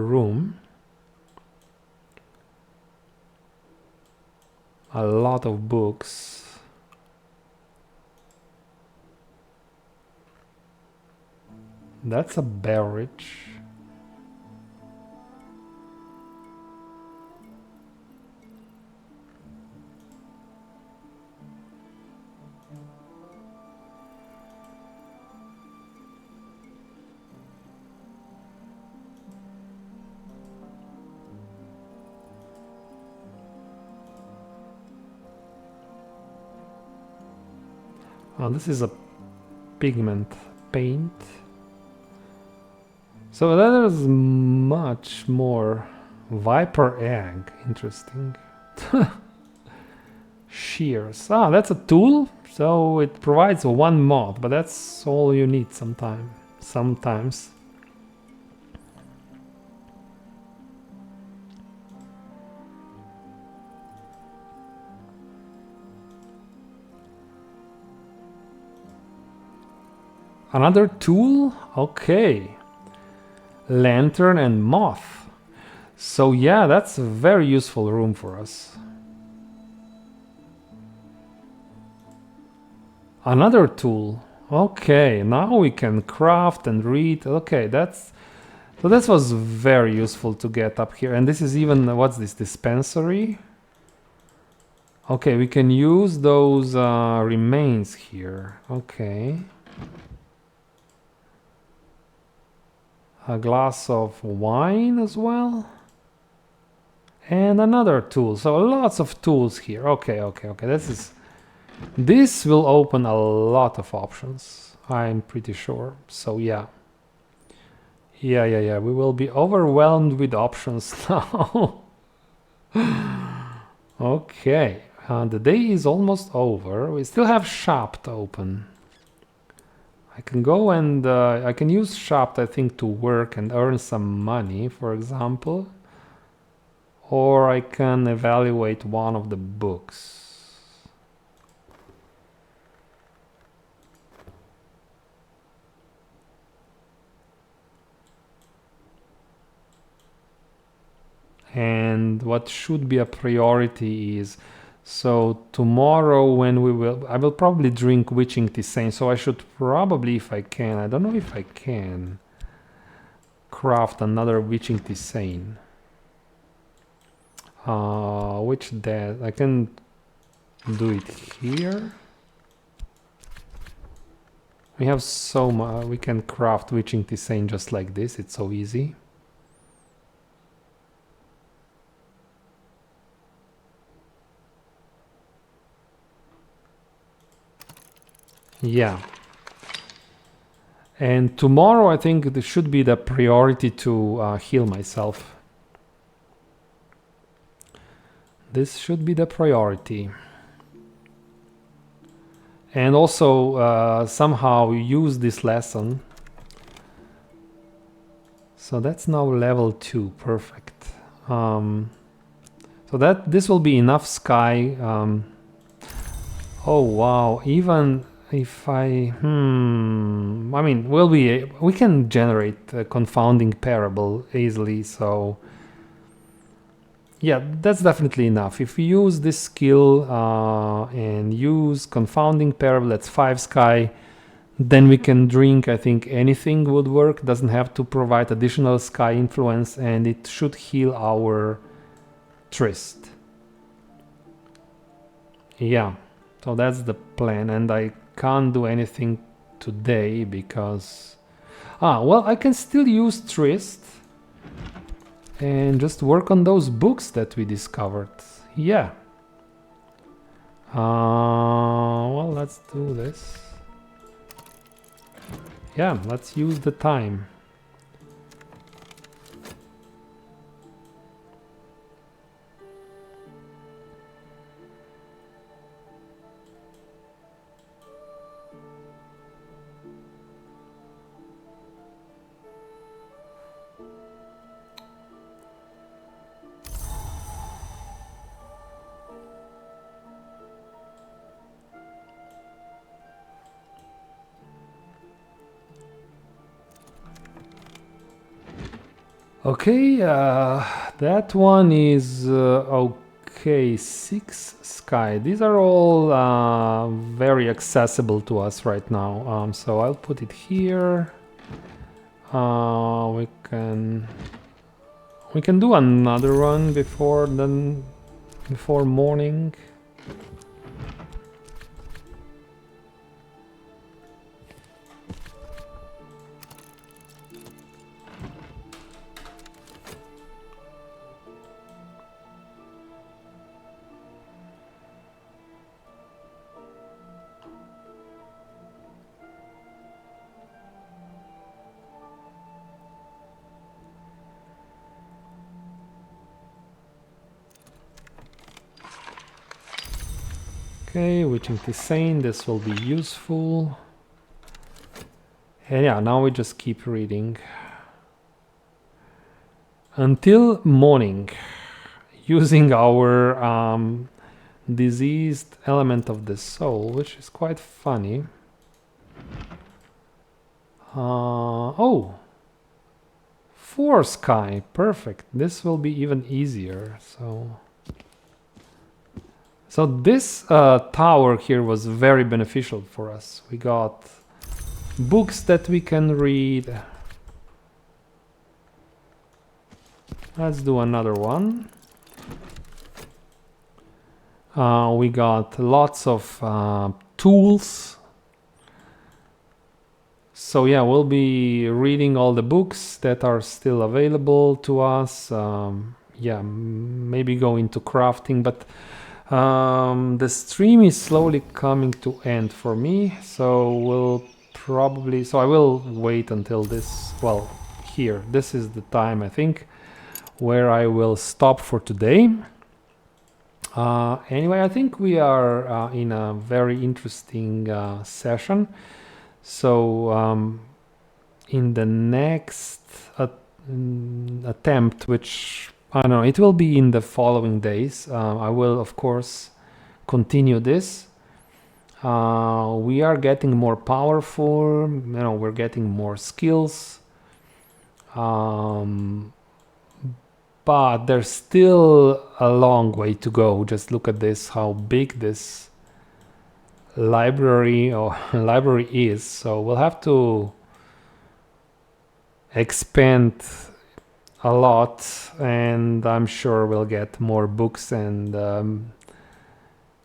[SPEAKER 1] room. A lot of books. That's a beverage. Oh, this is a pigment paint. So there's much more. Viper egg, interesting. Shears. Ah, that's a tool. So it provides one mod, but that's all you need sometimes. Another tool? Okay. Lantern and moth. So yeah, that's a very useful room for us. Another tool. Okay, now we can craft and read. Okay, so this was very useful to get up here. And this is even, what's this, dispensary? Okay, we can use those remains here. Okay. A glass of wine as well. And another tool. So lots of tools here. Okay. This will open a lot of options, I'm pretty sure. So yeah. Yeah. We will be overwhelmed with options now. Okay. The day is almost over. We still have shop to open. I can go and I can use shop, I think, to work and earn some money, for example. Or I can evaluate one of the books. And what should be a priority is, so tomorrow when I will probably drink witching tisane, so I should probably, if I can, I don't know if I can, craft another witching tisane. Which that I can do it here. We have so much, we can craft witching tisane just like this, it's so easy. Yeah. And tomorrow I think this should be the priority to heal myself. This should be the priority. And also somehow use this lesson. So that's now level 2, perfect. So this will be enough sky. Oh wow, even if I mean, we can generate a confounding parable easily, so yeah, that's definitely enough. If we use this skill and use confounding parable, that's 5 sky, then we can drink, I think anything would work, doesn't have to provide additional sky influence, and it should heal our tryst. Yeah, so that's the plan, and I can't do anything today because well, I can still use tryst and just work on those books that we discovered. Yeah. Well, let's do this. Yeah, let's use the time. Okay, that one is okay, 6 sky. These are all very accessible to us right now. So I'll put it here. We can do another one before morning. Okay, reaching to sane, this will be useful. And yeah, now we just keep reading. Until morning, using our diseased element of the soul, which is quite funny. Oh! 4 sky, perfect. This will be even easier, So this tower here was very beneficial for us. We got books that we can read. Let's do another one. We got lots of tools. So yeah, we'll be reading all the books that are still available to us. Yeah, maybe go into crafting, but the stream is slowly coming to end for me, so I will wait until this, well, here, this is the time I think where I will stop for today. Anyway, I think we are in a very interesting session. So in the next attempt, which I don't know, it will be in the following days, I will of course continue this. We are getting more powerful, we're getting more skills, but there's still a long way to go. Just look at this, how big this library is. So we'll have to expand a lot, and I'm sure we'll get more books and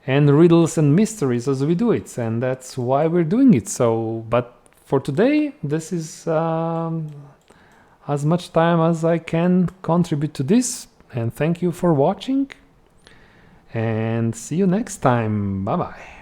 [SPEAKER 1] riddles and mysteries as we do it, and that's why we're doing it. So, but for today, this is as much time as I can contribute to this, and thank you for watching, and see you next time. Bye bye.